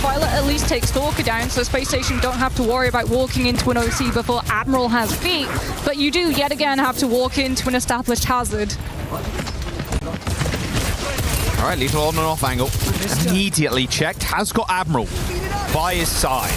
Ultraviolet at least takes Stalker down, so Space Station don't have to worry about walking into an OC before Admiral has beat. But you do yet again have to walk into an established hazard. All right, Lethal on and off angle. Immediately checked. Has got Admiral by his side.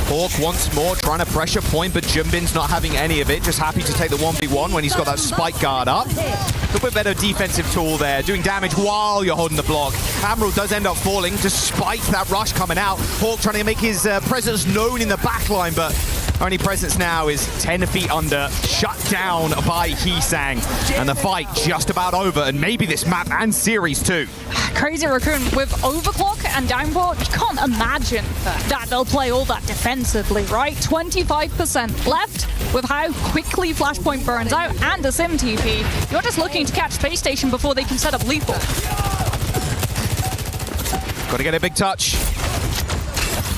Hawk once more trying to pressure point, but Jumbin's not having any of it. Just happy to take the 1v1 when he's got that spike guard up. A little bit better defensive tool there, doing damage while you're holding the block. Admiral does end up falling despite that rush coming out. Hawk trying to make his presence known in the backline, but only presence now is 10 feet under, shut down by Heesang. And the fight just about over, and maybe this map and series too. Crazy Raccoon with Overclock and Downpour, you can't imagine that they'll play all that defensively, right? 25% left with how quickly Flashpoint burns out and a Sim TP. You're just looking to catch Space Station before they can set up Lethal. Got to get a big touch.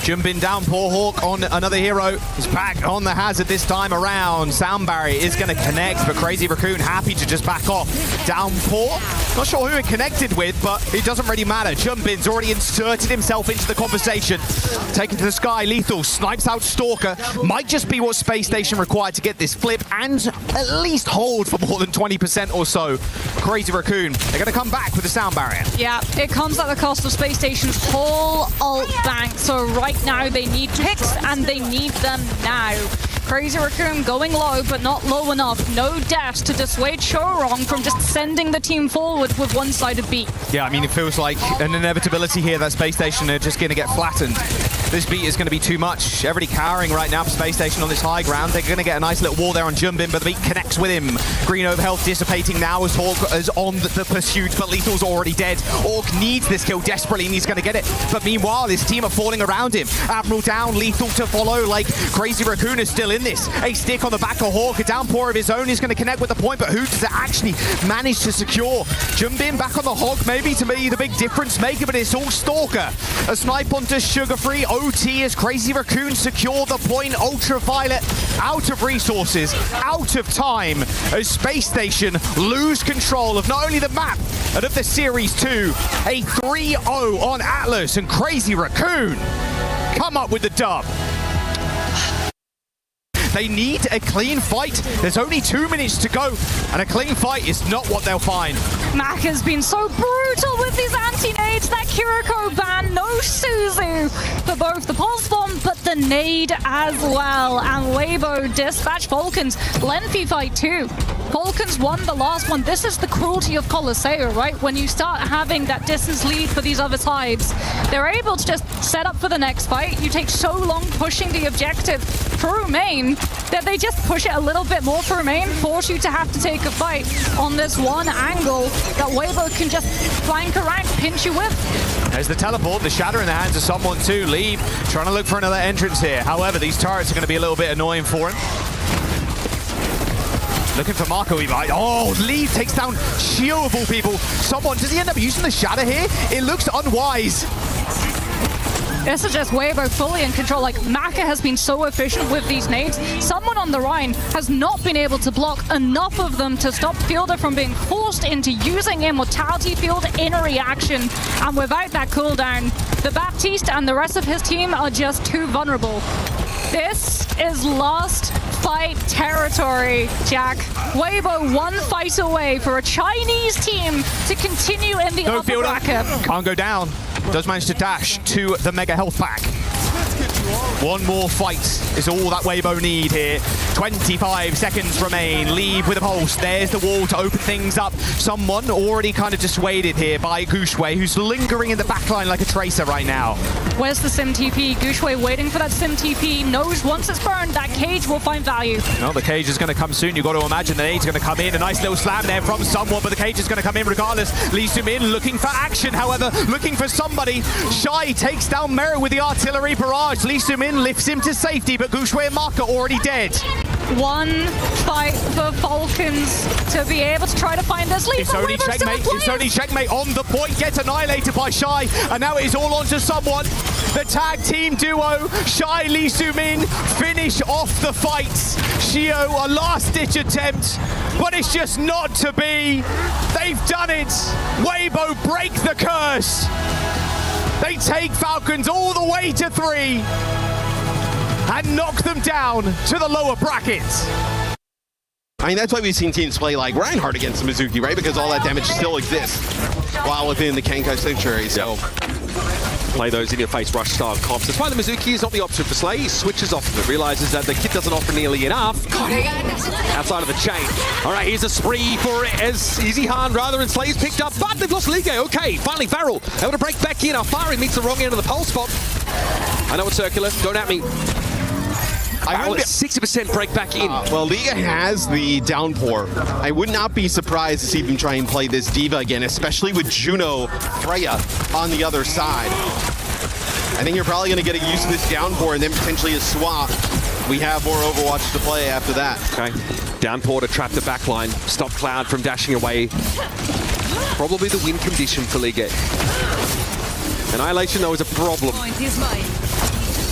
Jumbin down, poor Hawk on another hero. He's back on the hazard this time around. Sound barrier is going to connect, but Crazy Raccoon happy to just back off. Downpour, not sure who it connected with, but it doesn't really matter. Jumbin's already inserted himself into the conversation. Taken to the sky, Lethal snipes out Stalker. Might just be what Space Station required to get this flip and at least hold for more than 20% or so. Crazy Raccoon, they're going to come back with the sound barrier. Yeah, it comes at the cost of Space Station's whole ult bank, so right now they need picks and they need them now. Crazy Raccoon going low, but not low enough. No dash to dissuade Showwrong from just sending the team forward with one-sided beat. Yeah, I mean, it feels like an inevitability here that Space Station are just going to get flattened. This beat is going to be too much. Everybody cowering right now for Space Station on this high ground. They're going to get a nice little wall there on Jumbin, but the beat connects with him. Green over health dissipating now as Hawk is on the pursuit, but Lethal's already dead. Orc needs this kill desperately and he's going to get it. But meanwhile, his team are falling around him. Admiral down, Lethal to follow, like Crazy Raccoon is still in this. A stick on the back of Hawk, a downpour of his own is going to connect with the point, but who does it actually manage to secure? Jumbin back on the Hog, maybe to be the big difference maker, but it's all Stalker. A snipe onto Sugar Free. OT as Crazy Raccoon secure the point. Ultraviolet out of resources, out of time, as Space Station lose control of not only the map, but of the Series 2. A 3-0 on Atlas, and Crazy Raccoon come up with the dub. They need a clean fight. There's only 2 minutes to go, and a clean fight is not what they'll find. Mac has been so brutal with these anti-nades. That Kiriko ban, no Suzu for both the pulse bomb, but the nade as well. And Weibo dispatch Falcons. Lengthy fight too. Falcons won the last one. This is the cruelty of Colosseo, right? When you start having that distance lead for these other sides, they're able to just set up for the next fight. You take so long pushing the objective through main that they just push it a little bit more through main, force you to have to take a fight on this one angle that Weibo can just flank around, pinch you with. There's the teleport, the shatter in the hands of someone too. Leave, trying to look for another entrance here. However, these turrets are going to be a little bit annoying for him. Looking for Marco. Oh, Lee takes down Shio of all people. Someone, does he end up using the shatter here? It looks unwise. This is just Weibo fully in control. Like, Maka has been so efficient with these nades. Someone on the Rhine has not been able to block enough of them to stop Fielder from being forced into using Immortality Field in a reaction. And without that cooldown, the Baptiste and the rest of his team are just too vulnerable. This is last fight territory, Jack. Weibo 1 fight away for a Chinese team to continue in the upper bracket. Can't go down. Does manage to dash to the Mega Health Pack. One more fight is all that Weibo need here. 25 seconds remain. Leave with a pulse. There's the wall to open things up. Someone already kind of dissuaded here by Gushue, who's lingering in the backline like a tracer right now. Where's the Sim TP? Gushue waiting for that Sim TP. Knows once it's burned, that cage will find value. No, the cage is going to come soon. You've got to imagine the nade's going to come in. A nice little slam there from someone, but the cage is going to come in regardless. Lee Soo-min looking for action, however, looking for somebody. Shy takes down Merritt with the artillery barrage. Lee Soo-min lifts him to safety, but Gushue and Mark are already dead. One fight for Falcons to be able to try to find this lead. It's only checkmate. It's only checkmate on the point. Gets annihilated by Shy, and now it is all onto someone. The tag team duo, Shy, Lee Soo-min, finish off the fights. Shio, a last-ditch attempt, but it's just not to be. They've done it. Weibo break the curse. They take Falcons all the way to 3 and knock them down to the lower brackets. I mean, that's why we've seen teams play like Reinhardt against Mizuki, right? Because all that damage still exists while within the Kenkai sanctuary, so... Play those in-your-face rush-style comps. That's why the Mizuki is not the option for Slay. He switches off and realizes that the kit doesn't offer nearly enough outside of the chain. All right, here's a spree for as Easy Han rather than Slay's picked up, but they've lost Lige. Okay, finally Farrell able to break back in. Alfari meets the wrong end of the pole spot. I know it's circular. Don't at me. Farrell at 60% break back in. Well, Liga has the downpour. I would not be surprised to see them try and play this Diva again, especially with Juno Freya on the other side. I think you're probably going to get used to this downpour and then potentially a swap. We have more Overwatch to play after that. Okay, downpour to trap the backline. Stop Cloud from dashing away. Probably the win condition for Liga. Annihilation, though, is a problem.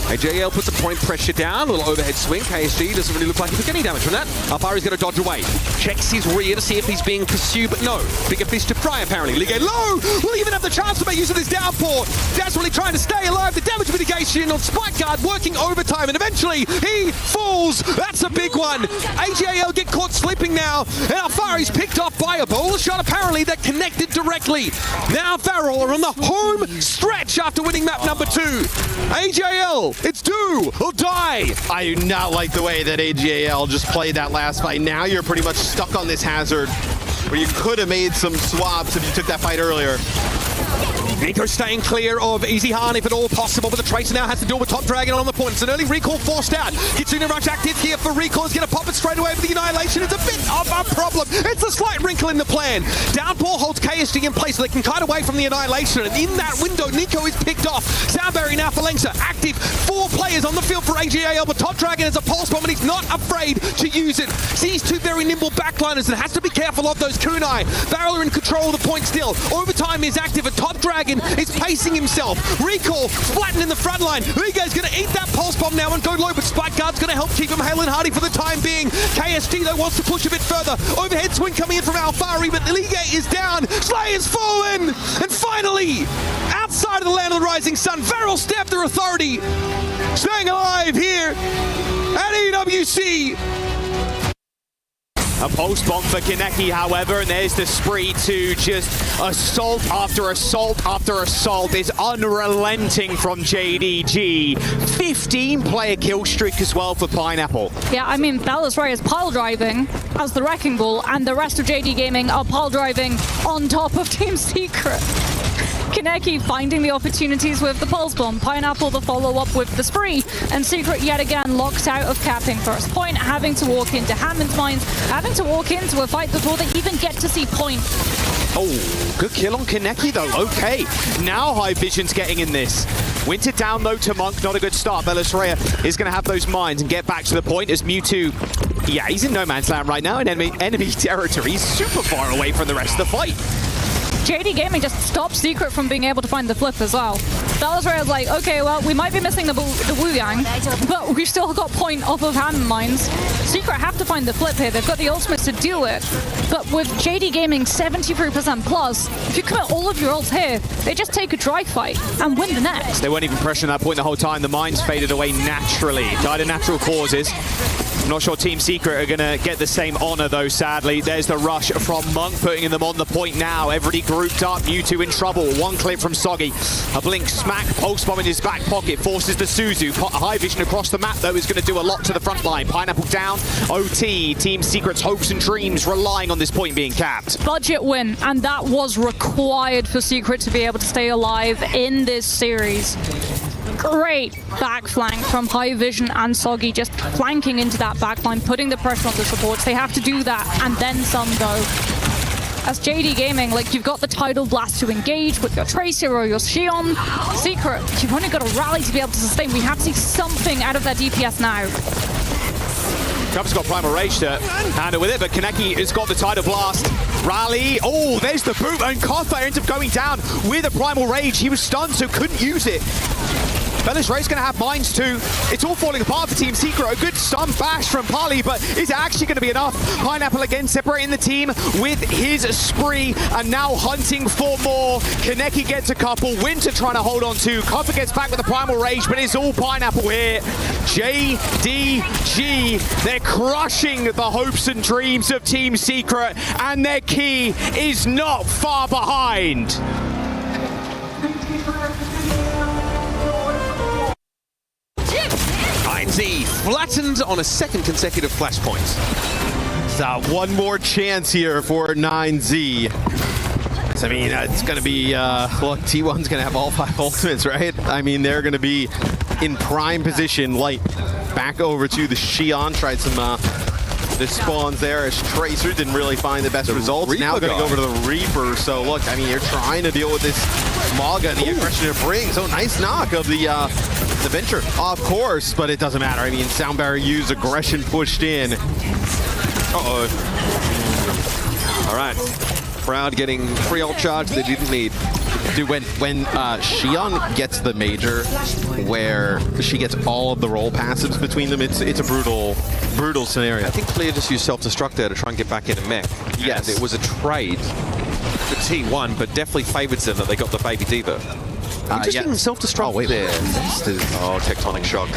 AJL puts a point pressure down, a little overhead swing. KSG doesn't really look like he took any damage from that. Alfari's going to dodge away. Checks his rear to see if he's being pursued, but no. Bigger fish to fry, apparently. Lige low! Will even have the chance to make use of this downpour. Desperately trying to stay alive. The damage mitigation on Spike Guard working overtime, and eventually he falls. That's a big one. AJL get caught slipping now, and Alfari's picked off by a bowler shot, apparently, that connected directly. Now Farrell are on the home stretch after winning map number 2. AJL, it's do or die. I do not like the way that AGAL just played that last fight. Now you're pretty much stuck on this hazard where you could have made some swaps if you took that fight earlier. Nico staying clear of Easy Han if at all possible, but the Tracer now has to deal with Top Dragon on the point. It's an early recall forced out. Kitsune Rush active here for recall. He's going to pop it straight away for the Annihilation. It's a bit of a problem. It's a slight wrinkle in the plan. Downpour holds KSG in place so they can kite away from the Annihilation, and in that window, Nico is picked off. Sound Barrier now for Lengsa. Active. 4 players on the field for AGAL, but Top Dragon has a pulse bomb and he's not afraid to use it. Sees 2 very nimble backliners and has to be careful of those kunai. Barrel are in control of the point still. Overtime is active and Top Dragon is pacing himself. Recall flattened in the front line. Liga is going to eat that pulse bomb now and go low, but Spike Guard's going to help keep him hale and hearty for the time being. KSG though wants to push a bit further. Overhead swing coming in from Alfari, but Liga is down. Slay is fallen, and finally, outside of the land of the rising sun, Farrell stabbed their authority, staying alive here at EWC. A post bomb for Kaneki, however, and there's the spree to just assault after assault after assault. Is unrelenting from JDG. 15-player kill streak as well for Pineapple. Yeah, I mean, Bella's right is pile driving as the Wrecking Ball, and the rest of JD Gaming are pile driving on top of Team Secret. Kaneki finding the opportunities with the Pulse Bomb, Pineapple the follow-up with the Spree, and Secret yet again locked out of capping first point, having to walk into Hammond's Mines, having to walk into a fight before they even get to see point. Oh, good kill on Kaneki though. Okay, now High Vision's getting in this. Winter down low to Monk, not a good start. Belisraya is going to have those mines and get back to the point as Mewtwo, yeah, he's in no man's land right now in enemy territory. He's super far away from the rest of the fight. JD Gaming just stopped Secret from being able to find the flip as well. Belisraya's like, okay, well, we might be missing the Wu Yang, but we've still got point off of Hammond Mines. Secret have to find the flip here. They've got the ultimates to do it. But with JD Gaming 73% plus, if you commit all of your ults here, they just take a dry fight and win the next. They weren't even pressuring that point the whole time. The mines faded away naturally. Died of natural causes. I'm not sure Team Secret are going to get the same honor, though, sadly. There's the rush from Monk, putting them on the point now. Everybody grouped up. Mewtwo in trouble. One clip from Soggy. A blink smack. Pulse bomb in his back pocket. Forces the Suzu. High Vision across the map, though, is going to do a lot to the front line. Pineapple down. OT. Team Secret's hopes and dreams relying on this point being capped. Budget win, and that was required for Secret to be able to stay alive in this series. Great back flank from High Vision and Soggy, just flanking into that backline, putting the pressure on the supports. They have to do that, and then some though. As JD Gaming, like, you've got the Tidal Blast to engage with your Tracer or your Xion. Secret, you've only got a rally to be able to sustain. We have to see something out of that DPS now. Cub's got Primal Rage to handle with it, but Kaneki has got the Tidal Blast. Rally, oh, there's the boot, and Kothar ends up going down with a Primal Rage. He was stunned, so couldn't use it. Bellish Ray's going to have mines too. It's all falling apart for Team Secret. A good stun bash from Pali, but is it actually going to be enough? Pineapple again separating the team with his spree and now hunting for more. Kaneki gets a couple. Winter trying to hold on to. Copper gets back with the Primal Rage, but it's all Pineapple here. JDG, they're crushing the hopes and dreams of Team Secret, and their key is not far behind. Z flattened on a second consecutive flashpoint. So one more chance here for 9Z. So, I mean, it's going to be, look, T1's going to have all 5 ultimates, right? I mean, they're going to be in prime position. Light back over to the Xion, tried some the spawns there as Tracer didn't really find the best results. Reaper now going to go over to guy. the Reaper. So, look, I mean, you're trying to deal with this Maga and the aggression it brings. So, nice knock of the Venture, of course, but it doesn't matter. I mean, Sound Barrier used, aggression pushed in. Uh-oh. All right. Proud getting free ult charge they didn't need. Dude, when Xion gets the major, where she gets all of the roll passives between them, it's a brutal scenario. I think Clear just used self-destruct there to try and get back into mech. Yes. And it was a trade for T1, but definitely favoured them that they got the Baby Diva. Interesting yeah. self-destruct Oh, wait, there. this is- Oh, tectonic shock.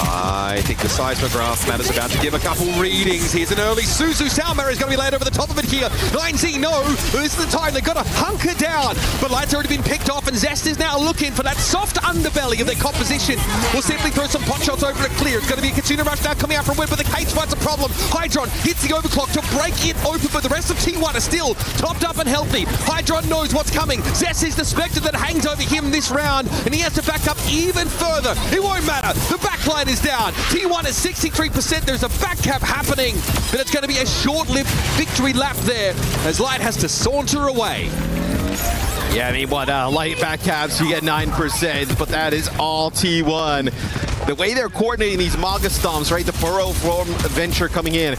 I think the seismograph matter's about to give a couple readings. Here's an early Suzu. Sound Barrier is going to be laid over the top of it here. 9Z, no, this is the time. They've got to hunker down. But Light's already been picked off, and Zest is now looking for that soft underbelly of their composition. We'll simply throw some pot shots over it clear. It's going to be a Kitsune Rush now coming out from Win, but the cage fight's a problem. Hydron hits the overclock to break it open, but the rest of T1 are still topped up and healthy. Hydron knows what's coming. Zest is the spectre that hangs over him this round, and he has to back up even further. It won't matter. The backline is down. T1 is 63%. There's a back cap happening, but it's going to be a short-lived victory lap there as Light has to saunter away. Yeah, I mean, what, light back caps, you get 9%, but that is all T1. The way they're coordinating these Maga stomps, right? The burrow from Venture coming in.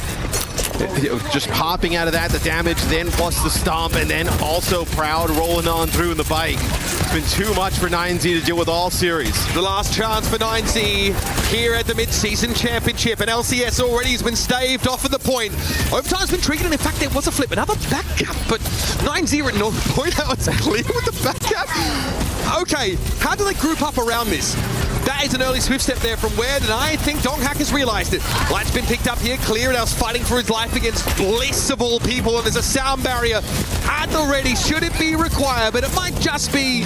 Just popping out of that, the damage, then plus the stomp, and then also Proud rolling on through in the bike. It's been too much for 9Z to deal with all series. The last chance for 9Z here at the mid-season championship, and LCS already has been staved off at the point. Overtime's been triggered, and in fact there was a flip, another back cap, but 9Z at North Point, how it's clear with the back cap. Okay, how do they group up around this? That is an early swift step there from Wed, and I think Donghack has realized it. Light's been picked up here, Clear, and I was fighting for his life against Bliss of all people, and there's a sound barrier at the ready, should it be required, but it might just be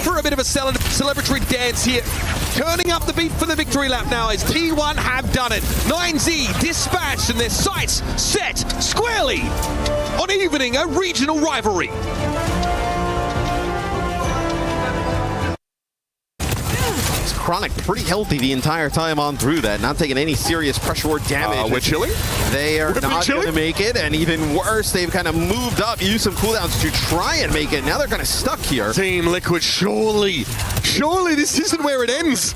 for a bit of a celebratory dance here. Turning up the beat for the victory lap now as T1 have done it. 9Z dispatched, and their sights set squarely on evening a regional rivalry. Chronic pretty healthy the entire time on through that, not taking any serious pressure or damage. We're chilling? They are not going to make it, and even worse, they've kind of moved up, used some cooldowns to try and make it. Now they're kind of stuck here. Team Liquid, surely this isn't where it ends.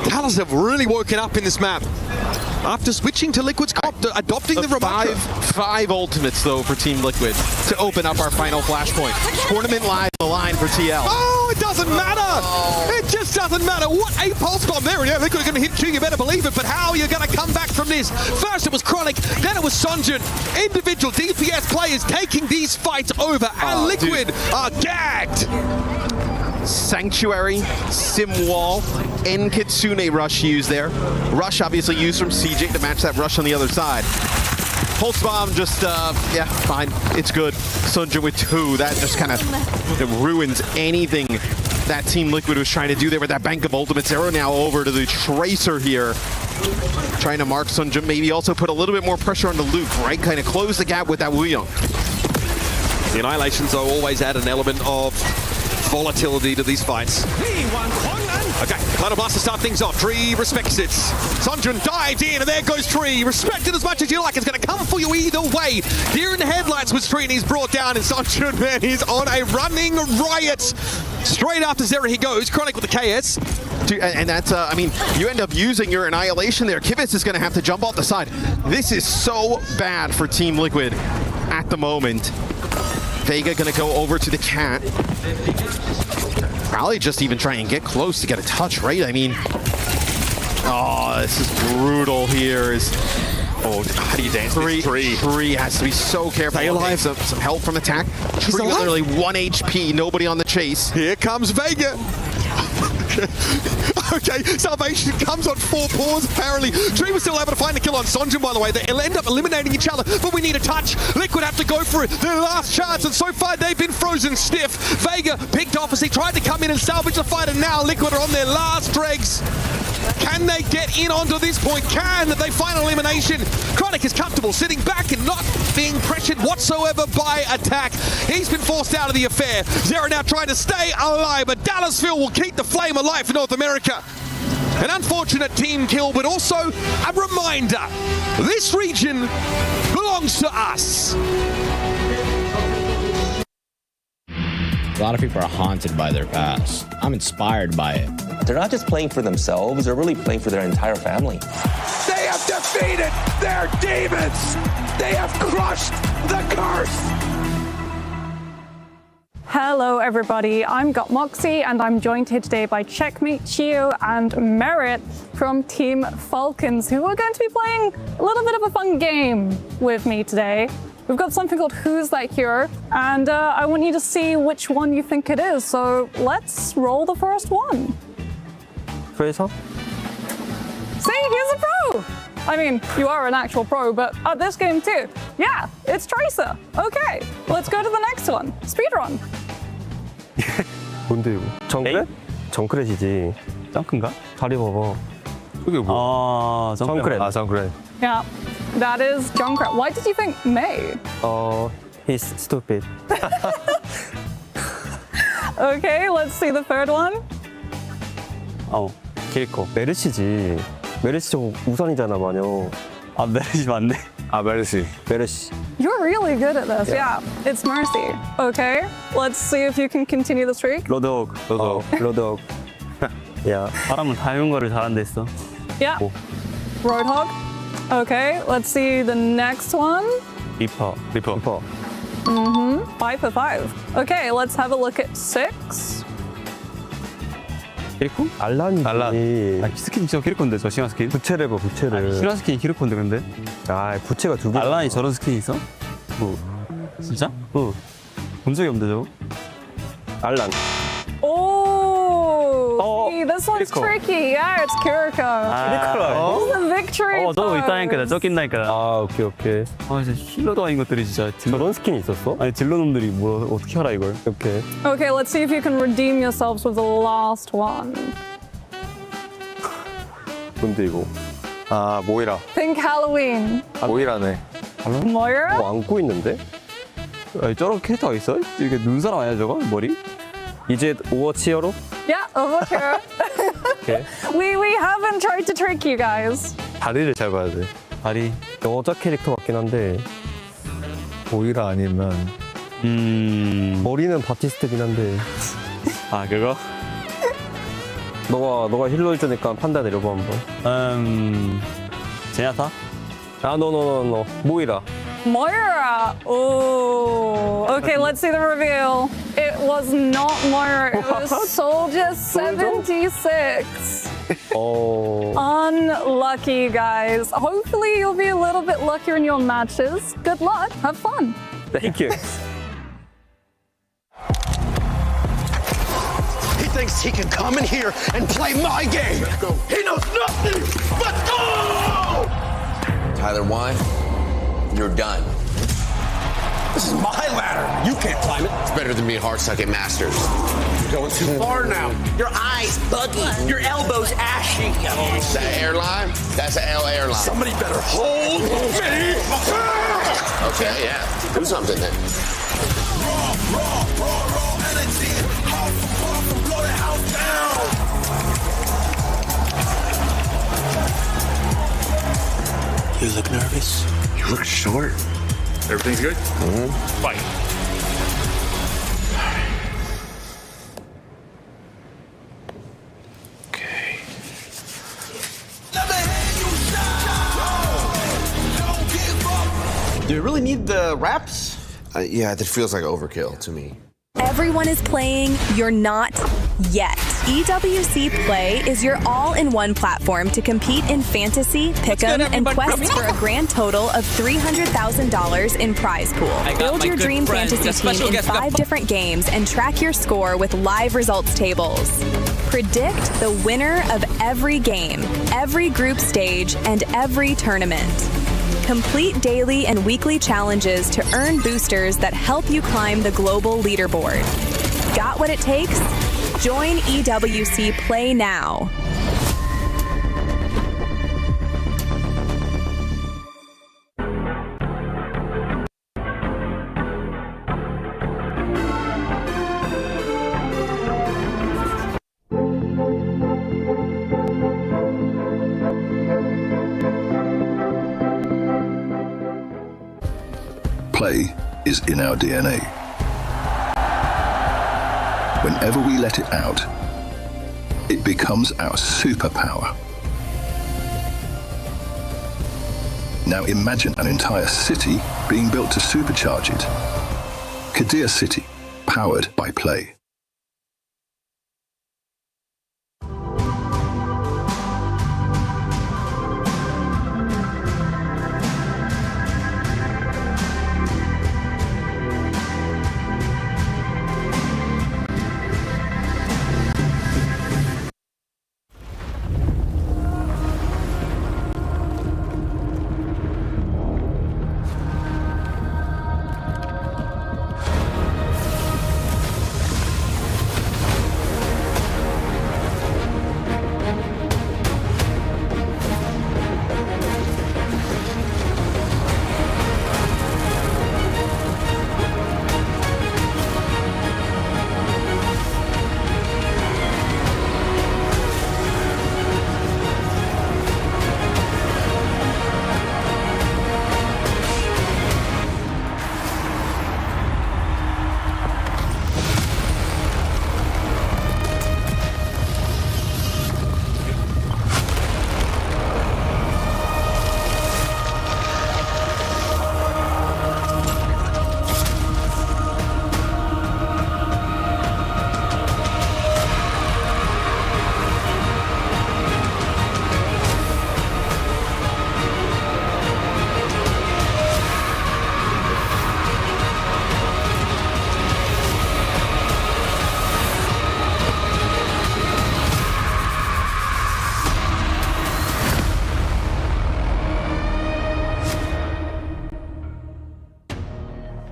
Talos have really woken up in this map. After switching to Liquid's cop, adopting the Ramattra. Five ultimates, though, for Team Liquid to open up our final flashpoint. Tournament live on the line for TL. Oh, it doesn't matter! It just doesn't matter. What a pulse bomb there. Yeah, Liquid are going to hit 2, you better believe it, but how are you going to come back from this? First it was Chronic, then it was Sunjun. Individual DPS players taking these fights over, and Liquid are gagged. Sanctuary, Sim Wall, and Kitsune Rush used there. Rush obviously used from CJ to match that rush on the other side. Pulse Bomb just, yeah, fine. It's good. Sunjun with 2. That just kind of ruins anything that Team Liquid was trying to do there with that bank of ultimates. Arrow now over to the Tracer here. Trying to mark Sunjun, maybe also put a little bit more pressure on the Luke, right? Kind of close the gap with that Wuyong. The Annihilations, though, always add an element of volatility to these fights. Okay, Cloud Blast to start things off. Tree respects it. Sunjun dives in, and there goes Tree. Respect it as much as you like. It's going to come for you either way. Here in the headlights was Tree, and he's brought down, and Sunjun, man, he's on a running riot. Straight after Zera he goes. Chronic with the KS. Dude, and that's, I mean, you end up using your Annihilation there. Kivitz is going to have to jump off the side. This is so bad for Team Liquid at the moment. Vega going to go over to the Cat. probably just even try and get close to get a touch, right? I mean, oh, this is brutal here. Oh, how do you dance this tree? Tree has to be so careful. Stay alive. Some help from attack. Tree alive. literally 1 HP, nobody on the chase. Here comes Vega. Okay, Salvation comes on 4 paws, apparently. Tree was still able to find a kill on Sonjin, by the way. They'll end up eliminating each other, but we need a touch. Liquid have to go for it. Their last chance, and so far they've been frozen stiff. Vega picked off as he tried to come in and salvage the fight, and now Liquid are on their last dregs. Can they get in onto this point? Can they find elimination? Chronic is comfortable sitting back and not being pressured whatsoever by attack. He's been forced out of the affair. Zera now trying to stay alive, but Dallasville will keep the flame alive for North America. An unfortunate team kill, but also a reminder, this region belongs to us. A lot of people are haunted by their past. I'm inspired by it. They're not just playing for themselves, they're really playing for their entire family. They have defeated their demons! They have crushed the curse! Hello everybody, I'm Got Moxie and I'm joined here today by Checkmate Chio and Merit from Team Falcons, who are going to be playing a little bit of a fun game with me today. We've got something called Who's That Hero, and I want you to see which one you think it is, so let's roll the first one. Fraser? See, he's a pro! I mean, you are an actual pro, but at this game too. Yeah, it's Tracer. Okay, let's go to the next one. Speedrun. 뭔데 이거? 정크렛? 정크렛이지. 정크인가? 다리 봐봐. 그게 뭐야? 아, 정크렛. 아, 정크렛. Yeah, that is Junkrat. Why did you think May? He's stupid. Okay, let's see the third one. 키리코. 메르시지. 메르시 저거 우산이잖아, 마녀. 아, 메르시 맞네. 아, 메르시. 메르시. You're really good at this. Yeah, it's Mercy. Okay, let's see if you can continue the streak. 로드호그. 로드옥. 야. 사람은 닮은 거를 잘한다 했어. Yeah. Roadhog. Okay, let's see the next one. 리퍼. 5 for 5. Okay, let's have a look at 6. 키리코? 알란이지. 알란. 아, 스킨 진짜 키리코인데, 저 시간 스킨. 부채를 봐, 부채를. 시간 스킨이 키리코인데, 근데? 아, 부채가 2개. 알란이 저런 스킨이 있어? 뭐. 진짜? 응. 본 적이 없는데, 저거? 알란. Oh, see, this one's Kiriko. tricky. Yeah, it's Kiriko. This is the victory 너도 있다니까, 나 pose. 쫓긴다니까. 아, 오케이. 아, 진짜 힐러도 아닌 것들이 진짜. 저런 스킨이 있었어? 아니, 딜러놈들이 뭐, 어떻게 알아, 이걸? 오케이. Okay, let's see if you can redeem yourselves with the last one. 뭔데 이거? 아, 모이라. Pink Halloween. 모이라네. Moira? 안고 있는데? 아니, 저런 캐릭터가 있어? 이게 눈사람 아니야, 저거? 머리? 이제 오버워치 히어로? Yeah, over here. 오케이. We haven't tried to trick you guys. 다리를 잘 봐야 돼. 다리. 여자 캐릭터 같긴 한데 모이라 아니면 머리는 바티스트긴 한데 아, 그거? 너가 힐러 해주니까 판다 내려봐 한번. 제냐타? 아, 노. 모이라. Moira. Oh. Okay, let's see the reveal. It was not Moira. It was Soldier 76. Unlucky, guys. Hopefully you'll be a little bit luckier in your matches. Good luck. Have fun. Thank you. He thinks he can come in here and play my game. He knows nothing but go! Tyler, why? You're done. This is my ladder. You can't climb it. It's better than me hard-sucking masters. You're going too far now. Your eyes buggy, your elbows ashy. Is that airline? That's an L airline. Somebody better hold me. Okay, yeah. Do something then. Raw energy. Blow the house down. You look nervous. You look short. Everything's good? Fight. Okay. Do you really need the wraps? Yeah, that feels like overkill to me. Everyone is playing, you're not. yet. EWC Play is your all-in-one platform to compete in fantasy, pick'em, and quests for a grand total of $300,000 in prize pool. Build your dream fantasy team in 5 different games and track your score with live results tables. Predict the winner of every game, every group stage, and every tournament. Complete daily and weekly challenges to earn boosters that help you climb the global leaderboard. Got what it takes? Join EWC Play now. Play is in our DNA. Whenever we let it out, it becomes our superpower. Now imagine an entire city being built to supercharge it. Kadir City, powered by Play.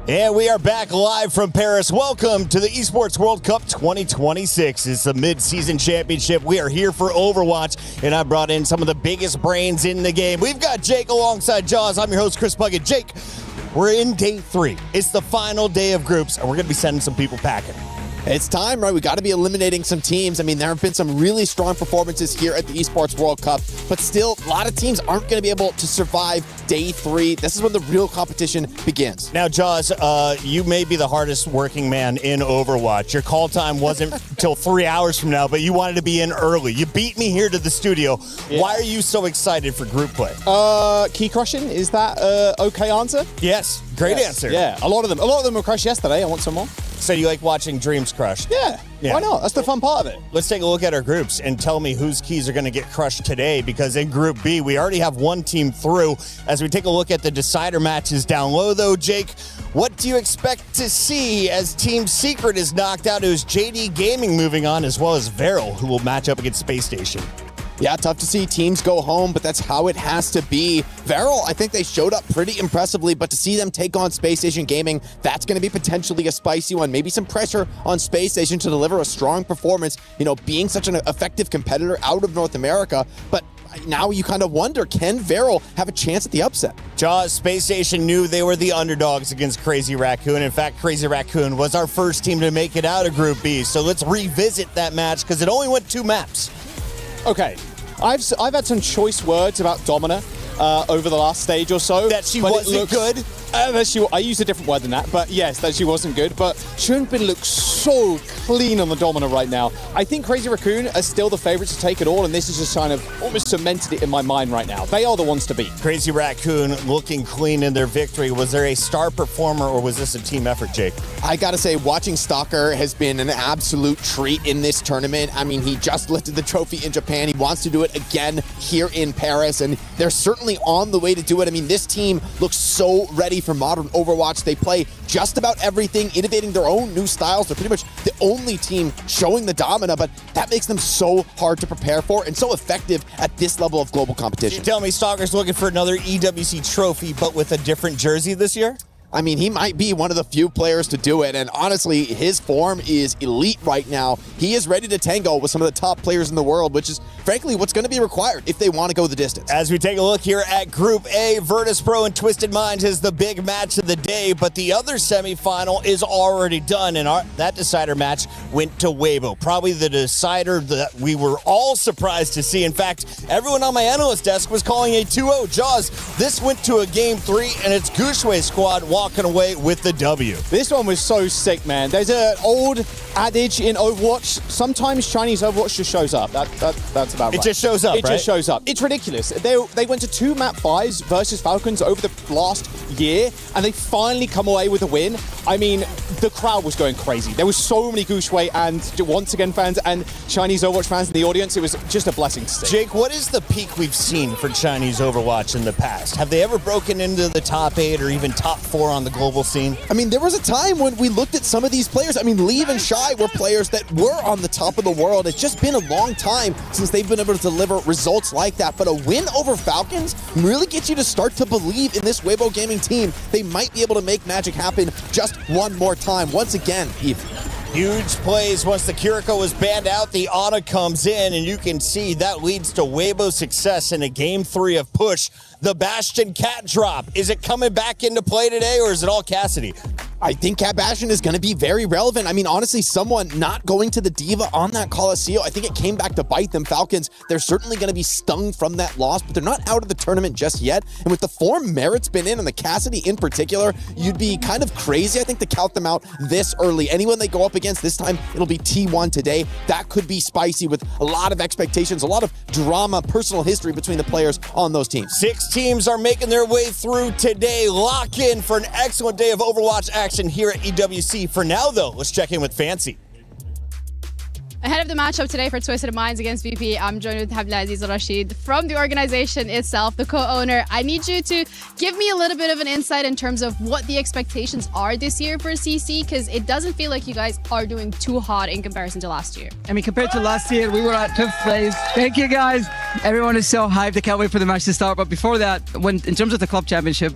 And we are back live from Paris. Welcome to the Esports World Cup 2026. It's the mid-season championship. We are here for Overwatch, and I brought in some of the biggest brains in the game. We've got Jake alongside Jaws. I'm your host, Chris Puckett. Jake, we're in day 3. It's the final day of groups, and we're going to be sending some people packing. It's time, right? We got to be eliminating some teams. I mean, there have been some really strong performances here at the Esports World Cup, but still, a lot of teams aren't going to be able to survive day 3. This is when the real competition begins. Now, Jaws, you may be the hardest working man in Overwatch. Your call time wasn't till 3 hours from now, but you wanted to be in early. You beat me here to the studio. Yeah. Why are you so excited for group play? Key crushing, is that okay answer? Yes, great answer. Yeah, a lot of them were crushed yesterday. I want some more. So you like watching dreams crushed? Yeah, why not? That's the fun part of it. Let's take a look at our groups and tell me whose keys are going to get crushed today, because in Group B, we already have one team through. As we take a look at the decider matches down low, though, Jake, what do you expect to see as Team Secret is knocked out? It was JD Gaming moving on, as well as Veril, who will match up against Space Station. Yeah, tough to see teams go home, but that's how it has to be. Veril, I think they showed up pretty impressively, but to see them take on Space Station Gaming, that's going to be potentially a spicy one. Maybe some pressure on Space Station to deliver a strong performance, you know, being such an effective competitor out of North America. But now you kind of wonder, can Veril have a chance at the upset? Jaws, Space Station knew they were the underdogs against Crazy Raccoon. In fact, Crazy Raccoon was our first team to make it out of Group B. So let's revisit that match, because it only went 2 maps. Okay, I've had some choice words about Domina over the last stage or so. That she wasn't good? I used a different word than that, but yes, that she wasn't good. But Junpin looks so clean on the Domino right now. I think Crazy Raccoon are still the favorites to take it all, and this is just kind of almost cemented it in my mind right now. They are the ones to beat. Crazy Raccoon looking clean in their victory. Was there a star performer, or was this a team effort, Jake? I gotta say, watching Stalker has been an absolute treat in this tournament. I mean, he just lifted the trophy in Japan. He wants to do it again here in Paris, and they're certainly on the way to do it. I mean, this team looks so ready for modern Overwatch. They play just about everything, innovating their own new styles. They're pretty much the only team showing the domina, but that makes them so hard to prepare for and so effective at this level of global competition. You tell me Stalker's looking for another EWC trophy, but with a different jersey this year? I mean, he might be one of the few players to do it, and honestly, his form is elite right now. He is ready to tango with some of the top players in the world, which is, frankly, what's going to be required if they want to go the distance. As we take a look here at Group A, Virtus Pro and Twisted Minds is the big match of the day, but the other semifinal is already done, and that decider match went to Weibo. Probably the decider that we were all surprised to see. In fact, everyone on my analyst desk was calling a 2-0. Jaws, this went to a Game 3, and it's Gushway's squad walking away with the W. This one was so sick, man. There's an old adage in Overwatch. Sometimes Chinese Overwatch just shows up. That's about right. It just shows up, It just shows up. It's ridiculous. They went to 2 map 5s versus Falcons over the last year, and they finally come away with a win. I mean, the crowd was going crazy. There was so many Gushway and once again fans and Chinese Overwatch fans in the audience. It was just a blessing to see. Jake, what is the peak we've seen for Chinese Overwatch in the past? Have they ever broken into the top 8 or even top 4 on the global scene? I mean, there was a time when we looked at some of these players. I mean, Leave and Shy were players that were on the top of the world. It's just been a long time since they've been able to deliver results like that. But a win over Falcons really gets you to start to believe in this Weibo Gaming team. They might be able to make magic happen just one more time. Once again, Eve. Huge plays once the Kiriko was banned out. The Ana comes in, and you can see that leads to Weibo's success in a Game 3 of Push. The Bastion cat drop. Is it coming back into play today, or is it all Cassidy? I think Cat Bastion is going to be very relevant. I mean, honestly, someone not going to the Diva on that Coliseum, I think it came back to bite them. Falcons, they're certainly going to be stung from that loss, but they're not out of the tournament just yet. And with the form Merritt's been in, and the Cassidy in particular, you'd be kind of crazy, I think, to count them out this early. Anyone they go up against this time, it'll be T1 today. That could be spicy with a lot of expectations, a lot of drama, personal history between the players on those teams. 6 teams are making their way through today. Lock in for an excellent day of Overwatch action here at EWC. For now, though, let's check in with Fancy. Ahead of the matchup today for Twisted Minds against VP, I'm joined with Abdelaziz Rashid from the organization itself, the co-owner. I need you to give me a little bit of an insight in terms of what the expectations are this year for CC, because it doesn't feel like you guys are doing too hot in comparison to last year. I mean, compared to last year, we were at 5th place. Thank you, guys. Everyone is so hyped. I can't wait for the match to start. But before that, in terms of the club championship,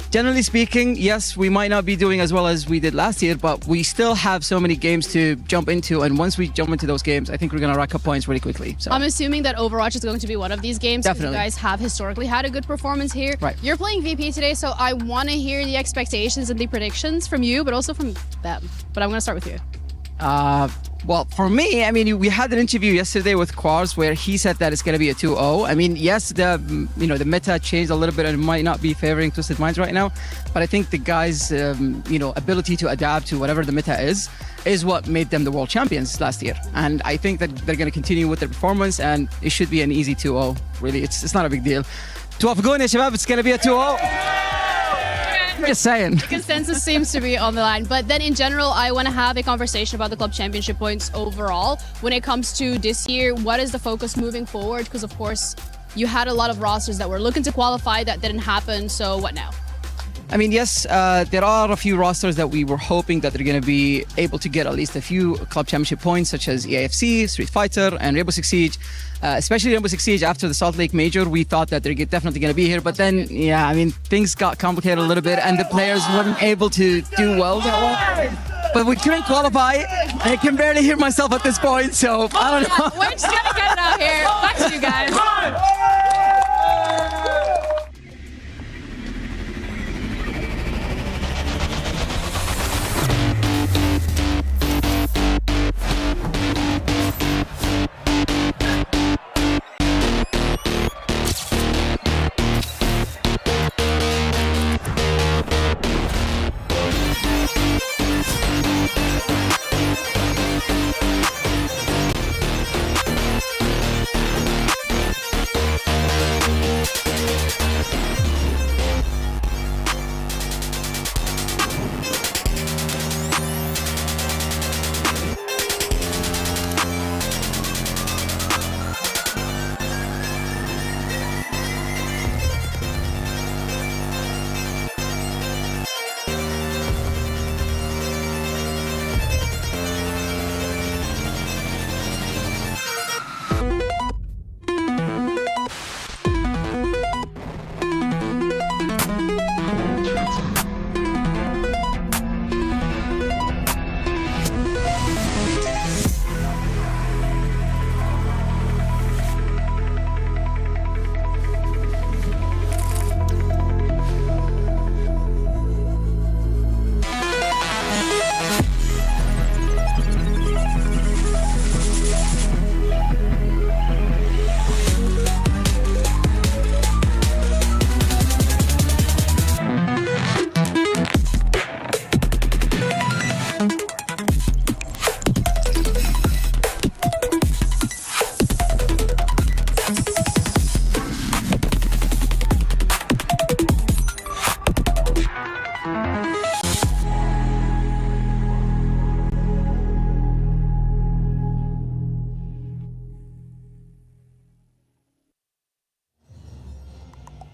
generally speaking, yes, we might not be doing as well as we did last year, but we still have so many games to jump into. And once we jump into those games, I think we're going to rack up points really quickly. So I'm assuming that Overwatch is going to be one of these games. Definitely. You guys have historically had a good performance here. Right. You're playing VP today, so I want to hear the expectations and the predictions from you, but also from them. But I'm going to start with you. Well, for me, I mean, we had an interview yesterday with Quarz where he said that it's going to be a 2-0. I mean, yes, the meta changed a little bit and it might not be favoring Twisted Minds right now, but I think the guys' ability to adapt to whatever the meta is what made them the world champions last year. And I think that they're going to continue with their performance, and it should be an easy 2-0. Really, it's not a big deal. توافقون يا شباب, it's going to be a 2-0. I'm just saying. The consensus seems to be on the line. But then in general, I want to have a conversation about the club championship points overall. When it comes to this year, what is the focus moving forward? Because, of course, you had a lot of rosters that were looking to qualify that didn't happen. So what now? I mean, yes, there are a few rosters that we were hoping that they're going to be able to get at least a few club championship points, such as EAFC, Street Fighter, and Rainbow Six Siege. Especially Rainbow Six Siege after the Salt Lake Major, we thought that they're definitely going to be here. But then, yeah, I mean, things got complicated a little bit, and the players weren't able to do well that well. But we couldn't qualify. I can barely hear myself at this point, so I don't know. We're just going to get it out here. Back to you guys.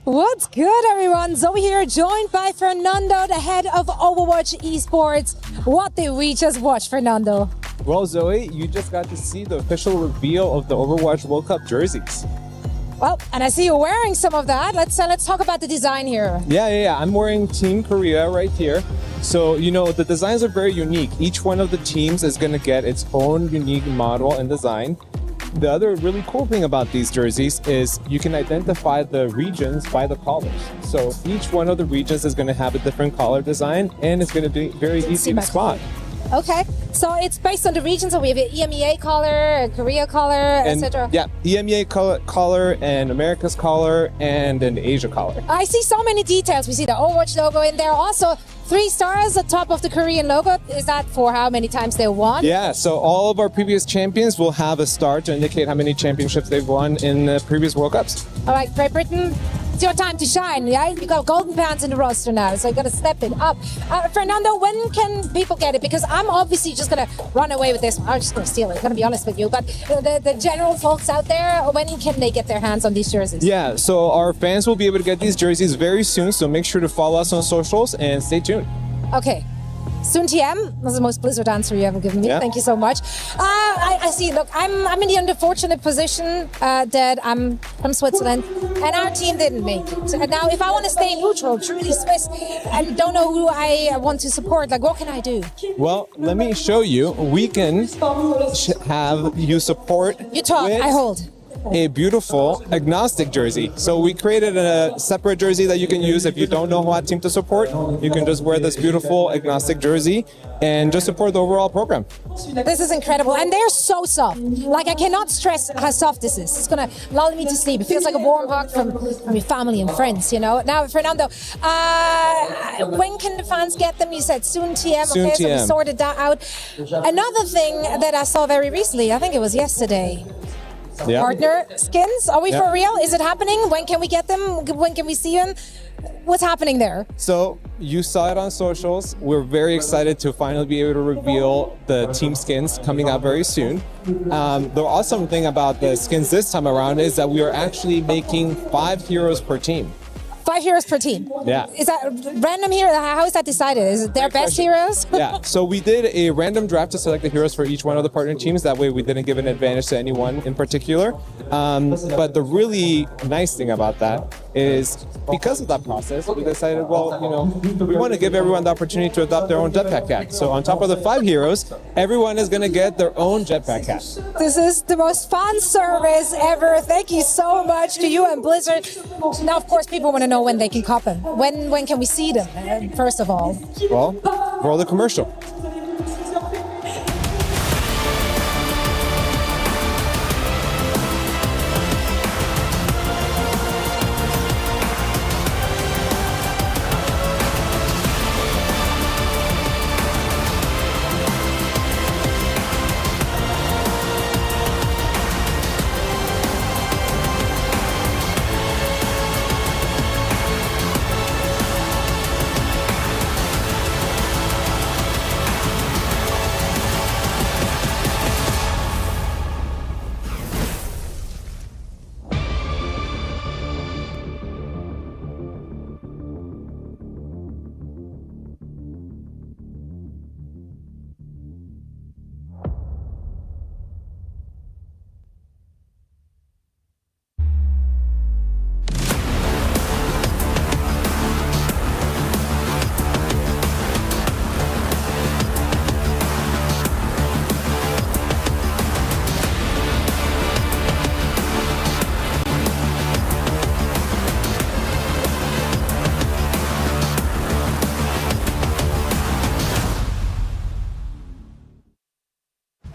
What's good, everyone? Zoe here, joined by Fernando, the head of Overwatch Esports. What did we just watch, Fernando? Well, Zoe, you just got to see the official reveal of the Overwatch World Cup jerseys. Well, and I see you wearing some of that. Let's talk about the design here. Yeah. I'm wearing Team Korea right here. So, the designs are very unique. Each one of the teams is going to get its own unique model and design. The other really cool thing about these jerseys is you can identify the regions by the colors. So each one of the regions is going to have a different color design, and it's going to be very easy to spot. Okay, so it's based on the regions. So we have an EMEA color, a Korea color, etc. Yeah, EMEA color and America's color and an Asia color. I see so many details. We see the Overwatch logo in there. Also, 3 stars at top of the Korean logo. Is that for how many times they won? Yeah, so all of our previous champions will have a star to indicate how many championships they've won in the previous World Cups. All right, Great Britain, it's your time to shine, yeah? You got golden pants in the roster now, so you got to step it up. Fernando, when can people get it? Because I'm obviously just going to run away with this. I'm just going to steal it, I'm going to be honest with you. But the general folks out there, when can they get their hands on these jerseys? Yeah, so our fans will be able to get these jerseys very soon, so make sure to follow us on socials and stay tuned. Okay. Soon TM, that's the most Blizzard answer you ever given me. Yeah. Thank you so much. I see. Look, I'm in the unfortunate position that I'm from Switzerland, and our team didn't make it. And now, if I want to stay neutral, truly Swiss, and don't know who I want to support, like, what can I do? Well, let me show you. We can have you support. You talk. I hold. A beautiful agnostic jersey. So we created a separate jersey that you can use if you don't know what team to support. You can just wear this beautiful agnostic jersey and just support the overall program. This is incredible, and they're so soft. Like, I cannot stress how soft this is. It's gonna lull me to sleep. It feels like a warm hug from your family and friends, Now, Fernando, when can the fans get them? You said soon TM. Soon okay, so we TM. sorted that out. Another thing that I saw very recently, I think it was yesterday. Yeah. Partner skins, are we for real? Is it happening? When can we get them? When can we see them? What's happening there? So you saw it on socials. We're very excited to finally be able to reveal the team skins coming out very soon. The awesome thing about the skins this time around is that we are actually making 5 heroes per team. 5 heroes per team. Yeah. Is that random here? How is that decided? Is it their best heroes? Yeah, so we did a random draft to select the heroes for each one of the partner teams. That way we didn't give an advantage to anyone in particular. But the really nice thing about that is because of that process, we decided, we want to give everyone the opportunity to adopt their own jetpack hat. So on top of the 5 heroes, everyone is going to get their own jetpack hat. This is the most fun service ever. Thank you so much to you and Blizzard. Now, of course, people want to know when they can cop them. When can we see them, first of all? Well, roll the commercial.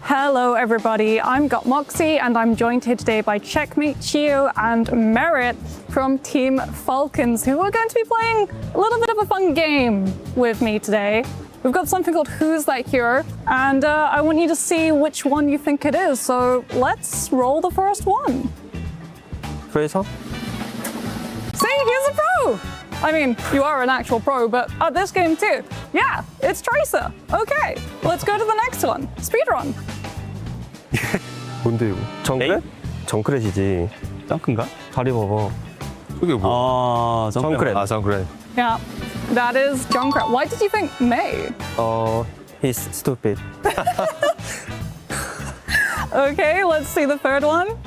Hello everybody, I'm Got Moxie and I'm joined here today by Checkmate Chio and Merit from Team Falcons, who are going to be playing a little bit of a fun game with me today. We've got something called Who's That Hero, and I want you to see which one you think it is, so let's roll the first one. Fraser? See, he's a pro! I mean, you are an actual pro, but at this game too. Yeah, it's Tracer. Okay, let's go to the next one. Speedrun. 뭔데 이거? 정크렛? 정크렛이지. 덩크인가? 다리 봐봐. 그게 뭐야? 정크렛. 아, 정크렛. Yeah, that is Junkrat. Why did you think May? He's stupid. Okay, let's see the third one.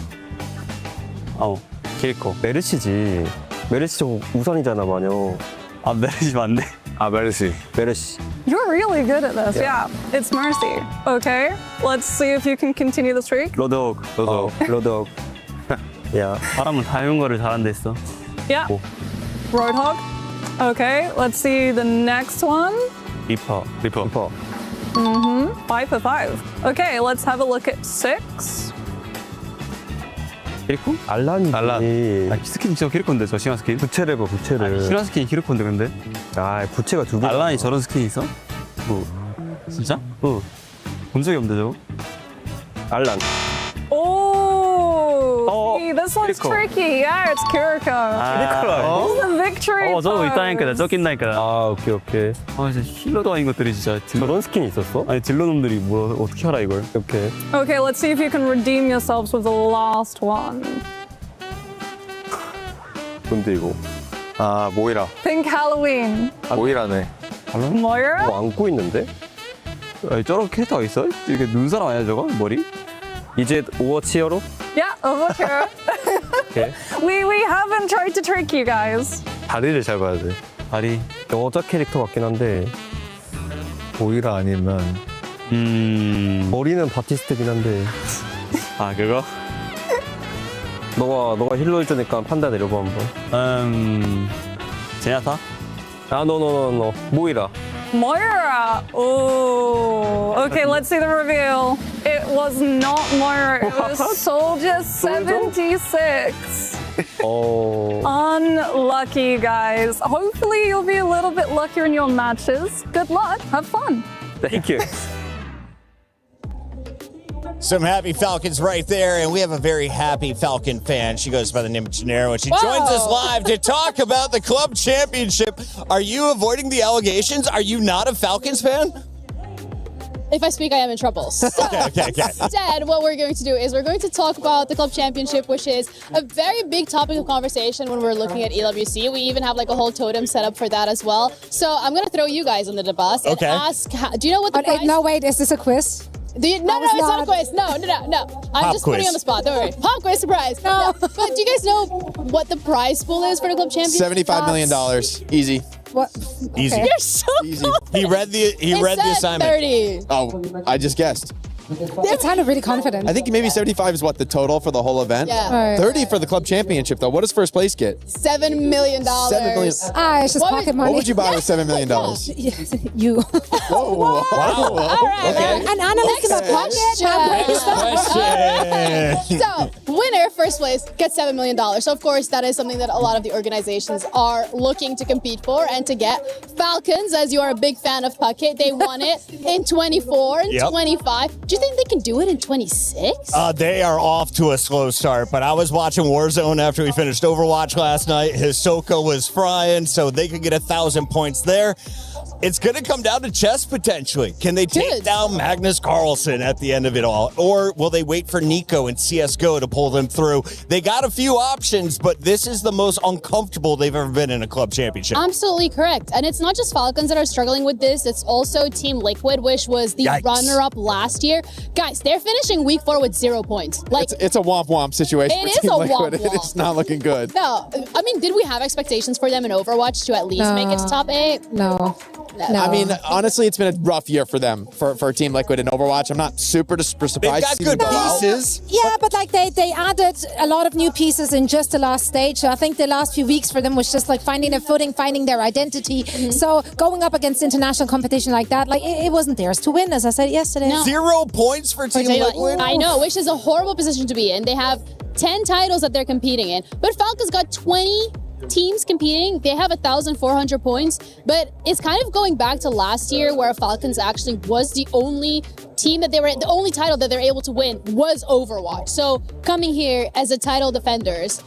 길코. 메르시지. 메르시 저 우선이잖아, 마녀. 아, 메르시 맞네. 아, 메르시. 메르시. You're really good at this. Yeah, it's Mercy. Okay, let's see if you can continue the streak. 로드호그. 로드옥. 야. 사람은 다른 거를 잘한다 했어. Yeah. Roadhog. Okay, let's see the next one. 리퍼. 5 for 5. Okay, let's have a look at 6. 키리코? 알란이지. 알란. 아, 스킨 진짜 키리코인데, 저 시간 스킨? 부채를 봐, 부채를. 시간 스킨이 키리코인데, 근데? 아, 부채가 두 개. 알란이 저런 스킨이 있어? 진짜? 본 적이 없는데, 저거? 알란. Oh, see, this one's Kiriko. tricky. Yeah, it's Kiriko. This is the victory 저거 pose. 있다니까, 나 쫓긴다니까. 아, 오케이. 진짜 힐러도 아닌 것들이 진짜. 저런 스킨이 있었어? 아니, 딜러놈들이 뭐, 어떻게 알아, 이걸? 오케이. Okay, let's see if you can redeem yourselves with the last one. 뭔데, 이거? 아, 모이라. Pink Halloween. 모이라네. Moira? 안고 있는데? 아니, 저런 캐릭터가 있어? 이게 눈사람 아니야, 저거? 머리? 이제 오버워치 히어로? Yeah, over here. 오케이. We haven't tried to trick you guys. 다리를 잘 봐야 돼. 다리. 여자 캐릭터 같긴 한데 모이라 아니면 머리는 바티스트긴 한데 아, 그거? 너가 힐러 해주니까 판다 내려봐 한번. 제냐타? 아, 노. 모이라. Moira. Oh. Okay, let's see the reveal. It was not Moira. It was Soldier 76. Unlucky, guys. Hopefully you'll be a little bit luckier in your matches. Good luck. Have fun. Thank you. Some happy Falcons right there, and we have a very happy Falcon fan. She goes by the name of Gennaro, and she joins us live to talk about the club championship. Are you avoiding the allegations? Are you not a Falcons fan? If I speak, I am in trouble. So Okay. instead, what we're going to do is we're going to talk about the club championship, which is a very big topic of conversation when we're looking at EWC. We even have like a whole totem set up for that as well. So I'm going to throw you guys under the bus and ask, do you know what the prize? No, wait, is this a quiz? No, it's not a quiz. No. I'm just putting you on the spot. Don't worry. Pop quiz, surprise. No. But do you guys know what the prize pool is for the club championship? $75 million. Easy. What? Easy. You're so Easy. He read the assignment. 30. Oh, I just guessed. It sounded really confident. I think maybe 75 is what the total for the whole event. Yeah. Right. 30 for the club championship though. What does first place get? $7 million. $7 million. It's just pocket money. What would you buy with $7 million? You. Whoa. Wow. All right. Okay. An analyst in my pocket. So, winner, first place, gets $7 million. So, of course, that is something that a lot of the organizations are looking to compete for and to get. Falcons, as you are a big fan of Puckett, they won it in 24 and 25. Do you think they can do it in 26? They are off to a slow start, but I was watching Warzone after we finished Overwatch last night. Hisoka was frying, so they could get 1,000 points there. It's going to come down to chess potentially. Can they take down Magnus Carlsen at the end of it all? Or will they wait for Nico and CSGO to pull them through? They got a few options, but this is the most uncomfortable they've ever been in a club championship. Absolutely correct. And it's not just Falcons that are struggling with this. It's also Team Liquid, which was the runner-up last year. Guys, they're finishing week 4 with 0 points. Like, it's a womp-womp situation it for is Team a Liquid. womp-womp. It is not looking good. No. I mean, did we have expectations for them in Overwatch to at least make it to top 8? No. I mean, honestly, it's been a rough year for them, for Team Liquid in Overwatch. I'm not super surprised. They've got good pieces. Yeah, but like they added a lot of new pieces in just the last stage. So I think the last few weeks for them was just like finding their footing, finding their identity. So going up against international competition like that, like it wasn't theirs to win, as I said yesterday. No. 0 points for Team Liquid? I know, which is a horrible position to be in. They have 10 titles that they're competing in, but Falcons got 20 teams competing. They have 1,400 points, but it's kind of going back to last year where Falcons actually was the only team that they were, the only title that they're able to win was Overwatch. So coming here as a title defenders,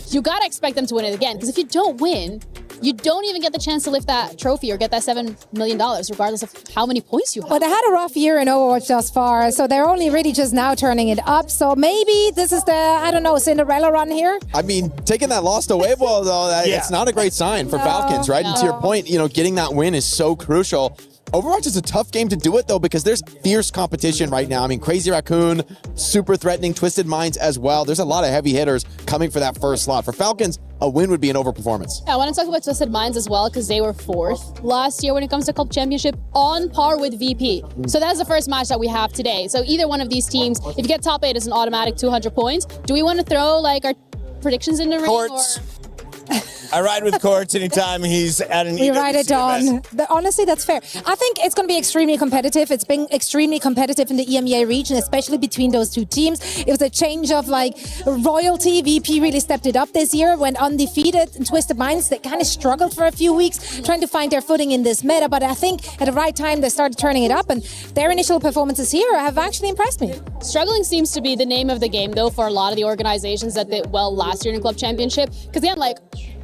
you gotta expect them to win it again, because if you don't win, you don't even get the chance to lift that trophy or get that $7 million, regardless of how many points you have. Well, they had a rough year in Overwatch thus far, so they're only really just now turning it up. So maybe this is the, I don't know, Cinderella run here. I mean, taking that loss to Weibo, though, it's not a great sign for Falcons, right? And to your point, getting that win is so crucial. Overwatch is a tough game to do it, though, because there's fierce competition right now. I mean, Crazy Raccoon, super threatening, Twisted Minds as well. There's a lot of heavy hitters coming for that first slot. For Falcons, a win would be an overperformance. I want to talk about Twisted Minds as well, because they were 4th last year when it comes to Club Championship, on par with VP. So that's the first match that we have today. So either one of these teams, if you get top 8, it's an automatic 200 points. Do we want to throw like our predictions in the ring? Courts. I ride with Courts anytime he's at an We EWC ride it on. event. Honestly, that's fair. I think it's going to be extremely competitive. It's been extremely competitive in the EMEA region, especially between those two teams. It was a change of like royalty. VP really stepped it up this year, went undefeated. And Twisted Minds, they kind of struggled for a few weeks trying to find their footing in this meta. But I think at the right time, they started turning it up. And their initial performances here have actually impressed me. Struggling seems to be the name of the game, though, for a lot of the organizations that did well last year in Club Championship. Because again, like,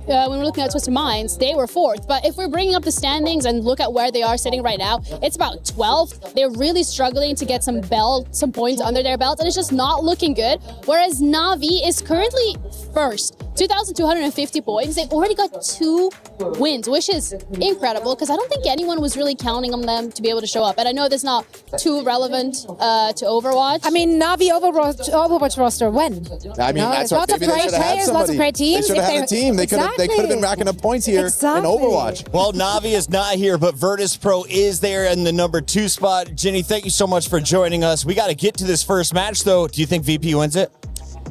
when we're looking at Twisted Minds, they were 4th. But if we're bringing up the standings and look at where they are sitting right now, it's about 12th. They're really struggling to get some points under their belt, and it's just not looking good. Whereas Na'Vi is currently 1st, 2,250 points. They've already got 2 wins, which is incredible, because I don't think anyone was really counting on them to be able to show up. And I know that's not too relevant to Overwatch. I mean, Na'Vi Overwatch roster when? I mean, that's what lots of great players, lots of great teams. They should have had a team. They could have been racking up points here in Overwatch. Well, Na'Vi is not here, but Virtus Pro is there in the number 2 spot. Jenny, thank you so much for joining us. We got to get to this first match, though. Do you think VP wins it?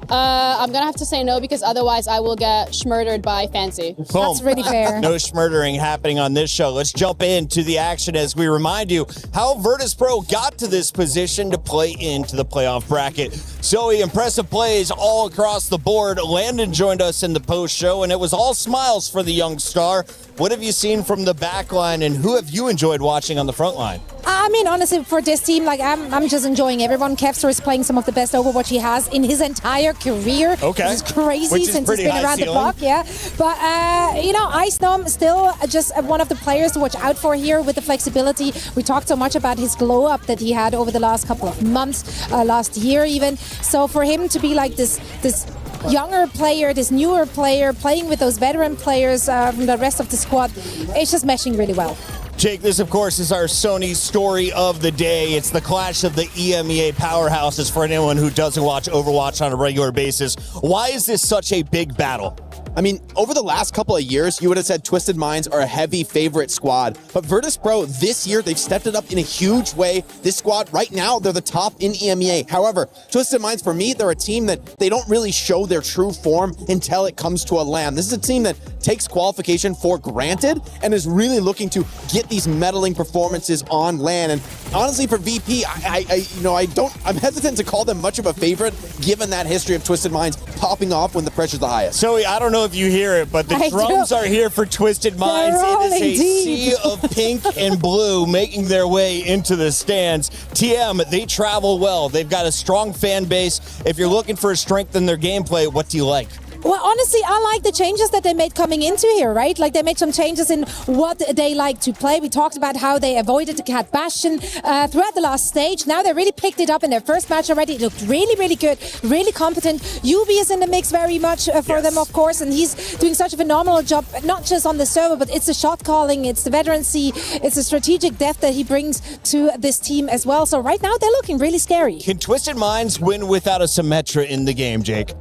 I'm going to have to say no, because otherwise I will get schmurdered by Fancy. Boom. That's really fair. No schmurdering happening on this show. Let's jump into the action as we remind you how Virtus Pro got to this position to play into the playoff bracket. Zoe, impressive plays all across the board. Landon joined us in the post show, and it was all smiles for the young star. What have you seen from the back line, and who have you enjoyed watching on the front line? I mean, honestly, for this team, like I'm just enjoying everyone. Kevster is playing some of the best Overwatch he has in his entire career. Okay. Which is crazy Which is since he's been around the block, yeah. But, Ice Gnome still just one of the players to watch out for here with the flexibility. We talked so much about his glow up that he had over the last couple of months, last year even. So for him to be like this younger player, this newer player, playing with those veteran players from the rest of the squad, it's just meshing really well. Jake, this, of course, is our Sony story of the day. It's the clash of the EMEA powerhouses for anyone who doesn't watch Overwatch on a regular basis. Why is this such a big battle? I mean, over the last couple of years, you would have said Twisted Minds are a heavy favorite squad. But Virtus Pro, this year, they've stepped it up in a huge way. This squad, right now, they're the top in EMEA. However, Twisted Minds, for me, they're a team that they don't really show their true form until it comes to a LAN. This is a team that takes qualification for granted and is really looking to get these meddling performances on LAN. And honestly, for VP, I'm hesitant to call them much of a favorite, given that history of Twisted Minds popping off when the pressure's the highest. Zoe, I don't know if you hear it, but the drums are here for Twisted Minds. It is a sea of pink and blue making their way into the stands. TM, they travel well. They've got a strong fan base. If you're looking for a strength in their gameplay, what do you like? Well, honestly, I like the changes that they made coming into here, right? Like, they made some changes in what they like to play. We talked about how they avoided the Cat Bastion throughout the last stage. Now they really picked it up in their first match already. It looked really, really good, really competent. Yubi is in the mix very much for them, of course, and he's doing such a phenomenal job, not just on the server, but it's the shot calling, it's the veterancy, it's the strategic depth that he brings to this team as well. So right now, they're looking really scary. Can Twisted Minds win without a Symmetra in the game, Jake?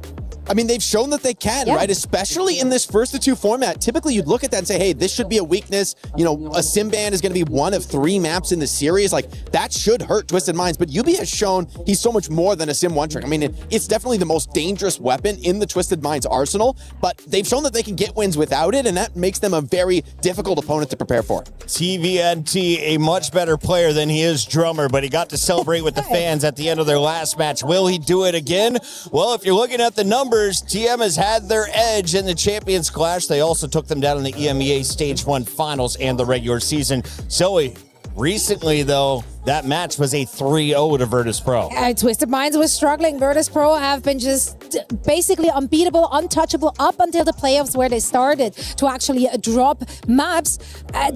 I mean, they've shown that they can, right? Especially in this first to two format. Typically, you'd look at that and say, hey, this should be a weakness. You know, a Simban is going to be one of 3 maps in the series. Like, that should hurt Twisted Minds. But Yubi has shown he's so much more than a Sim one trick. I mean, it's definitely the most dangerous weapon in the Twisted Minds arsenal. But they've shown that they can get wins without it, and that makes them a very difficult opponent to prepare for. TVNT, a much better player than he is drummer, but he got to celebrate with the fans at the end of their last match. Will he do it again? Well, if you're looking at the numbers, TM has had their edge in the Champions Clash. They also took them down in the EMEA Stage 1 Finals and the regular season. Zoe, recently, though, that match was a 3-0 to Virtus Pro. Twisted Minds was struggling. Virtus Pro have been just basically unbeatable, untouchable up until the playoffs where they started to actually drop maps.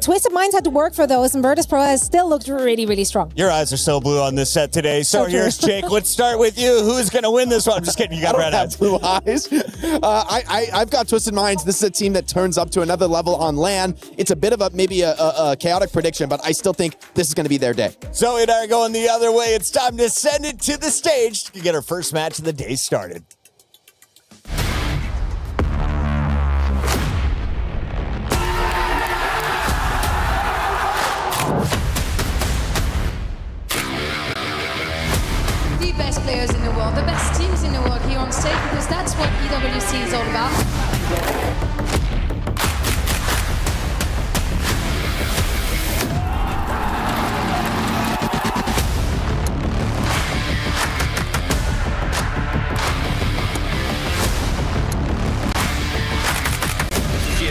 Twisted Minds had to work for those, and Virtus Pro has still looked really, really strong. Your eyes are so blue on this set today. So here's Jake. Let's start with you. Who's going to win this one? I'm just kidding. You got red eyes. Blue eyes. I've got Twisted Minds. This is a team that turns up to another level on LAN. It's a bit of maybe a chaotic prediction, but I still think this is going to be their day. Zoe and I are going the other way. It's time to send it to the stage to get our first match of the day started. The best players in the world, the best teams in the world here on stage, because that's what EWC is all about.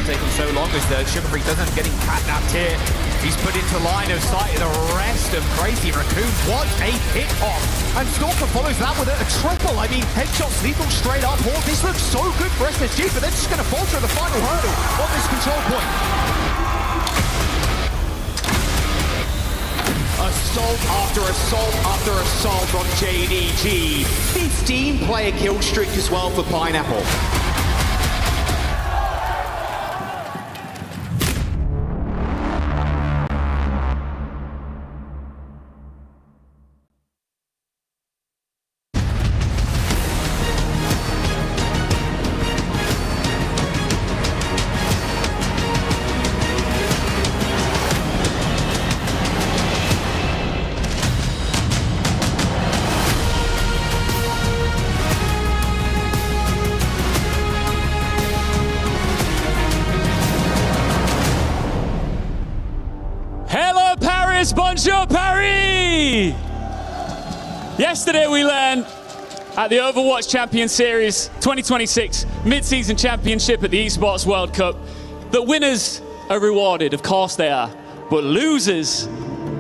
Taking so long as the Sugar Free doesn't getting catnapped here. He's put into line of sight of the rest of Crazy Raccoon. What a pick off. And Stalker follows that with a triple. I mean, headshots lethal straight up. Oh, this looks so good for SSG, but they're just going to falter the final hurdle on this control point. Assault after assault after assault on JDG. 15-player kill streak as well for Pineapple. Bonjour Paris! Yesterday we learned at the Overwatch Champion Series 2026 Mid-Season Championship at the Esports World Cup that winners are rewarded, of course they are, but losers,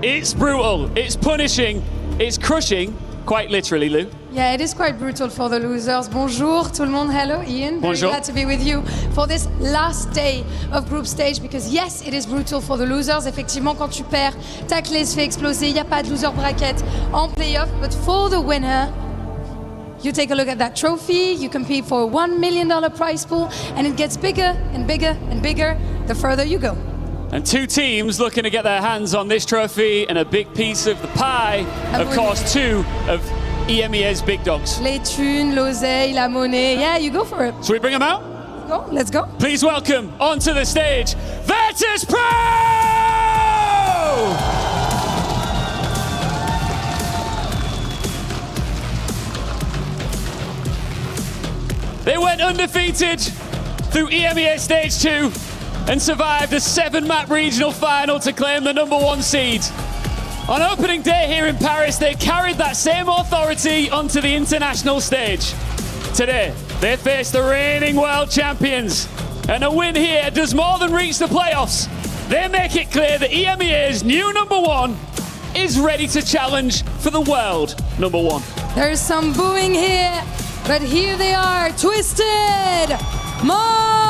it's brutal, it's punishing, it's crushing, quite literally, Lou. Yeah, it is quite brutal for the losers. Bonjour, tout le monde. Hello, Ian. Very Bonjour. glad to be with you for this last day of group stage, because yes, it is brutal for the losers. Effectivement, quand tu perds, ta clé se fait exploser. Il n'y a pas de loser bracket en playoff. But for the winner, you take a look at that trophy, you compete for a $1 million prize pool, and it gets bigger and bigger and bigger the further you go. And two teams looking to get their hands on this trophy and a big piece of the pie, of course, two of EMEA's big dogs. Les thunes, l'oseille, la monnaie. Yeah, you go for it. Should we bring them out? Let's go. Please welcome onto the stage, Virtus Pro! They went undefeated through EMEA Stage 2 and survived a 7-map regional final to claim the #1 seed. On opening day here in Paris, they carried that same authority onto the international stage. Today, they face the reigning world champions, and a win here does more than reach the playoffs. They make it clear that EMEA's new #1 is ready to challenge for the world #1. There's some booing here, but here they are, Twisted Minds!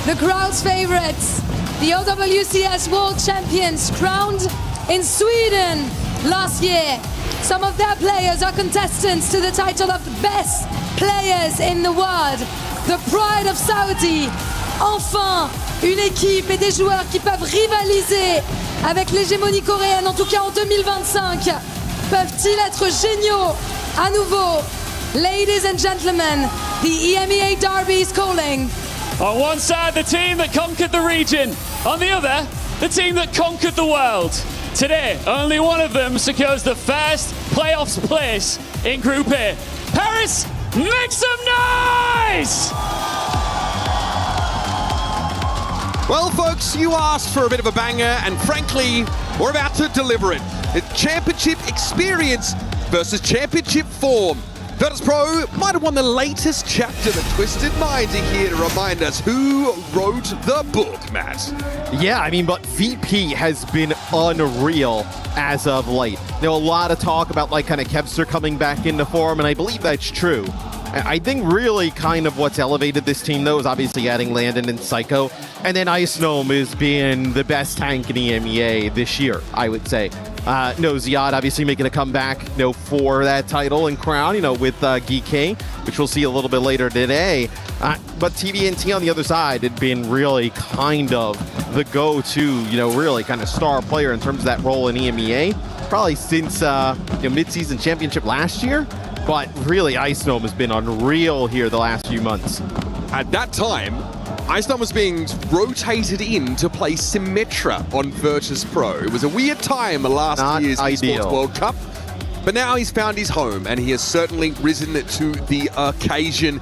The crowd's favorites, the OWCS World Champions, crowned in Sweden last year. Some of their players are contestants to the title of the best players in the world. The pride of Saudi. Enfin, une équipe et des joueurs qui peuvent rivaliser avec l'hégémonie coréenne, en tout cas en 2025. Peuvent-ils être géniaux à nouveau? Ladies and gentlemen, the EMEA Derby is calling. On one side, the team that conquered the region. On the other, the team that conquered the world. Today, only one of them secures the first playoffs place in Group A. Paris, make some noise! Well, folks, you asked for a bit of a banger, and frankly, we're about to deliver it. The championship experience versus championship form. Virtus Pro might have won the latest chapter. The Twisted Minds are here to remind us who wrote the book, Matt. Yeah, I mean, but VP has been unreal as of late. There was a lot of talk about like kind of Kevster coming back into form, and I believe that's true. I think really kind of what's elevated this team, though, is obviously adding Landon and Psycho. And then Ice Gnome is being the best tank in EMEA this year, I would say. No, Ziad obviously making a comeback, for that title and crown, with Geek, which we'll see a little bit later today. But TVNT on the other side had been really kind of the go-to, really kind of star player in terms of that role in EMEA, probably since mid-season championship last year. But really, Ice Gnome has been unreal here the last few months. At that time, Ice Gnome was being rotated in to play Symmetra on Virtus Pro. It was a weird time last year's Esports World Cup, but now he's found his home, and he has certainly risen to the occasion.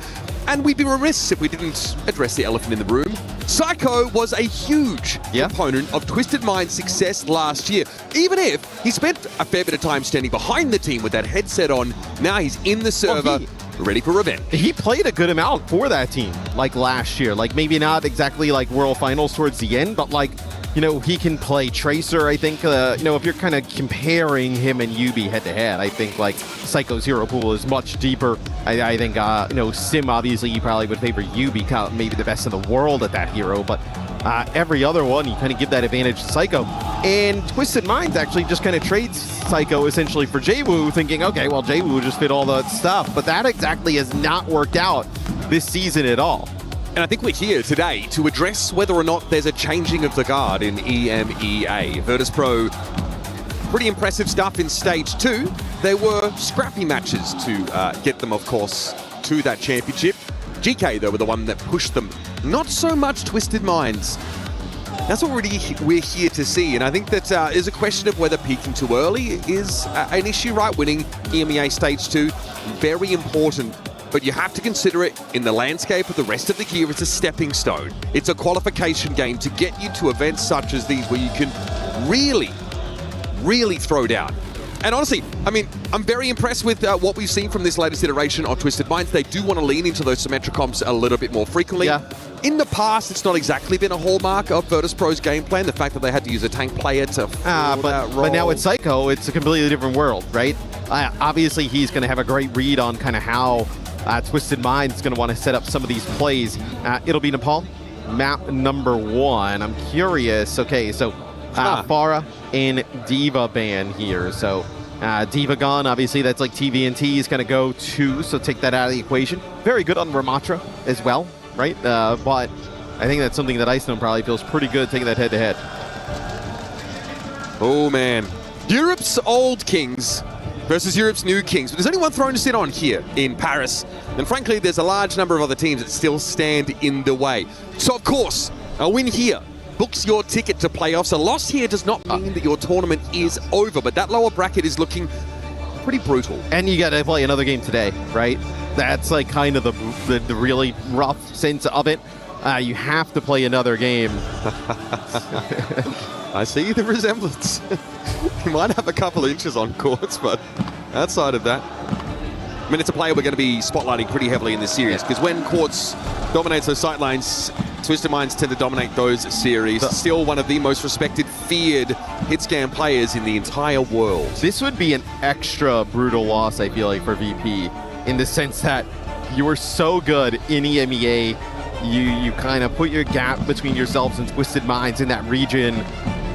And we'd be remiss if we didn't address the elephant in the room. Psycho was a huge component of Twisted Mind's success last year. Even if he spent a fair bit of time standing behind the team with that headset on, now he's in the server, ready for revenge. He played a good amount for that team, last year. Maybe not exactly World Finals towards the end, but he can play Tracer, I think. If you're kind of comparing him and Yubi head-to-head, I think, Psycho's hero pool is much deeper. I think, Sim, obviously, you probably would favor Yubi, maybe the best in the world at that hero, but every other one, you kind of give that advantage to Psycho. And Twisted Minds actually just kind of trades Psycho, essentially, for Jwoo, thinking, okay, well, Jwoo will just fit all that stuff. But that exactly has not worked out this season at all. And I think we're here today to address whether or not there's a changing of the guard in EMEA. Virtus Pro, pretty impressive stuff in Stage 2. There were scrappy matches to get them, of course, to that championship. GK, though, were the one that pushed them. Not so much Twisted Minds. That's what we're here to see. And I think that is a question of whether peaking too early is an issue, right? Winning EMEA Stage 2, very important. But you have to consider it in the landscape of the rest of the year. It's a stepping stone. It's a qualification game to get you to events such as these where you can really, really throw down. And honestly, I mean, I'm very impressed with what we've seen from this latest iteration of Twisted Minds. They do want to lean into those Symmetra comps a little bit more frequently. Yeah. In the past, it's not exactly been a hallmark of Virtus Pro's game plan, the fact that they had to use a tank player to that role. But now with Psycho, it's a completely different world, right? Obviously, he's going to have a great read on kind of how Twisted Minds is going to want to set up some of these plays. It'll be Nepal, map number 1. I'm curious. Okay, so Farah and Diva ban here. So Diva gone, obviously that's TVNT is going to go 2, so take that out of the equation. Very good on Ramatra as well, right? But I think that's something that Ice Gnome probably feels pretty good taking that head-to-head. Oh, man. Europe's old kings versus Europe's new kings. But there's only one throne to sit on here in Paris. And frankly, there's a large number of other teams that still stand in the way. So, of course, a win here books your ticket to playoffs. A loss here does not mean that your tournament is over, but that lower bracket is looking pretty brutal. And you got to play another game today, right? That's kind of the really rough sense of it. You have to play another game. I see the resemblance. He might have a couple inches on courts, but outside of that, I mean, it's a player we're going to be spotlighting pretty heavily in this series, because when Quartz dominates those sightlines, Twisted Minds tend to dominate those series. Still one of the most respected, feared hit-scan players in the entire world. This would be an extra brutal loss, I feel like, for VP, in the sense that you were so good in EMEA, you kind of put your gap between yourselves and Twisted Minds in that region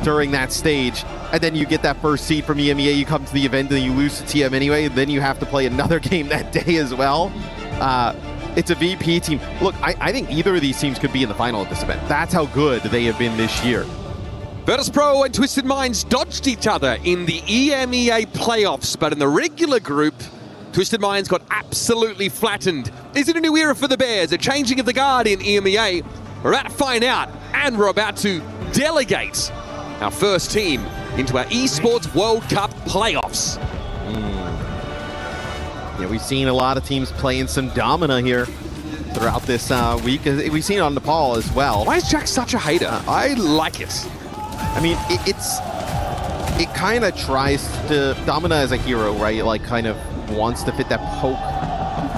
during that stage, and then you get that first seed from EMEA, you come to the event and you lose to TM anyway, then you have to play another game that day as well. It's a VP team. Look, I think either of these teams could be in the final of this event. That's how good they have been this year. Virtus Pro and Twisted Minds dodged each other in the EMEA playoffs, but in the regular group, Twisted Minds got absolutely flattened. Is it a new era for the Bears? A changing of the guard in EMEA? We're about to find out, and we're about to delegate our first team into our Esports World Cup playoffs. Yeah, we've seen a lot of teams playing some Domina here throughout this week. We've seen it on Nepal as well. Why is Jack such a hater? I like it. I mean, it kind of tries to... Domina as a hero, right? Kind of wants to fit that poke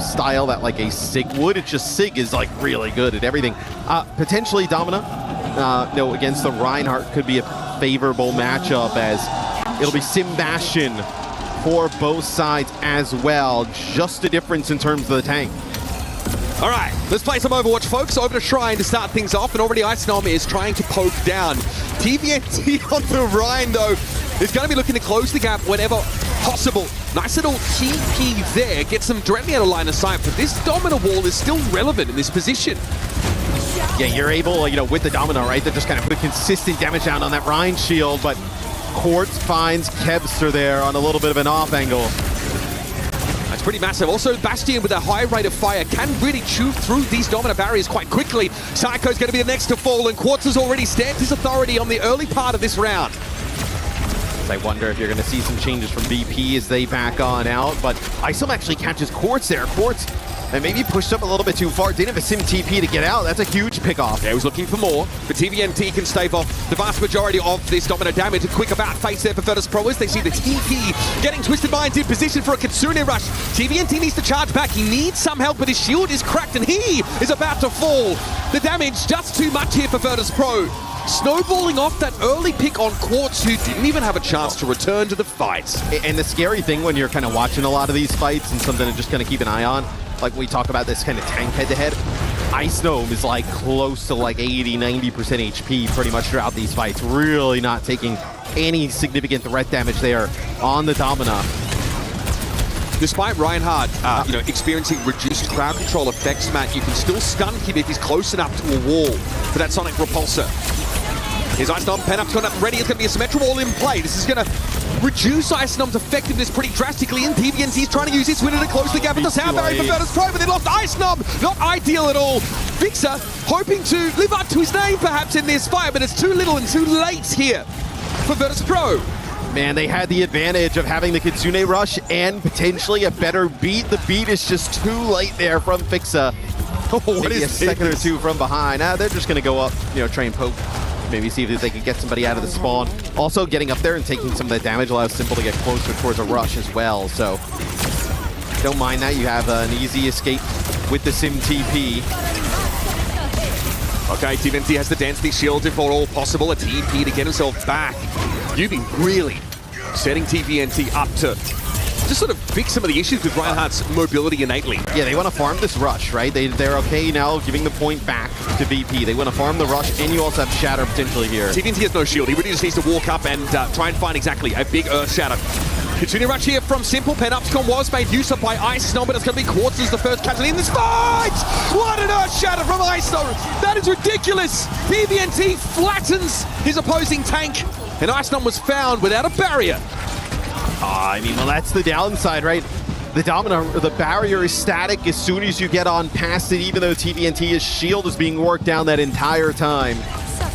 style that like a Sig would. It's just Sig is like really good at everything. Potentially Domina, no, against the Reinhardt could be a favorable matchup, as it'll be Sebastian for both sides as well. Just a difference in terms of the tank. All right, let's play some Overwatch, folks. Over to Shrine to start things off, and already Icenom is trying to poke down. TVNT on the Rhine, though, is going to be looking to close the gap whenever possible. Nice little TP there, gets them directly out of line of sight, but this Domina wall is still relevant in this position. Yeah, you're able, you know, with the Domina, right, to just kind of put a consistent damage down on that Rhine shield, but Quartz finds Kevster there on a little bit of an off angle. That's pretty massive. Also, Bastion with a high rate of fire can really chew through these Domina barriers quite quickly. Psycho's going to be the next to fall, and Quartz has already stamped his authority on the early part of this round. I wonder if you're going to see some changes from BP as they back on out, but Isom actually catches Quartz there. Quartz, and maybe pushed up a little bit too far. Didn't have a Sim TP to get out. That's a huge pickoff. Yeah, he was looking for more, but TVNT can stave off the vast majority of this Domina damage. A quick about face there for Virtus Pro as they see the TP getting Twisted Minds in position for a Kitsune rush. TVNT needs to charge back. He needs some help, but his shield is cracked and he is about to fall. The damage just too much here for Virtus Pro. Snowballing off that early pick on Quartz, who didn't even have a chance to return to the fight. And the scary thing when you're kind of watching a lot of these fights and something to just kind of keep an eye on, like we talk about this kind of tank head-to-head, Icenom is like close to like 80-90% HP pretty much throughout these fights. Really not taking any significant threat damage there on the Domina. Despite Reinhardt, experiencing reduced crowd control effects, Matt, you can still stun him if he's close enough to a wall for that Sonic Repulsor. Here's Icenom, Penup's gone up ready. It's going to be a Symmetra wall in play. This is going to reduce Icenom's effectiveness pretty drastically, and TVNT is trying to use this winner to close the gap with the sound barrier for Virtus Pro, but they lost Icenom. Not ideal at all. Vixer hoping to live up to his name perhaps in this fight, but it's too little and too late here for Virtus Pro. Man, they had the advantage of having the Kitsune rush and potentially a better beat. The beat is just too late there from Fixa. Maybe a second or two from behind. They're just going to go up, try and poke. Maybe see if they can get somebody out of the spawn. Also, getting up there and taking some of that damage allows Simple to get closer towards a rush as well. So, don't mind that. You have an easy escape with the Sim TP. Okay, TVNT has to dance these shields if at all possible. A TP to get himself back. You've been really setting TVNT up to just sort of fix some of the issues with Reinhardt's mobility innately. Yeah, they want to farm this rush, right? They're okay now giving the point back to VP. They want to farm the rush, and you also have Shatter potentially here. TVNT has no shield. He really just needs to walk up and try and find exactly a big Earth Shatter. Kitsune rush here from Simple. Penupscon was made use of by Icenom, but it's going to be Quartz as the first captain in this fight! What an Earth Shatter from Icenom! That is ridiculous! TVNT flattens his opposing tank, and Icenom was found without a barrier. Well, that's the downside, right? The Domina, the barrier is static as soon as you get on past it, even though TVNT's shield is being worked down that entire time.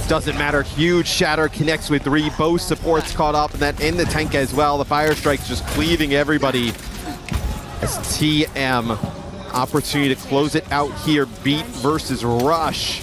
Doesn't matter. Huge Shatter connects with 3. Both supports caught up in that, in the tank as well. The Fire Strike's just cleaving everybody. As TM, opportunity to close it out here. Beat versus Rush.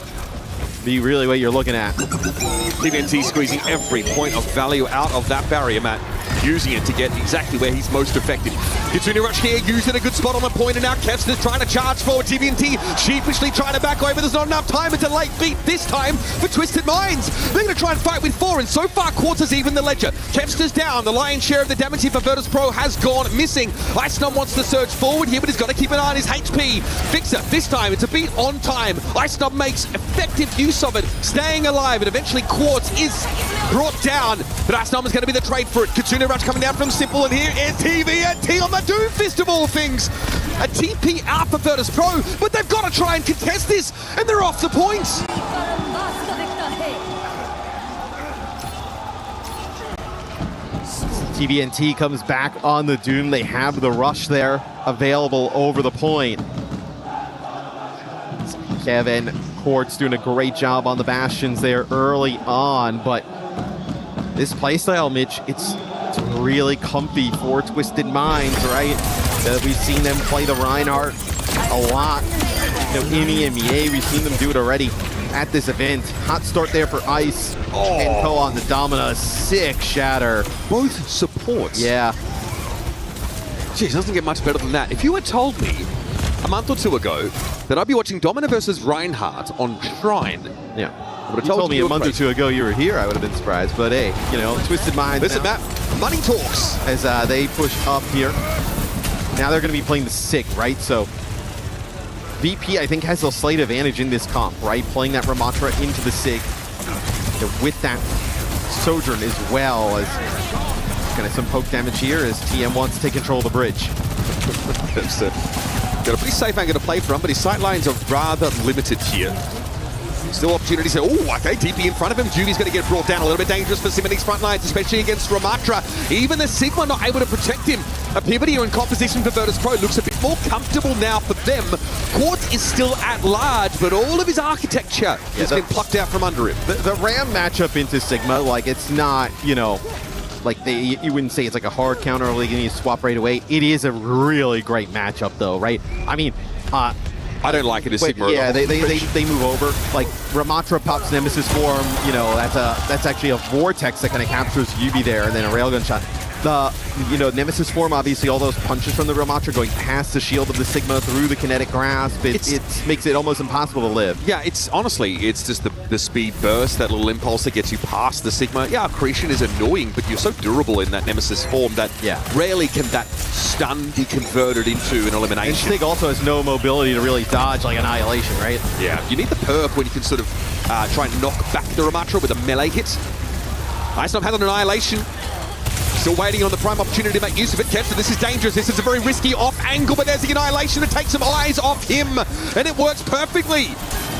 Be really what you're looking at. TVNT squeezing every point of value out of that barrier, Matt. Using it to get exactly where he's most effective. Kitsune rush here, using a good spot on the point, and now Kevster's trying to charge forward. TVNT sheepishly trying to back away, but there's not enough time. It's a late beat this time for Twisted Minds. They're going to try and fight with 4, and so far Quartz is even the ledger. Kevster's down. The lion's share of the damage here for Virtus Pro has gone missing. Icenom wants to surge forward here, but he's got to keep an eye on his HP. Fixer, this time it's a beat on time. Icenom makes effective use of it, staying alive, and eventually Quartz is brought down, but Icenom is going to be the trade for it. Kitsune rush coming down from Simple, and here is TVNT on the Doomfist of all things. A TP out for Virtus Pro, but they've got to try and contest this, and they're off the points. TVNT comes back on the Doom. They have the rush there available over the point. Kevin Quartz doing a great job on the Bastions there early on, but this playstyle, Mitch, it's really comfy for Twisted Minds, right? We've seen them play the Reinhardt a lot. In EMEA, we've seen them do it already at this event. Hot start there for Ice. And Co on the Domina. Sick Shatter. Both supports. Yeah. Jeez, doesn't get much better than that. If you had told me a month or two ago that I'd be watching Domina versus Reinhardt on Shrine. Yeah. I would have told me a month or two ago you were here, I would have been surprised. But hey, you know, Twisted Minds. Listen, Matt, money talks. As they push up here. Now they're going to be playing the SIG, right? So VP, I think, has a slight advantage in this comp, right? Playing that Ramatra into the SIG. With that Sojourn as well as kind of some poke damage here as TM wants to take control of the bridge. Got a pretty safe angle to play from, but his sight lines are rather limited here. Still opportunities here. Oh, okay, DP in front of him. Juvi's going to get brought down. A little bit dangerous for Simoni's front lines, especially against Ramatra. Even the Sigma not able to protect him. A pivot here in composition for Virtus Pro looks a bit more comfortable now for them. Quartz is still at large, but all of his architecture has been plucked out from under him. The Ram matchup into Sigma, like, it's not, you know, like you wouldn't say it's like a hard counter or like you need to swap right away. It is a really great matchup though, right? I mean, I don't like it as Sigma. Yeah, they move over. Like Ramatra pops Nemesis form, you know, that's actually a vortex that kind of captures Yubi there, and then a railgun shot. The Nemesis form, obviously all those punches from the Ramatra going past the shield of the Sigma through the kinetic grasp, it makes it almost impossible to live. Yeah, it's just the speed burst, that little impulse that gets you past the Sigma. Yeah, accretion is annoying, but you're so durable in that Nemesis form that rarely can that stun be converted into an elimination. And Sig also has no mobility to really dodge like Annihilation, right? Yeah, you need the perp when you can sort of try and knock back the Ramatra with a melee hit. Ice had an Annihilation. Still waiting on the prime opportunity to make use of it. Kevster, this is dangerous. This is a very risky off angle, but there's the Annihilation to take some eyes off him, and it works perfectly.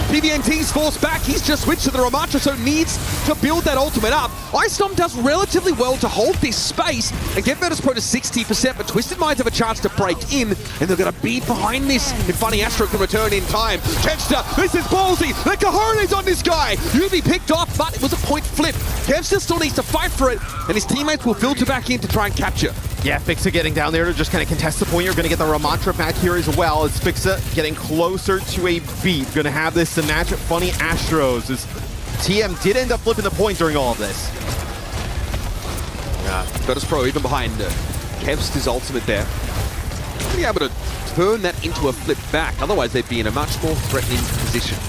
PVNT's forced back. He's just switched to the Ramatra, so needs to build that ultimate up. Icestorm does relatively well to hold this space and get Virtus Pro to 60%, but Twisted Minds have a chance to break in, and they're going to be behind this if Funny Astro can return in time. Kevster, this is ballsy. The cojones on this guy. Yubi picked off, but it was a point flip. Kevster still needs to fight for it, and his teammates will filter back in to try and capture. Yeah, Fixa getting down there to just kind of contest the point. You're going to get the Ramatra back here as well as Fixa getting closer to a beat. Going to have this to match up Funny Astros as TM did end up flipping the point during all of this. Yeah, Virtus Pro even behind Kevster's ultimate there. Be able to turn that into a flip back. Otherwise, they'd be in a much more threatening position.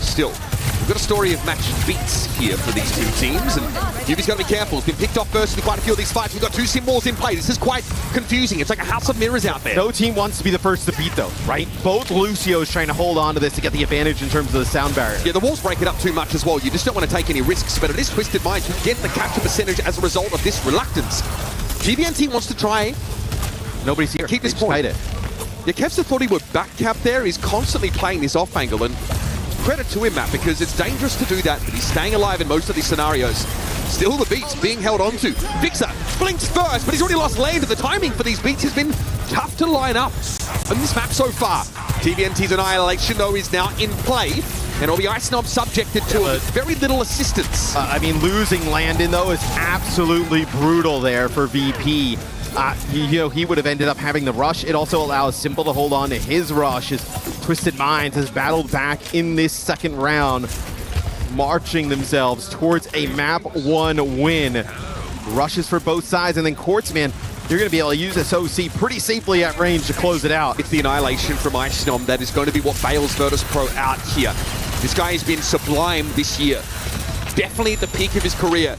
Still, we've got a story of match beats here for these two teams, and Yubi's got to be careful. He's been picked off first in quite a few of these fights. We've got two sim walls in play. This is quite confusing. It's like a house of mirrors out there. No team wants to be the first to beat, though, right? Both Lucio's trying to hold on to this to get the advantage in terms of the sound barrier. Yeah, the walls break it up too much as well. You just don't want to take any risks, but it is Twisted Minds who get the capture percentage as a result of this reluctance. GBNT wants to try. Nobody's here. Keep this point. Yeah, Kevster thought he would back cap there. He's constantly playing this off angle, and credit to him, Matt, because it's dangerous to do that, but he's staying alive in most of these scenarios. Still the beats being held onto. Fixa blinks first, but he's already lost land. The timing for these beats has been tough to line up on this map so far. TVNT's Annihilation, though, is now in play, and it'll be Ice Snob subjected to very little assistance. I mean, losing Landon, though, is absolutely brutal there for VP. You know, he would have ended up having the rush. It also allows Simple to hold on to his rush as Twisted Minds has battled back in this second round, marching themselves towards a map 1 win. Rushes for both sides, and then Quartz, man, you're going to be able to use this OC pretty safely at range to close it out. It's the Annihilation from Ice Snob that is going to be what bails Virtus Pro out here. This guy has been sublime this year. Definitely at the peak of his career.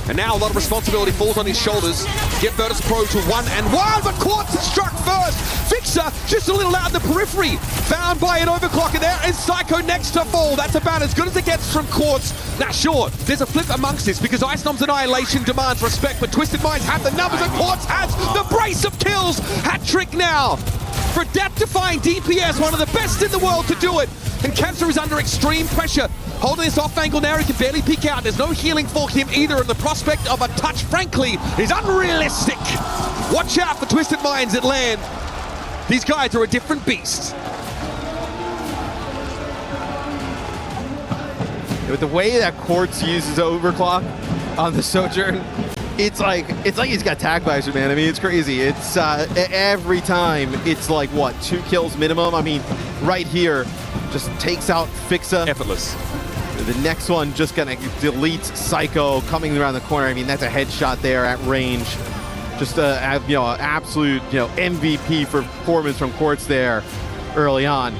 And now a lot of responsibility falls on his shoulders. Get Virtus Pro to 1-1, but Quartz is struck first. Fixa just a little out in the periphery. Found by an overclock, and there is Psycho next to fall. That's about as good as it gets from Quartz. Now sure, there's a flip amongst this because Ice Snob's Annihilation demands respect, but Twisted Minds have the numbers, and Quartz has the brace of kills. Hat trick now for death-defying DPS, one of the best in the world to do it. And Kevster is under extreme pressure. Holding this off angle now, he can barely peek out. There's no healing for him either, and the prospect of a touch, frankly, is unrealistic. Watch out for Twisted Minds at land. These guys are a different beast. With the way that Quartz uses overclock on the Sojourn, it's like he's got tag visor, man. I mean, it's crazy. It's every time it's like what, 2 kills minimum. I mean, right here, just takes out Fixa. Effortless. The next one just gonna delete Psycho coming around the corner. I mean, that's a headshot there at range. Just an absolute MVP performance from Quartz there. early on.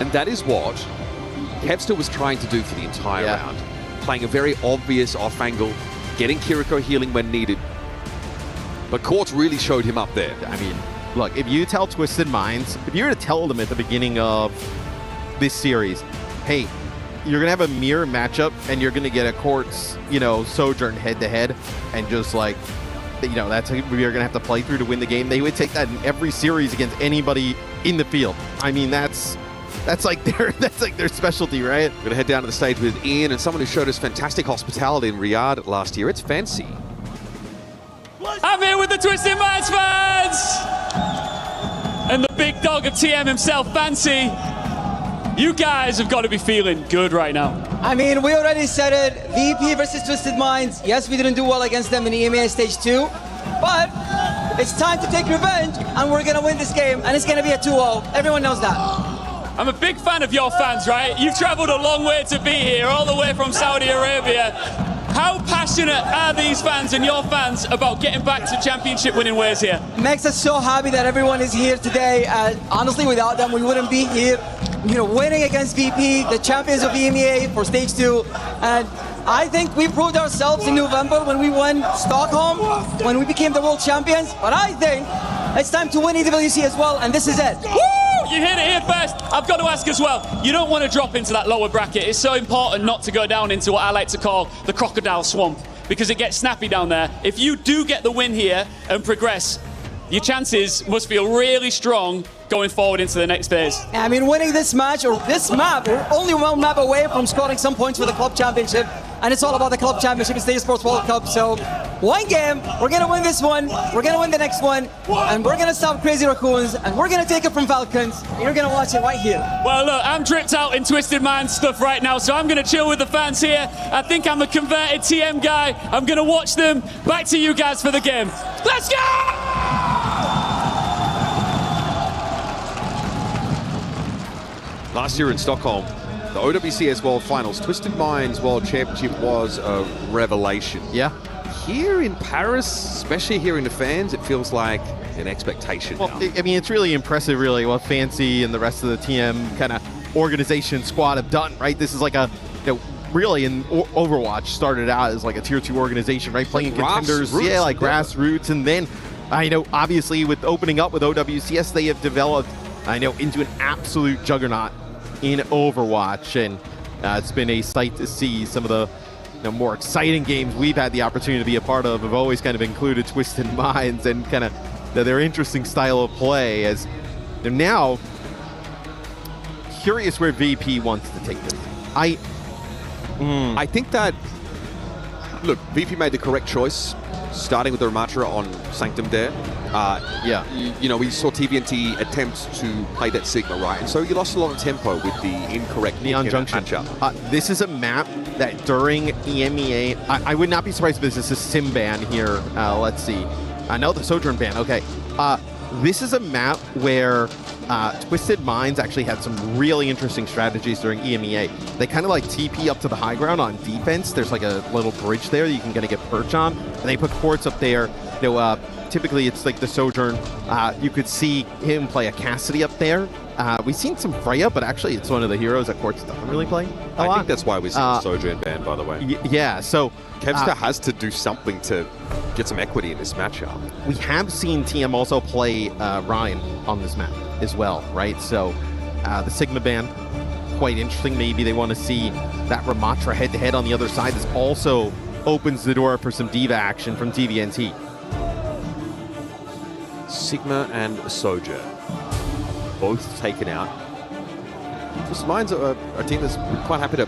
And that is what Kevster was trying to do for the entire round. Playing a very obvious off angle, getting Kiriko healing when needed. But Quartz really showed him up there. I mean, look, if you tell Twisted Minds, if you were to tell them at the beginning of this series, hey, you're going to have a mirror matchup and you're going to get a Quartz, Sojourn head-to-head, and just like, that's who you're going to have to play through to win the game, they would take that in every series against anybody in the field. I mean, that's like their specialty, right? We're going to head down to the stage with Ian and someone who showed us fantastic hospitality in Riyadh last year. It's Fancy. I'm here with the Twisted Minds fans! And the big dog of TM himself, Fancy. You guys have got to be feeling good right now. I mean, we already said it. VP versus Twisted Minds. Yes, we didn't do well against them in EMEA Stage 2, but it's time to take revenge, and we're going to win this game, and it's going to be a 2-0. Everyone knows that. I'm a big fan of your fans, right? You've traveled a long way to be here, all the way from Saudi Arabia. How passionate are these fans and your fans about getting back to championship winning ways here? Makes us so happy that everyone is here today. Honestly, without them, we wouldn't be here. Winning against VP, the champions of EMEA for Stage 2. And I think we proved ourselves in November when we won Stockholm, when we became the world champions. But I think it's time to win EWC as well, and this is it. Woo! You hit it here first. I've got to ask as well, you don't want to drop into that lower bracket. It's so important not to go down into what I like to call the crocodile swamp, because it gets snappy down there. If you do get the win here and progress, your chances must feel really strong going forward into the next phase. I mean, winning this match, or this map, we're only one map away from scoring some points for the club championship, and it's all about the club championship. It's the Esports World Cup, so one game, we're going to win this one, we're going to win the next one, and we're going to stop Crazy Raccoons, and we're going to take it from Falcons, and you're going to watch it right here. Well, look, I'm dripped out in Twisted Minds stuff right now, so I'm going to chill with the fans here. I think I'm a converted TM guy. I'm going to watch them. Back to you guys for the game. Let's go! Last year in Stockholm, the OWCS World Finals, Twisted Minds World Championship was a revelation. Yeah. Here in Paris, especially hearing the fans, it feels like an expectation now. I mean, it's really impressive, really, what Fancy and the rest of the TM kind of organization squad have done, right? This is like a, really in Overwatch started out as like a tier 2 organization, right? Playing contenders, like grassroots. And then, obviously with opening up with OWCS, they have developed, into an absolute juggernaut in Overwatch, and it's been a sight to see. Some of the more exciting games we've had the opportunity to be a part of have always kind of included Twisted Minds and kind of their interesting style of play. As they're now curious where VP wants to take them. I think that, look, VP made the correct choice, starting with the Ramatra on Sanctum there. We saw TVNT attempt to play that Sigma, right? And so you lost a lot of tempo with the incorrect Neon Junction matchup. This is a map that during EMEA, I would not be surprised if this is a sim ban here. Let's see. No, the Sojourn ban. Okay. This is a map where Twisted Minds actually had some really interesting strategies during EMEA. They kind of like TP up to the high ground on defense. There's like a little bridge there that you can kind of get perch on. And they put Quartz up there. Typically it's like the Sojourn. You could see him play a Cassidy up there. We've seen some Freya, but actually it's one of the heroes that Quartz doesn't really play a lot. I think that's why we see the Sojourn ban, by the way. Yeah, so Kevster has to do something to get some equity in this matchup. We have seen TM also play Ryan on this map as well, right? So the Sigma ban, quite interesting. Maybe they want to see that Ramatra head-to-head on the other side. This also opens the door for some diva action from TVNT. Sigma and Sojourn, both taken out. Twisted Minds are a team that's quite happy to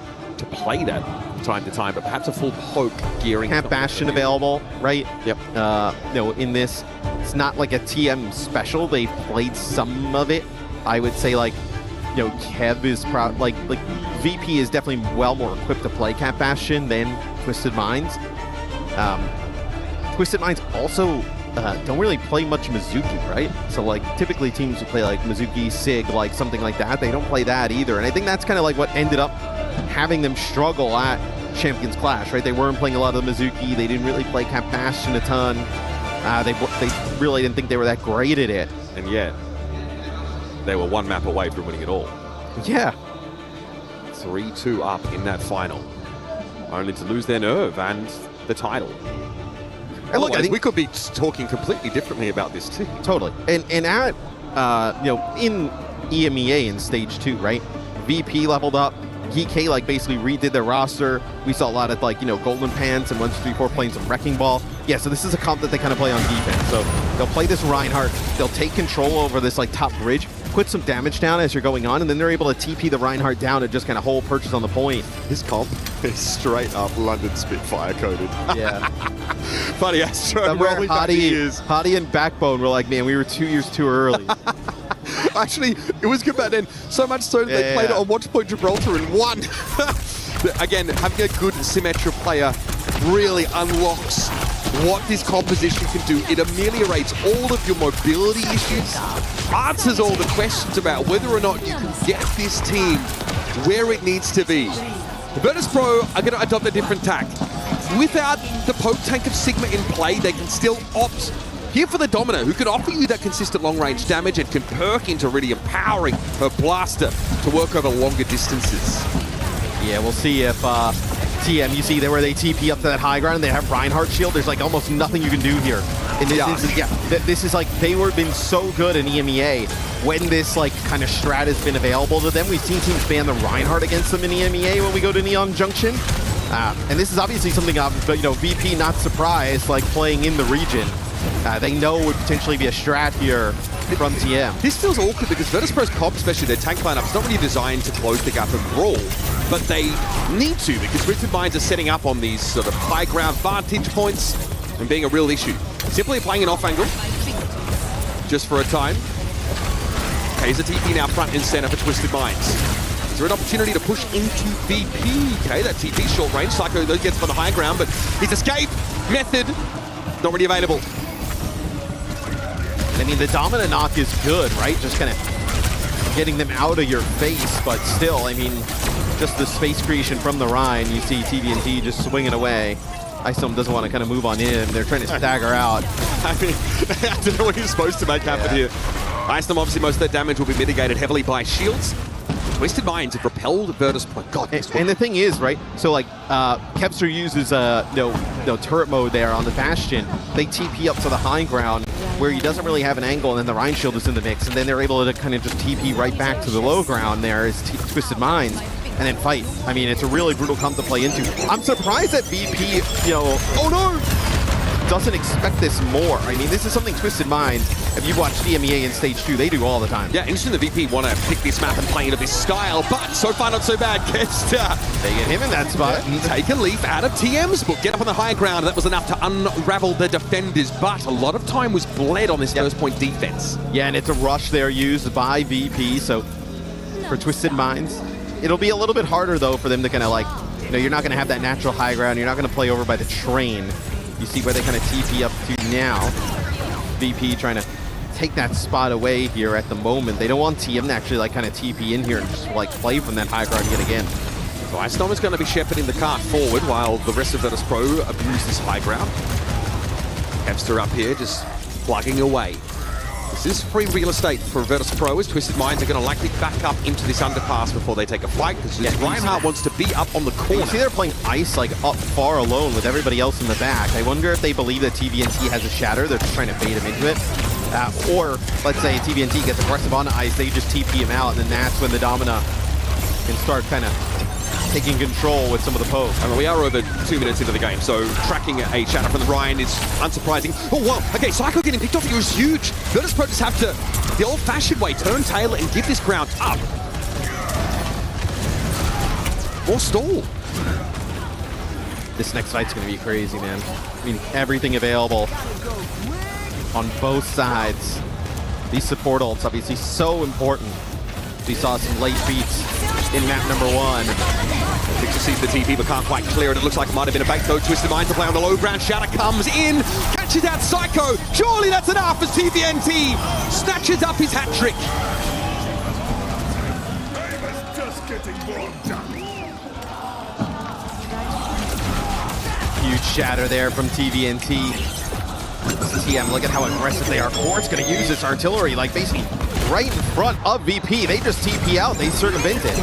play that time to time, but perhaps a full poke gearing. Have Bastion available, right? Yep. In this, it's not like a TM special. They played some of it. I would say Kev is like VP is definitely well more equipped to play Cat Bastion than Twisted Minds. Twisted Minds also don't really play much Mizuki, right? So typically teams who play Mizuki, Sig, something like that, they don't play that either. And I think that's kind of what ended up having them struggle at Champions Clash, right? They weren't playing a lot of the Mizuki. They didn't really play Cat Bastion a ton. They really didn't think they were that great at it. And yet, they were one map away from winning it all. Yeah. 3-2 up in that final, only to lose their nerve and the title. And look, I think we could be talking completely differently about this team. Totally. And at, in EMEA in stage 2, right? VP leveled up. GK basically redid their roster. We saw a lot of Golden Pants and 1-2-3-4 playing some Wrecking Ball. Yeah, so this is a comp that they kind of play on defense. So they'll play this Reinhardt. They'll take control over this top bridge, put some damage down as you're going on, and then they're able to TP the Reinhardt down and just kind of hold purchase on the point. This comp is straight up London Spitfire coded. Yeah. Funny, Astro rolling back the years. Hottie and Backbone were like, man, we were 2 years too early. Actually, it was good back then. So much so that they played it on Watchpoint Gibraltar and won. Again, having a good Symmetra player really unlocks what this composition can do. It ameliorates all of your mobility issues, answers all the questions about whether or not you can get this team where it needs to be. The Virtus.pro are going to adopt a different tack. Without the poke tank of Sigma in play, they can still opt here for the Domino, who can offer you that consistent long-range damage and can perk into really empowering her blaster to work over longer distances. Yeah, we'll see if TM, you see there where they TP up to that high ground and they have Reinhardt shield. There's almost nothing you can do here. In this instance, this is they were been so good in EMEA when this kind of strat has been available to them. We've seen teams ban the Reinhardt against them in EMEA when we go to Neon Junction. And this is obviously something, VP not surprised, playing in the region. They know would potentially be a strat here from TM. This feels awkward because Virtus.pro's comp, especially their tank lineup, is not really designed to close the gap and brawl, but they need to because Twisted Minds are setting up on these sort of high ground vantage points and being a real issue. Simply playing an off angle, just for a time. Okay, here's a TP now front and center for Twisted Minds. Is there an opportunity to push into VP? Okay, that TP short range. Psycho though gets on the high ground, but his escape method not really available. I mean, the dominant knock is good, right? Just kind of getting them out of your face, but still, I mean, just the space creation from the Rhine. You see TVNT just swinging away. Isom doesn't want to kind of move on in. They're trying to stagger out. I mean, I don't know what you're supposed to make happen here. Isom, obviously, most of that damage will be mitigated heavily by shields. Twisted Minds have repelled Virtus.pro. God, and the thing is, right? So Kevster uses turret mode there on the Bastion. They TP up to the high ground where he doesn't really have an angle, and then the Rhine shield is in the mix, and then they're able to kind of just TP right back to the low ground there as Twisted Minds, and then fight. I mean, it's a really brutal comp to play into. I'm surprised that VP, oh no, doesn't expect this more. I mean, this is something Twisted Minds, if you've watched EMEA in Stage 2, they do all the time. Yeah, interesting the VP want to pick this map and play into this style, but so far not so bad. Kevster, they get him in that spot. Take a leaf out of TM's book. Get up on the high ground. That was enough to unravel the defenders, but a lot of time was bled on this first point defense. Yeah, and it's a rush there used by VP, so for Twisted Minds, it'll be a little bit harder, though, for them to kind of you're not going to have that natural high ground. You're not going to play over by the train. You see where they kind of TP up to now. VP trying to take that spot away here at the moment. They don't want TM to actually kind of TP in here and just play from that high ground yet again. So Icedom is going to be shepherding the cart forward while the rest of Virtus.pro abuse this high ground. Kevster up here just plugging away. This is free real estate for Virtus.pro as Twisted Minds are going to likely back up into this underpass before they take a fight because Reinhardt wants to be up on the corner. You see they're playing Ice up far alone with everybody else in the back. I wonder if they believe that TVNT has a shatter. They're just trying to bait him into it. Or let's say TVNT gets aggressive on Ice, they just TP him out, and then that's when the Domina can start kind of taking control with some of the poke. I mean, we are over 2 minutes into the game, so tracking a shatter from the Ryan is unsurprising. Oh, wow. Okay, Psycho getting picked off. He was huge. Virtus.pro just have to, the old-fashioned way, turn tail and give this ground up. Or stall. This next fight's going to be crazy, man. I mean, everything available on both sides. These support ults, obviously, so important. We saw some late beats in map number 1. Picture sees the TP but can't quite clear it. It looks like it might have been a bait though. Twisted Mind to play on the low ground. Shatter comes in, catches out Psycho. Surely that's enough as TVNT snatches up his hat trick. Huge shatter there from TVNT. TM, look at how aggressive they are. Core's going to use this artillery, basically right in front of VP. They just TP out, they circumvent it.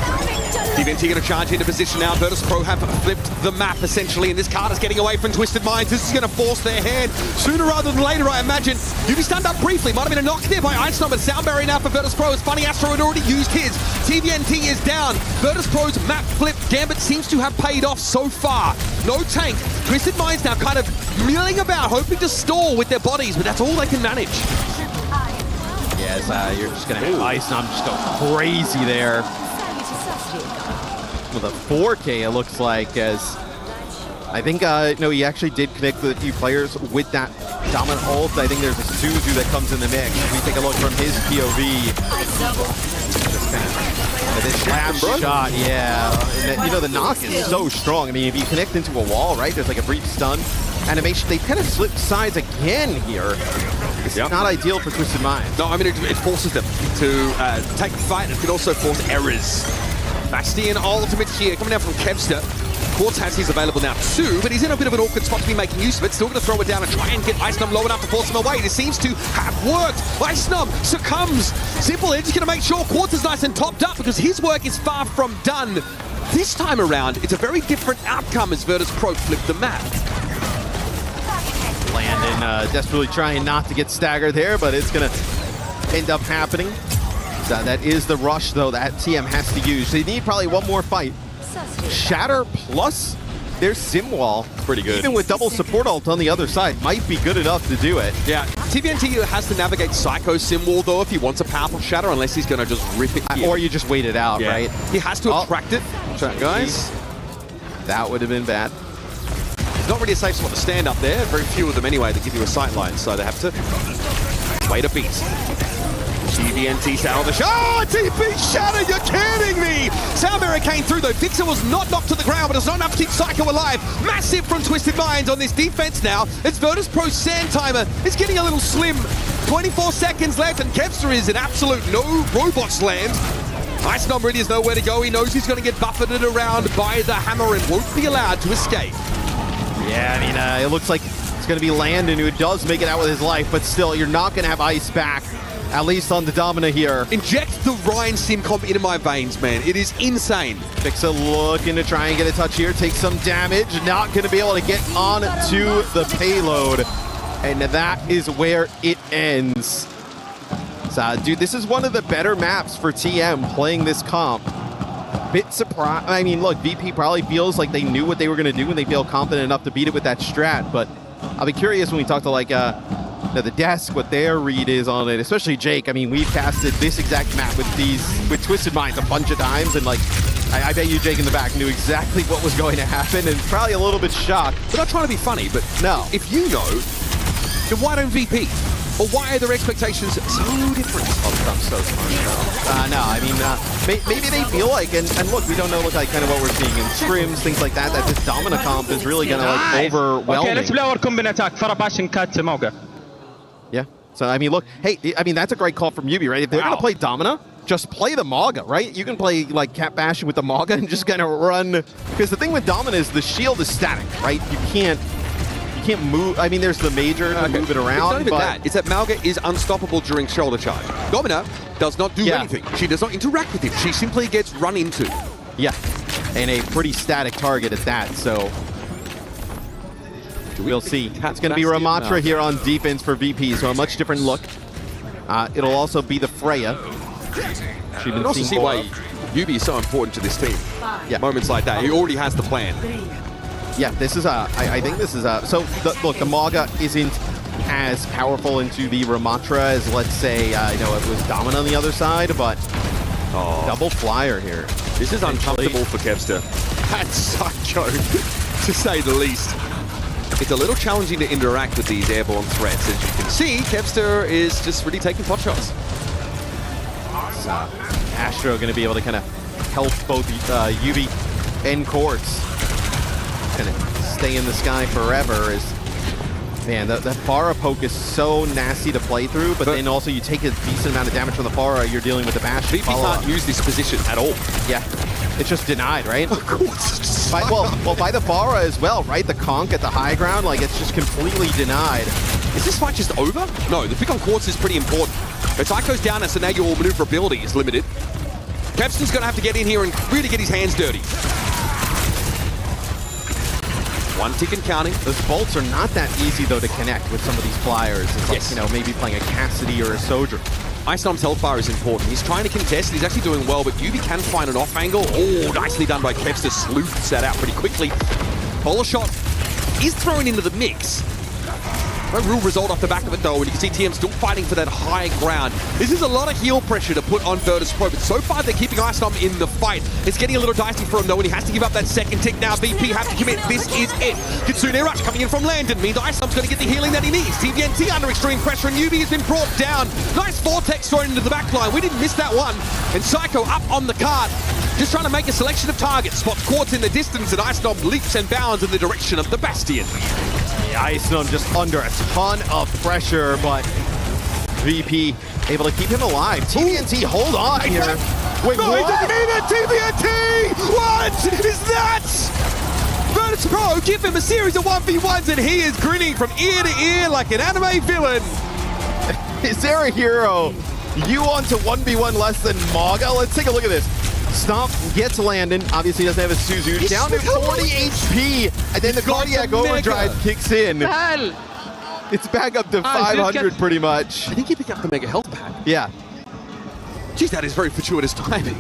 DVNT going to charge into position now. Virtus Pro have flipped the map essentially, and this card is getting away from Twisted Minds. This is going to force their hand sooner rather than later, I imagine. UB stunned up briefly. Might have been a knock there by Ice Number. Sound barrier now for Virtus Pro. As Funny Astro had already used his. TVNT is down. Virtus Pro's map flip gambit seems to have paid off so far. No tank. Twisted Minds now kind of milling about, hoping to stall with their bodies, but that's all they can manage. Yes, you're just going to have Ice Number just go crazy there. With a 4K, it looks like, as I think, no, he actually did connect with a few players with that dominant ult. I think there's a Suzu that comes in the mix. If we take a look from his POV, just kind of this last shot, yeah. And you know, the knock is so strong. I mean, if you connect into a wall, right, there's like a brief stun animation. They kind of slipped sides again here. It's not ideal for Twisted Minds. No, I mean, it forces them to take the fight, and it can also force errors. Bastion ultimate here coming down from Kevster. Quartz has his available now too, but he's in a bit of an awkward spot to be making use of it. Still going to throw it down and try and get Ice Numb low enough to force him away. It seems to have worked. Ice Numb succumbs. Simple Edge is going to make sure Quartz is nice and topped up because his work is far from done. This time around, it's a very different outcome as Virtus Pro flip the map. Landon desperately trying not to get staggered there, but it's going to end up happening. That is the rush, though, that TM has to use. They need probably one more fight. Shatter plus their sim wall. Pretty good. Even with double support ult on the other side, might be good enough to do it. Yeah, TVNT has to navigate Psycho sim wall, though, if he wants a powerful Shatter, unless he's going to just rip it here. Or you just wait it out, right? He has to attract it. Guys. That would have been bad. It's not really a safe spot to stand up there. Very few of them, anyway, that give you a sight line, so they have to wait a beat. TVNT sound on the shot. Oh, TP Shatter, you're kidding me! Sound barrier came through though. Vixen was not knocked to the ground, but it's not enough to keep Psycho alive. Massive from Twisted Minds on this defense now. It's Virtus Pro's sand timer. It's getting a little slim. 24 seconds left, and Kevster is an absolute no robots land. Ice Numb really has nowhere to go. He knows he's going to get buffeted around by the hammer and won't be allowed to escape. Yeah, I mean, it looks like it's going to be Landon who does make it out with his life, but still, you're not going to have Ice back. At least on the Domina here. Inject the Ryan Simcomp into my veins, man. It is insane. Fixa looking to try and get a touch here. Take some damage. Not going to be able to get on to the payload. And that is where it ends. So, dude, this is one of the better maps for TM playing this comp. Bit surprised. I mean, look, VP probably feels like they knew what they were going to do and they feel confident enough to beat it with that strat. But I'll be curious when we talk to, like, the desk, what their read is on it, especially Jake. I mean, we've casted this exact map with Twisted Minds a bunch of times, and like, I bet you Jake in the back knew exactly what was going to happen, and probably a little bit shocked. We're not trying to be funny, but no. If you know, then why don't VP? Or why are their expectations so different? Oh, I'm so smart. No, I mean, maybe they feel like, and look, we don't know like kind of what we're seeing in scrims, things like that, that this Domina comp is really going to like overwhelm. Okay, let's play our combine attack. Farabash and cut Mauga. Yeah. So, I mean, look, hey, I mean, that's a great call from Yubi, right? If they're going to play Domina, just play the Mauga, right? You can play, like, Cat Bastion with the Mauga and just kind of run. Because the thing with Domina is the shield is static, right? You can't move. I mean, there's the major to move it around. It's not even that. It's that Mauga is unstoppable during shoulder charge. Domina does not do anything. She does not interact with him. She simply gets run into. Yeah. And a pretty static target at that, so... We'll see. It's going to be Ramatra here on defense for VP, so a much different look. It'll also be the Freya. You can also see why Yubi is so important to this team. Yeah. Moments like that. He already has the plan. Yeah, this is I think this is so, look, the Mauga isn't as powerful into the Ramatra as, let's say, it was Domina on the other side, but double flyer here. This is uncomfortable for Kevster. That's Psycho, to say the least. It's a little challenging to interact with these airborne threats. As you can see, Kevster is just really taking pot shots. Astro going to be able to kind of help both Yubi and Quartz kind of stay in the sky forever. Man, the Pharah poke is so nasty to play through, but then also you take a decent amount of damage from the Pharah, you're dealing with the Bash. VP can't use this position at all. Yeah, it's just denied, right? Of course. By the Pharah as well, right? The conk at the high ground, like, it's just completely denied. Is this fight just over? No, the pick on Quartz is pretty important. But Psycho's down, so now your maneuverability is limited. Kevston's going to have to get in here and really get his hands dirty. One tick and counting. Those bolts are not that easy, though, to connect with some of these flyers. It's like, you know, maybe playing a Cassidy or a Soldier. Icenom's health bar is important. He's trying to contest, he's actually doing well, but Yubi can find an off angle. Oh, nicely done by Kevs to sleuth that out pretty quickly. Bowler shot is thrown into the mix. No real result off the back of it, though, and you can see TM still fighting for that high ground. This is a lot of heel pressure to put on Virtus Pro, but so far they're keeping Icenom in the fight. It's getting a little dicey for him, though, and he has to give up that second tick now. VP have to commit. This is it. Kitsune Rush coming in from Landon means Icenom's going to get the healing that he needs. TVNT under extreme pressure, and Yubi has been brought down. Nice vortex thrown into the back line. We didn't miss that one. And Psycho up on the card, just trying to make a selection of targets. Spots Quartz in the distance, and Icenom leaps and bounds in the direction of the Bastion. Icenom just under a ton of pressure, but VP able to keep him alive. TVNT, hold on here. Wait, no, what? He doesn't need it! TVNT! What is that? Virtus Pro give him a series of 1v1s, and he is grinning from ear to ear like an anime villain. Is there a hero you want to 1v1 less than Maga? Let's take a look at this. Stomp gets Landon. Obviously doesn't have a Suzu. Down to 40 HP. And then the cardiac overdrive kicks in. It's back up to 500 pretty much. I think he picked up the mega health pack. Yeah. Geez, that is very fortuitous timing.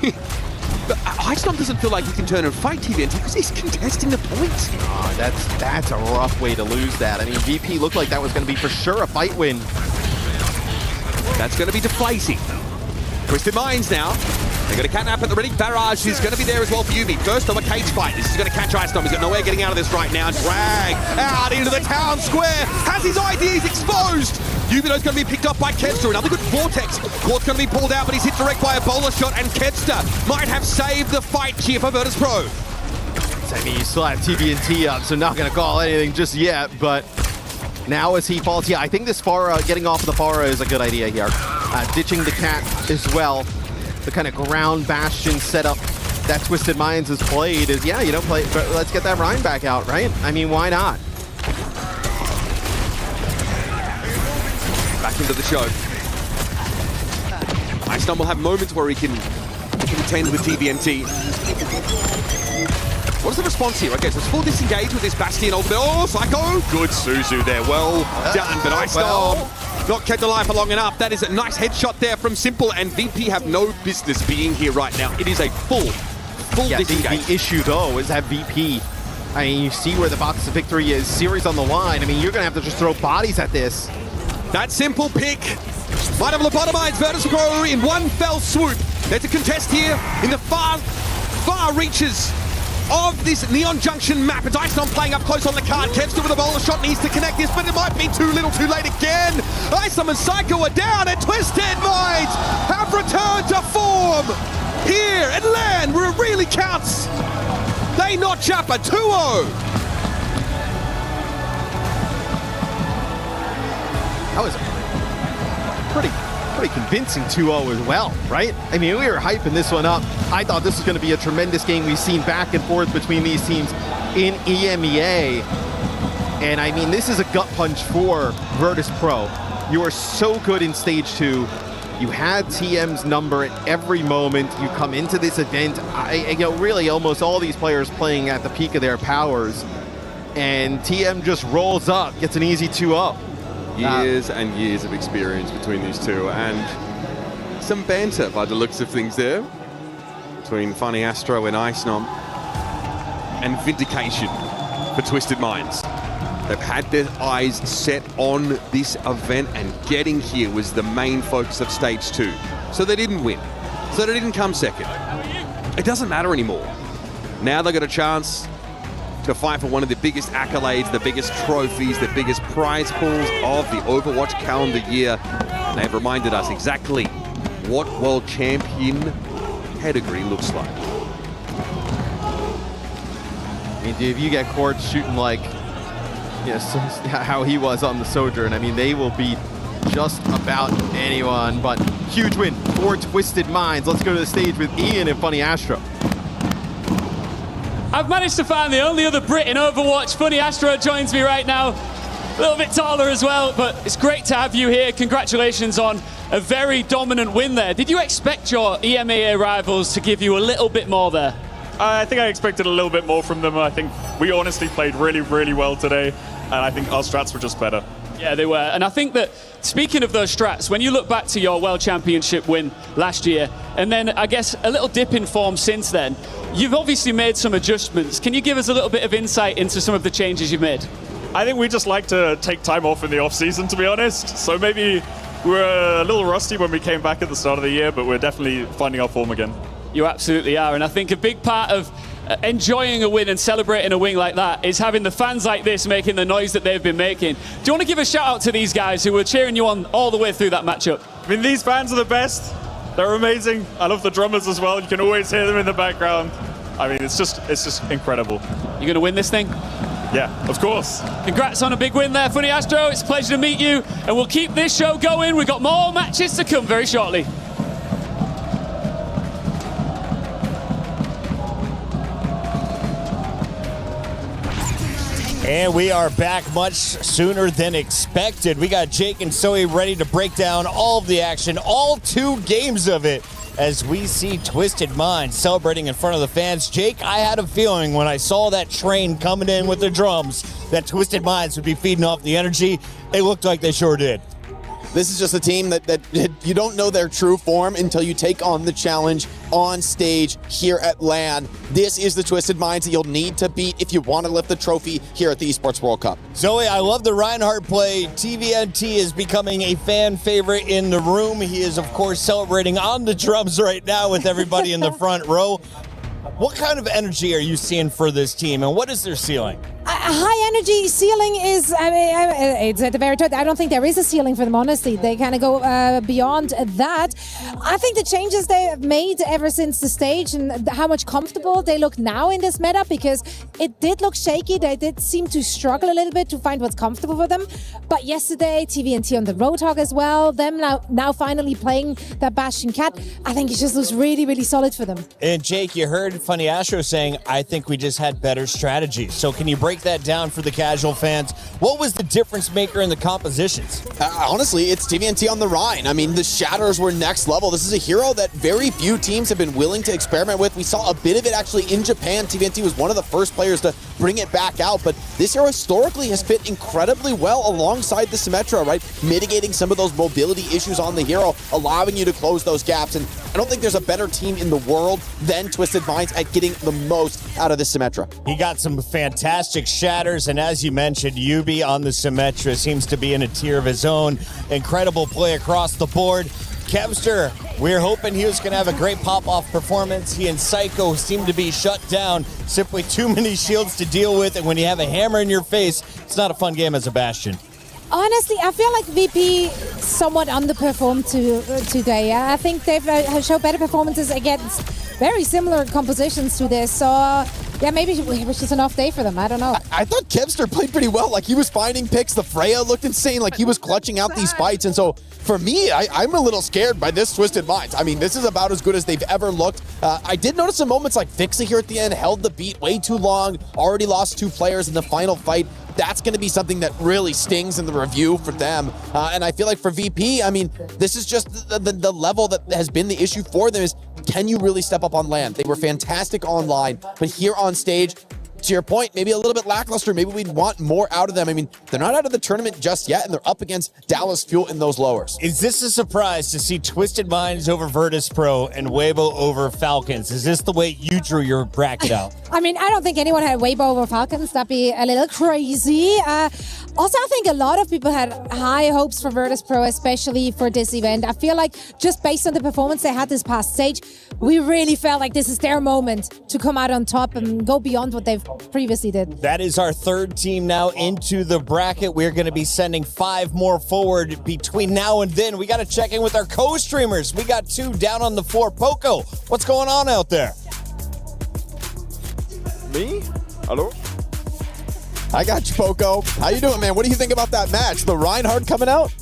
But Icenom doesn't feel like he can turn and fight TVNT because he's contesting the points. Oh, that's a rough way to lose that. I mean, VP looked like that was going to be for sure a fight win. That's going to be deflating. Twisted Minds now. They got a catnap at the ready. Barrage is going to be there as well for Yubi. First on a cage fight. This is going to catch Icenom. He's got no way of getting out of this right now. Drag out into the town square. Has his IDs exposed. Yubino's going to be picked up by Kevster. Another good vortex. Quartz going to be pulled out, but he's hit direct by a bowler shot, and Kevster might have saved the fight here for Virtus Pro. I mean, you still have TVNT up, so not going to call anything just yet, but now as he falls, yeah, I think this Pharah, getting off of the Pharah is a good idea here. Ditching the cat as well. The kind of ground bastion setup that Twisted Minds has played is, yeah, you know, let's get that Rhyme back out, right? I mean, why not? Back into the show. Icenom will have moments where he can contend with TVNT. What's the response here? Okay, so it's full disengage with this Bastion ultimate. Oh, Psycho! Good Suzu there. Well done, but Icenom not kept alive for long enough. That is a nice headshot there from Simple, and VP have no business being here right now. It is a full disengage. The issue, though, is that VP, I mean, you see where the box of victory is. Series on the line. I mean, you're going to have to just throw bodies at this. That Simple pick might have lobotomized Virtus Pro in one fell swoop. There's a contest here in the far reaches of this Neon Junction map. It's Icenom playing up close on the card. Kevster with a bowler shot needs to connect this, but it might be too little too late again. Icenom and Psycho are down, and Twisted Minds have returned to form here at LAN, where it really counts. They notch up a 2-0. That was a pretty convincing 2-0 as well, right? I mean, we were hyping this one up. I thought this was going to be a tremendous game. We've seen back and forth between these teams in EMEA. And I mean, this is a gut punch for Virtus Pro. You are so good in stage 2. You had TM's number at every moment. You come into this event, you know, really almost all these players playing at the peak of their powers. And TM just rolls up, gets an easy 2-0. Years and years of experience between these two, and some banter by the looks of things there between Funny Astro and Icenom. And vindication for Twisted Minds. They've had their eyes set on this event, and getting here was the main focus of stage 2. So they didn't win. So they didn't come second. It doesn't matter anymore. Now they got a chance to fight for one of the biggest accolades, the biggest trophies, the biggest prize pools of the Overwatch calendar year. And they've reminded us exactly what world champion pedigree looks like. I mean, dude, if you get Quartz shooting like, you know, how he was on the Sojourn, I mean, they will beat just about anyone. But huge win for Twisted Minds. Let's go to the stage with Ian and Funny Astro. I've managed to find the only other Brit in Overwatch. Funny Astro joins me right now. little bit taller as well, but it's great to have you here. Congratulations on a very dominant win there. Did you expect your EMEA rivals to give you a little bit more there? I think I expected a little bit more from them. I think we honestly played really, really well today, and I think our strats were just better. Yeah, they were. And I think that, speaking of those strats, when you look back to your World Championship win last year, and then I guess a little dip in form since then, you've obviously made some adjustments. Can you give us a little bit of insight into some of the changes you've made? I think we just like to take time off in the off-season, to be honest. So maybe we were a little rusty when we came back at the start of the year, but we're definitely finding our form again. You absolutely are. And I think a big part of enjoying a win and celebrating a win like that is having the fans like this making the noise that they've been making. Do you want to give a shout out to these guys who were cheering you on all the way through that matchup? I mean, these fans are the best. They're amazing. I love the drummers as well. You can always hear them in the background. I mean, it's just incredible. You going to win this thing? Yeah, of course. Congrats on a big win there, Funny Astro. It's a pleasure to meet you, and we'll keep this show going. We've got more matches to come very shortly. And we are back much sooner than expected. We got Jake and Zoe ready to break down all of the action, all 2 games of it, as we see Twisted Minds celebrating in front of the fans. Jake, I had a feeling when I saw that train coming in with the drums that Twisted Minds would be feeding off the energy. It looked like they sure did. This is just a team that you don't know their true form until you take on the challenge on stage here at LAN. This is the Twisted Minds that you'll need to beat if you want to lift the trophy here at the Esports World Cup. Zoe, I love the Reinhardt play. TVNT is becoming a fan favorite in the room. He is, of course, celebrating on the drums right now with everybody in the front row. What kind of energy are you seeing for this team, and what is their ceiling? High energy ceiling is, it's at the very top. I don't think there is a ceiling for them, honestly. They kind of go beyond that. I think the changes they have made ever since the stage and how much comfortable they look now in this meta, because it did look shaky. They did seem to struggle a little bit to find what's comfortable for them. But yesterday, TVNT on the Roadhog as well, them now finally playing that Bastion Cat, I think it just looks really, really solid for them. And Jake, you heard Funny Astro saying, I think we just had better strategies. So can you break that down for the casual fans? What was the difference maker in the compositions? Honestly, it's TVNT on the Rhine. I mean, the Shatters were next level. This is a hero that very few teams have been willing to experiment with. We saw a bit of it actually in Japan. TVNT was one of the first players to bring it back out, but this hero historically has fit incredibly well alongside the Symmetra, right? Mitigating some of those mobility issues on the hero, allowing you to close those gaps. And I don't think there's a better team in the world than Twisted Minds at getting the most out of the Symmetra. He got some fantastic shatters, and as you mentioned, Yubi on the Symmetra seems to be in a tier of his own. Incredible play across the board. Kevster, we're hoping he was going to have a great pop-off performance. He and Psycho seem to be shut down. Simply too many shields to deal with, and when you have a hammer in your face, it's not a fun game as a Bastion. Honestly, I feel like VP somewhat underperformed today. I think they've shown better performances against very similar compositions to this. So, yeah, maybe it was just an off day for them. I don't know. I thought Kevster played pretty well. Like, he was finding picks. The Freya looked insane. Like, he was clutching out these fights. And so, for me, I'm a little scared by this Twisted Minds. I mean, this is about as good as they've ever looked. I did notice some moments like Fixa here at the end, held the beat way too long, already lost 2 players in the final fight. That's going to be something that really stings in the review for them. And I feel like for VP, I mean, this is just the level that has been the issue for them is, can you really step up on land? They were fantastic online, but here on stage, to your point, maybe a little bit lackluster. Maybe we'd want more out of them. I mean, they're not out of the tournament just yet, and they're up against Dallas Fuel in those lowers. Is this a surprise to see Twisted Minds over Virtus Pro and Weibo over Falcons? Is this the way you drew your bracket out? I mean, I don't think anyone had Weibo over Falcons. That'd be a little crazy. Also, I think a lot of people had high hopes for Virtus Pro, especially for this event. I feel like just based on the performance they had this past stage, we really felt like this is their moment to come out on top and go beyond what they've previously did. That is our third team now into the bracket. We're going to be sending 5 more forward between now and then. We got to check in with our co-streamers. We got 2 down on the floor. Poco, what's going on out there? Me? Hello? I got you, Poco. How you doing, man? What do you think about that match? The Reinhardt coming out?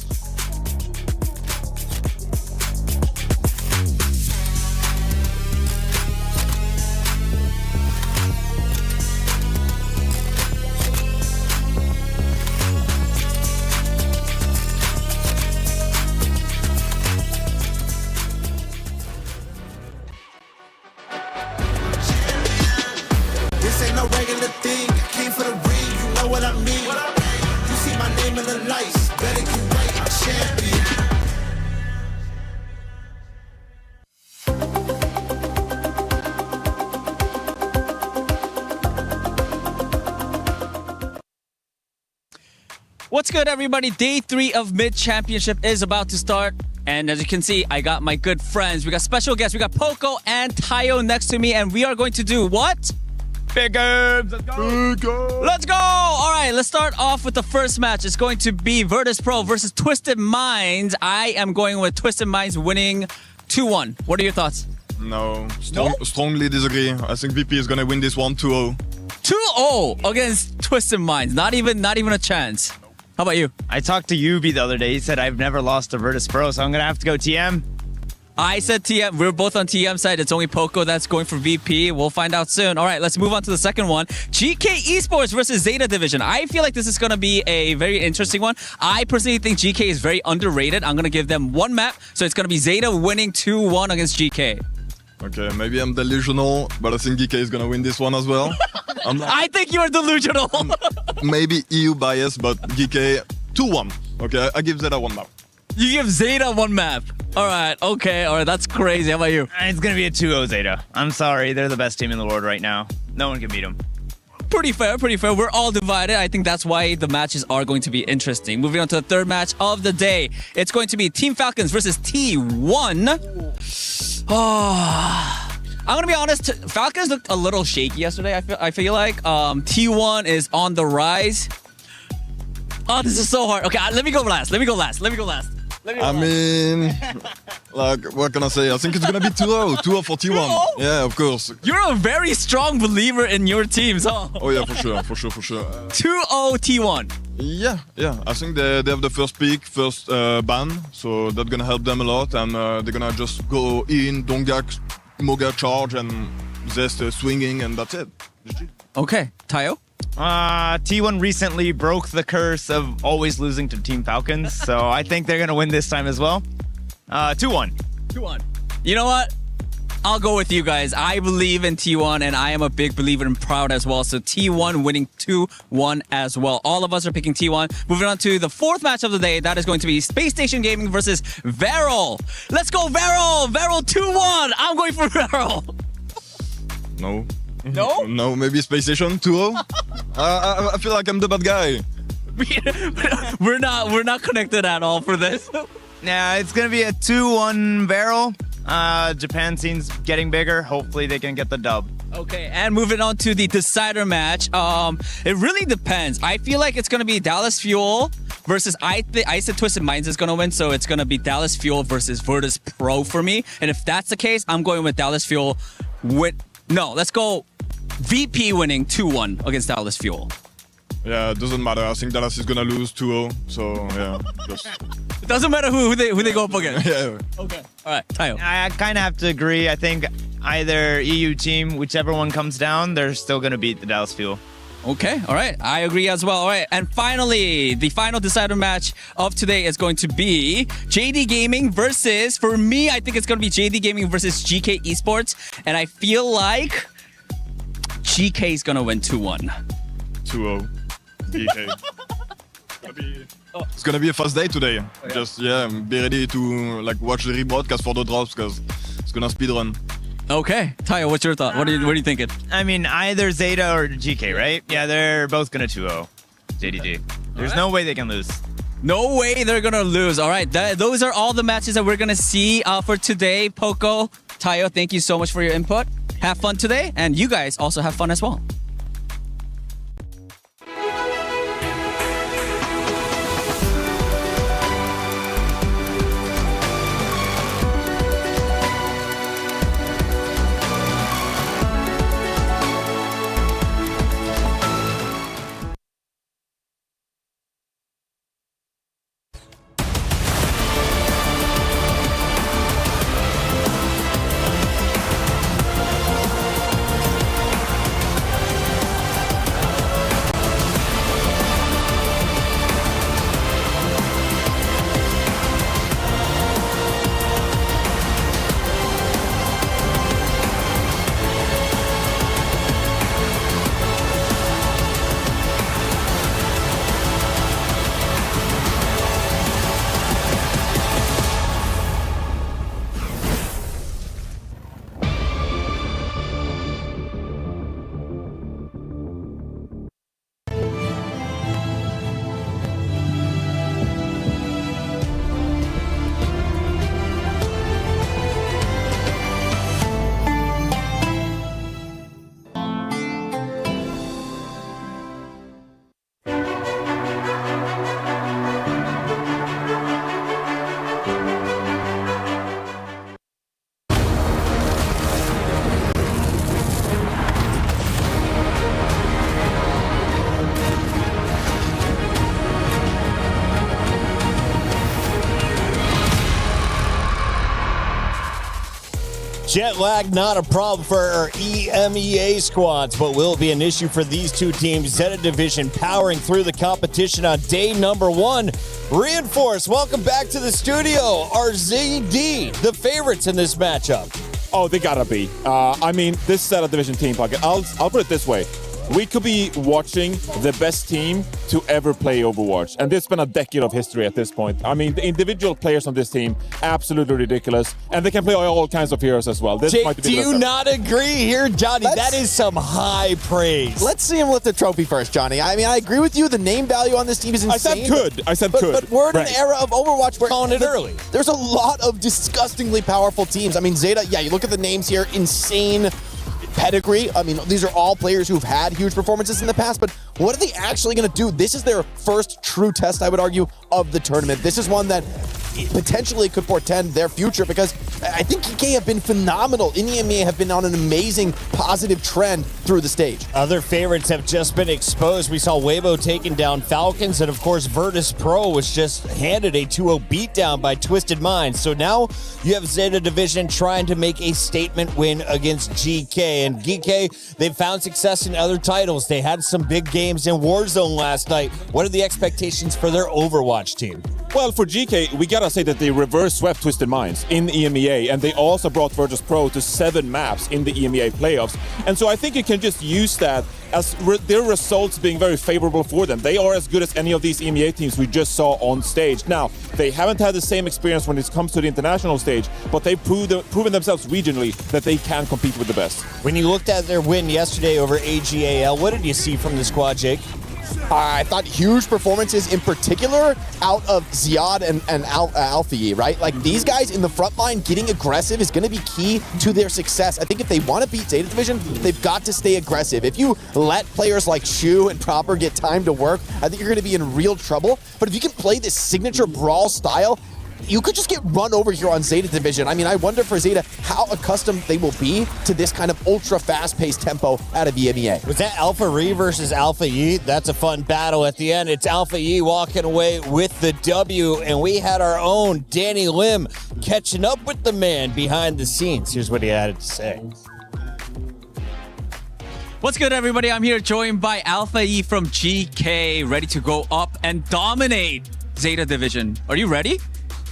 in the thing. I came for the ring, you know what I mean. You see my name in the lights, better get right, I'm champion. What's good, everybody? Day 3 of Mid Championship is about to start. And as you can see, I got my good friends. We got special guests. We got Poco and Tayo next to me. And we are going to do what? Big games. Let's go. Big games. Let's go. All right, let's start off with the first match. It's going to be Virtus Pro versus Twisted Minds. I am going with Twisted Minds winning 2-1. What are your thoughts? No, strongly disagree. I think VP is going to win this one 2-0. 2-0 against Twisted Minds. Not even a chance. How about you? I talked to Yubi the other day. He said I've never lost to Virtus Pro, so I'm going to have to go TM. I said TM. We're both on TM side. It's only Poco that's going for VP. We'll find out soon. All right, let's move on to the second one. GK Esports versus Zeta Division. I feel like this is going to be a very interesting one. I personally think GK is very underrated. I'm going to give them one map. So it's going to be Zeta winning 2-1 against GK. Okay, maybe I'm delusional, but I think GK is going to win this one as well. I think you are delusional. Maybe EU bias, but GK 2-1. Okay, I give Zeta one map. You give Zeta one map. All right, okay. All right, that's crazy. How about you? It's going to be a 2-0 Zeta. I'm sorry. They're the best team in the world right now. No one can beat them. Pretty fair, pretty fair. We're all divided. I think that's why the matches are going to be interesting. Moving on to the third match of the day. It's going to be Team Falcons versus T1. Oh, I'm going to be honest. Falcons looked a little shaky yesterday, I feel like. T1 is on the rise. Oh, this is so hard. Okay, let me go last. I mean, like, what can I say? I think it's going to be 2-0. 2-0 for T1. 2-0? Yeah, of course. You're a very strong believer in your teams, huh? Oh, yeah, for sure. 2-0 T1. Yeah. I think they have the first pick, first ban, so that's going to help them a lot, and they're going to just go in, Dongak, Moga charge, and Zest swinging, and that's it. Okay, Tayo? T1 recently broke the curse of always losing to Team Falcons, so I think they're going to win this time as well. 2-1. 2-1. You know what? I'll go with you guys. I believe in T1, and I am a big believer in Proud as well. So T1 winning 2-1 as well. All of us are picking T1. Moving on to the fourth match of the day. That is going to be Space Station Gaming versus Varel. Let's go, Varel! Varel 2-1! I'm going for Varel. No. No? No, maybe Space Station 2-0? I feel like I'm the bad guy. We're not connected at all for this. Nah, it's going to be a 2-1 Varel. Japan scene's getting bigger. Hopefully they can get the dub. Okay, and moving on to the decider match. It really depends. I feel like it's going to be Dallas Fuel versus I said Twisted Minds is going to win, so it's going to be Dallas Fuel versus Virtus Pro for me. And if that's the case, I'm going with Dallas Fuel let's go VP winning 2-1 against Dallas Fuel. Yeah, it doesn't matter. I think Dallas is going to lose 2-0, so yeah. It doesn't matter who they go up against. Yeah. Okay. All right, Tayo. I kind of have to agree. I think either EU team, whichever one comes down, they're still going to beat the Dallas Fuel. Okay, all right. I agree as well. All right, and finally, the final decider match of today is going to be JD Gaming versus, for me, I think it's going to be JD Gaming versus GK Esports, and I feel like GK is going to win 2-1. 2-0. GK. It's gonna be a fast day today. Just be ready to watch the rebroadcast for the drops because it's gonna speedrun. Okay, Tayo, what's your thought? What are you thinking? I mean, either Zeta or GK, right? Yeah, they're both gonna 2-0 JDG. There's no way they can lose. No way they're gonna lose. All right, those are all the matches that we're gonna see for today. Poco, Tayo, thank you so much for your input. Have fun today, and you guys also have fun as well. Jet lag, not a problem for our EMEA squads, but will be an issue for these two teams. Zeta Division powering through the competition on day number 1. Reinforce, welcome back to the studio. Are ZD the favorites in this matchup? Oh, they gotta be. I mean, this Zeta Division team, Pocket, I'll put it this way. We could be watching the best team to ever play Overwatch. And it's been a decade of history at this point. I mean, the individual players on this team, absolutely ridiculous. And they can play all kinds of heroes as well. This Jake, might be do you not agree here, Johnny? That is some high praise. Let's see him lift the trophy first, Johnny. I mean, I agree with you. The name value on this team is insane. I said could. But we're in an era of Overwatch where calling it early. There's a lot of disgustingly powerful teams. I mean, Zeta, yeah, you look at the names here, insane pedigree. I mean, these are all players who've had huge performances in the past, but what are they actually going to do? This is their first true test, I would argue, of the tournament. This is one that potentially could portend their future because I think EK have been phenomenal. EMEA have been on an amazing positive trend through the stage. Other favorites have just been exposed. We saw Weibo taking down Falcons, and of course Virtus Pro was just handed a 2-0 beatdown by Twisted Minds. So now you have Zeta Division trying to make a statement win against GK. And GK, they've found success in other titles. They had some big games in Warzone last night. What are the expectations for their Overwatch team? Well, for GK, we gotta say that they reverse swept Twisted Minds in EMEA, and they also brought Virtus Pro to 7 maps in the EMEA playoffs. And so I think you can just use that as their results being very favorable for them. They are as good as any of these EMEA teams we just saw on stage. Now, they haven't had the same experience when it comes to the international stage, but they've proven themselves regionally that they can compete with the best. When you looked at their win yesterday over AGAL, what did you see from the squad, Jake? I thought huge performances, in particular, out of Ziad and Alfie, right? Like, these guys in the front line getting aggressive is going to be key to their success. I think if they want to beat Zeta Division, they've got to stay aggressive. If you let players like Shu and Proper get time to work, I think you're going to be in real trouble. But if you can play this signature brawl style, you could just get run over here on Zeta Division. I mean, I wonder for Zeta how accustomed they will be to this kind of ultra fast-paced tempo out of EMEA. Was that Alpha Re versus Alpha Yi? That's a fun battle at the end. It's Alpha Yi walking away with the W, and we had our own Danny Lim catching up with the man behind the scenes. Here's what he had to say. What's good, everybody? I'm here joined by Alpha E from GK, ready to go up and dominate Zeta Division. Are you ready?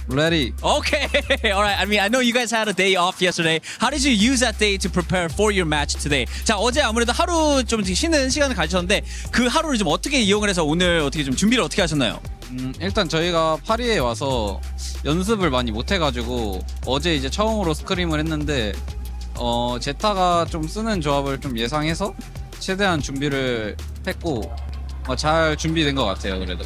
Ready. Okay. All right. I mean, I know you guys had a day off yesterday. How did you use that day to prepare for your match today? 자, 어제 아무래도 하루 좀 쉬는 시간을 가지셨는데 그 하루를 좀 어떻게 이용을 해서 오늘 어떻게 좀 준비를 어떻게 하셨나요? 일단 저희가 파리에 와서 연습을 많이 못 해가지고 어제 이제 처음으로 스크림을 했는데 제타가 좀 쓰는 조합을 좀 예상해서 최대한 준비를 했고 잘 준비된 것 같아요. 그래도.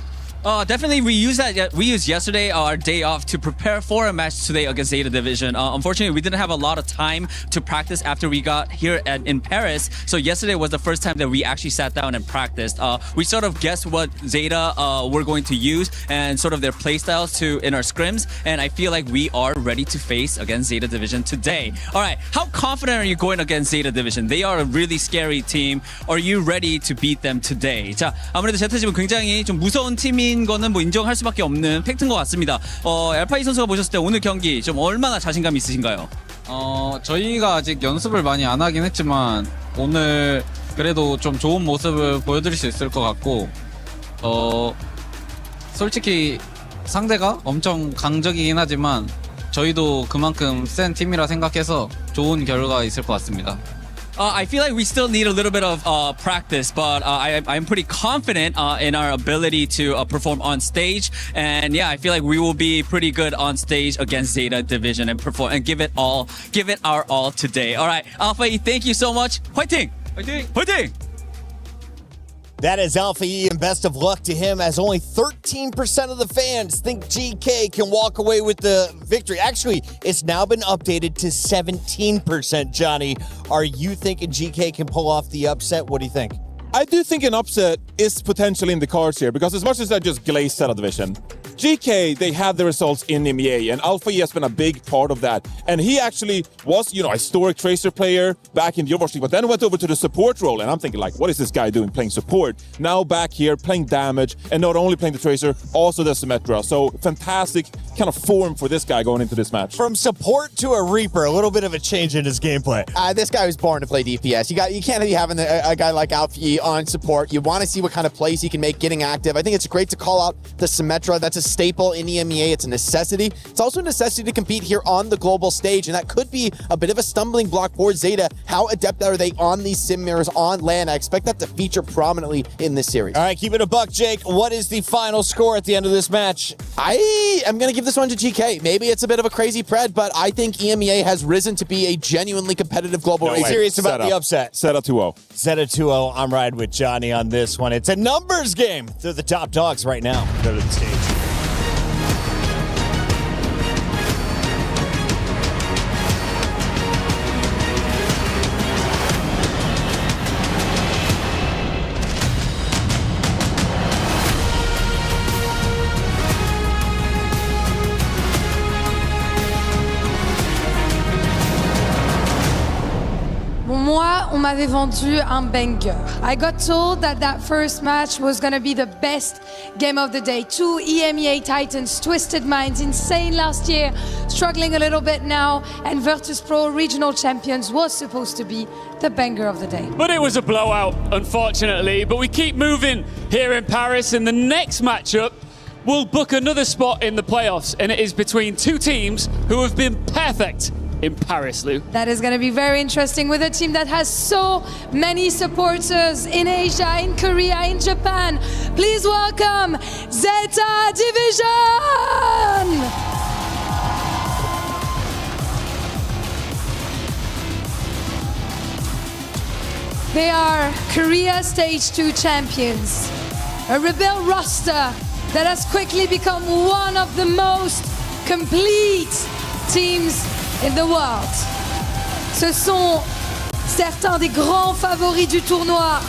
Definitely, we used yesterday our day off to prepare for a match today against Zeta Division. Unfortunately, we didn't have a lot of time to practice after we got here in Paris. So yesterday was the first time that we actually sat down and practiced. We sort of guessed what Zeta were going to use and sort of their playstyles in our scrims. And I feel like we are ready to face against Zeta Division today. All right, how confident are you going against Zeta Division? They are a really scary team. Are you ready to beat them today? 자, 아무래도 제타집은 굉장히 좀 무서운 팀이 거는 뭐 인정할 수밖에 없는 팩트인 것 같습니다. 알파이 선수가 보셨을 때 오늘 경기 좀 얼마나 자신감 있으신가요? 저희가 아직 연습을 많이 안 하긴 했지만 오늘 그래도 좀 좋은 모습을 보여드릴 수 있을 것 같고 솔직히 상대가 엄청 강적이긴 하지만 저희도 그만큼 센 팀이라 생각해서 좋은 결과 있을 것 같습니다. I feel like we still need a little bit of practice, but I'm pretty confident in our ability to perform on stage. And yeah, I feel like we will be pretty good on stage against Zeta Division and perform and give it our all today. All right, Alpha E, thank you so much. 화이팅! 화이팅! 화이팅! That is Alpha E, and best of luck to him, as only 13% of the fans think GK can walk away with the victory. Actually, it's now been updated to 17%, Johnny. Are you thinking GK can pull off the upset? What do you think? I do think an upset is potentially in the cards here, because as much as I just glazed Zeta Division, GK, they had the results in EMEA, and Alpha E has been a big part of that. And he actually was, a historic Tracer player back in the Overwatch League, but then went over to the support role, and I'm thinking, like, what is this guy doing playing support? Now back here, playing damage, and not only playing the Tracer, also the Symmetra. So fantastic kind of form for this guy going into this match. From support to a Reaper, a little bit of a change in his gameplay. This guy was born to play DPS. You can't be having a guy like Alfie on support. You want to see what kind of plays he can make getting active. I think it's great to call out the Symmetra. That's a staple in EMEA. It's a necessity. It's also a necessity to compete here on the global stage, and that could be a bit of a stumbling block for Zeta. How adept are they on these sim mirrors on LAN? I expect that to feature prominently in this series. All right, keep it a buck, Jake. What is the final score at the end of this match? I am going to give this one to GK. Maybe it's a bit of a crazy pred, but I think EMEA has risen to be a genuinely competitive global race. Serious about the upset. Zeta 2-0. Zeta 2-0. I'm riding with Johnny on this one. It's a numbers game. They're the top dogs right now. Go to the stage. Moi, on m'avait vendu un banger. I got told that that first match was going to be the best game of the day. 2 EMEA Titans, Twisted Minds, insane last year, struggling a little bit now, and Virtus Pro regional champions was supposed to be the banger of the day. But it was a blowout, unfortunately. But we keep moving here in Paris, and the next matchup will book another spot in the playoffs, and it is between two teams who have been perfect in Paris, Lou. That is going to be very interesting with a team that has so many supporters in Asia, in Korea, in Japan. Please welcome Zeta Division! They are Korea Stage 2 champions, a rebel roster that has quickly become one of the most complete teams in the world. Ce sont certains des grands favoris du tournoi.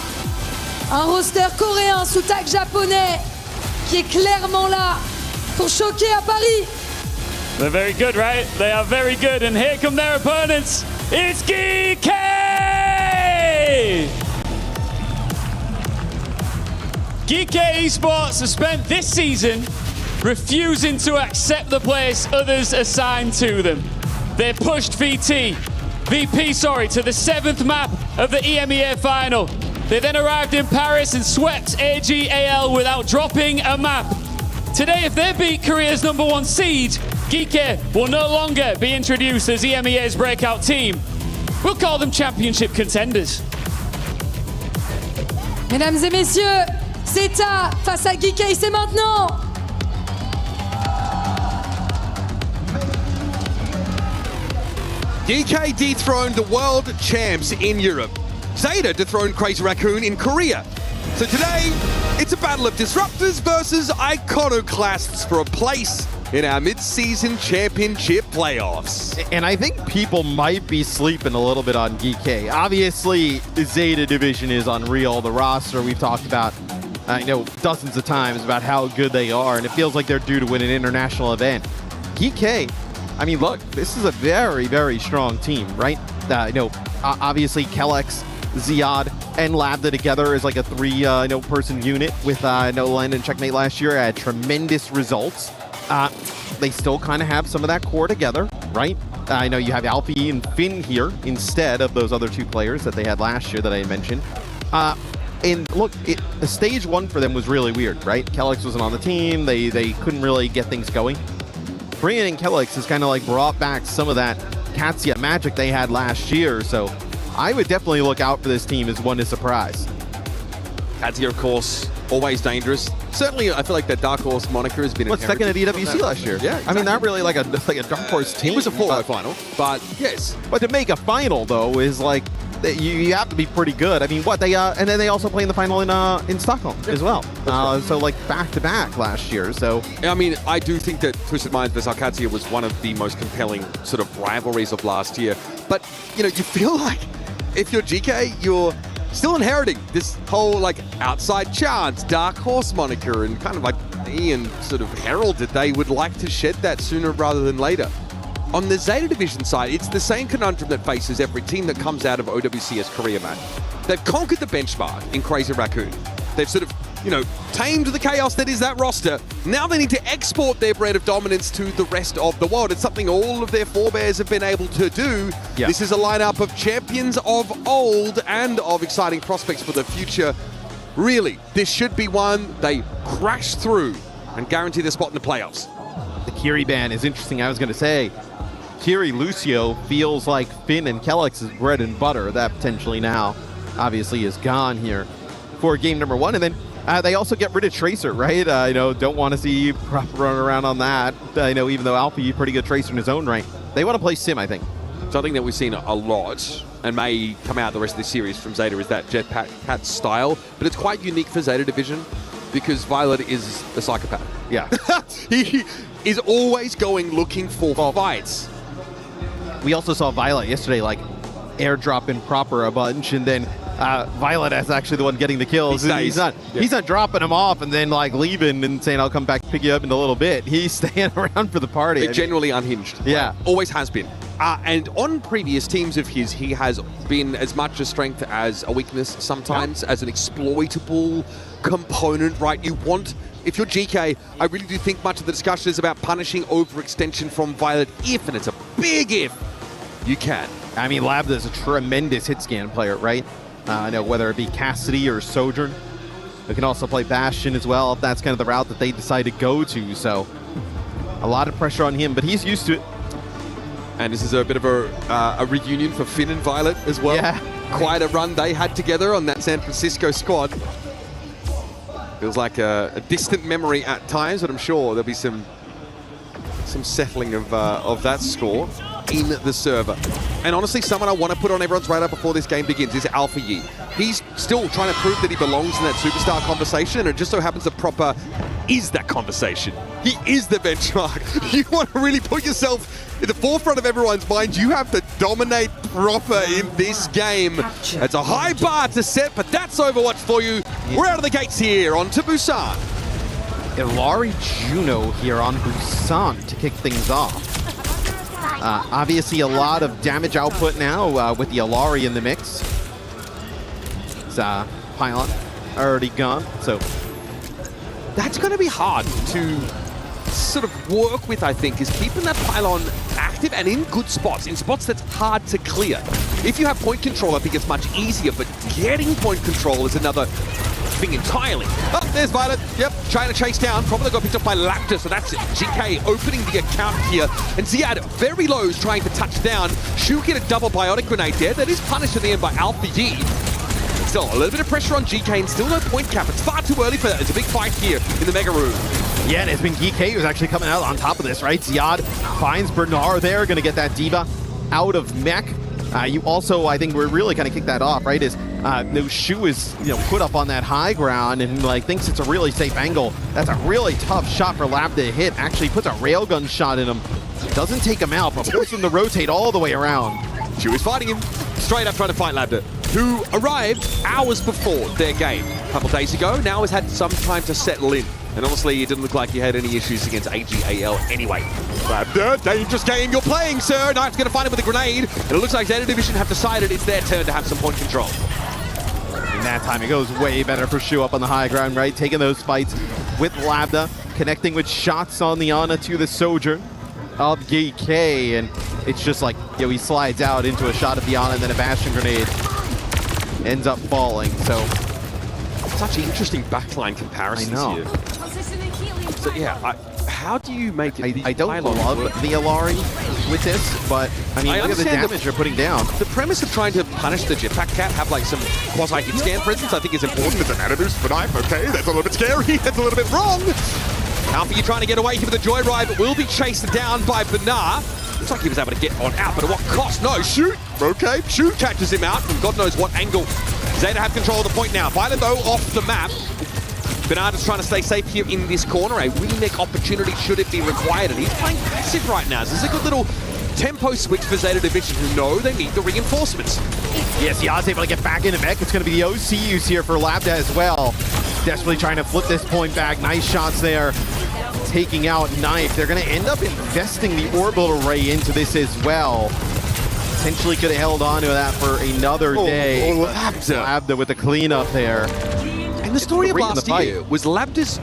Un roster coréen sous tag japonais qui est clairement là pour choquer à Paris. They're very good, right? They are very good, and here come their opponents. It's GK! GK Esports have spent this season refusing to accept the place others assigned to them. They pushed VP to the 7th map of the EMEA final. They then arrived in Paris and swept AGAL without dropping a map. Today, if they beat Korea's #1 seed, GK will no longer be introduced as EMEA's breakout team. We'll call them championship contenders. Mesdames et messieurs, Zeta face à GK, c'est maintenant! DK dethroned the world champs in Europe. Zeta dethroned Crazy Raccoon in Korea. So today, it's a battle of disruptors versus iconoclasts for a place in our mid-season championship playoffs. And I think people might be sleeping a little bit on GK. Obviously, the Zeta division is unreal. The roster we've talked about, I know, dozens of times about how good they are, and it feels like they're due to win an international event. GK, I mean, look, this is a very, very strong team, right? Obviously, Kellex, Ziad, and Labda together is like a person unit with Len and Checkmate last year. Had tremendous results. They still kind of have some of that core together, right? I know you have Alfie and Finn here instead of those other two players that they had last year that I mentioned. And look, the stage 1 for them was really weird, right? Kellex wasn't on the team. They couldn't really get things going. Bringing in Kellex has kind of like brought back some of that Katsia magic they had last year. So I would definitely look out for this team as one to surprise. Katsia, of course, always dangerous. Certainly, I feel like that Dark Horse moniker has been second at EWC last year. Yeah, exactly. I mean, not really like a Dark Horse team. It was a 4-0 final, but yes. But to make a final, though, is like, you have to be pretty good. I mean, and then they also play in the final in Stockholm as well. So like back-to-back last year. So I mean, I do think that Twisted Minds vs Katsia was one of the most compelling sort of rivalries of last year. But, you feel like if you're GK, you're still inheriting this whole like outside chance, Dark Horse moniker, and kind of like Ian sort of heralded they would like to shed that sooner rather than later. On the Zeta Division side, it's the same conundrum that faces every team that comes out of OWCS Korea, man. They've conquered the benchmark in Crazy Raccoon. They've sort of, tamed the chaos that is that roster. Now they need to export their brand of dominance to the rest of the world. It's something all of their forebears have been able to do. Yeah. This is a lineup of champions of old and of exciting prospects for the future. Really, this should be one they crash through and guarantee their spot in the playoffs. The Kiri ban is interesting. I was going to say, Kiri Lucio feels like Finn and Kelix's bread and butter. That potentially now obviously is gone here for game number 1. And then they also get rid of Tracer, right? Don't want to see Prop run around on that. Even though Alfie, pretty good Tracer in his own right. They want to play Sim, I think. Something that we've seen a lot and may come out the rest of the series from Zeta is that Jetpack Cat style, but it's quite unique for Zeta Division because Violet is a psychopath. Yeah. He is always going looking for fights. We also saw Violet yesterday, airdropping Proper a bunch, and then Violet is actually the one getting the kills. He's not dropping them off and then leaving and saying, I'll come back pick you up in a little bit. He's staying around for the party. Generally unhinged. Yeah. Always has been. And on previous teams of his, he has been as much a strength as a weakness sometimes, as an exploitable component, right? If you're GK, I really do think much of the discussion is about punishing overextension from Violet if, and it's a big if, you can. I mean, Labda is a tremendous hit scan player, right? Whether it be Cassidy or Sojourn. They can also play Bastion as well, if that's kind of the route that they decide to go to. So a lot of pressure on him, but he's used to it. And this is a bit of a reunion for Finn and Violet as well. Yeah. Quite a run they had together on that San Francisco squad. Feels like a distant memory at times, but I'm sure there'll be some settling of that score in the server. And honestly, someone I want to put on everyone's radar before this game begins is Alpha Yi. He's still trying to prove that he belongs in that superstar conversation, and it just so happens that Proper is that conversation. He is the benchmark. You want to really put yourself in the forefront of everyone's mind. You have to dominate Proper in this game. It's a high bar to set, but that's Overwatch for you. We're out of the gates here on to Busan. Ilari Juno here on Busan to kick things off. Obviously a lot of damage output now with the Ilari in the mix. It's Pylon already gone, so that's going to be hard to sort of work with, I think, is keeping that Pylon active and in good spots, in spots that's hard to clear. If you have point control, I think it's much easier, but getting point control is another thing entirely. Oh, there's Violet. Yep, trying to chase down. Probably got picked up by Lapta, so that's it. GK opening the account here. And Ziad, very low, is trying to touch down. Shu get a double biotic grenade there. That is punished in the end by Alpha Yi. Still, a little bit of pressure on GK and still no point cap. It's far too early for that. It's a big fight here in the Mega Room. Yeah, and it's been GK who's actually coming out on top of this, right? Ziad finds Bernard there, going to get that Diva out of mech. You also, I think we're really kind of kick that off, right? Is no Shu is put up on that high ground and thinks it's a really safe angle. That's a really tough shot for Lab to hit. Actually puts a railgun shot in him. Doesn't take him out, but forces him to rotate all the way around. Shu is fighting him, straight up trying to fight Labda, who arrived hours before their game a couple days ago. Now has had some time to settle in. And honestly, it didn't look like he had any issues against AGAL anyway. Labda, dangerous game you're playing, sir. Knight's going to find him with a grenade. And it looks like Zeta Division have decided it's their turn to have some point control. And that time it goes way better for Shu up on the high ground, right? Taking those fights with Labda, connecting with shots on the Ana to the Sojourn of GK. And it's just like, he slides out into a shot of the Ana and then a Bastion grenade ends up falling. So such interesting backline comparisons here. So yeah, how do you make it? I don't love the Ilari with this, but I mean, look at the damage you're putting down. The premise of trying to punish the Jetpack Cat, have some quasi-hit scan presence, I think is important as an antidote for knife. Okay, that's a little bit scary. That's a little bit wrong. Alpha, you're trying to get away here with the Joyride, but will be chased down by Benar. Looks like he was able to get on out, but at what cost? No, Shoot. Okay, Shoot catches him out from God knows what angle. Zeta have control of the point now. Violet, though, off the map. Bernard is trying to stay safe here in this corner. A remake opportunity should it be required, and he's playing passive right now. So this is a good little tempo switch for Zeta Division, who know they need the reinforcements. Yes, Yaz able to get back into mech. It's going to be the OCUs here for Labda as well. desperately trying to flip this point back. Nice shots there, taking out Knife. They're going to end up investing the orbital array into this as well. Potentially could have held on to that for another day. Labda with the cleanup there. And the story of last year was Labda's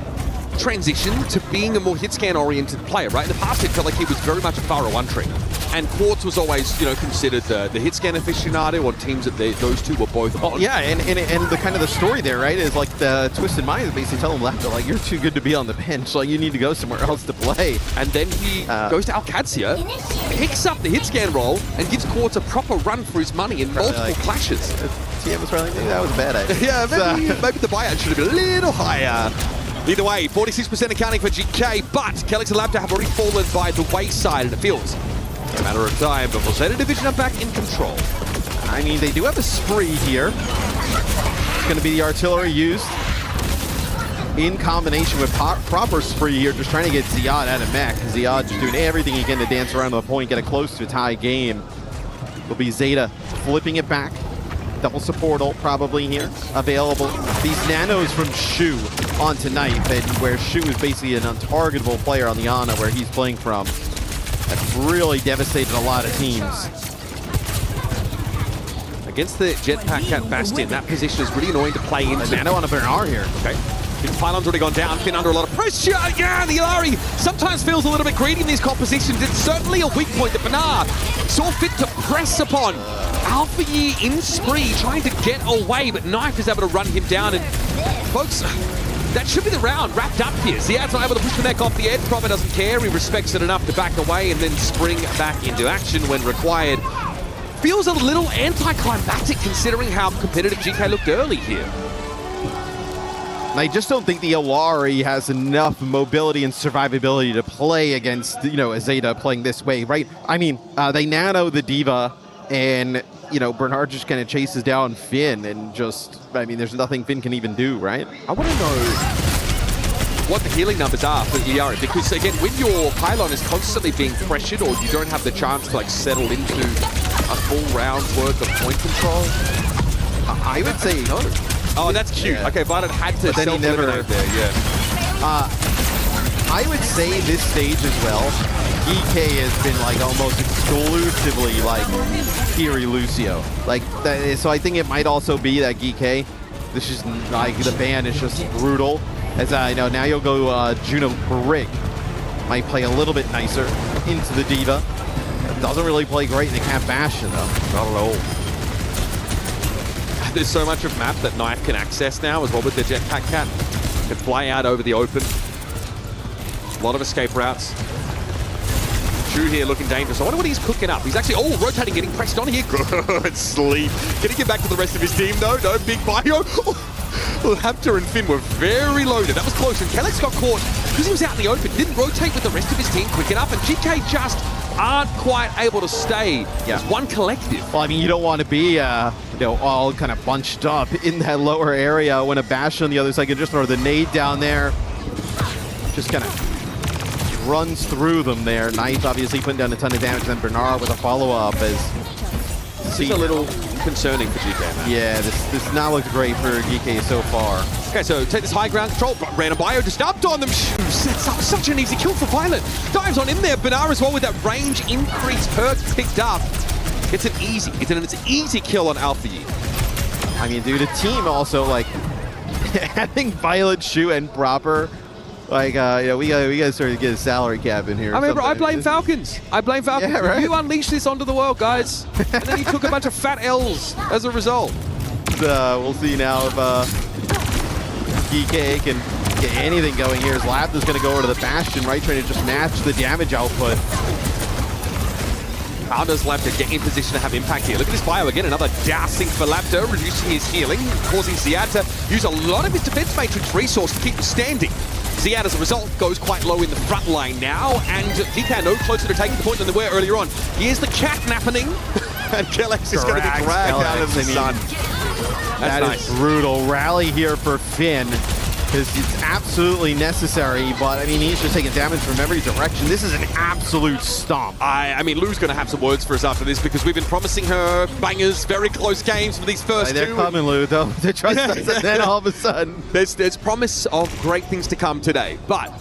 transition to being a more hit scan oriented player, right? In the past, it felt like he was very much a Pharaoh 1 tree. And Quartz was always, you know, considered the hit scan aficionado on teams that those two were both on. Yeah, and the kind of the story there, right, is like the Twisted Minds basically tell him Labda, like, you're too good to be on the bench, like you need to go somewhere else to play. And then he goes to Alcadzia, picks up the hit scan role, and gives Quartz a proper run for his money in multiple clashes. TM was probably like, maybe that was a bad idea. Yeah, maybe the buyout should have been a little higher. Either way, 46% accounting for GK, but Kellex and Labda have already fallen by the wayside, and it feels a matter of time before Zeta Division are back in control. I mean, they do have a spree here. It's going to be the artillery used in combination with proper spree here, just trying to get Ziad out of mech. Ziad just doing everything he can to dance around the point, get it close to a tie game. It'll be Zeta flipping it back. Double supportal probably here available. These nanos from Shu onto Knife, and where Shu is basically an untargetable player on the Ana where he's playing from. That's really devastated a lot of teams. Against the Jetpack Cat Bastion, that position is really annoying to play into. A nano on a Bernard here. Okay. Finn Pylon's already gone down. Finn under a lot of pressure. Yeah, the Ilari sometimes feels a little bit greedy in these compositions. It's certainly a weak point that Bernard saw fit to press upon. Alpha Yi in spree, trying to get away, but Knife is able to run him down. And folks, that should be the round wrapped up here. Ziad's not able to push the neck off the edge. Proper doesn't care. He respects it enough to back away and then spring back into action when required. Feels a little anticlimactic considering how competitive GK looked early here. I just don't think the Ilari has enough mobility and survivability to play against, you know, a Zeta playing this way, right? I mean, they nano the Diva, and, you know, Bernard just kind of chases down Finn and just, I mean, there's nothing Finn can even do, right? I want to know what the healing numbers are for Ilari, because, again, when your pylon is constantly being pressured or you don't have the chance to, like, settle into a full round's worth of point control, I would say no. Oh, that's cute. Yeah. Okay, Violet had to self-eliminate there, yeah. I would say this stage as well, GK has been like almost exclusively like Fury Lucio. Like, so I think it might also be that GK, this is like the ban is just brutal. As I know, now you'll go Juno Brick. Might play a little bit nicer into the Diva. Doesn't really play great in the Cat Bastion though, not at all. There's so much of map that Knife can access now as well with the Jetpack Cat. Can fly out over the open. A lot of escape routes. Shu here looking dangerous. I wonder what he's cooking up. He's actually, rotating, getting pressed on here. Good sleep. Can he get back to the rest of his team though? No, big bio. Raptor and Finn were very loaded. That was close, and Kellex got caught because he was out in the open. Didn't rotate with the rest of his team quick enough, and GK just aren't quite able to stay as one collective. Well, I mean, you don't want to be, you know, all kind of bunched up in that lower area when a Bastion on the other side can just throw the nade down there. Just kind of runs through them there. Knife obviously putting down a ton of damage, and then Bernard with a follow-up as... It's a little concerning for GK, man. Yeah, this not looked great for GK so far. Okay, so take this high ground control. Random bio just upped on them. Sets up such an easy kill for Violet. Dives on in there. Bernard as well with that range increase perk picked up. It's an easy kill on Alpha Yi. I mean, dude, the team also, like, having Violet, Shu, and Proper, like, you know, we gotta sort of get a salary cap in here. I mean, bro, I blame Falcons. I blame Falcons. Yeah, right? You unleashed this onto the world, guys. And then he took a bunch of fat L's as a result. We'll see now if GK can get anything going here. As Labda's going to go over to the Bastion, right? Trying to just match the damage output. How does Labda get in position to have impact here? Look at this bio again, another dousing for Labda, reducing his healing, causing Ziad to use a lot of his defense matrix resource to keep him standing. Ziad, as a result, goes quite low in the front line now, and GK no closer to taking the point than they were earlier on. Here's the cat napping, and Kellex is going to be dragged out of the sun. That is brutal. Rally here for Finn. because it's absolutely necessary, but I mean, he's just taking damage from every direction. This is an absolute stomp. I mean, Lou's going to have some words for us after this because we've been promising her bangers, very close games for these first they're two. They're coming, Lou, though. They trust us, and then all of a sudden. There's promise of great things to come today, but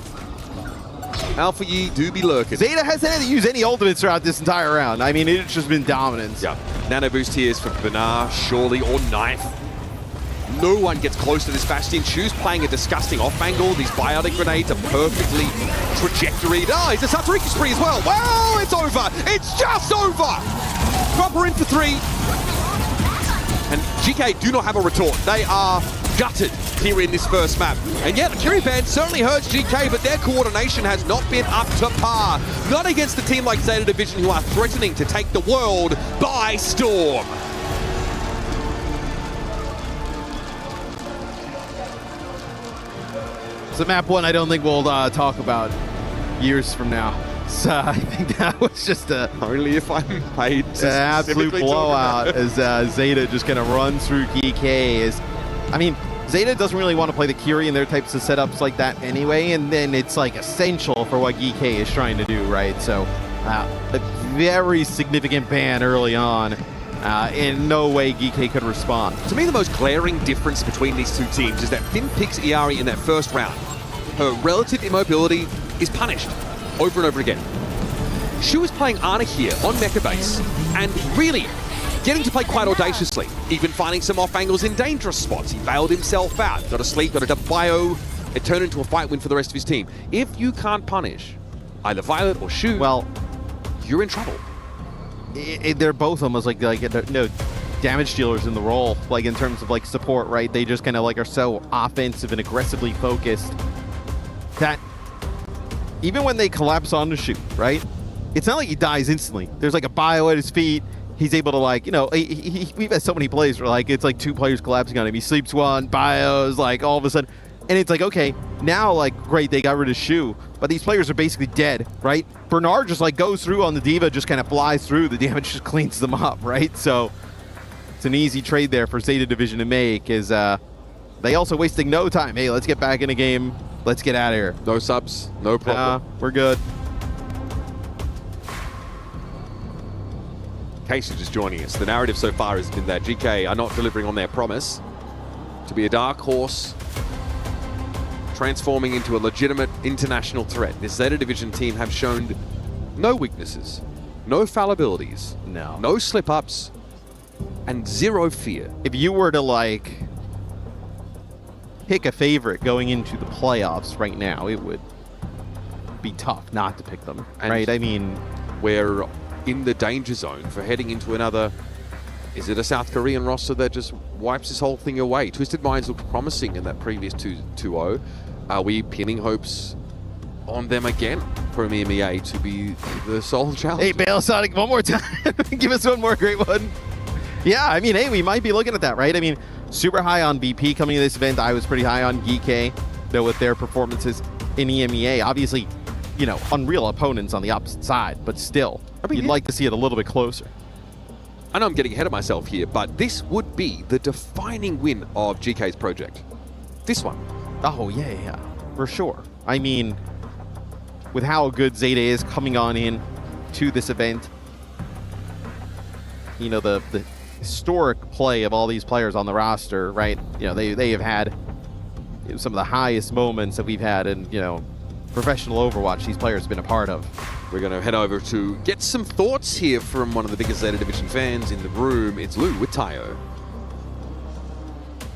Alpha Yi do be lurking. Zeta hasn't had to use any ultimates throughout this entire round. I mean, it's just been dominance. Yeah. Nano boost here is for Benar, Surely, or Knife. No one gets close to this Bastion. Chu's playing a disgusting off angle. These biotic grenades are perfectly trajectoried. Oh, he's a Satoriki spree as well. Well, it's over. It's just over. Proper in for 3. And GK do not have a retort. They are gutted here in this first map. And yeah, the Curie ban certainly hurts GK, but their coordination has not been up to par. Not against a team like Zeta Division, who are threatening to take the world by storm. So map 1, I don't think we'll talk about years from now. So I think that was just a only if I'm paid an absolute blowout as Zeta just kind of runs through GK. I mean, Zeta doesn't really want to play the Curie in their types of setups like that anyway, and then it's like essential for what GK is trying to do, right? So a very significant ban early on. In no way GK could respond. To me, the most glaring difference between these two teams is that Finn picks Iari in that first round. Her relative immobility is punished over and over again. She was playing Ana here on Mecha Base and really getting to play quite audaciously, even finding some off angles in dangerous spots. He bailed himself out, got a sleep, got a bio. It turned into a fight win for the rest of his team. If you can't punish either Violet or Shu, well, you're in trouble. They're both almost like no damage dealers in the role, like in terms of like support, right? They just kind of like are so offensive and aggressively focused that even when they collapse on the shoot, right? It's not like he dies instantly. There's like a bio at his feet. He's able to like, you know, we've had so many plays where like it's like 2 players collapsing on him. He sleeps one, bios, like all of a sudden. And it's like, okay, now like, great, they got rid of Shu, but these players are basically dead, right? Bernard just like goes through on the Diva, just kind of flies through. The damage just cleans them up, right? So it's an easy trade there for Zeta Division to make is they also wasting no time. Hey, let's get back in the game. Let's get out of here. No subs, no problem. We're good. In case you're just joining us, the narrative so far has been that GK are not delivering on their promise to be a dark horse, transforming into a legitimate international threat. This Zeta Division team have shown no weaknesses, no fallibilities, no slip-ups, and zero fear. If you were to like pick a favorite going into the playoffs right now, it would be tough not to pick them, right? I mean, we're in the danger zone for heading into another. Is it a South Korean roster that just wipes this whole thing away? Twisted Minds looked promising in that previous 2-0. Are we pinning hopes on them again from EMEA to be the sole challenge? Hey, Bale Sonic, one more time. Give us one more great one. Yeah, I mean, hey, we might be looking at that, right? I mean, super high on BP coming to this event. I was pretty high on GK, though, with their performances in EMEA. Obviously, you know, unreal opponents on the opposite side, but still, you'd like to see it a little bit closer. I know I'm getting ahead of myself here, but this would be the defining win of GK's project. This one. Oh, yeah, for sure. I mean, with how good Zeta is coming on in to this event, you know, the historic play of all these players on the roster, right? You know, they have had some of the highest moments that we've had in, you know, professional Overwatch these players have been a part of. We're going to head over to get some thoughts here from one of the biggest Zeta Division fans in the room. It's Lou with Tayo.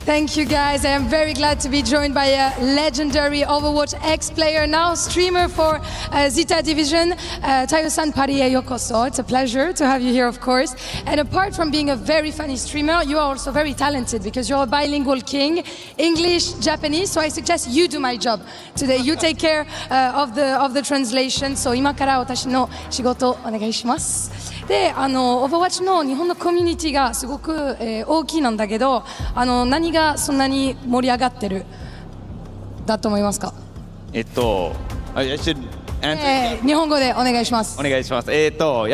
Thank you, guys. I am very glad to be joined by a legendary Overwatch ex-player, now streamer for Zeta Division, Tayo-san Parie Yokoso. It's a pleasure to have you here, of course. And apart from being a very funny streamer, you are also very talented because you're a bilingual king, English, Japanese. So I suggest you do my job today. You take care of the translation. So 今から私の仕事お願いします。で、Overwatch の日本のコミュニティがすごく、大きいなんだけど、何がそんなに盛り上がってるだと思いますか？I should answer. 日本語でお願いします。お願いします。やっ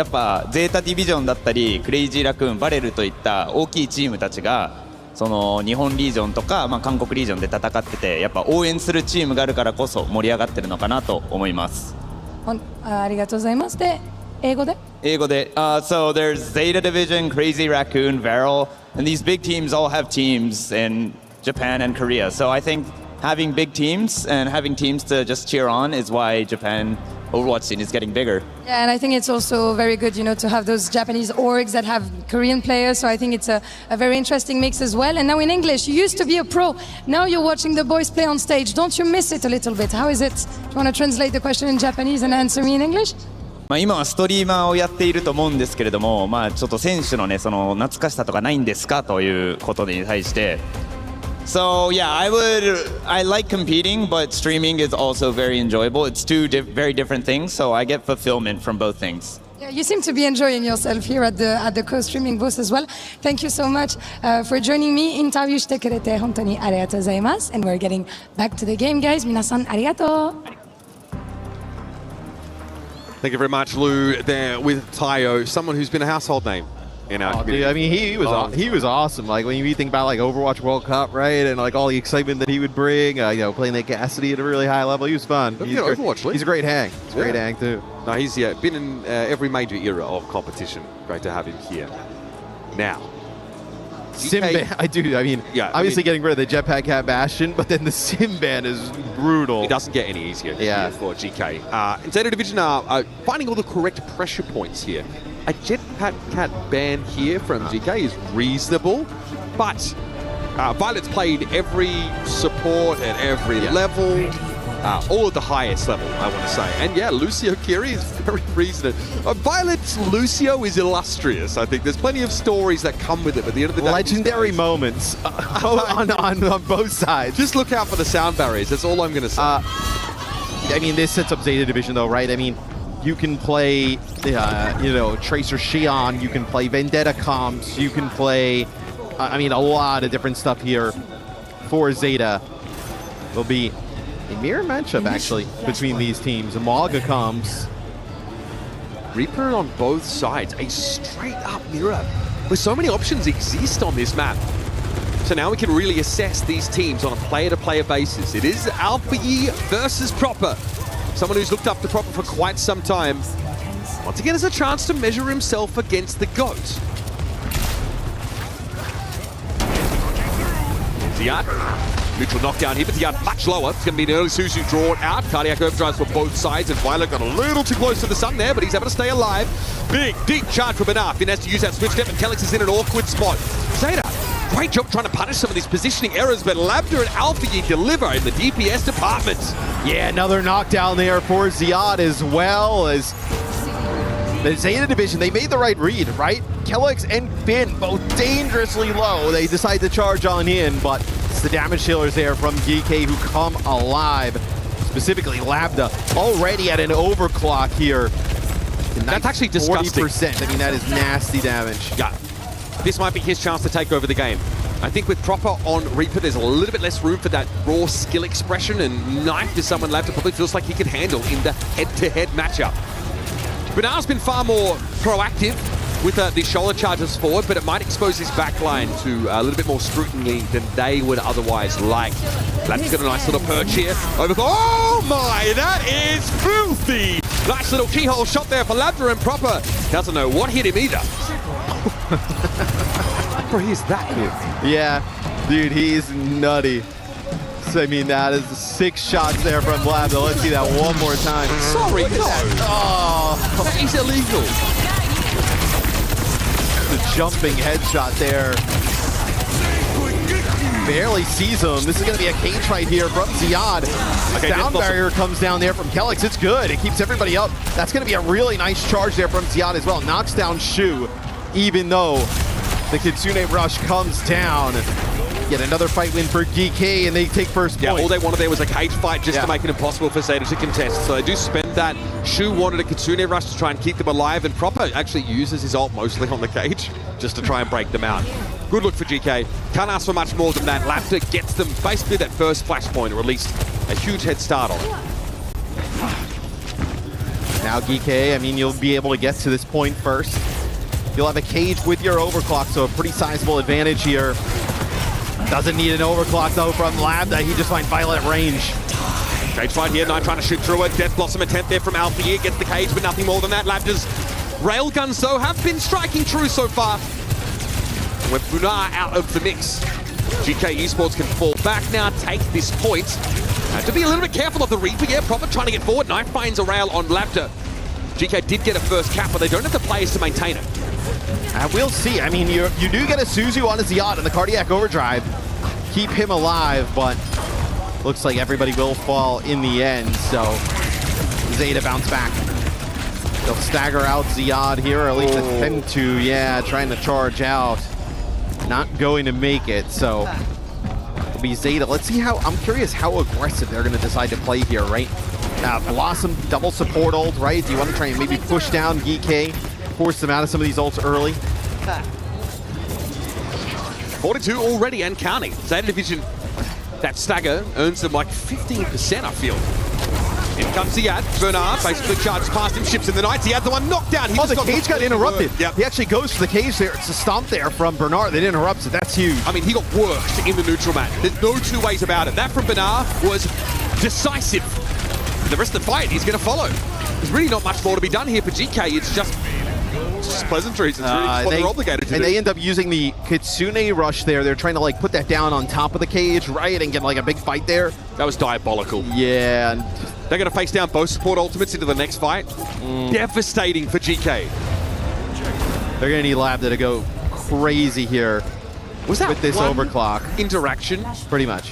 ぱゼータディビジョンだったりクレイジーラクーン、バレルといった大きいチームたちがその日本リージョンとか、韓国リージョンで戦ってて、やっぱ応援するチームがあるからこそ盛り上がってるのかなと思います。ありがとうございます。で、英語で So there's Zeta Division, Crazy Raccoon, Varel, and these big teams all have teams in Japan and Korea. So I think having big teams and having teams to just cheer on is why Japan Overwatch scene is getting bigger. Yeah, and I think it's also very good, to have those Japanese orgs that have Korean players. So I think it's a very interesting mix as well. And now in English, you used to be a pro. Now you're watching the boys play on stage. Don't you miss it a little bit? How is it? Do you want to translate the question in Japanese and answer me in English? 今はストリーマーをやっていると思うんですけれども、ちょっと選手のね、その懐かしさとかないんですかということに対して。So yeah, I like competing, but streaming is also very enjoyable. It's two very different things, so I get fulfillment from both things. Yeah, you seem to be enjoying yourself here at the co-streaming booth as well. Thank you so much for joining me. インタビューしてくれて本当にありがとうございます。And we're getting back to the game, guys. 皆さんありがとう。Thank you very much, Lou, there with Tayo, someone who's been a household name in our community. Dude, I mean, he was awesome. Like, when you think about, like, Overwatch World Cup, right, and, like, all the excitement that he would bring, playing that Cassidy at a really high level, he was fun. He's a great hang. He's a great hang, too. No, he's been in every major era of competition. Great to have him here. Now, Simban, obviously getting rid of the Jetpack Cat Bastion, but then the Simban is brutal. It doesn't get any easier here for GK. And Zeta Division are finding all the correct pressure points here. A Jetpack Cat ban here from GK is reasonable, but Violet's played every support at every level. All at the highest level, I want to say. And yeah, Lucio Kiri is very reasonable. Violet's Lucio is illustrious, I think. There's plenty of stories that come with it, but at the end of the day... Legendary moments on both sides. Just look out for the sound barriers, that's all I'm going to say. I mean, this sets up Zeta Division, though, right? I mean, you can play, Tracer Xion, you can play Vendetta Comps, you can play, a lot of different stuff here for Zeta. Will be a mirror matchup, actually, between these teams. Amaga comes. Reaper on both sides. A straight-up mirror. Where so many options exist on this map. So now we can really assess these teams on a player-to-player basis. It is Alpha versus Proper. Someone who's looked up to Proper for quite some time. Once again, has a chance to measure himself against the GOAT. Ziad. Neutral knockdown here, but Ziad much lower. It's going to be an early Suzu drawn out. Cardiac overdrives for both sides, and Violet got a little too close to the sun there, but he's able to stay alive. Big, deep charge from Benaf. Then has to use that switch step, and Kelix is in an awkward spot. Zeta, great job trying to punish some of these positioning errors, but Lambda and Alpha deliver in the DPS department. Yeah, another knockdown there for Ziad as well as the Zeta Division. They made the right read, right? Kelix and Finn both dangerously low. They decide to charge on in, but it's the damage dealers there from GK who come alive. Specifically, Lambda already at an overclock here. That's actually disgusting. 40%. I mean, that is nasty damage. Yeah. This might be his chance to take over the game. I think with Proper on Reaper, there's a little bit less room for that raw skill expression, and Knife is someone Lambda probably feels like he can handle in the head-to-head matchup. Benar's been far more proactive with the shoulder charges forward, but it might expose his backline to a little bit more scrutiny than they would otherwise like. Lambda's got a nice little perch here. Oh my, that is filthy! Nice little keyhole shot there for Lambda, and Proper doesn't know what hit him either. He's that good. Yeah, dude, he's nutty. So, I mean, that is 6 shots there from Lambda. Let's see that one more time. Sorry, no. Oh, that is illegal. The jumping headshot there. Barely sees him. This is going to be a cage fight here from Ziad. Okay, sound barrier comes down there from Kelix. It's good. It keeps everybody up. That's going to be a really nice charge there from Ziad as well. Knocks down Shu, even though the Kitsune Rush comes down. Yet another fight win for GK, and they take first point. Yeah, all they wanted there was a cage fight just to make it impossible for Zeta to contest. So they do spend that. Shu wanted a Kitsune Rush to try and keep them alive, and Proper actually uses his ult mostly on the cage just to try and break them out. Good look for GK. Can't ask for much more than that. Lambda gets them basically that first flashpoint, or at least a huge head start on it. Now GK, I mean, you'll be able to get to this point first. You'll have a cage with your overclock, so a pretty sizable advantage here. Doesn't need an overclock though from Lambda. He just finds Violet at range. Cage fight here, Knight trying to shoot through it. Death Blossom attempt there from Althea. Gets the cage, but nothing more than that. Lambda's railguns, though, have been striking true so far. With Bunar out of the mix, GK Esports can fall back now, take this point. Have to be a little bit careful of the Reaper. Yeah, Prophet trying to get forward. Knife finds a rail on Lambda. GK did get a first cap, but they don't have the players to maintain it. We'll see. I mean, you do get a Suzu on his yacht and the cardiac overdrive. Keep him alive, but looks like everybody will fall in the end, so Zeta bounce back. They'll stagger out Ziad here, or at least attempt to, yeah, trying to charge out. Not going to make it, so it'll be Zeta. Let's see how, I'm curious how aggressive they're going to decide to play here, right? Blossom, double support ult, right? Do you want to try and maybe push down GK, force them out of some of these ults early? 42 already and counting. Zeta Division, that stagger earns them like 15%, I feel. In comes Ziad. Bernard basically charges past him, ships in the night. Ziad the one knocked down. The cage got interrupted. Yep. He actually goes for the cage there. It's a stomp there from Bernard that interrupts it. That's huge. I mean, he got worked in the neutral mat. There's no two ways about it. That from Bernard was decisive. The rest of the fight is going to follow. There's really not much more to be done here for GK. It's just pleasantries. It's really just what they're obligated to do. And they end up using the Kitsune rush there. They're trying to like put that down on top of the cage, right, and get like a big fight there. That was diabolical. Yeah. They're going to face down both support ultimates into the next fight. Devastating for GK. They're going to need Lambda to go crazy here. Was that with this one overclock interaction? Pretty much.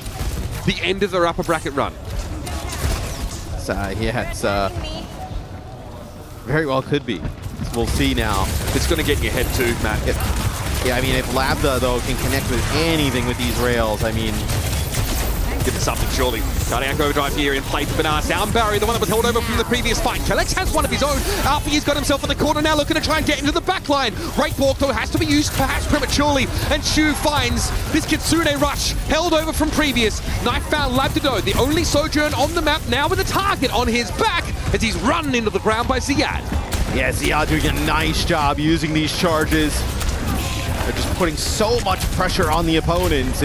The end of their upper bracket run. Yeah, it's very well could be. We'll see now. It's going to get in your head too, Matt. Yeah, I mean, if Lambda, though, can connect with anything with these rails, I mean... Give it something, surely. Cardiac overdrive here in play for Bernard. Down Barry, the one that was held over from the previous fight. Kalex has one of his own. Alfie's got himself in the corner now, looking to try and get into the back line. Great walk, though, has to be used perhaps prematurely. And Shu finds this Kitsune rush, held over from previous. Knife found Labdado, the only Sojourn on the map, now with a target on his back as he's run into the ground by Ziad. Yeah, Ziad doing a nice job using these charges. They're just putting so much pressure on the opponents.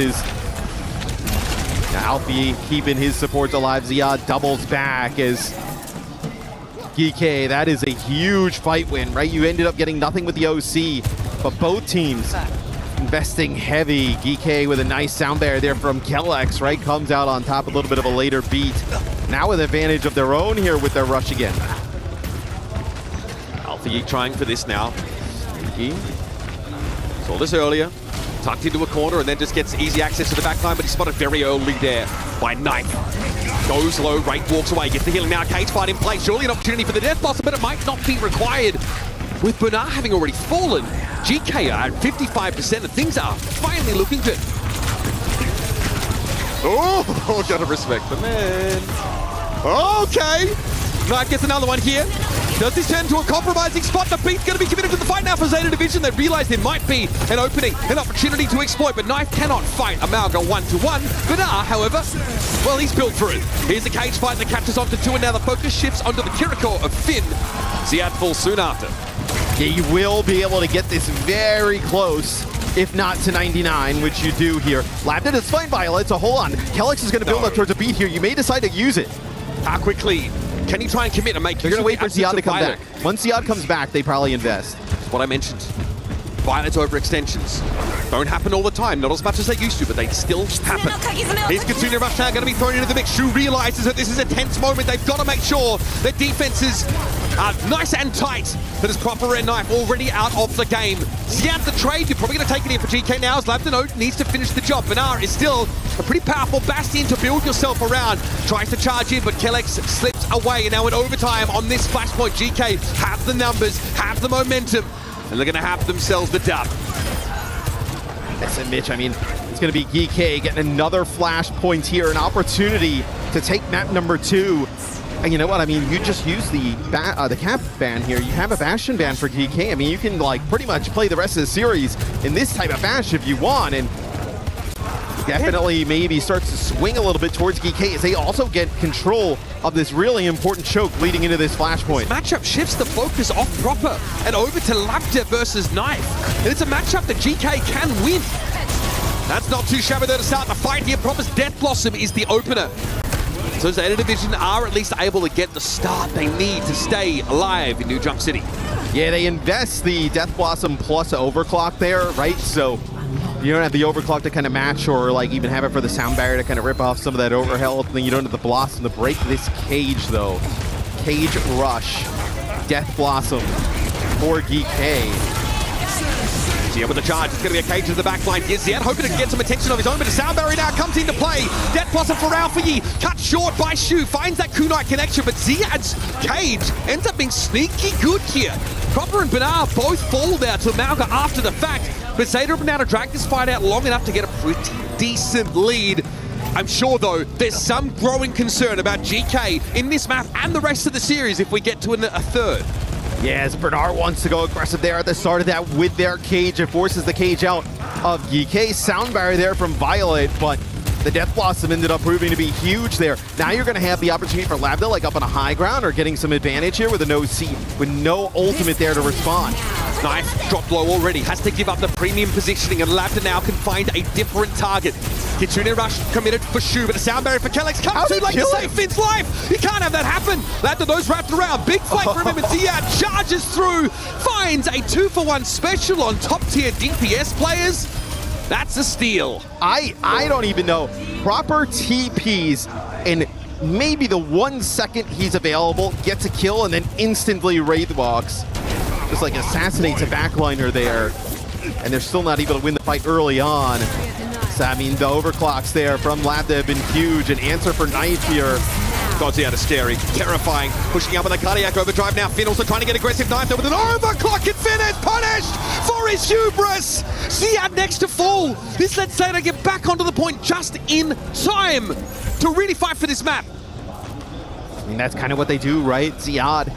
Alfie keeping his supports alive. Ziad doubles back as GK. That is a huge fight win, right? You ended up getting nothing with the OC, but both teams investing heavy. GK with a nice sound barrier there from Kelex, right? Comes out on top, a little bit of a later beat. Now with advantage of their own here with their rush again. Alfie trying for this now. Saw this earlier. Tucked into a corner and then just gets easy access to the backline, but he's spotted very early there by Knight. Goes low, Wraith walks away, gets the healing now, cage fight in place. Surely an opportunity for the Death Blossom, but it might not be required. With Bernard having already fallen, GK are at 55% and things are finally looking good. Oh, gotta respect the man. Okay. Knight gets another one here. Does this turn into a compromising spot? The beat's going to be committed to the fight now for Zeta Division. They realize there might be an opening, an opportunity to exploit, but Knife cannot fight Amalga 1-to-1. Bernard, however, well, he's built for it. Here's the cage fight that catches onto two, and now the focus shifts onto the Kiriko of Finn. Ziad falls soon after. Yeah, you will be able to get this very close, if not to 99, which you do here. Lambda does find Violet, so hold on. Kelex is going to build up towards a beat here. You may decide to use it. How quickly can you try and commit and make? They're going to wait for Ziad to come back. Once Ziad comes back, they probably invest. That's what I mentioned. Violence overextensions don't happen all the time, not as much as they used to, but they still happen. Here's Kitsune Rush now going to be thrown into the mix. Shu realizes that this is a tense moment. They've got to make sure their defenses are nice and tight. That is proper and Knife already out of the game. Ziad the trade, you're probably going to take it here for GK now as Labdano needs to finish the job. Bernard is still a pretty powerful bastion to build yourself around. Tries to charge in, but Kelex slips away. And now in overtime on this flashpoint, GK have the numbers, have the momentum, and they're going to have themselves the dub. Listen, Mitch, I mean, it's going to be GK getting another flashpoint here, an opportunity to take map number 2. And you know what? I mean, you just use the cap ban here. You have a Bastion ban for GK. I mean, you can like pretty much play the rest of the series in this type of Bash if you want, and definitely maybe starts to swing a little bit towards GK as they also get control of this really important choke leading into this flashpoint. Matchup shifts the focus off proper and over to Lambda versus Knife. And it's a matchup that GK can win. That's not too shabby though to start the fight here. Promise Death Blossom is the opener. So Zeta Division are at least able to get the start they need to stay alive in New Jump City. Yeah, they invest the Death Blossom plus Overclock there, right? So you don't have the Overclock to kind of match or like even have it for the sound barrier to kind of rip off some of that overhealth. And then you don't have the Blossom to break this cage though. Cage Rush, Death Blossom for GK. Zia with the charge, it's going to be a cage to the back line. Here's Zia hoping to get some attention of his own, but the sound barrier now comes into play. Death Blossom for Alpha, cut short by Shu, finds that kunai connection, but Ziad's cage ends up being sneaky good here. Copper and Benar both fall there to Malga after the fact, but Zeta have been able to drag this fight out long enough to get a pretty decent lead. I'm sure, though, there's some growing concern about GK in this map and the rest of the series if we get to a third. Yes, Bernard wants to go aggressive there at the start of that with their cage. It forces the cage out of GK. Sound barrier there from Violet, but the Death Blossom ended up proving to be huge there. Now you're going to have the opportunity for Labda like up on a high ground or getting some advantage here with a no C, with no ultimate there to respond. Knife dropped low already, has to give up the premium positioning, and Labda now can find a different target. Kitsune Rush committed for Shu, but a sound barrier for Kellex comes too late to save Finn's life. You can't have that happen. Labda those wrapped around. Big fight for him, and Ziad charges through, finds a 2-for-1 special on top tier DPS players. That's a steal. I don't even know. Proper TPs and maybe the 1 second he's available, gets a kill, and then instantly Wraith walks. Just like assassinates a backliner there. And they're still not able to win the fight early on. So, I mean, the overclocks there from Labda have been huge. An answer for Knife here. God's out of scary, terrifying, pushing up with a cardiac overdrive now. Finn also trying to get aggressive. Knife there with an overclock, and Finn is punished for his hubris. Ziad next to fall. This lets Zeta get back onto the point just in time to really fight for this map. I mean, that's kind of what they do, right? Ziad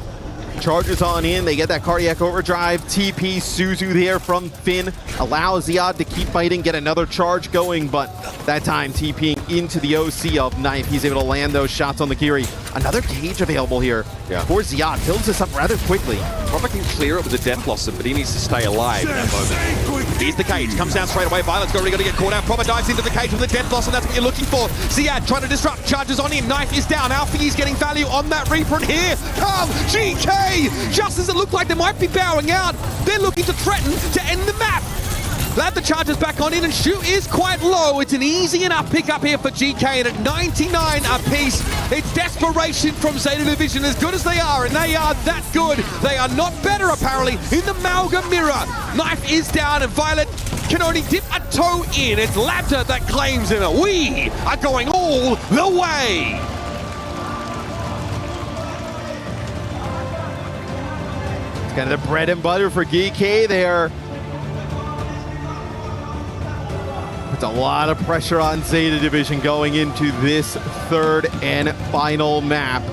charges on in, they get that cardiac overdrive. TP Suzu there from Finn allows Ziad to keep fighting, get another charge going, but that time TPing into the OC of Knife. He's able to land those shots on the Kiri. Another cage available here for Ziad. Fills this up rather quickly. Proper can clear it with a Death Blossom, but he needs to stay alive in that moment. Here's the cage, comes down straight away. Violet's already going to get caught out. Proper dives into the cage with the Death Blossom. That's what you're looking for. Ziad trying to disrupt, charges on in. Knife is down. Alfie's getting value on that Reaper, and here come GK. Just as it looked like they might be bowing out, they're looking to threaten to end the map. Labda charges back on in, and Shu is quite low. It's an easy enough pickup here for GK, and at 99 apiece, it's desperation from Zeta Division, as good as they are, and they are that good. They are not better, apparently, in the Malga mirror. Knife is down, and Violet can only dip a toe in. It's Labda that claims it. We are going all the way. It's kind of the bread and butter for GK there. It's a lot of pressure on Zeta Division going into this third and final map.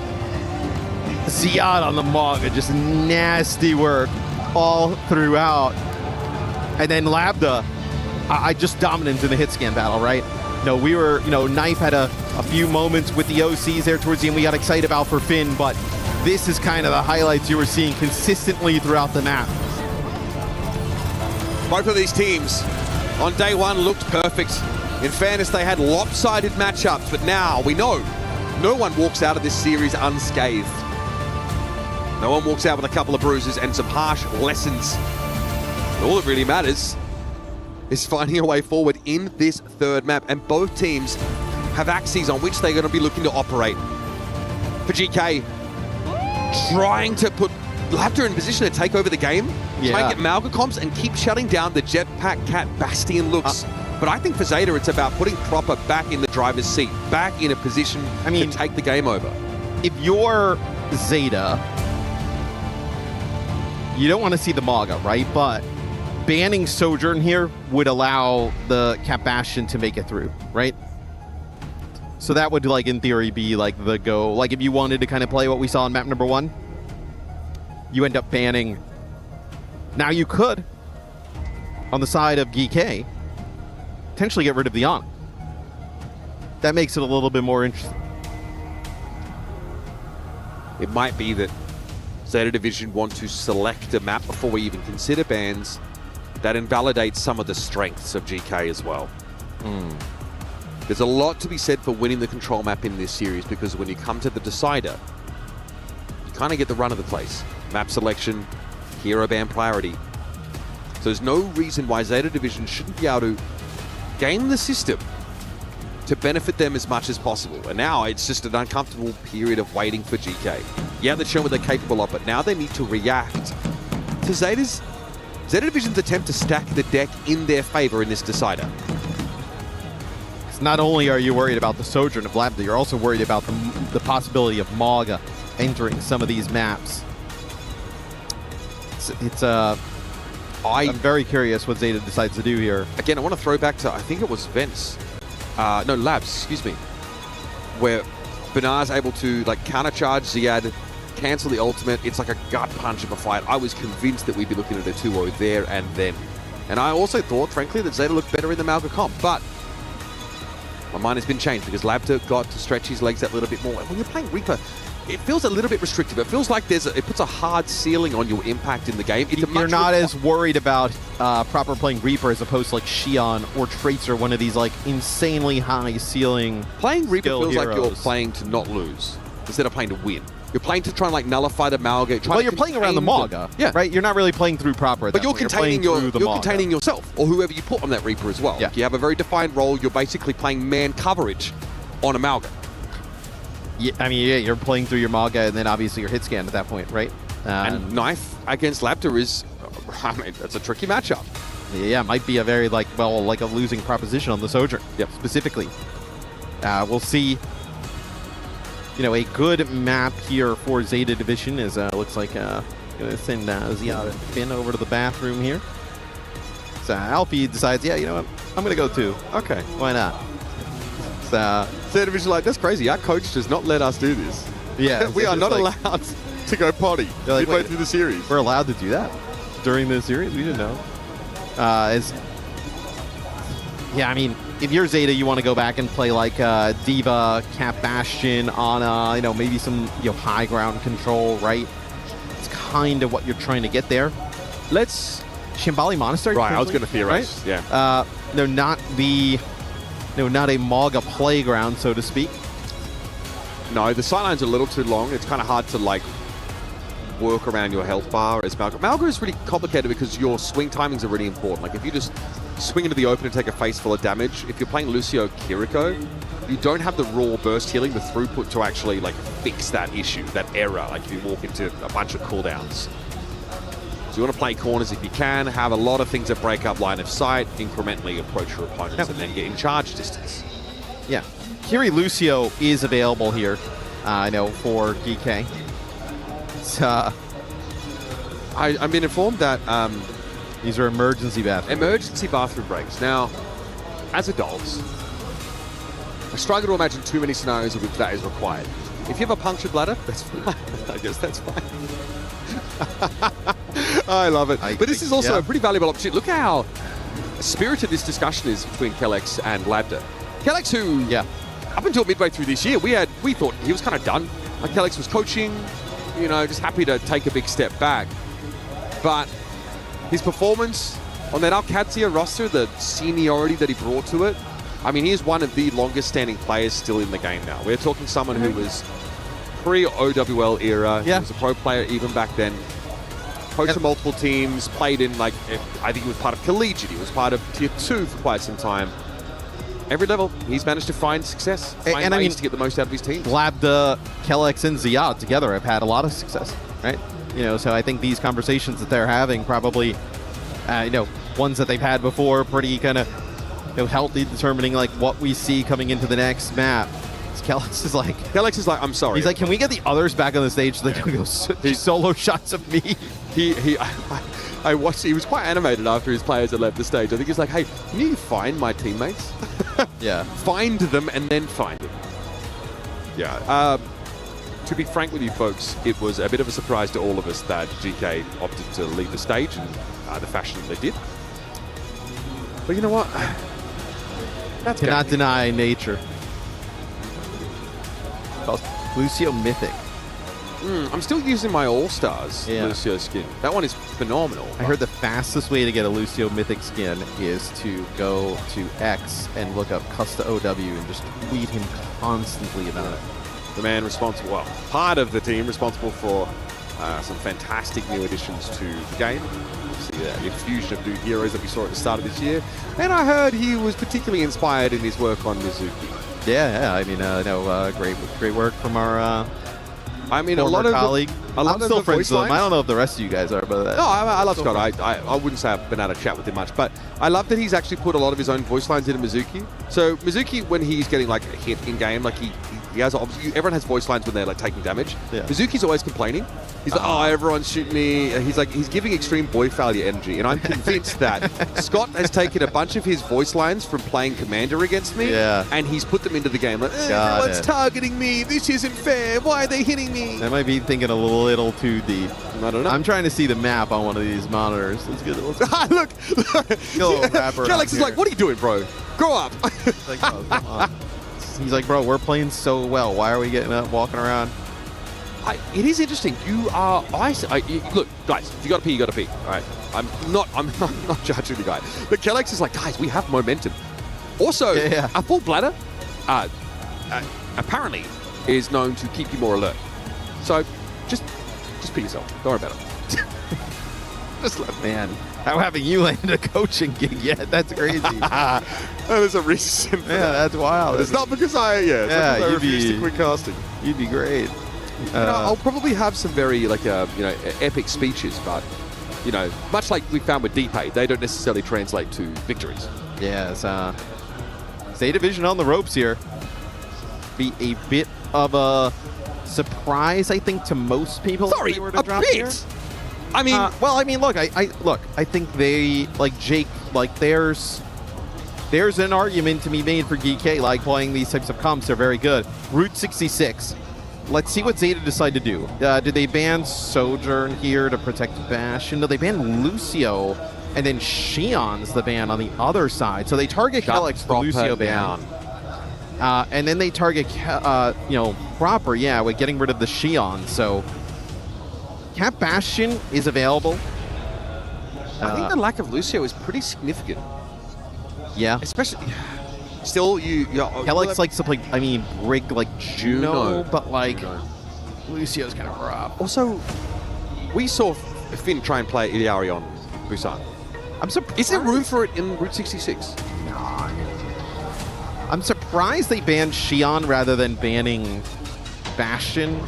Ziad on the Manga, just nasty work all throughout. And then Labda, just dominant in the hit scan battle, right? We were, Knife had a few moments with the OCs there towards the end we got excited about for Finn, but this is kind of the highlights you were seeing consistently throughout the map. Both of these teams on day one looked perfect. In fairness, they had lopsided matchups, but now we know no one walks out of this series unscathed. No one walks out with a couple of bruises and some harsh lessons. All that really matters is finding a way forward in this third map, and both teams have axes on which they're going to be looking to operate. For GK, trying to put Labda in position to take over the game, try and get Malga comps and keep shutting down the Jetpack Cat Bastion looks. But I think for Zeta, it's about putting Proper back in the driver's seat, back in a position to take the game over. If you're Zeta, you don't want to see the Maga, right? But banning Sojourn here would allow the Cat Bastion to make it through, right? So that would, like, in theory, be like the go. Like, if you wanted to kind of play what we saw on map number 1, you end up banning. Now you could, on the side of GK, potentially get rid of the Ana. That makes it a little bit more interesting. It might be that Zeta Division want to select a map before we even consider bans. That invalidates some of the strengths of GK as well. There's a lot to be said for winning the control map in this series, because when you come to the decider, you kind of get the run of the place. Map selection, hero ban priority. So there's no reason why Zeta Division shouldn't be able to game the system to benefit them as much as possible. And now it's just an uncomfortable period of waiting for GK. Yeah, they've shown what they're capable of, but now they need to react to Zeta Division's attempt to stack the deck in their favor in this decider. Not only are you worried about the Sojourn of Lambda, you're also worried about the possibility of Mauga entering some of these maps. I'm very curious what Zeta decides to do here. Again, I want to throw back to, I think it was Vents. No, Labs, excuse me. Where Banar's able to like countercharge Ziad, cancel the ultimate. It's like a gut punch of a fight. I was convinced that we'd be looking at a 2-0 there and then. And I also thought, frankly, that Zeta looked better in the Mauga comp. But my mind has been changed because Labda got to stretch his legs that little bit more. And when you're playing Reaper, it feels a little bit restrictive. It feels like it puts a hard ceiling on your impact in the game. You're not as worried about proper playing Reaper as opposed to like Xion or Tracer, one of these like insanely high ceiling. Playing Reaper feels heroes. like you're playing to not lose instead of playing to win. You're playing to try and like nullify the Mauga. Well, you're playing around the Mauga, right? You're not really playing through proper. But you're containing containing yourself or whoever you put on that Reaper as well. Yeah. Like you have a very defined role. You're basically playing man coverage on a Mauga. Yeah, I mean, yeah, you're playing through your Mauga and then obviously your hit scan at that point, right? And Knife against Lapta is, I mean, that's a tricky matchup. Yeah, it might be a very like a losing proposition on the Sojourn. Yep. Specifically, we'll see. You know, a good map here for Zeta Division is looks like gonna send Ziad and Finn over to the bathroom here. So Alfie decides, yeah, you know what, I'm gonna go too. Okay, why not? So Zeta Division like, that's crazy. Our coach does not let us do this. Yeah, we are not allowed to go potty midway through the series. We're allowed to do that during the series. We didn't know. Yeah, I mean, if you're Zeta, you want to go back and play like Diva, Cap Bastion, Ana, you know, maybe some high ground control, right? It's kind of what you're trying to get there. Let's Shambali Monastery. Right, I was going to theorize. Right? Yeah. No, not a Mauga playground, so to speak. No, the sightline's a little too long. It's kind of hard to like work around your health bar as Mauga. Mauga is really complicated because your swing timings are really important. Like if you just swing into the open and take a face full of damage, if you're playing Lucio Kiriko, you don't have the raw burst healing, the throughput to actually like fix that issue, that error. Like if you walk into a bunch of cooldowns. So you want to play corners if you can, have a lot of things that break up line of sight, incrementally approach your opponents, and then get in charge distance. Yeah. Kiri Lucio is available here, I know, for GK. So, I've been informed that these are emergency bathroom breaks. Now, as adults, I struggle to imagine too many scenarios in which that is required. If you have a punctured bladder, that's fine. I guess that's fine. I love it. But this is also a pretty valuable opportunity. Look how spirited this discussion is between Kellex and Labda. Kellex, who, up until midway through this year, we thought he was kind of done. Like Kellex was coaching, you know, just happy to take a big step back. But his performance on that Alcadzia roster, the seniority that he brought to it, I mean, he is one of the longest standing players still in the game now. We're talking someone who was pre-OWL era. He was a pro player even back then. Coached for multiple teams, played in, like, I think he was part of Collegiate. He was part of Tier 2 for quite some time. Every level, he's managed to find success, find ways to get the most out of his team. Labda, Kellex, and Ziad together have had a lot of success, right? You know, so I think these conversations that they're having probably, ones that they've had before, pretty kind of, healthy, determining like what we see coming into the next map. Kellex is like, I'm sorry. He's like, can we get the others back on the stage so they can go solo shots of me? I watched. He was quite animated after his players had left the stage. I think he's like, hey, can you find my teammates? Yeah. Find them and then find them. Yeah. To be frank with you folks, it was a bit of a surprise to all of us that GK opted to leave the stage in the fashion that they did. But you know what? That's cannot deny nature. Lucio Mythic. I'm still using my All-Stars Lucio skin. That one is phenomenal. I heard the fastest way to get a Lucio Mythic skin is to go to X and look up Custa OW and just tweet him constantly about it. The man responsible, well, part of the team responsible for some fantastic new additions to the game. See the infusion of new heroes that we saw at the start of this year. And I heard he was particularly inspired in his work on Mizuki. Yeah. I mean, great work from our a lot of colleague. I'm still friends with him. I don't know if the rest of you guys are, but no, I love Scott. I wouldn't say I've been able to chat with him much, but I love that he's actually put a lot of his own voice lines into Mizuki. So Mizuki, when he's getting like a hit in game, like he has obviously everyone has voice lines when they're like taking damage. Yeah. Mizuki's always complaining. He's like, oh, everyone's shooting me. And he's giving extreme boy failure energy, and I'm convinced that Scott has taken a bunch of his voice lines from playing Commander against me, and he's put them into the game. Like, everyone's targeting me. This isn't fair. Why are they hitting me? I might be thinking a little too deep. I don't know. I'm trying to see the map on one of these monitors. Let's get Look. Kellex is like, what are you doing, bro? Grow up. Like, oh, come on. He's like, bro, we're playing so well. Why are we getting up, walking around? It is interesting. You are look, guys. If you got to pee, you got to pee. All right. I'm not judging the guy. But Kellex is like, guys, we have momentum. Also, a full bladder, apparently, is known to keep you more alert. So, just pee yourself. Don't worry about it. Man, how having you land a coaching gig yet? That's crazy. There's a reason. That's wild. It's not because I refuse to quit casting. You'd be great. I'll probably have some very epic speeches, but much like we found with DPay, they don't necessarily translate to victories. Yeah, it's A Division on the ropes here. Be a bit of a surprise, I think, to most people. Sorry, a bit. Here. I mean, look, I think they, like Jake, like there's an argument to be made for GK, like playing these types of comps. They're very good. Route 66. Let's see what Zeta decide to do. Did they ban Sojourn here to protect Bastion? No, they banned Lucio, and then Shion's the ban on the other side. So they target Kellex for Lucio ban. And then they target, Proper, with getting rid of the Shion. So Cap Bastion is available. I think the lack of Lucio is pretty significant. Yeah. Especially... Still, Kellex likes to play, Brig like Juno, but Lucio's kind of rough. Also, we saw Finn try and play Iliari on Busan. I'm surprised. Is there room for it in Route 66? I'm surprised they banned Shion rather than banning Bastion.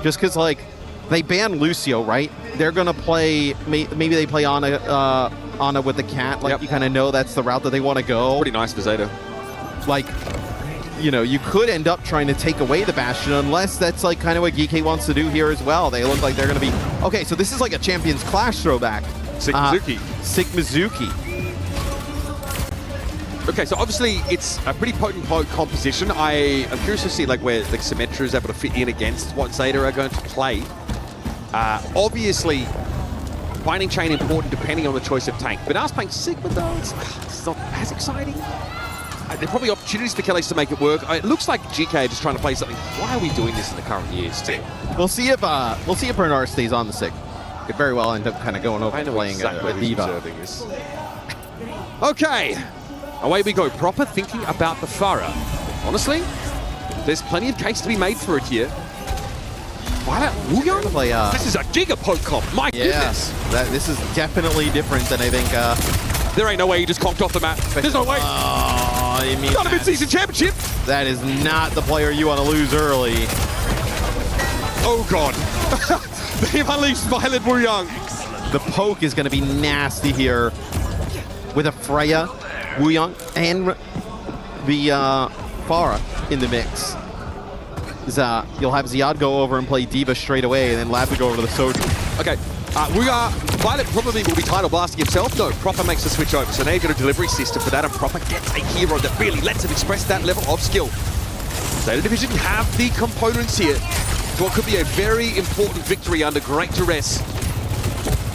Just because, they ban Lucio, right? They're going to play, maybe they play Ana with the cat. You kind of know that's the route that they want to go. Pretty nice for Zeta. You could end up trying to take away the Bastion unless that's kind of what GK wants to do here as well. They look like they're going to be... Okay, so this is like a Champions Clash throwback. Sick Mizuki. Sick Mizuki. Okay, so obviously it's a pretty potent composition. I am curious to see where Symmetra is able to fit in against what Zeta are going to play. Obviously, Binding Chain important depending on the choice of tank. But us playing Sigma though, it's not as exciting. There are probably opportunities for Kellex to make it work. It looks like GK just trying to play something. Why are we doing this in the current year still? We'll see if Bernard stays on the Sig. Could very well end up kind of going over and playing a Diva. Okay, away we go. Proper thinking about the Pharah. Honestly, there's plenty of case to be made for it here. This is a giga poke comp. My goodness. This is definitely different than I think. There ain't no way he just conked off the map. There's no way. Not a mid-season championship. That is not the player you want to lose early. Oh God. They've unleashed Violet Wuyang. The poke is going to be nasty here with a Freya, Wuyang, and the Pharah in the mix. You'll have Ziad go over and play Diva straight away, and then Lab will go over to the Sojourn. Okay, Violet probably will be title blasting himself. No, Proper makes the switch over. So now you've got a delivery system for that, and Proper gets a hero that really lets him express that level of skill. Zeta Division have the components here to what could be a very important victory under great duress.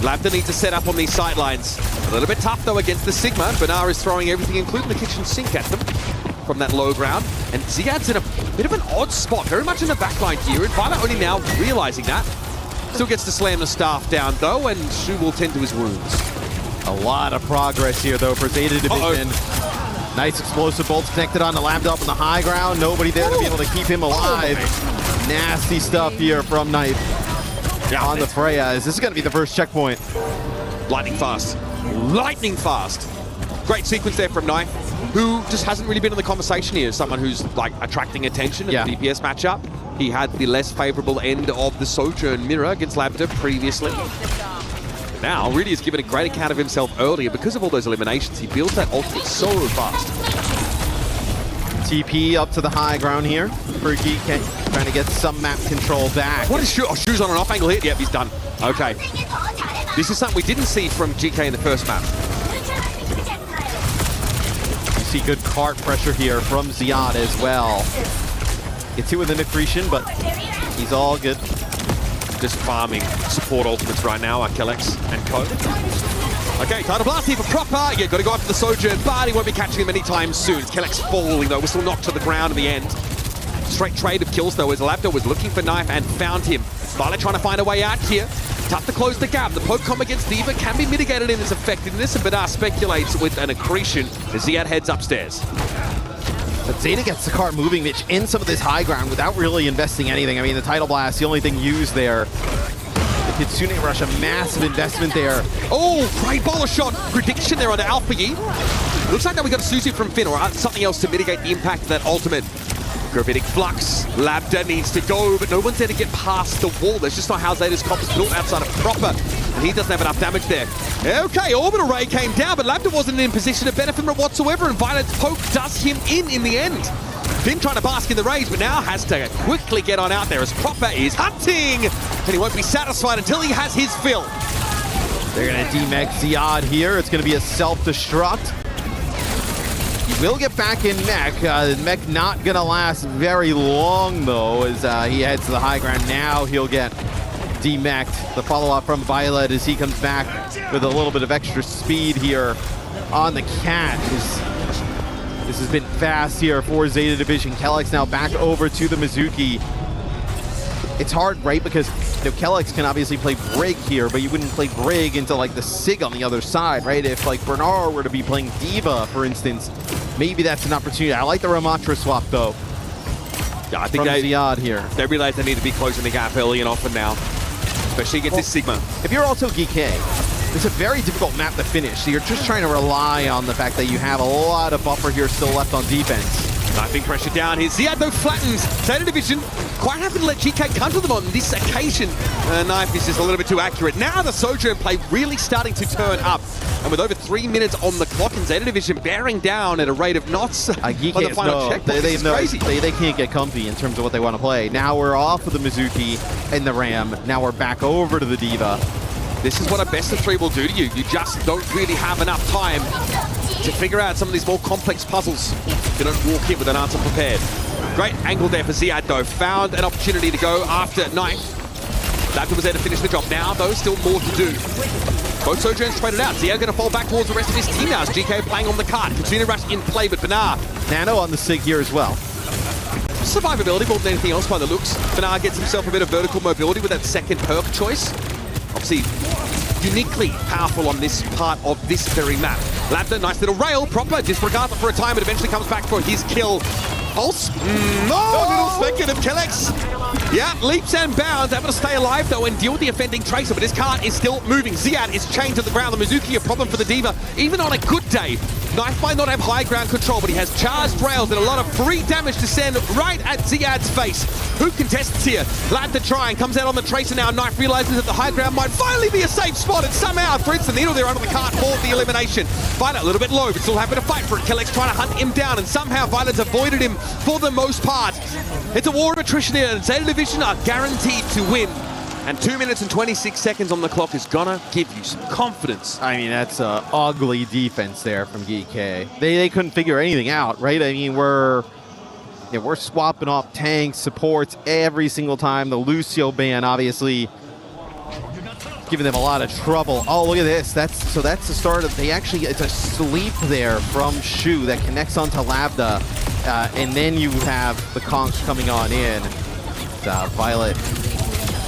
Lambda needs to set up on these sidelines. A little bit tough, though, against the Sigma. Benar is throwing everything, including the kitchen sink, at them. from that low ground. And Ziad's in a bit of an odd spot, very much in the backline here. And Violet only now realizing that. Still gets to slam the staff down though, and Shu will tend to his wounds. A lot of progress here though for Zeta Division. Nice explosive bolts connected on the Lambda up on the high ground. Nobody there to be able to keep him alive. Nasty stuff here from Knife on the Freya. Is this going to be the first checkpoint? Lightning fast. Lightning fast. Great sequence there from Knife, who just hasn't really been in the conversation here. Someone who's like attracting attention in the DPS matchup. He had the less favorable end of the Sojourn mirror against Lambda previously. Now, really has given a great account of himself earlier. Because of all those eliminations, he builds that ultimate so fast. TP up to the high ground here for GK, trying to get some map control back. What is Shu? Oh, Shu's on an off angle hit. Yep, he's done. Okay. This is something we didn't see from GK in the first map. You see good cart pressure here from Ziad as well. Gets hit with an accretion, but he's all good. Just farming support ultimates right now, Kelex and Co. Okay, Tidal Blast here for Proper. Yeah, got to go after the Sojourn, but he won't be catching him anytime soon. Kelex falling though, whistle knocked to the ground in the end. Straight trade of kills though, as Labdo was looking for Knife and found him. Violet trying to find a way out here. Tough to close the gap. The poke combo against D.Va can be mitigated in its effectiveness, and Badar speculates with an accretion as Ziad heads upstairs. But Zeta gets the cart moving, Mitch, in some of this high ground without really investing anything. I mean, the Tidal Blast, the only thing used there. The Kitsune Rush, a massive investment there. Oh, great bowler shot. Prediction there on the Alpha Yi. Looks like that we got a Suzu from Finn or something else to mitigate the impact of that ultimate. Gravitic Flux. Labda needs to go, but no one's there to get past the wall. That's just not how Zeta's comp is built outside of Proper. And he doesn't have enough damage there. Okay, Orbital Ray came down, but Labda wasn't in position to benefit from it whatsoever, and Violet's poke does him in the end. Finn trying to bask in the rage, but now has to quickly get on out there as Proper is hunting, and he won't be satisfied until he has his fill. They're going to demech Ziad here. It's going to be a self-destruct. He will get back in mech. Mech not going to last very long, though, as he heads to the high ground. Now he'll get demeched. The follow-up from Violet as he comes back with a little bit of extra speed here on the catch. This has been fast here for Zeta Division. Kelex now back over to the Mizuki. It's hard, right? Because Kelex can obviously play Brig here, but you wouldn't play Brig into like the Sig on the other side, right? If like Bernard were to be playing D.Va, for instance, maybe that's an opportunity. I like the Ramatra swap though. Yeah, I think Ziad here. They realize they need to be closing the gap early and often now, especially against this Sigma. If you're also GK, it's a very difficult map to finish, so you're just trying to rely on the fact that you have a lot of buffer here still left on defense. Knifing pressure down here. Ziad though flattens Zeta Division. Quite happy to let GK come to them on this occasion. Knife is just a little bit too accurate. Now the Sojourn play really starting to turn up. And with over 3 minutes on the clock and Zeta Division bearing down at a rate of knots on the final checkpoint. This is crazy. They can't get comfy in terms of what they want to play. Now we're off of the Mizuki and the Ram. Now we're back over to the D.Va. This is what a best of 3 will do to you. You just don't really have enough time to figure out some of these more complex puzzles. You don't walk in with an answer prepared. Great angle there for Ziad though. Found an opportunity to go after Knife. Labda was there to finish the job. Now though, still more to do. Both Sojourns traded out. Ziad going to fall back towards the rest of his team now as GK playing on the card. Kitsune Rush in play, but Bernard. Nano on the Sig here as well. Survivability more than anything else by the looks. Bernard gets himself a bit of vertical mobility with that second perk choice. Obviously, uniquely powerful on this part of this very map. Labda, nice little rail, Proper, disregards it for a time, but eventually comes back for his kill. Pulse. Little speculative Kelex. Yeah, leaps and bounds, able to stay alive though and deal with the offending Tracer, but his cart is still moving. Ziad is chained to the ground. The Mizuki a problem for the D.Va, even on a good day. Knife might not have high ground control, but he has charged rails and a lot of free damage to send right at Ziad's face. Who contests here? Labda trying, comes out on the Tracer now. Knife realizes that the high ground might finally be a safe spot, and somehow threads the needle there under the cart for the elimination. Violet a little bit low, but still happy to fight for it. Kelex trying to hunt him down, and somehow Violet's avoided him for the most part. It's a war of attrition here, and Zeta Division are guaranteed to win. And 2 minutes and 26 seconds on the clock is gonna give you some confidence. I mean, that's an ugly defense there from GK. They couldn't figure anything out, right? I mean, we're swapping off tanks, supports every single time. The Lucio ban, obviously, giving them a lot of trouble. Oh, look at this. That's the start of, it's a sleep there from Shu that connects onto Labda. And then you have the conks coming on in. Violet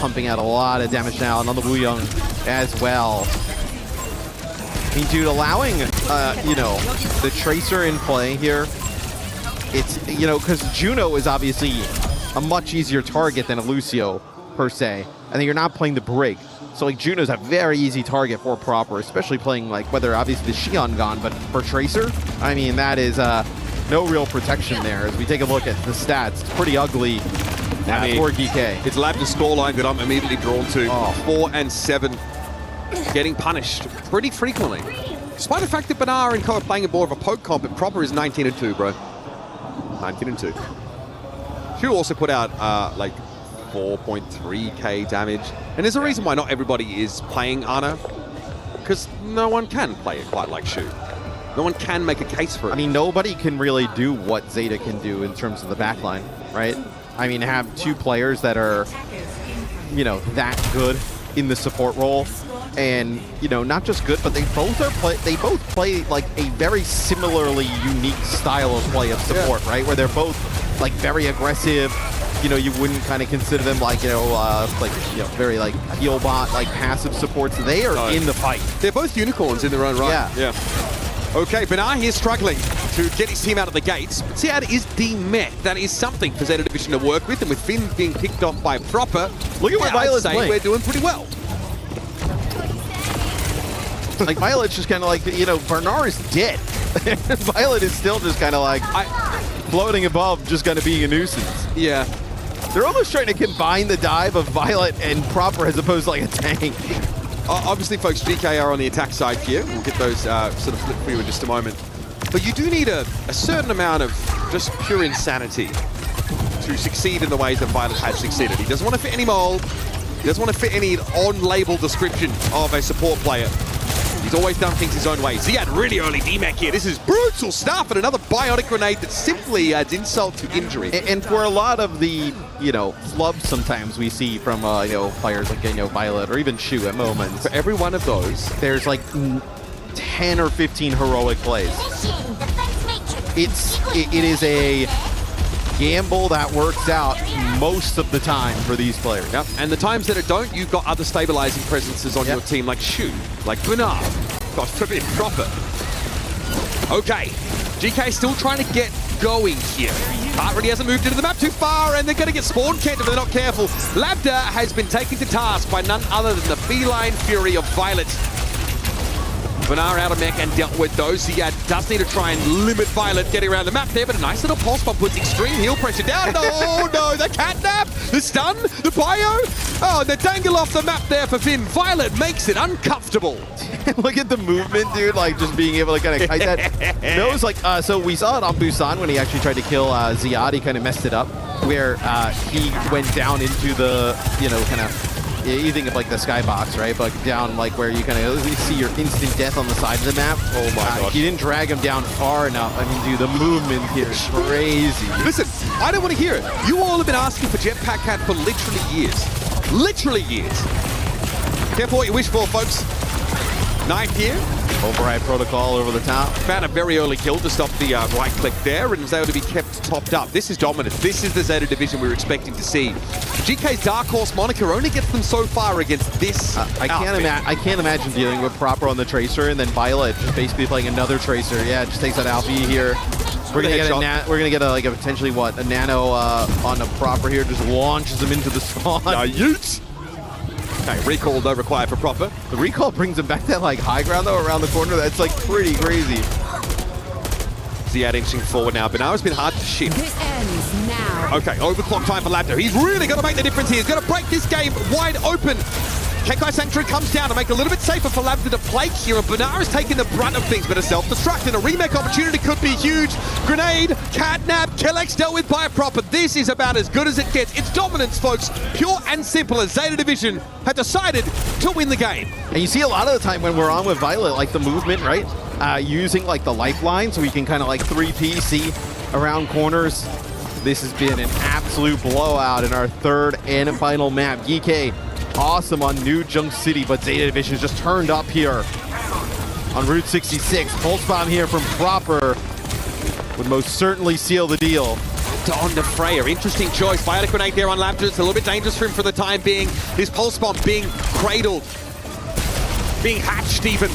pumping out a lot of damage now, and on the Wuyong as well. I mean, dude, allowing, you know, the Tracer in play here, it's, you know, because Juno is obviously a much easier target than a Lucio, per se. I think you're not playing the Brig. So, like, Juno's a very easy target for Proper, especially playing, like, whether obviously the Xion gone, but for Tracer, I mean, that is no real protection there. As we take a look at the stats, it's pretty ugly for GK. It's Labda's scoreline that I'm immediately drawn to. 4 and 7, getting punished pretty frequently. Despite the fact that Banar and Co are playing a more of a poke comp, but Proper is 19 and 2, bro. 19 and 2. Shu also put out, like, 4.3k damage. And there's a reason why not everybody is playing Ana, because no one can play it quite like Shu. No one can make a case for it. I mean, nobody can really do what Zeta can do in terms of the backline, right? I mean, have two players that are, you know, that good in the support role, and, you know, not just good, but they both play like a very similarly unique style of play of support, right? Where they're both like very aggressive. You know, you wouldn't kind of consider them like, you know, very like heal bot, like passive supports. They are in the fight. They're both unicorns in their own right. Yeah. Okay, Banar here struggling to get his team out of the gates. But Ziad is demet. That is something for Zeta Division to work with. And with Finn being picked off by Proper, look at what Violet's playing. We're doing pretty well. Like, Violet's just kind of like, you know, Banar is dead. Violet is still just kind of like floating above, just kind of being a nuisance. Yeah. They're almost trying to combine the dive of Violet and Proper as opposed to like a tank. Obviously, folks, GK are on the attack side here. We'll get those sort of flipped for you in just a moment. But you do need a certain amount of just pure insanity to succeed in the ways that Violet has succeeded. He doesn't want to fit any mold. He doesn't want to fit any on-label description of a support player. He's always done things his own way. Ziad really early DMAC here. This is brutal stuff, and another biotic grenade that simply adds insult to injury. And for a lot of the, you know, flubs sometimes we see from, you know, players like, you know, Violet or even Shu at moments. For every one of those, there's like 10 or 15 heroic plays. It is a gamble that works out most of the time for these players. Yep. And the times that it don't, you've got other stabilizing presences on your team, like Shu, like Banar, got to be Proper. Okay, GK still trying to get going here. But really hasn't moved into the map too far, and they're going to get spawn camped if they're not careful. Labda has been taken to task by none other than the feline fury of Violet. Banar out of mech and dealt with those. Ziad does need to try and limit Violet getting around the map there, but a nice little pulse bomb puts extreme heal pressure down. Oh no, the catnap, the stun, the bio. Oh, the dangle off the map there for Finn. Violet makes it uncomfortable. Look at the movement, dude, like just being able to kind of kite that. Nose, like, so we saw it on Busan when he actually tried to kill Ziad. He kind of messed it up, where he went down into the, you know, kind of, you think of like the skybox, right? But down like where you kind of see your instant death on the side of the map. Oh my god. He didn't drag him down far enough. I mean, dude, the movement here is crazy. Listen, I don't want to hear it. You all have been asking for Jetpack Cat for literally years. Literally years. Careful what you wish for, folks. Knife here. Override protocol over the top. Found a very early kill to stop the right click there, and was able to be kept topped up. This is dominant. This is the Zeta Division we were expecting to see. GK's Dark Horse moniker only gets them so far against this. I can't imagine dealing with Proper on the Tracer and then Violet just basically playing another Tracer. Yeah, just takes out Alfie here. We're gonna get a potentially a nano on a Proper here. Just launches him into the spawn. Yeet. Okay, recall though required for Proper. The recall brings him back that like high ground though around the corner. That's like pretty crazy. Ziad inching forward now. Banara's been hard to shift. This ends now. Okay, overclock time for Labda. He's really got to make the difference here. He's got to break this game wide open. Kekai Sanctuary comes down to make it a little bit safer for Labda to plate here, and Banara's taking the brunt of things, but a self-destruct and a remake opportunity could be huge. Grenade, catnap, Killex dealt with by a Proper. This is about as good as it gets. It's dominance, folks. Pure and simple, as Zeta Division had decided to win the game. And you see a lot of the time when we're on with Violet, like the movement, right? Using like the lifeline so we can kind of like 3P see around corners. This has been an absolute blowout in our third and final map. GK, awesome on New Junk City, but Zeta Division just turned up here on Route 66. Pulse bomb here from Proper would most certainly seal the deal. On to Freya. Interesting choice. Biotic grenade there on Lambda. It's a little bit dangerous for him for the time being. His pulse bomb being cradled. Being hatched even.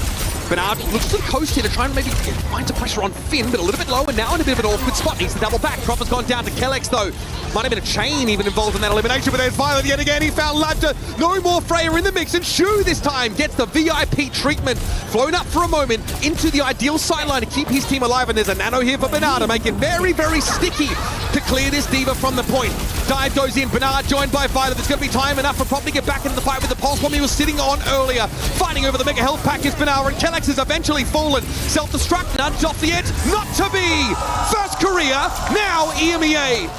Bernard looks to the coast here to try and maybe find some pressure on Finn, but a little bit low and now in a bit of an awkward spot. Needs to double back. Proper's gone down to Kellex though. Might have been a chain even involved in that elimination, but there's Violet yet again. He found Lambda. No more Freya in the mix, and Shu this time gets the VIP treatment. Flown up for a moment into the ideal sideline to keep his team alive, and there's a nano here for Bernard to make it very, very sticky to clear this D.Va from the point. Dive goes in. Bernard joined by Violet. There's going to be time enough for Prop to get back into the fight with the pulse bomb he was sitting on earlier. Fighting over the mega health pack is Bernard, and Kellex has eventually fallen. Self-destruct, nudged off the edge. Not to be! First Korea, now EMEA.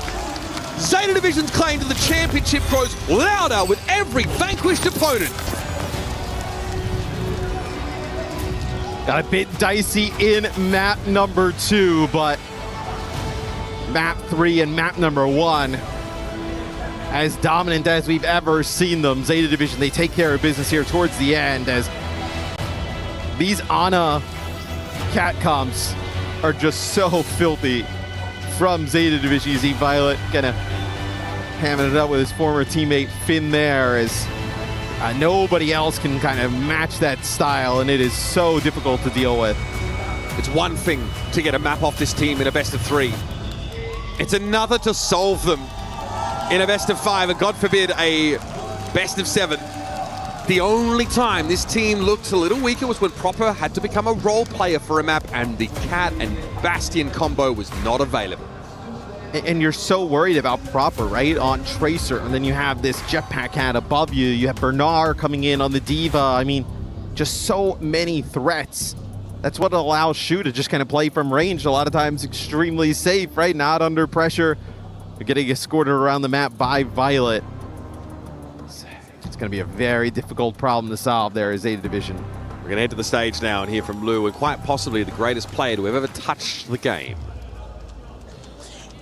Zeta Division's claim to the championship grows louder with every vanquished opponent. Got a bit dicey in map number 2, but map 3 and map number 1, as dominant as we've ever seen them. Zeta Division, they take care of business here towards the end, as these Ana catcoms are just so filthy from Zeta Division. You see Violet gonna hamming it up with his former teammate Finn there, as nobody else can kind of match that style, and it is so difficult to deal with. It's one thing to get a map off this team in a best of 3. It's another to solve them in a best of 5, and God forbid a best of 7. The only time this team looked a little weaker was when Proper had to become a role player for a map, and the Cat and Bastion combo was not available. And you're so worried about Proper, right, on Tracer, and then you have this Jetpack Cat above you. You have Bernard coming in on the D.Va. I mean, just so many threats. That's what allows Shu to just kind of play from range. A lot of times extremely safe, right? Not under pressure. You're getting escorted around the map by Violet. It's going to be a very difficult problem to solve there as Zeta Division. We're going to head to the stage now and hear from Lou, and quite possibly the greatest player to have ever touched the game.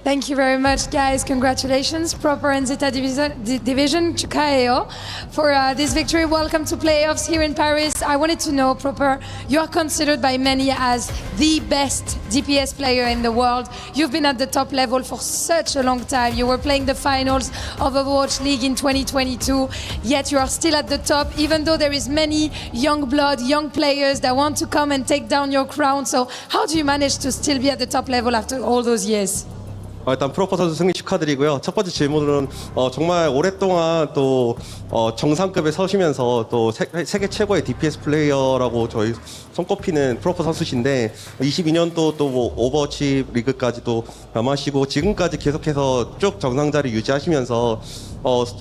Thank you very much, guys. Congratulations, Proper and Zeta Division, 축하해요, for this victory. Welcome to playoffs here in Paris. I wanted to know, Proper, you are considered by many as the best DPS player in the world. You've been at the top level for such a long time. You were playing the finals of Overwatch League in 2022, yet you are still at the top, even though there is many young blood, young players that want to come and take down your crown. So how do you manage to still be at the top level after all those years? 일단 프로퍼 선수 승리 축하드리고요. 첫 번째 질문은 정말 오랫동안 또 정상급에 서시면서 또 세계 최고의 DPS 플레이어라고 저희 손꼽히는 프로퍼 선수신데 22년도 또 뭐 오버워치 리그까지도 겸하시고 지금까지 계속해서 쭉 정상 자리 유지하시면서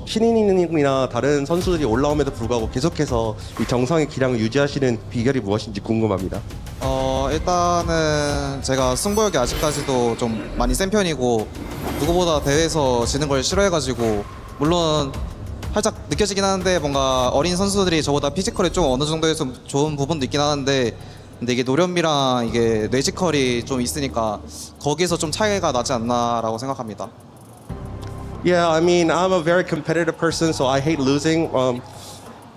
신인이나 다른 선수들이 올라옴에도 불구하고 계속해서 이 정상의 기량을 유지하시는 비결이 무엇인지 궁금합니다. 일단은 제가 승부욕이 아직까지도 좀 많이 센 편이고 누구보다 대회에서 지는 걸 싫어해가지고 물론 살짝 느껴지긴 하는데 뭔가 어린 선수들이 저보다 피지컬이 좀 어느 정도에서 좋은 부분도 있긴 하는데 근데 이게 노련미랑 이게 뇌지컬이 좀 있으니까 거기서 좀 차이가 나지 않나라고 생각합니다. Yeah, I mean, I'm a very competitive person, so I hate losing.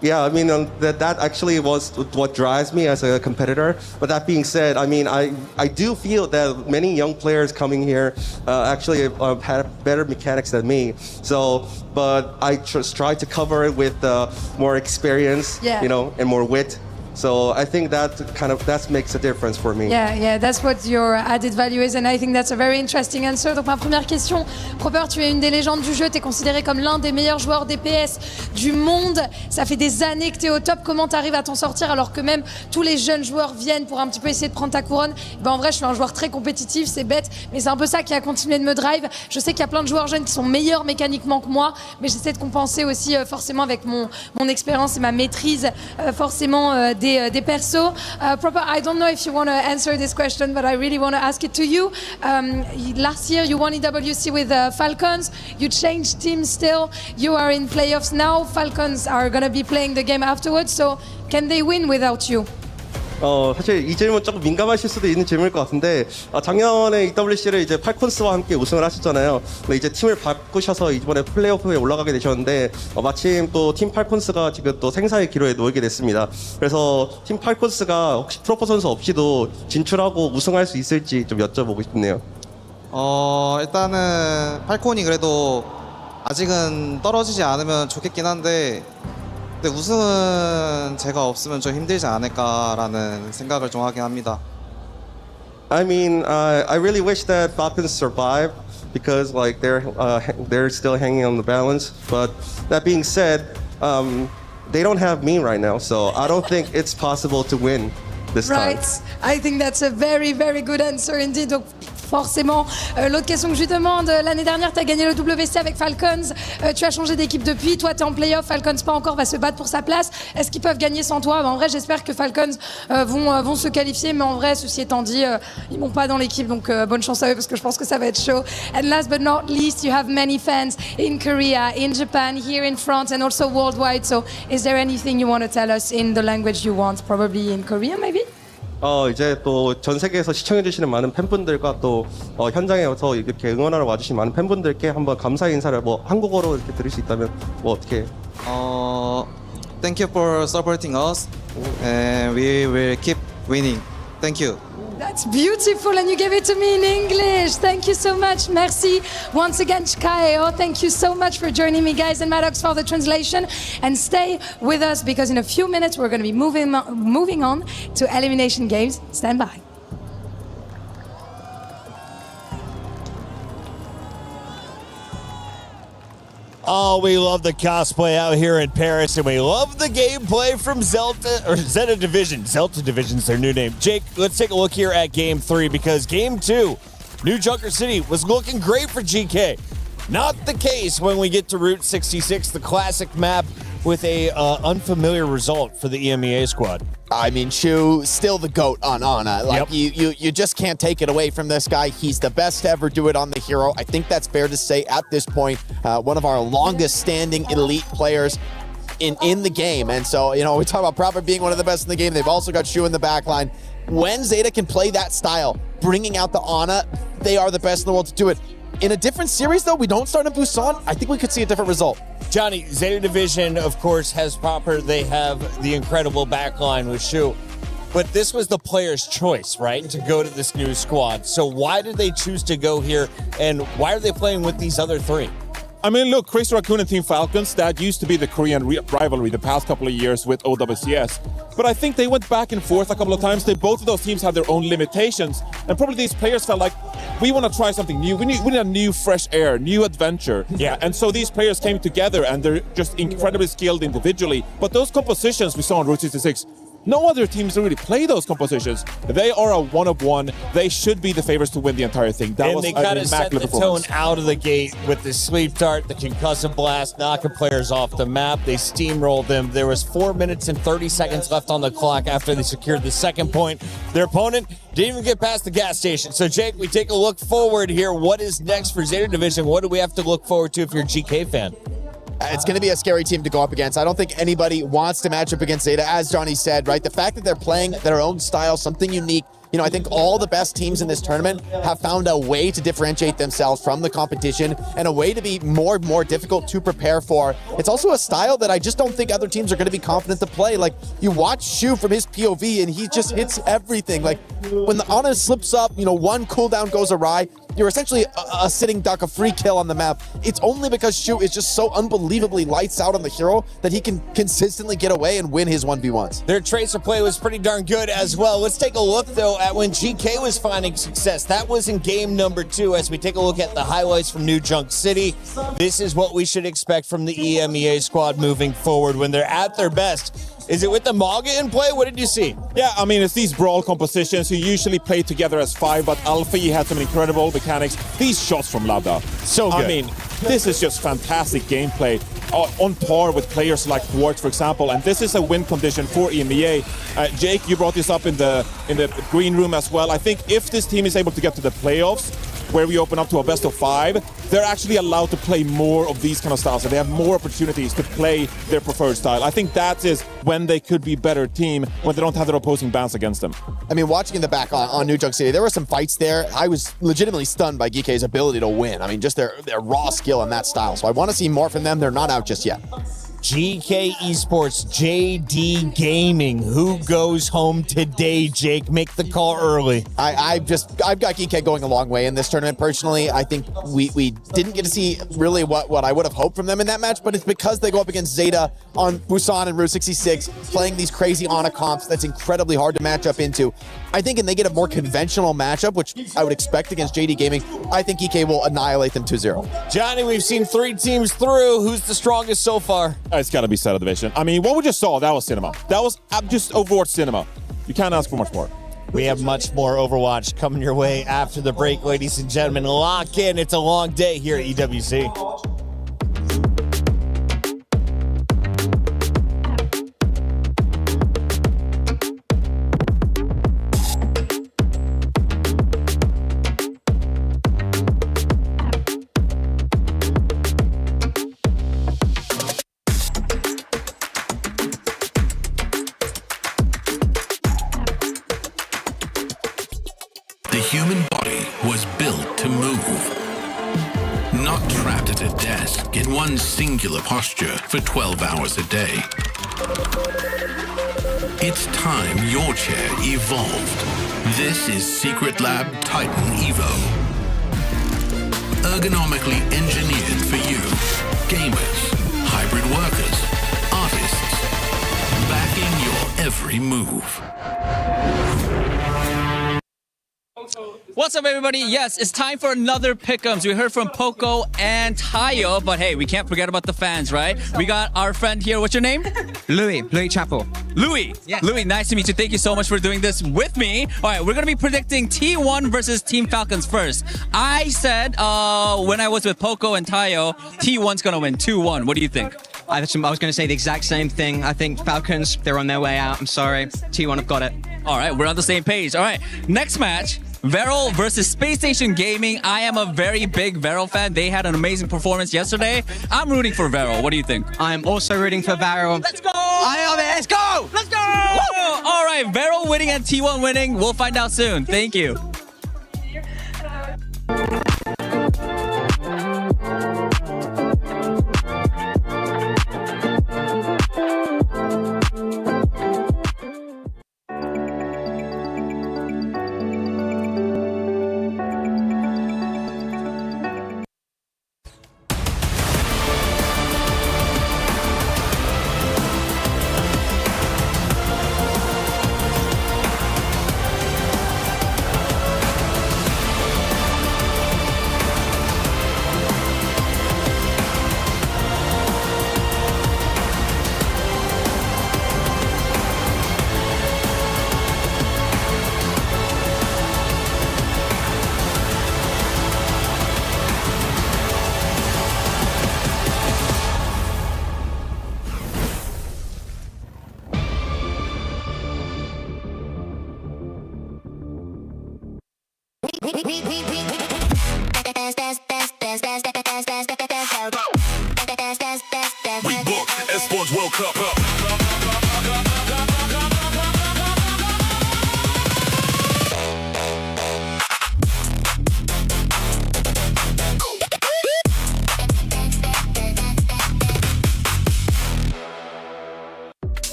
Yeah, I mean, that actually was what drives me as a competitor. But that being said, I mean, I do feel that many young players coming here actually have better mechanics than me. So, but I just try to cover it with more experience, you know, and more wit. So I think that makes a difference for me. Yeah, that's what your added value is, and I think that's a very interesting answer. Donc ma première question, Proper, tu es une des légendes du jeu, tu es considéré comme l'un des meilleurs joueurs DPS du monde. Ça fait des années que tu es au top. Comment tu arrives à t'en sortir alors que même tous les jeunes joueurs viennent pour un petit peu essayer de prendre ta couronne? Ben, en vrai, je suis un joueur très compétitif, c'est bête, mais c'est un peu ça qui a continué de me drive. Je sais qu'il y a plein de joueurs jeunes qui sont meilleurs mécaniquement que moi, mais j'essaie de compenser aussi forcément avec mon expérience et ma maîtrise forcément des persos. Proper, I don't know if you want to answer this question, but I really want to ask it to you. Last year you won EWC with Falcons. You changed teams still. You are in playoffs now. Falcons are going to be playing the game afterwards. So can they win without you? 사실 이 질문 조금 민감하실 수도 있는 질문일 것 같은데 작년에 EWC를 이제 팔콘스와 함께 우승을 하셨잖아요. 근데 이제 팀을 바꾸셔서 이번에 플레이오프에 올라가게 되셨는데 마침 또 팀 팔콘스가 지금 또 생사의 기로에 놓이게 됐습니다. 그래서 팀 팔콘스가 혹시 프로퍼 선수 없이도 진출하고 우승할 수 있을지 좀 여쭤보고 싶네요. 일단은 팔콘이 그래도 아직은 떨어지지 않으면 좋겠긴 한데 근데 우승은 제가 없으면 좀 힘들지 않을까라는 생각을 좀 하긴 합니다. I mean, I really wish that Falcons survive because like they're still hanging on the balance. But that being said, they don't have me right now, so I don't think it's possible to win this time. Right. I think that's a very, very good answer indeed. Donc, forcément, l'autre question que je lui demande, l'année dernière, tu as gagné le WC avec Falcons. Tu as changé d'équipe depuis. Toi, tu es en playoff. Falcons, pas encore, va se battre pour sa place. Est-ce qu'ils peuvent gagner sans toi? En vrai, j'espère que Falcons vont se qualifier. Mais en vrai, ceci étant dit, ils vont pas dans l'équipe. Donc, bonne chance à eux parce que je pense que ça va être chaud. And last but not least, you have many fans in Korea, in Japan, here in France, and also worldwide. So, is there anything you want to tell us in the language you want? Probably in Korean, maybe? 이제 또 전 세계에서 시청해주시는 많은 팬분들과 또 현장에 와서 이렇게 응원하러 와주신 많은 팬분들께 한번 감사의 인사를 뭐 한국어로 이렇게 드릴 수 있다면 뭐 어떻게? Thank you for supporting us, and we will keep winning. Thank you. That's beautiful, and you gave it to me in English. Thank you so much. Merci. Once again, Chikaeo, thank you so much for joining me, guys, and Maddox for the translation. And stay with us because in a few minutes we're going to be moving on to elimination games. Stand by. Oh, we love the cosplay out here in Paris, and we love the gameplay from Zeta Division. Zelta Division's their new name. Jake, let's take a look here at Game 3, because Game 2, New Junker City, was looking great for GK. Not the case when we get to Route 66, the classic map, with a unfamiliar result for the EMEA squad. I mean, Shu, still the GOAT on Ana. Like, you just can't take it away from this guy. He's the best to ever do it on the hero. I think that's fair to say at this point. One of our longest standing elite players in the game. And so, you know, we talk about Prophet being one of the best in the game. They've also got Shu in the backline. When Zeta can play that style, bringing out the Ana, they are the best in the world to do it. In a different series, though, we don't start in Busan, I think we could see a different result. Johnny, Zeta Division, of course, has Proper. They have the incredible backline with Shu. But this was the player's choice, right, to go to this new squad. So why did they choose to go here, and why are they playing with these other three? I mean, look, Chris Raccoon and Team Falcons, that used to be the Korean rivalry the past couple of years with OWCS. But I think they went back and forth a couple of times. Both of those teams had their own limitations. And probably these players felt like, we want to try something new. We need a new fresh air, new adventure. Yeah. And so these players came together, and they're just incredibly skilled individually. But those compositions we saw on Route 66, no other teams really play those compositions. They are a one-of-one. They should be the favorites to win the entire thing. That was they kind of set the tone performance. out of the gate with the sleep dart, the concussive blast, knocking players off the map. They steamrolled them. There was 4 minutes and 30 seconds left on the clock after they secured the second point. Their opponent didn't even get past the gas station. So, Jake, we take a look forward here. What is next for Zeta Division? What do we have to look forward to if you're a GK fan? It's going to be a scary team to go up against. I don't think anybody wants to match up against Zeta, as Johnny said, right? The fact that they're playing their own style, something unique. You know, I think all the best teams in this tournament have found a way to differentiate themselves from the competition and a way to be more and more difficult to prepare for. It's also a style that I just don't think other teams are going to be confident to play. Like, you watch Shu from his POV and he just hits everything. Like, when the Ana slips up, you know, one cooldown goes awry, you're essentially a sitting duck, a free kill on the map. It's only because Shu is just so unbelievably lights out on the hero that he can consistently get away and win his 1v1s. Their tracer play was pretty darn good as well. Let's take a look, though, at when GK was finding success. That was in game number 2. As we take a look at the highlights from New Junk City, this is what we should expect from the EMEA squad moving forward when they're at their best. Is it with the Maga in play? What did you see? Yeah, I mean, it's these brawl compositions who usually play together as 5, but Alfie had some incredible mechanics. These shots from Lada. So good. I mean, this is just fantastic gameplay. On par with players like Quartz, for example, and this is a win condition for EMEA. Jake, you brought this up in the green room as well. I think if this team is able to get to the playoffs, where we open up to a best of 5, they're actually allowed to play more of these kind of styles, and they have more opportunities to play their preferred style. I think that is when they could be better team, when they don't have their opposing bans against them. I mean, watching in the back on New Junk City, there were some fights there. I was legitimately stunned by GK's ability to win. I mean, just their raw skill in that style. So I want to see more from them. They're not out just yet. GK Esports, JD Gaming. Who goes home today, Jake? Make the call early. I've got GK going a long way in this tournament personally. I think we didn't get to see really what I would have hoped from them in that match, but it's because they go up against Zeta on Busan and Route 66, playing these crazy Ana comps that's incredibly hard to match up into. I think, and they get a more conventional matchup, which I would expect against JD Gaming. I think EK will annihilate them 2-0. Johnny, we've seen 3 teams through. Who's the strongest so far? It's got to be Set of Division. I mean, what we just saw, that was cinema. That was just Overwatch cinema. You can't ask for much more. We have much more Overwatch coming your way after the break, ladies and gentlemen. Lock in. It's a long day here at EWC. The human body was built to move, not trapped at a desk in one singular posture for 12 hours a day. It's time your chair evolved. This is Secret Lab Titan Evo. Ergonomically engineered for you, gamers, hybrid workers, artists, backing your every move. What's up, everybody? Yes, it's time for another Pick'ems. We heard from Poco and Tayo, but hey, we can't forget about the fans, right? We got our friend here. What's your name? Louis Chapo. Louis. Yes. Louis, nice to meet you. Thank you so much for doing this with me. All right, we're going to be predicting T1 versus Team Falcons first. I said when I was with Poco and Tayo, T1's going to win 2-1. What do you think? I was going to say the exact same thing. I think Falcons, they're on their way out. I'm sorry. T1 have got it. All right, we're on the same page. All right, next match. Veryl versus Space Station Gaming. I am a very big Veryl fan. They had an amazing performance yesterday. I'm rooting for Veryl. What do you think? I'm also rooting for Veryl. Let's go! Let's go! Let's go! Woo! All right, Veryl winning and T1 winning. We'll find out soon. Thank you. We book Esports World Cup up.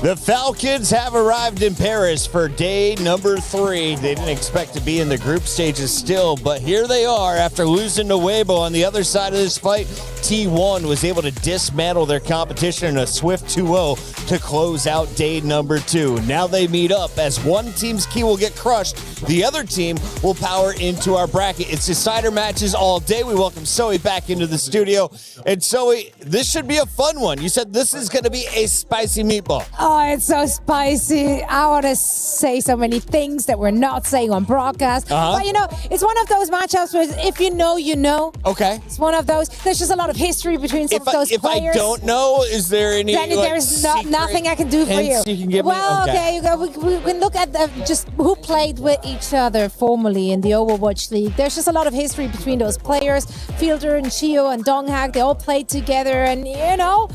The Falcons have arrived in Paris for day number 3. They didn't expect to be in the group stages still, but here they are after losing to Weibo on the other side of this fight. T1 was able to dismantle their competition in a swift 2-0 to close out day number 2. Now they meet up as one team's key will get crushed. The other team will power into our bracket. It's decider matches all day. We welcome Zoe back into the studio. And Zoe, this should be a fun one. You said this is going to be a spicy meatball. Oh, it's so spicy. I want to say so many things that we're not saying on broadcast. But you know, it's one of those matchups where if you know, you know. Okay. It's one of those. There's just a lot of history between some of those if players. I don't know, is there any? Then there's nothing I can do for you. hints you can give me? Well, okay, you go, we can look at just who played with each other formerly in the Overwatch League. There's just a lot of history between those players. Fielder and Chio and Donghak, they all played together, and you know,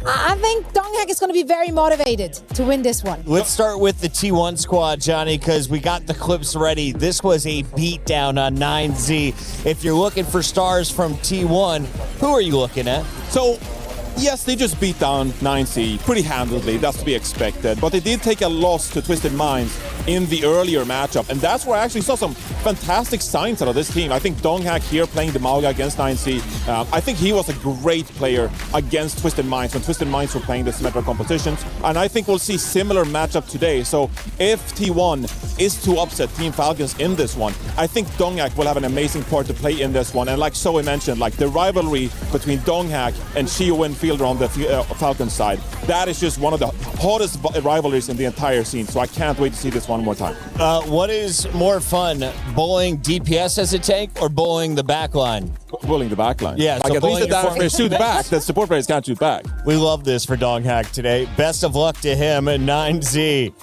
I think Donghak is going to be very motivated to win this one. Let's start with the T1 squad, Johnny, because we got the clips ready. This was a beatdown on 9Z. If you're looking for stars from T1, who are you looking at? So, yes, they just beat down 9C pretty handily. That's to be expected. But they did take a loss to Twisted Minds in the earlier matchup. And that's where I actually saw some fantastic signs out of this team. I think Donghak here playing the Mauga against 9C. I think he was a great player against Twisted Minds when Twisted Minds were playing the Symmetra competitions. And I think we'll see similar matchup today. So if T1 is to upset Team Falcons in this one, I think Donghak will have an amazing part to play in this one. And like Zoe mentioned, like the rivalry between Donghak and Shio and Fielder on the Falcons side, that is just one of the hottest rivalries in the entire scene. So I can't wait to see this one more time. What is more fun, bowling DPS as a tank or bowling the backline? Bowling the backline. Yeah, like so at least the damage players shoot back. The support players can't shoot back. We love this for Donghak today. Best of luck to him at 9Z.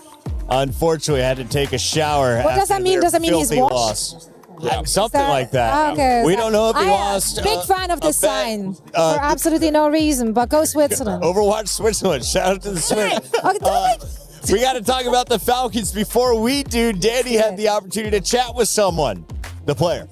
Unfortunately, had to take a shower. What does that mean? Does that mean he's washed? Loss. Yeah, something like that. Okay. We don't know if he lost. Big fan of this sign for absolutely no reason, but go Switzerland. Overwatch Switzerland. Shout out to the Swiss. We got to talk about the Falcons before we do. Danny had the opportunity to chat with someone, the player.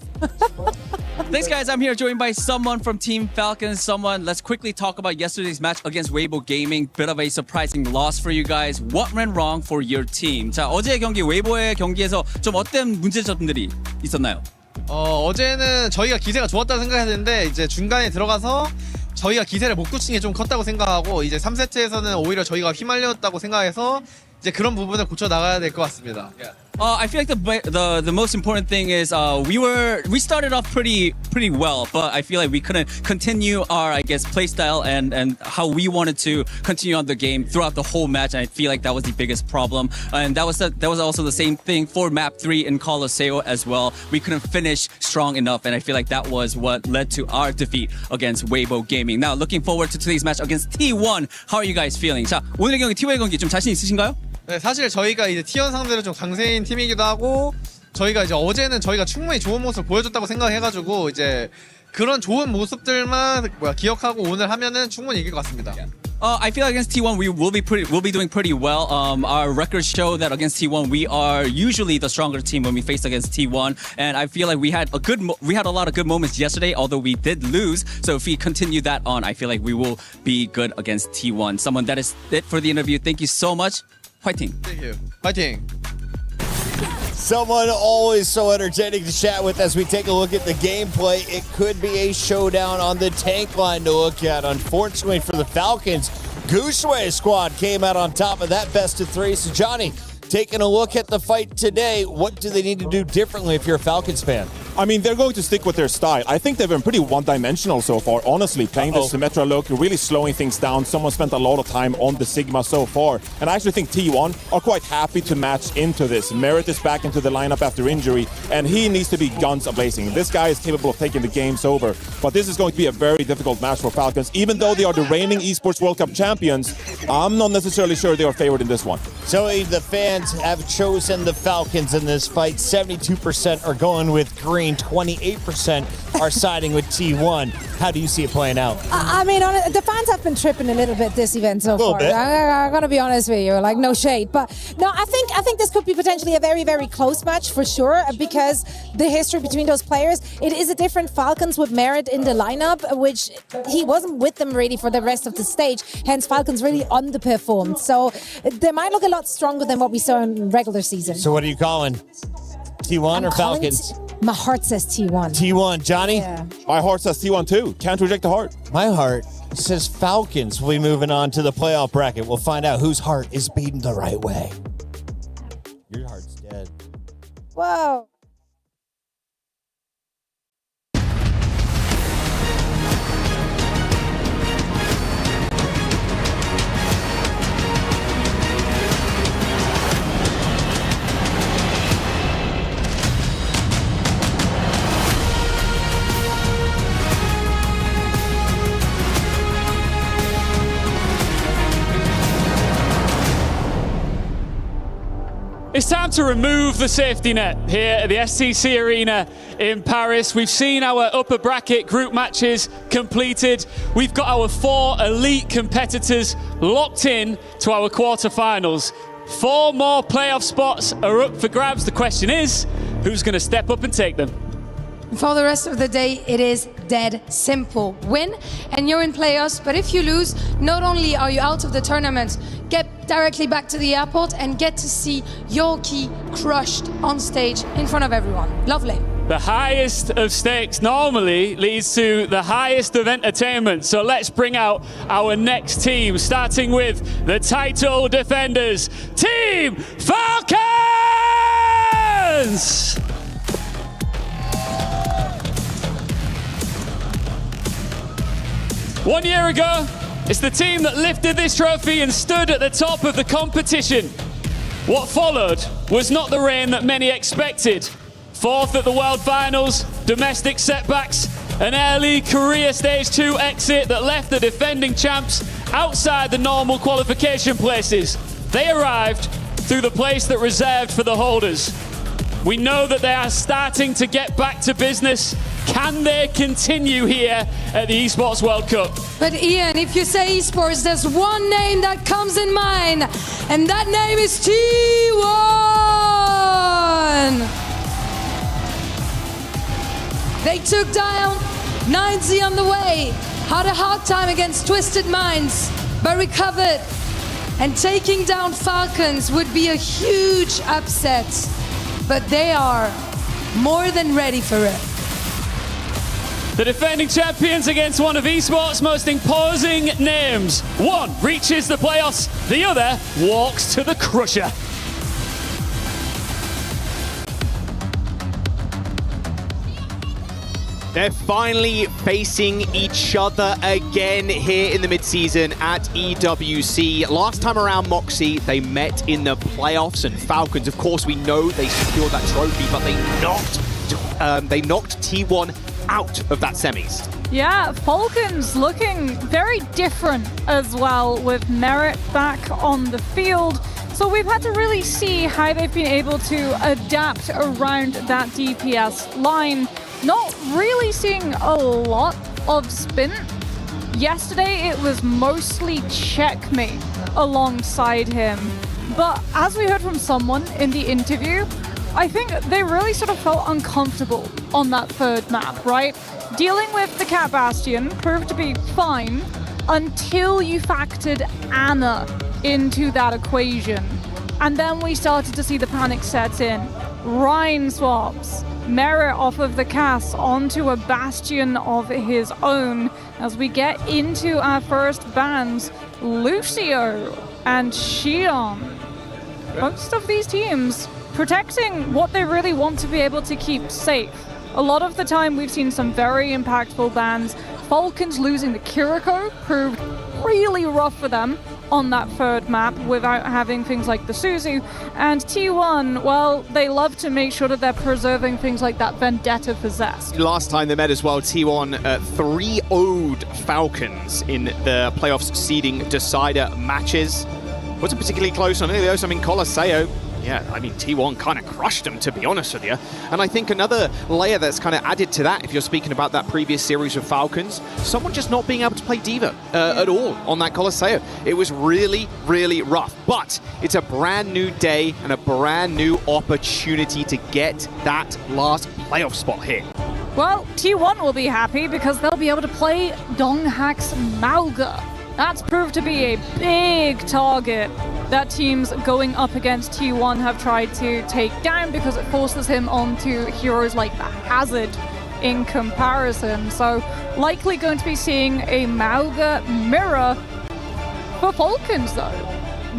Thanks, guys. I'm here joined by someone from Team Falcons. Let's quickly talk about yesterday's match against Weibo Gaming. Bit of a surprising loss for you guys. What went wrong for your team? 자, 어제 경기 웨이보의 경기에서 좀 어떤 문제점들이 있었나요? 어제는 저희가 기세가 좋았다고 생각했는데 이제 중간에 들어가서 저희가 기세를 못 굳힌 게 좀 컸다고 생각하고 이제 3세트에서는 오히려 저희가 휘말렸다고 생각해서 이제 그런 부분을 고쳐 나가야 될 것 같습니다. I feel like the most important thing is we started off pretty well, but I feel like we couldn't continue our play style and how we wanted to continue on the game throughout the whole match. And I feel like that was the biggest problem. And that was also the same thing for map 3 in Colosseo as well. We couldn't finish strong enough, and I feel like that was what led to our defeat against Weibo Gaming. Now looking forward to today's match against T1. How are you guys feeling? 자, 오늘의 경기 T1의 경기 좀 자신 있으신가요? 네, 사실 저희가 이제 T1 상대로 좀 강세인 팀이기도 하고 저희가 이제 어제는 저희가 충분히 좋은 모습을 보여줬다고 생각해가지고 이제 그런 좋은 모습들만 기억하고 오늘 하면은 충분히 이길 것 같습니다. I feel like against T1 we will be doing pretty well. Our records show that against T1 we are usually the stronger team when we face against T1, and I feel like we had a lot of good moments yesterday, although we did lose. So if we continue that on, I feel like we will be good against T1. Someone, that is it for the interview. Thank you so much. Fighting. Thank you. Fighting. Someone always so entertaining to chat with as we take a look at the gameplay. It could be a showdown on the tank line to look at. Unfortunately for the Falcons, Gooshway squad came out on top of that best of 3. So Johnny, taking a look at the fight today, what do they need to do differently if you're a Falcons fan? I mean, they're going to stick with their style. I think they've been pretty one-dimensional so far, honestly, playing the Symmetra look, really slowing things down. Someone spent a lot of time on the Sigma so far. And I actually think T1 are quite happy to match into this. Merit is back into the lineup after injury, and he needs to be guns a-blazing. This guy is capable of taking the games over. But this is going to be a very difficult match for Falcons. Even though they are the reigning Esports World Cup champions, I'm not necessarily sure they are favored in this one. So the fans have chosen the Falcons in this fight. 72% are going with green. 28% are siding with T1. How do you see it playing out? I mean, the fans have been tripping a little bit this event so far. I'm gonna be honest with you, like no shade, but no, I think this could be potentially a very, very close match for sure because the history between those players. It is a different Falcons with Merit in the lineup, which he wasn't with them really for the rest of the stage. Hence, Falcons really underperformed. So they might look a lot stronger than what we saw in regular season. So what are you calling? T1 or Falcons? My heart says T1. T1. Johnny? Yeah. My heart says T1 too. Can't reject the heart. My heart says Falcons. We'll be moving on to the playoff bracket. We'll find out whose heart is beating the right way. Your heart's dead. Whoa. It's time to remove the safety net here at the STC Arena in Paris. We've seen our upper bracket group matches completed. We've got our 4 elite competitors locked in to our quarterfinals. 4 more playoff spots are up for grabs. The question is, who's going to step up and take them? For the rest of the day, it is dead simple. Win and you're in playoffs, but if you lose, not only are you out of the tournament, get directly back to the airport and get to see your key crushed on stage in front of everyone. Lovely. The highest of stakes normally leads to the highest of entertainment. So let's bring out our next team, starting with the title defenders, Team Falcons! One year ago, it's the team that lifted this trophy and stood at the top of the competition. What followed was not the reign that many expected. 4th at the World Finals, domestic setbacks, an early career Stage 2 exit that left the defending champs outside the normal qualification places. They arrived through the place that reserved for the holders. We know that they are starting to get back to business. Can they continue here at the Esports World Cup? But Ian, if you say esports, there's one name that comes in mind, and that name is T1! They took down 90 on the way, had a hard time against Twisted Minds, but recovered. And taking down Falcons would be a huge upset, but they are more than ready for it. The defending champions against one of esports' most imposing names. One reaches the playoffs, the other walks to the crusher. They're finally facing each other again here in the mid-season at EWC. Last time around, Moxie, they met in the playoffs, and Falcons, of course, we know they secured that trophy, but they knocked T1 out of that semis. Yeah, Falcons looking very different as well with Merit back on the field. So we've had to really see how they've been able to adapt around that DPS line. Not really seeing a lot of spin. Yesterday it was mostly checkmate alongside him. But as we heard from someone in the interview, I think they really sort of felt uncomfortable on that 3rd map, right? Dealing with the Cat Bastion proved to be fine until you factored Anna into that equation. And then we started to see the panic set in. Rhine swaps, Merit off of the Cass onto a Bastion of his own as we get into our first bans, Lucio and Xion. Most of these teams protecting what they really want to be able to keep safe. A lot of the time we've seen some very impactful bans. Falcons losing the Kiriko proved really rough for them on that 3rd map without having things like the Suzu. And T1, well, they love to make sure that they're preserving things like that Vendetta possessed. Last time they met as well, T1 3-0'd Falcons in the playoffs seeding decider matches. Wasn't particularly close on any of those. I mean, Colosseo, yeah, I mean, T1 kind of crushed them, to be honest with you. And I think another layer that's kind of added to that, if you're speaking about that previous series of Falcons, someone just not being able to play D.Va at all on that Colosseo. It was really, really rough. But it's a brand new day and a brand new opportunity to get that last playoff spot here. Well, T1 will be happy because they'll be able to play Donghak's Mauga. That's proved to be a big target that teams going up against T1 have tried to take down because it forces him onto heroes like the Hazard in comparison. So likely going to be seeing a Mauga mirror for Falcons though.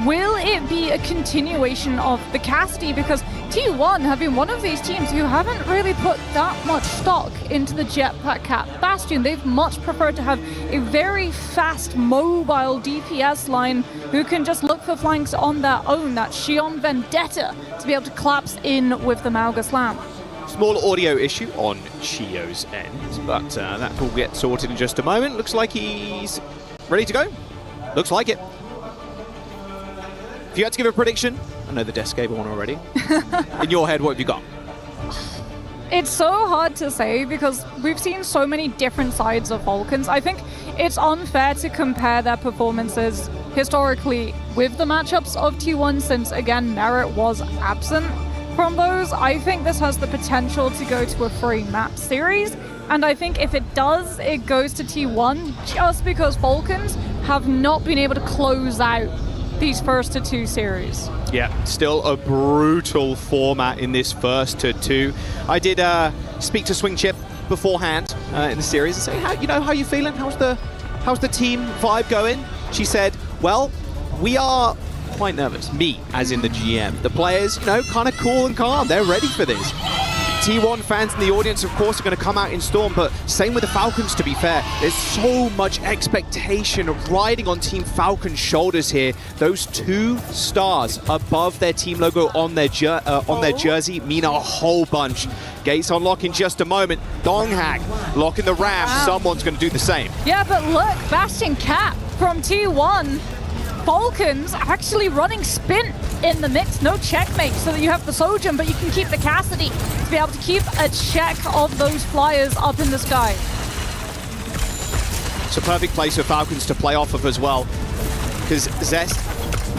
Will it be a continuation of the Cassidy? Because T1 have been one of these teams who haven't really put that much stock into the Jetpack Cat Bastion. They've much preferred to have a very fast, mobile DPS line who can just look for flanks on their own. That Xion Vendetta to be able to collapse in with the Mauga Slam. Small audio issue on Chio's end, but that will get sorted in just a moment. Looks like he's ready to go. Looks like it. If you had to give a prediction I know the Descabe one already. In your head, what have you got? It's so hard to say because we've seen so many different sides of Falcons. I think it's unfair to compare their performances historically with the matchups of T1 since, again, Merit was absent from those. I think this has the potential to go to a 3-map series, and I think if it does, it goes to T1 just because Falcons have not been able to close out these first to 2 series. Yeah, still a brutal format in this first to 2. I did speak to Swing Chip beforehand in the series and say, how you feeling? How's the team vibe going? She said, well, we are quite nervous. Me, as in the GM. The players, kind of cool and calm. They're ready for this. T1 fans in the audience, of course, are going to come out in storm, but same with the Falcons, to be fair. There's so much expectation riding on Team Falcon's shoulders here. Those 2 stars above their team logo on their jersey mean a whole bunch. Gates unlock in just a moment. Donghack locking the ram. Wow. Someone's going to do the same. Yeah, but look, Bastion Cap from T1. Falcons actually running Spin in the mix, no checkmate, so that you have the Sojourn, but you can keep the Cassidy to be able to keep a check of those flyers up in the sky. It's a perfect place for Falcons to play off of as well, because Zest,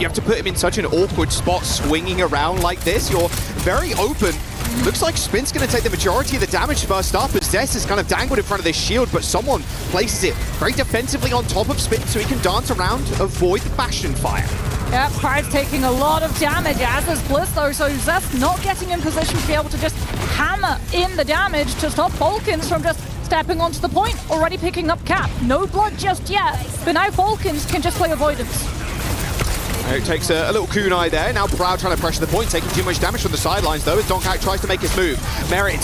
you have to put him in such an awkward spot swinging around like this. You're very open. Looks like Spin's going to take the majority of the damage first up as Zest is kind of dangled in front of this shield, but someone places it very defensively on top of Spin so he can dance around, avoid the Bastion fire. Yeah, Pride's taking a lot of damage, as is Bliss though, so Zest not getting in position to be able to just hammer in the damage to stop Falcons from just stepping onto the point, already picking up Cap. No blood just yet, but now Falcons can just play avoidance. It takes a little kunai there. Now Proud trying to pressure the point, taking too much damage from the sidelines though as Donghack tries to make his move. Merit,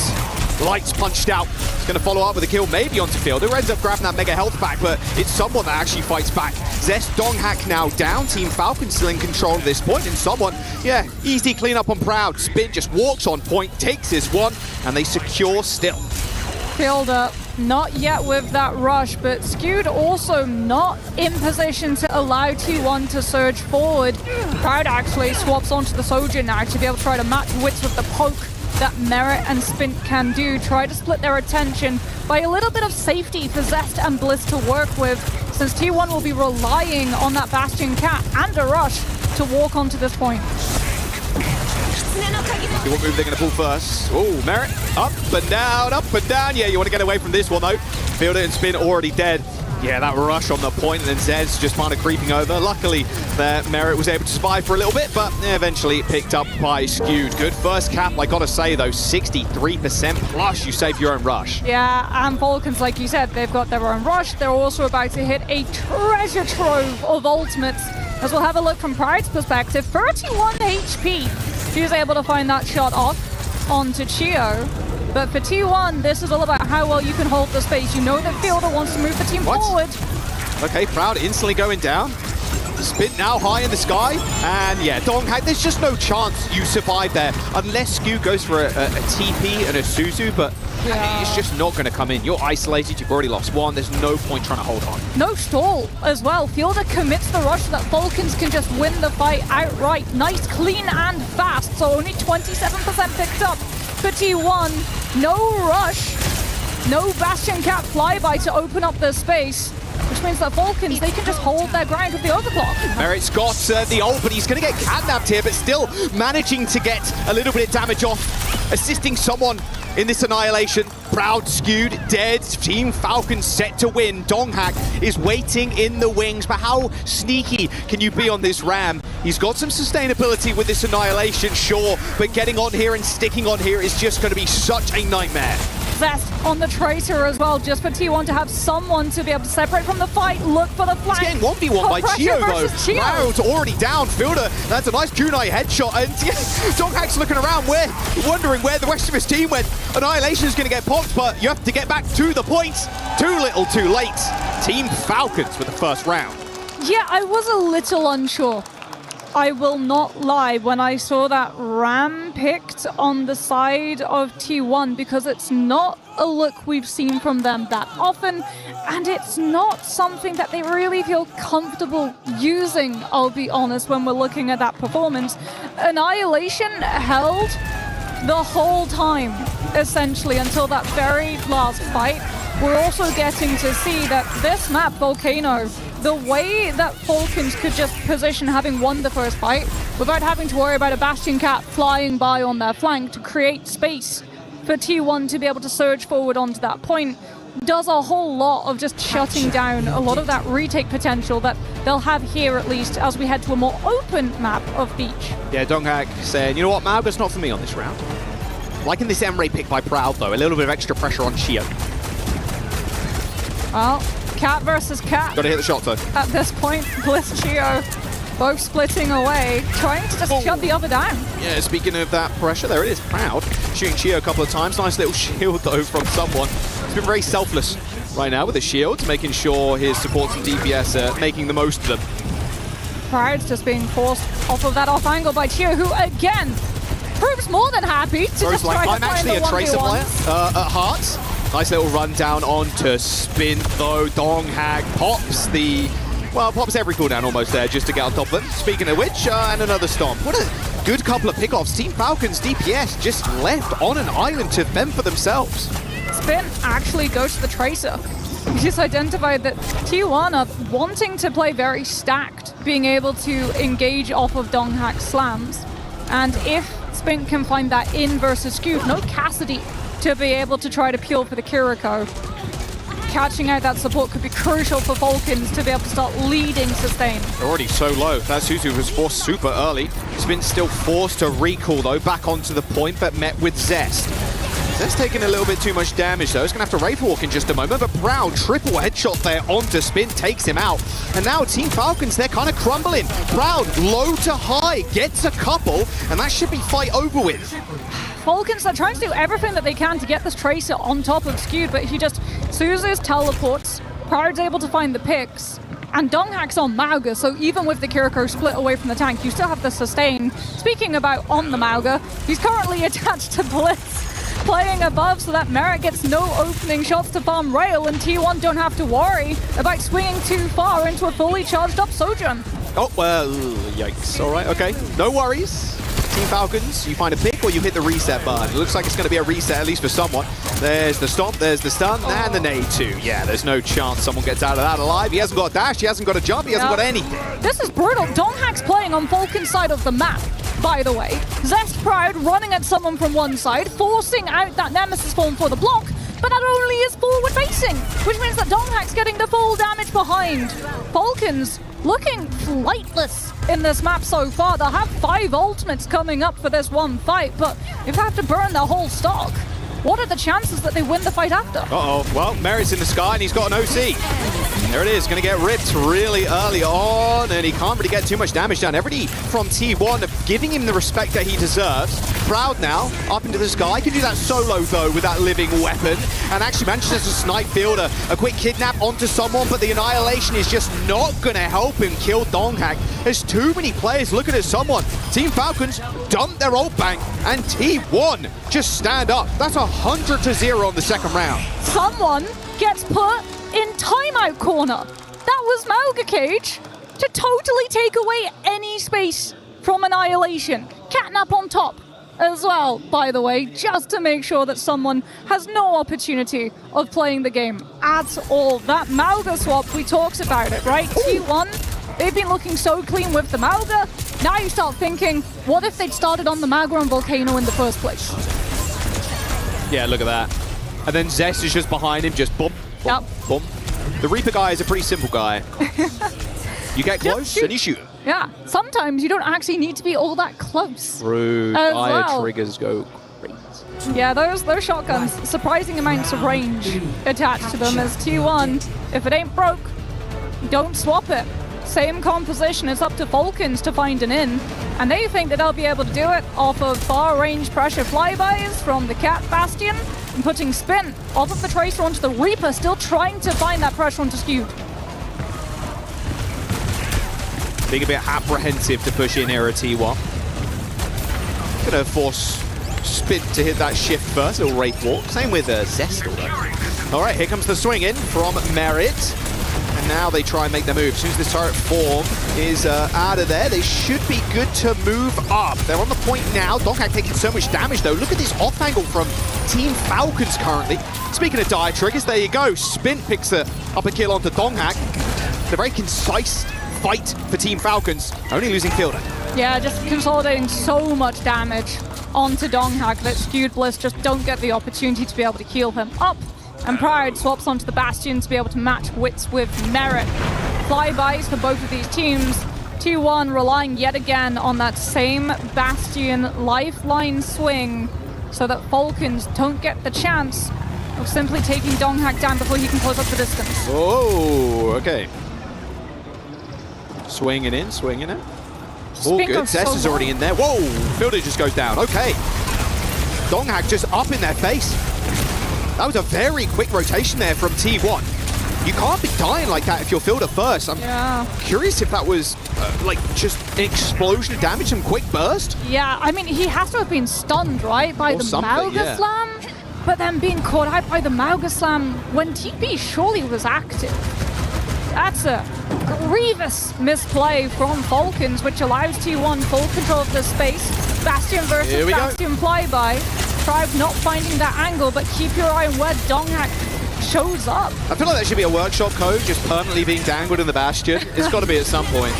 lights punched out. He's going to follow up with a kill maybe onto Field, who ends up grabbing that mega health back, but it's someone that actually fights back. Zest, Donghack now down. Team Falcon still in control at this point, and someone, easy cleanup on Proud. Spin just walks on point, takes his one, and they secure still. Field up, not yet with that rush, but Skewed also not in position to allow T1 to surge forward. Proud actually swaps onto the Sojourn now to be able to try to match wits with the poke that Merit and Spint can do. Try to split their attention by a little bit of safety for Zest and Bliss to work with, since T1 will be relying on that Bastion Cat and a rush to walk onto this point. See what move they're going to pull first. Oh, Merit, up and down, up and down. Yeah, you want to get away from this one though. Fielder and Spin already dead. Yeah, that rush on the point, and then Zed's just kind of creeping over. Luckily, Merit was able to survive for a little bit, but eventually picked up by Skewed. Good first cap, I gotta say though, 63% plus you save your own rush. Yeah, and Falcons, like you said, they've got their own rush. They're also about to hit a treasure trove of ultimates. As we'll have a look from Pride's perspective, 31 HP. He was able to find that shot off onto Chio. But for T1, this is all about how well you can hold the space. You know that Fielder wants to move the team forward. Okay, Proud instantly going down. Spin now high in the sky. And yeah, Donghack, there's just no chance you survive there. Unless Skew goes for a TP and a Suzu, but it's just not going to come in. You're isolated, you've already lost one. There's no point trying to hold on. No stall as well. Fielder commits the rush so that Falcons can just win the fight outright. Nice, clean, and fast. So only 27% picked up for T1. No rush, no Bastion Cap flyby to open up the space, which means that Falcons, they can just hold their ground with the overclock. Merit's got the ult, but he's going to get catnapped here, but still managing to get a little bit of damage off, assisting someone in this annihilation. Proud, Skewed, dead. Team Falcon set to win. Donghack is waiting in the wings, but how sneaky can you be on this ram? He's got some sustainability with this annihilation, sure, but getting on here and sticking on here is just going to be such a nightmare. Zest on the Tracer as well, just for T1 to have someone to be able to separate from the fight, look for the flank. He's getting 1v1 by Chio though. Proud's already down. Fielder, that's a nice kunai headshot. And Donghack's looking around, wondering where the rest of his team went. Annihilation's going to get popped, but you have to get back to the point. Too little, too late. Team Falcons with the first round. Yeah, I was a little unsure I will not lie, when I saw that Ram picked on the side of T1, because it's not a look we've seen from them that often, and it's not something that they really feel comfortable using, I'll be honest, when we're looking at that performance. Annihilation held the whole time, essentially, until that very last fight. We're also getting to see that this map, Volcano, the way that Falcons could just position having won the first fight without having to worry about a Bastion Cat flying by on their flank to create space for T1 to be able to surge forward onto that point, does a whole lot of just shutting down a lot of that retake potential that they'll have here, at least as we head to a more open map of Beach. Yeah, Donghak saying, you know what, Mauga's not for me on this round. Liking this Emre pick by Proud, though. A little bit of extra pressure on Shio. Well, Cat versus Cat. Gotta hit the shot, though. At this point, Bliss Shio both splitting away, trying to just shut the other down. Yeah, speaking of that pressure, there it is. Proud shooting Shio a couple of times. Nice little shield, though, from someone. He's been very selfless right now with the shields, making sure his supports and DPS are making the most of them. Proud's just being forced off of that off angle by Shio, who, again, proves more than happy to just try to I'm find actually the a Tracer player 1v1s. at heart. Nice little run down onto Spin, though. Donghak pops pops every cooldown almost there just to get on top of them. Speaking of which, and another stomp. What a good couple of pickoffs. Team Falcons DPS just left on an island to fend for themselves. Spin actually goes to the Tracer. He just identified that T1 are wanting to play very stacked, being able to engage off of Donghak's slams. And if Spin can find that in versus Scoot, no Cassidy to be able to try to peel for the Kiriko. Catching out that support could be crucial for Falcons to be able to start leading sustain. They're already so low. That Suzu was forced super early. Spin still forced to recall, though, back onto the point, but met with Zest. Zest taking a little bit too much damage, though. He's going to have to Wraith Walk in just a moment, but Proud, triple headshot there onto Spin, takes him out. And now Team Falcons, they're kind of crumbling. Proud, low to high, gets a couple, and that should be fight over with. Falcons are trying to do everything that they can to get this Tracer on top of Skewed, but he just, Suzu's teleports, Proud's able to find the picks, and Donghak's on Mauga, so even with the Kiriko split away from the tank, you still have the sustain. Speaking about on the Mauga, he's currently attached to Blitz, playing above so that Merit gets no opening shots to farm Rail, and T1 don't have to worry about swinging too far into a fully charged up Sojourn. Oh, well, yikes. All right, okay. No worries. Team Falcons, you find a pick or you hit the reset button. It looks like it's going to be a reset, at least for someone. There's the stomp, there's the stun, and the nade too. Yeah, there's no chance someone gets out of that alive. He hasn't got a dash, he hasn't got a jump, he hasn't got anything. This is brutal. Donghak's playing on Falcon's side of the map, by the way. Zest Proud running at someone from one side, forcing out that Nemesis form for the block, but that only is forward facing, which means that Donghak's getting the full damage behind. Falcons looking flightless in this map so far. They'll have 5 ultimates coming up for this one fight, but if they have to burn their whole stock, what are the chances that they win the fight after? Uh-oh, well, Merit's in the sky and he's got an OC. There it is, going to get ripped really early on, and he can't really get too much damage done. Everybody from T1 giving him the respect that he deserves. Proud now, up into the sky. Can do that solo, though, with that living weapon, and actually manages to snipe fielder. A quick kidnap onto someone, but the Annihilation is just not going to help him kill Donghak. There's too many players looking at someone. Team Falcons dump their ult bank, and T1 just stand up. That's 100-0 on the second round. Someone gets put in timeout corner. That was Mauga Cage to totally take away any space from Annihilation. Catnap on top as well, by the way, just to make sure that someone has no opportunity of playing the game at all. That Mauga swap, we talked about it, right? T1, they've been looking so clean with the Mauga. Now you start thinking, what if they'd started on the Mauga and Volcano in the first place? Yeah, look at that. And then Zest is just behind him, just boom, boom, boom. The Reaper guy is a pretty simple guy. You get close and you shoot him. Yeah, sometimes you don't actually need to be all that close. Through as fire well. triggers go crazy. Yeah, those shotguns, surprising amounts of range attached to them as T1. If it ain't broke, don't swap it. Same composition, it's up to Falcons to find an in, and they think that they'll be able to do it off of far range pressure flybys from the Cat Bastion, and putting Spin off of the Tracer onto the Reaper, still trying to find that pressure onto Skewed. being a bit apprehensive to push in here at T1. Gonna force Spin to hit that shift first, little Wraith Walk. Same with Zestal though. All right, here comes the swing in from Merit. And now they try and make their move. As soon as this turret form is out of there, they should be good to move up. They're on the point now. Donghak taking so much damage though. Look at this off angle from Team Falcons currently. Speaking of dire triggers, there you go. Spin picks up a kill onto Donghak. It's a very concise fight for Team Falcons, only losing Fielder. Yeah, just consolidating so much damage onto Donghak that Skewed Bliss just don't get the opportunity to be able to heal him up. And Pride swaps onto the Bastion to be able to match wits with Merit. Flybys for both of these teams. T1 relying yet again on that same Bastion lifeline swing so that Falcons don't get the chance of simply taking Donghak down before he can close up the distance. Oh, okay. Swinging in, swinging in. All good. Zest is already in there. Whoa! Fielder just goes down. Okay. Donghak just up in their face. That was a very quick rotation there from T1. You can't be dying like that if you're Fielder first. I'm curious if that was like just an explosion of damage, some quick burst. Yeah, I mean, he has to have been stunned, right, by Or the something, Mauga Slam, but then being caught out by the Mauga Slam when TP surely was active. That's a grievous misplay from Falcons, which allows T1 full control of the space. Bastion versus Bastion flyby. Tribe not finding that angle, but keep your eye on where Donghak shows up. I feel like that should be a workshop code, just permanently being dangled in the Bastion. It's got to be at some point.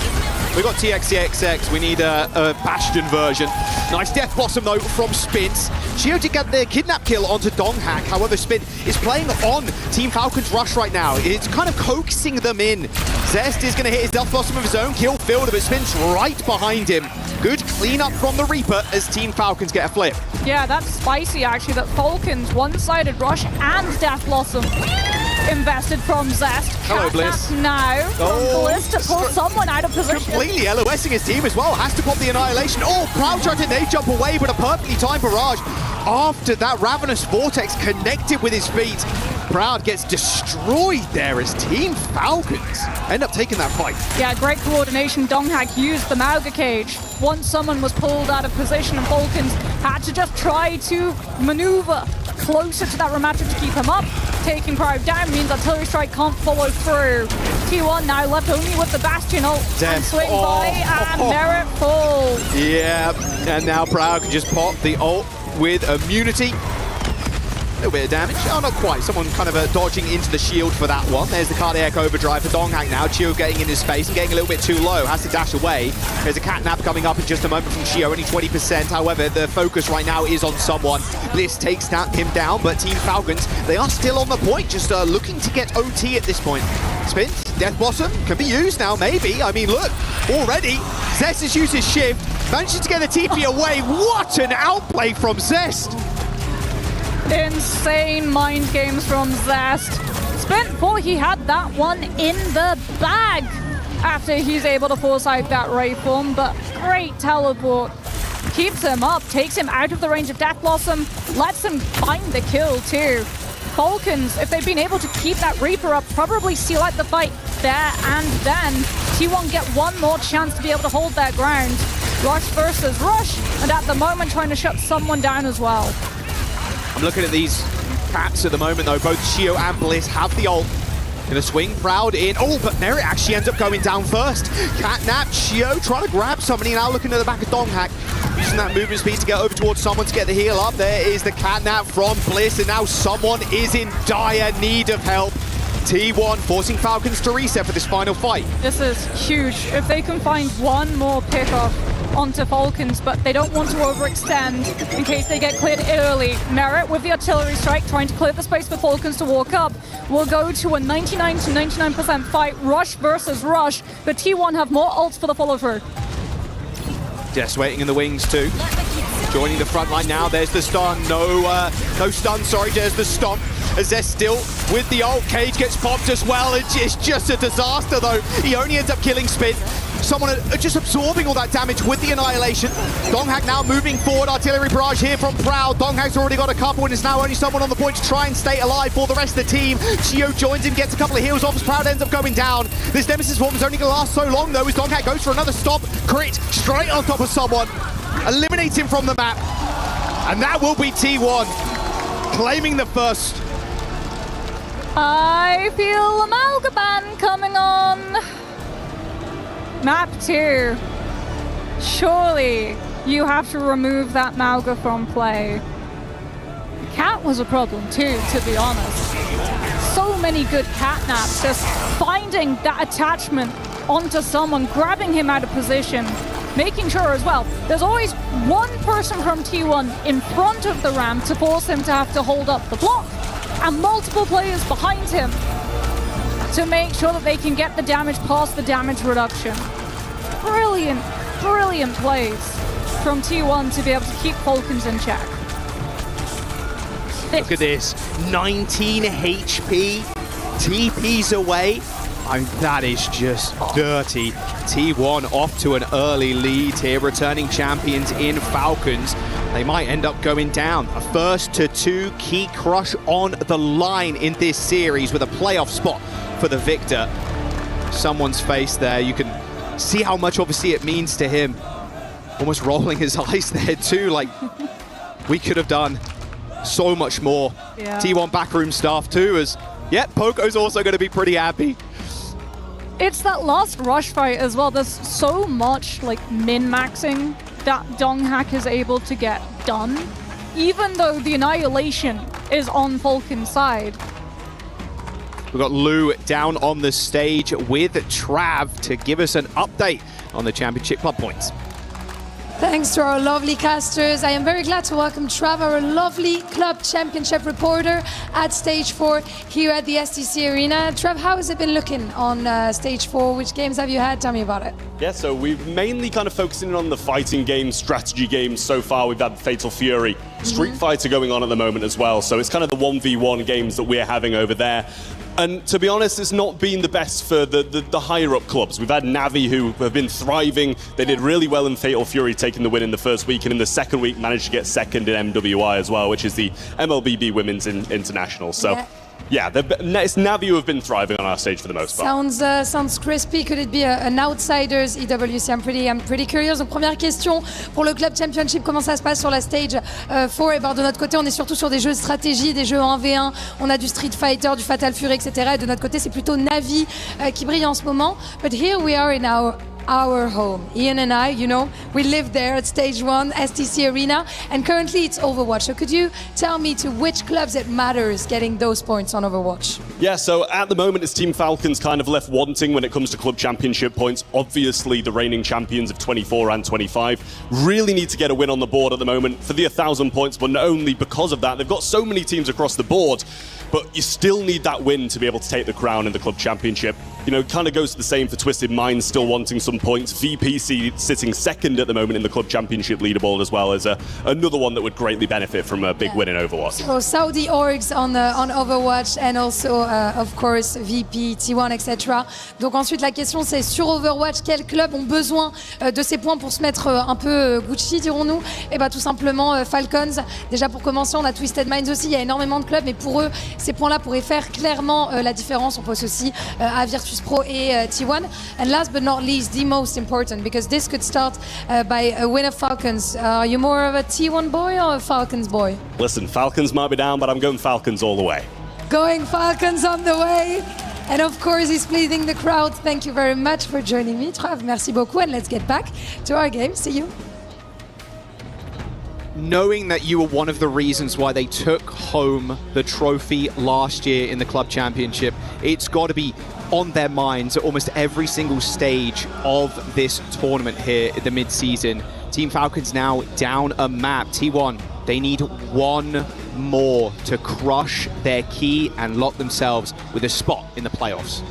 We've got TXCXX, we need a Bastion version. Nice Death Blossom though from Spins. Gio did get the kidnap kill onto Donghak, however Spin is playing on Team Falcon's rush right now. It's kind of coaxing them in. Zest is going to hit his Death Blossom of his own, kill Fielder, but Spin's right behind him. Good cleanup from the Reaper as Team Falcons get a flip. Yeah, that's spicy actually, that Falcons one-sided rush and Death Blossom invested from Zest. Hello, Bliss. Now from Bliss to pull someone out of position. Completely LOSing his team as well. Has to pop the Annihilation. Oh, Proud tried to nade jump away, but a perfectly timed barrage. After that, Ravenous Vortex connected with his feet. Proud gets destroyed there as Team Falcons end up taking that fight. Yeah, great coordination. Donghak used the Mauga cage. Once someone was pulled out of position and Falcons had to just try to maneuver closer to that Ramattra to keep him up. Taking Pride down means Artillery Strike can't follow through. T1 now left only with the Bastion ult and swing by and Merit falls. Yeah, and now Proud can just pop the ult with immunity. A little bit of damage. Oh, not quite. Someone kind of dodging into the shield for that one. There's the cardiac overdrive for Donghak now. Chio getting in his space and getting a little bit too low. Has to dash away. There's a catnap coming up in just a moment from Chio, only 20%. However, the focus right now is on someone. Bliss takes him down, but Team Falcons, they are still on the point, just looking to get OT at this point. Spins, Death Blossom can be used now, maybe. I mean, look, already, Zest has used his shift, manages to get the TP away. What an outplay from Zest! Insane mind games from Zest. Spin thought he had that one in the bag after he's able to force out that Ray form, but great teleport. Keeps him up, takes him out of the range of Death Blossom, lets him find the kill too. Falcons, if they've been able to keep that Reaper up, probably seal out the fight there and then. T1 get one more chance to be able to hold their ground. Rush versus Rush, and at the moment trying to shut someone down as well. I'm looking at these cats at the moment though. Both Shio and Bliss have the ult. Gonna swing Proud in. Oh, but Merit actually ends up going down first. Catnap, Shio trying to grab somebody, now looking at the back of Donghak. Using that movement speed to get over towards someone to get the heal up. There is the catnap from Bliss, and now someone is in dire need of help. T1 forcing Falcons to reset for this final fight. This is huge. If they can find one more pickoff onto Falcons, but they don't want to overextend in case they get cleared early. Merit with the Artillery Strike trying to clear the space for Falcons to walk up. We'll go to a 99 to 99% fight, Rush versus Rush, but T1 have more ults for the follow-through. Just waiting in the wings too. Joining the front line now, there's the stun. No stun, sorry, there's the stomp. As they're still with the ult, Cage gets popped as well. It's just a disaster though. He only ends up killing Spin. Someone just absorbing all that damage with the Annihilation. Donghak now moving forward. Artillery barrage here from Proud. Donghak's already got a couple and is now only someone on the point to try and stay alive for the rest of the team. Chio joins him, gets a couple of heals off as Proud ends up going down. This Nemesis form is only going to last so long though as Donghak goes for another stop. Crit straight on top of someone. Eliminates him from the map. And that will be T1 claiming the first. I feel Amalgaban coming on. Map 2. Surely you have to remove that Malga from play. Cat was a problem too, to be honest. So many good cat naps, just finding that attachment onto someone, grabbing him out of position, making sure as well, there's always one person from T1 in front of the ramp to force him to have to hold up the block, and multiple players behind him to make sure that they can get the damage past the damage reduction. Brilliant, brilliant plays from T1 to be able to keep Falcons in check. Look at this, 19 HP, TP's away. I mean, that is just dirty. T1 off to an early lead here, returning champions in Falcons. They might end up going down. A first to 2 key crush on the line in this series with a playoff spot for the victor. Someone's face there, you can see how much obviously it means to him. Almost rolling his eyes there too, like we could have done so much more. Yeah. T1 backroom staff too, as Poco's also going to be pretty happy. It's that last rush fight as well. There's so much like min-maxing that Donghak is able to get done, even though the Annihilation is on Falcon's side. We've got Lou down on the stage with Trav to give us an update on the Championship Club points. Thanks to our lovely casters. I am very glad to welcome Trav, our lovely Club Championship reporter at Stage 4 here at the STC Arena. Trav, how has it been looking on Stage 4? Which games have you had? Tell me about it. Yeah, so we've mainly kind of focusing on the fighting games, strategy games so far. We've had Fatal Fury, Street Fighter going on at the moment as well. So it's kind of the 1v1 games that we're having over there. And to be honest, it's not been the best for the higher-up clubs. We've had Navi, who have been thriving. They did really well in Fatal Fury, taking the win in the first week, and in the second week managed to get second in MWI as well, which is the MLBB Women's International. So, yeah, it's Navi who have been thriving on our stage for the most part. Sounds crispy. Could it be an outsiders EWC? I'm pretty curious. Donc, première question pour le Club Championship, comment ça se passe sur la stage 4? Et ben, de notre côté, on est surtout sur des jeux de stratégie, des jeux en 1v1. On a du Street Fighter, du Fatal Fury, etc. Et de notre côté, c'est plutôt Navi qui brille en ce moment. But here we are in our home. Ian and I, you know, we live there at Stage 1, STC Arena, and currently it's Overwatch. So could you tell me to which clubs it matters getting those points on Overwatch? Yeah, so at the moment it's Team Falcons kind of left wanting when it comes to Club Championship points. Obviously the reigning champions of 24 and 25 really need to get a win on the board at the moment for the 1,000 points, but not only because of that, they've got so many teams across the board, but you still need that win to be able to take the crown in the Club Championship. You know, it kind of goes to the same for Twisted Minds, still wanting some points. VPC sitting second at the moment in the Club Championship leaderboard as well as another one that would greatly benefit from a big win in Overwatch. So Saudi orgs on Overwatch and also, of course, VP, T1, etc. Donc ensuite, la question, c'est sur Overwatch, quels clubs ont besoin de ces points pour se mettre un peu Gucci, dirons-nous? Et bien tout simplement Falcons. Déjà pour commencer, on a Twisted Minds aussi. Il y a énormément de clubs, mais pour eux, ces points-là pourraient faire clairement la différence. On pense aussi à Virtus Pro et T1. And last but not least, the most important, because this could start by a win of Falcons. Are you more of a T1 boy or a Falcons boy? Listen, Falcons might be down, but I'm going Falcons all the way. Going Falcons on the way. And of course, he's pleasing the crowd. Thank you very much for joining me, Trav. Merci beaucoup. And let's get back to our game. See you. Knowing that you were one of the reasons why they took home the trophy last year in the Club Championship, it's got to be on their minds at almost every single stage of this tournament here at the mid-season. Team Falcons now down a map. T1, they need one more to crush their key and lock themselves with a spot in the playoffs.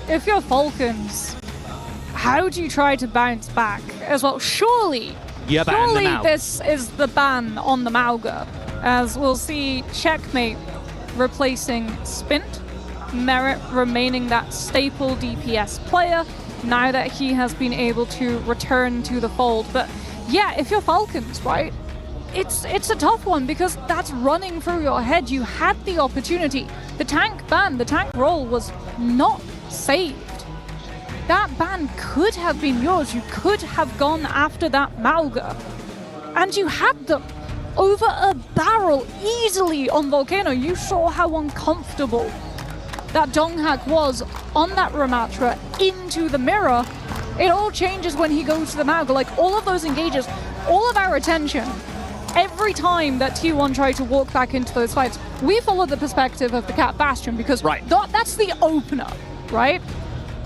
If you're Falcons, how do you try to bounce back as well? Surely this is the ban on the Mauga, as we'll see Checkmate replacing Spint, Merit remaining that staple DPS player, now that he has been able to return to the fold. But yeah, if you're Falcons, right, it's a tough one because that's running through your head. You had the opportunity. The tank ban, the tank roll was not saved. That ban could have been yours. You could have gone after that Mauga. And you had them over a barrel easily on Volcano. You saw how uncomfortable that Donghak was on that Ramatra into the mirror. It all changes when he goes to the Mauga. Like, all of those engages, all of our attention, every time that T1 tried to walk back into those fights, we followed the perspective of the Cat Bastion because that's the opener, right?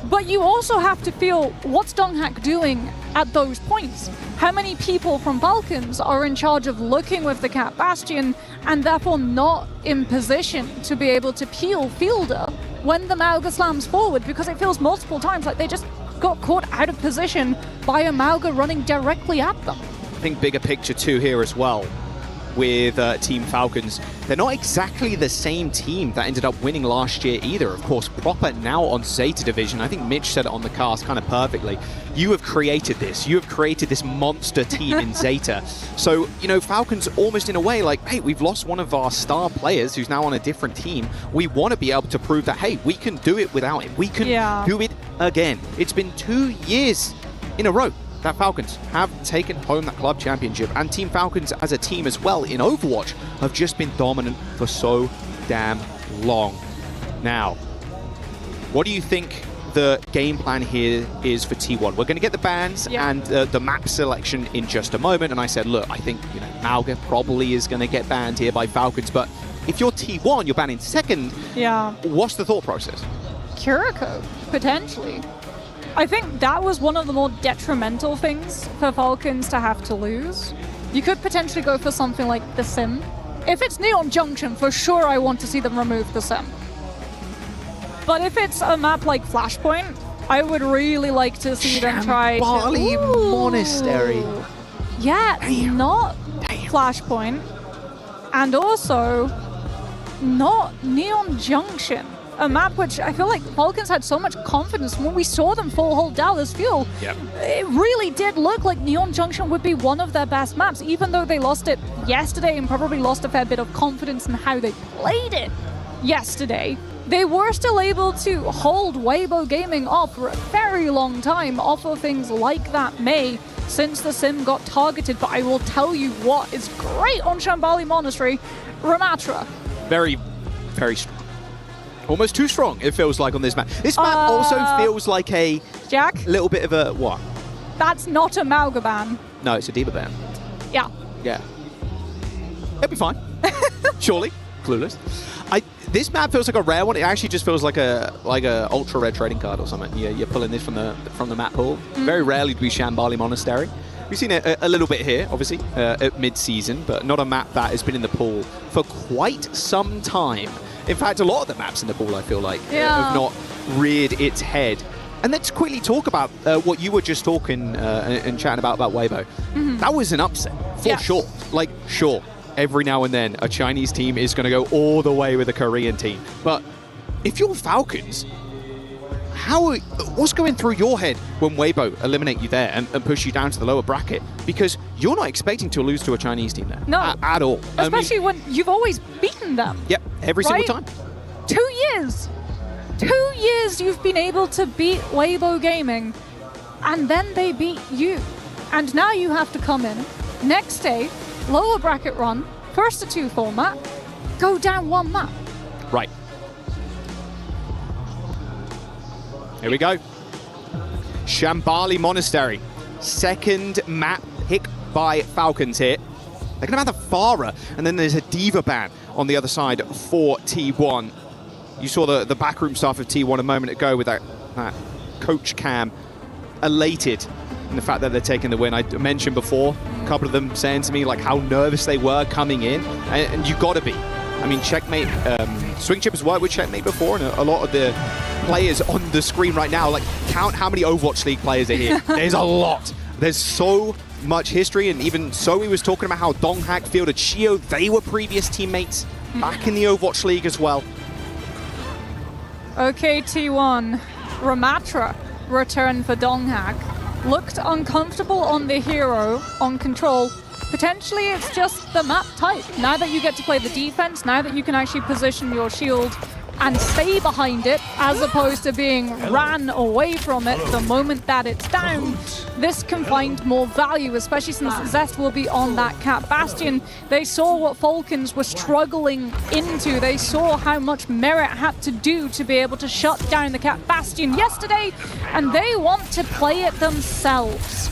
But you also have to feel, what's Donghak doing at those points? How many people from Falcons are in charge of looking with the Cat Bastion and therefore not in position to be able to peel Fielder when the Mauga slams forward? Because it feels multiple times like they just got caught out of position by a Mauga running directly at them. I think bigger picture too here as well with Team Falcons. They're not exactly the same team that ended up winning last year either. Of course, Proper now on Zeta Division. I think Mitch said it on the cast kind of perfectly. You have created this. You have created this monster team in Zeta. So, you know, Falcons almost in a way like, hey, we've lost one of our star players who's now on a different team. We want to be able to prove that, hey, we can do it without him. We can do it again. It's been 2 years in a row that Falcons have taken home that club championship, and Team Falcons as a team as well in Overwatch have just been dominant for so damn long. Now, what do you think the game plan here is for T1? We're going to get the bans and the map selection in just a moment, and I said, look, I think, you know, Mauga probably is going to get banned here by Falcons, but if you're T1, you're banning second. What's the thought process? Kiriko, potentially. I think that was one of the more detrimental things for Falcons to have to lose. You could potentially go for something like the Sim. If it's Neon Junction, for sure I want to see them remove the Sim. But if it's a map like Flashpoint, I would really like to see them try to... Shambali Monastery. Yeah, not Flashpoint. And also, not Neon Junction. A map which I feel like Falcons had so much confidence when we saw them full hold Dallas Fuel. It really did look like Neon Junction would be one of their best maps, even though they lost it yesterday and probably lost a fair bit of confidence in how they played it yesterday. They were still able to hold Weibo Gaming off for a very long time off of things like that May since the Sim got targeted. But I will tell you what is great on Shambali Monastery, Ramatra. Very, very strong. Almost too strong, it feels like, on this map. This map also feels like a little bit of a what? That's not a Mauga ban. No, it's a D.Va ban. Yeah. Yeah. It'll be fine. Surely. Clueless. This map feels like a rare one. It actually just feels like a ultra rare trading card or something. You're pulling this from the map pool. Very rarely do we Shambali Monastery. We've seen it a little bit here, obviously, at mid-season, but not a map that has been in the pool for quite some time. In fact, a lot of the maps in the pool, I feel like, have not reared its head. And let's quickly talk about what you were just talking and chatting about Weibo. That was an upset, for sure. Like, sure, every now and then a Chinese team is going to go all the way with a Korean team. But if you're Falcons, what's going through your head when Weibo eliminate you there and push you down to the lower bracket? Because you're not expecting to lose to a Chinese team there. No. At all. Especially when you've always beaten them. Yep, every single time. 2 years. 2 years you've been able to beat Weibo Gaming, and then they beat you. And now you have to come in, next day, lower bracket run, first to 2 format, go down 1 map. Right. Here we go. Shambali Monastery. Second map pick by Falcons here. They're going to have the Farah, and then there's a D.Va ban on the other side for T1. You saw the backroom staff of T1 a moment ago with that coach cam elated in the fact that they're taking the win. I mentioned before, a couple of them saying to me like how nervous they were coming in, and you got to be. I mean, Checkmate, Swing Chip has worked with Checkmate before, and a lot of the players on the screen right now, like, count how many Overwatch League players are here. There's a lot. There's so much history, and even Zoe was talking about how Donghak fielded Shio. They were previous teammates back in the Overwatch League as well. Okay, T1. Ramatra. return for Donghak. Looked uncomfortable on the hero, on control. Potentially it's just the map type. Now that you get to play the defense, now that you can actually position your shield and stay behind it, as opposed to being ran away from it the moment that it's down, this can find more value, especially since Zest will be on that Cat Bastion. They saw what Falcons were struggling into. They saw how much Merit had to do to be able to shut down the Cat Bastion yesterday, and they want to play it themselves.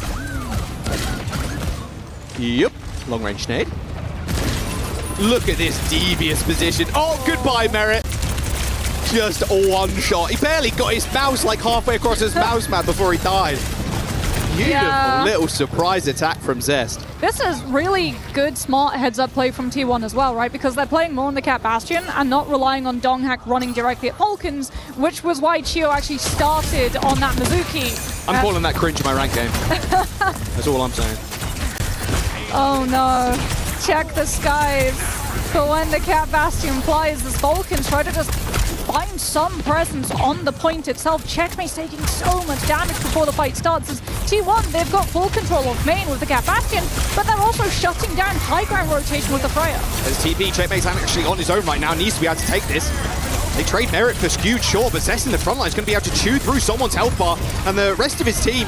Yep, long range nade. Look at this devious position. Oh, goodbye, Merit. Just one shot. He barely got his mouse like halfway across his mouse mat before he died. Beautiful little surprise attack from Zest. This is really good, smart heads-up play from T1 as well, right? Because they're playing more on the Cat Bastion and not relying on Donghak running directly at Falcons, which was why Chio actually started on that Mizuki. I'm calling that cringe in my rank game. That's all I'm saying. Oh no. Check the skies for when the Cat Bastion flies as Falcons try to just find some presence on the point itself. Checkmate taking so much damage before the fight starts as T1, they've got full control of main with the Cat Bastion, but they're also shutting down high ground rotation with the Freya. As TP, Checkmate's actually on his own right now, needs to be able to take this. They trade Merit for skewed, sure, but Zest in the front line is going to be able to chew through someone's health bar, and the rest of his team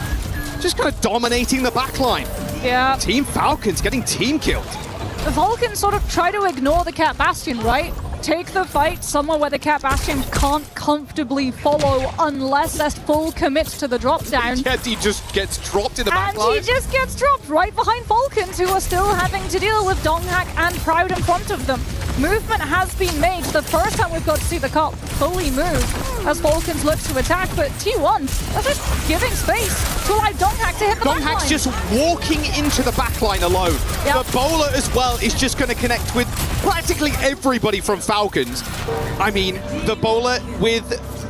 just kind of dominating the backline. Yeah. Team Falcons getting team killed. The Falcons sort of try to ignore the Cat Bastion, right? Take the fight somewhere where the Cat Bastion can't comfortably follow unless Zest full commits to the drop down. Yet he just gets dropped in the back line. And he just gets dropped right behind Falcons, who are still having to deal with Donghak and Proud in front of them. Movement has been made. The first time we've got to see the cop fully move as Falcons look to attack, but T1 are just giving space to allow Donghak to hit the backline. Donghak's just walking into the backline alone. Yep. But Bowler as well is just going to connect with practically everybody from Falcons. I mean, the Bowler with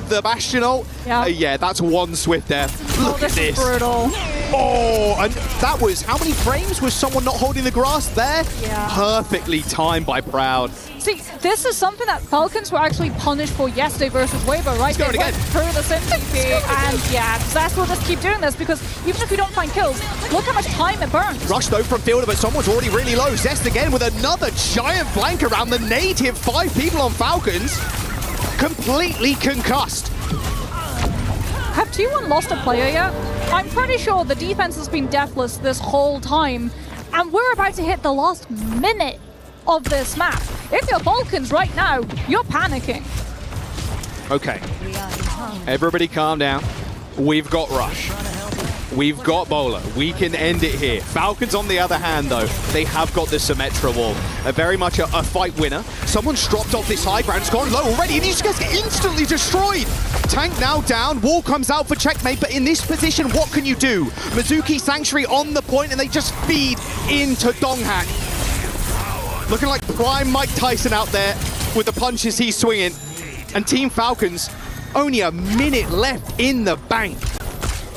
the Bastion ult, yeah, that's one Swift there. Look at this. Is brutal. Oh, and that was, how many frames was someone not holding the grass there? Yeah. Perfectly timed by Proud. See, this is something that Falcons were actually punished for yesterday versus Weibo, right? They went through the SimTP, and yeah, Zest will just keep doing this because even if we don't find kills, look how much time it burns. Rush though from Fielder, but someone's already really low. Zest again with another giant flank around the native. 5 people on Falcons, completely concussed. Have T1 lost a player yet? I'm pretty sure the defense has been deathless this whole time, and we're about to hit the last minute of this map. If you're Falcons right now, you're panicking. Okay, everybody calm down. We've got Rush. We've got Bowler. We can end it here. Falcons, on the other hand, though, they have got the Symmetra wall. Very much a fight winner. Someone's dropped off this high ground. It's gone low already, and he just gets instantly destroyed. Tank now down. Wall comes out for Checkmate, but in this position, what can you do? Mizuki Sanctuary on the point, and they just feed into Donghak. Looking like prime Mike Tyson out there with the punches he's swinging. And Team Falcons, only a minute left in the bank.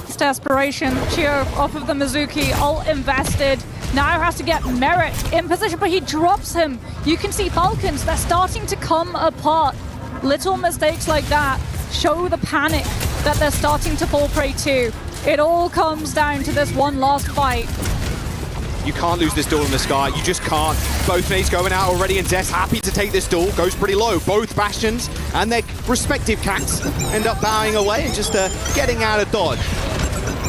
It's desperation. Chio off of the Mizuki, all invested. Now has to get Merit in position, but he drops him. You can see Falcons, they're starting to come apart. Little mistakes like that show the panic that they're starting to fall prey to. It all comes down to this one last fight. You can't lose this duel in the sky. You just can't. Both nades going out already, and Zest happy to take this duel. Goes pretty low. Both Bastions and their respective cats end up bowing away and just getting out of dodge.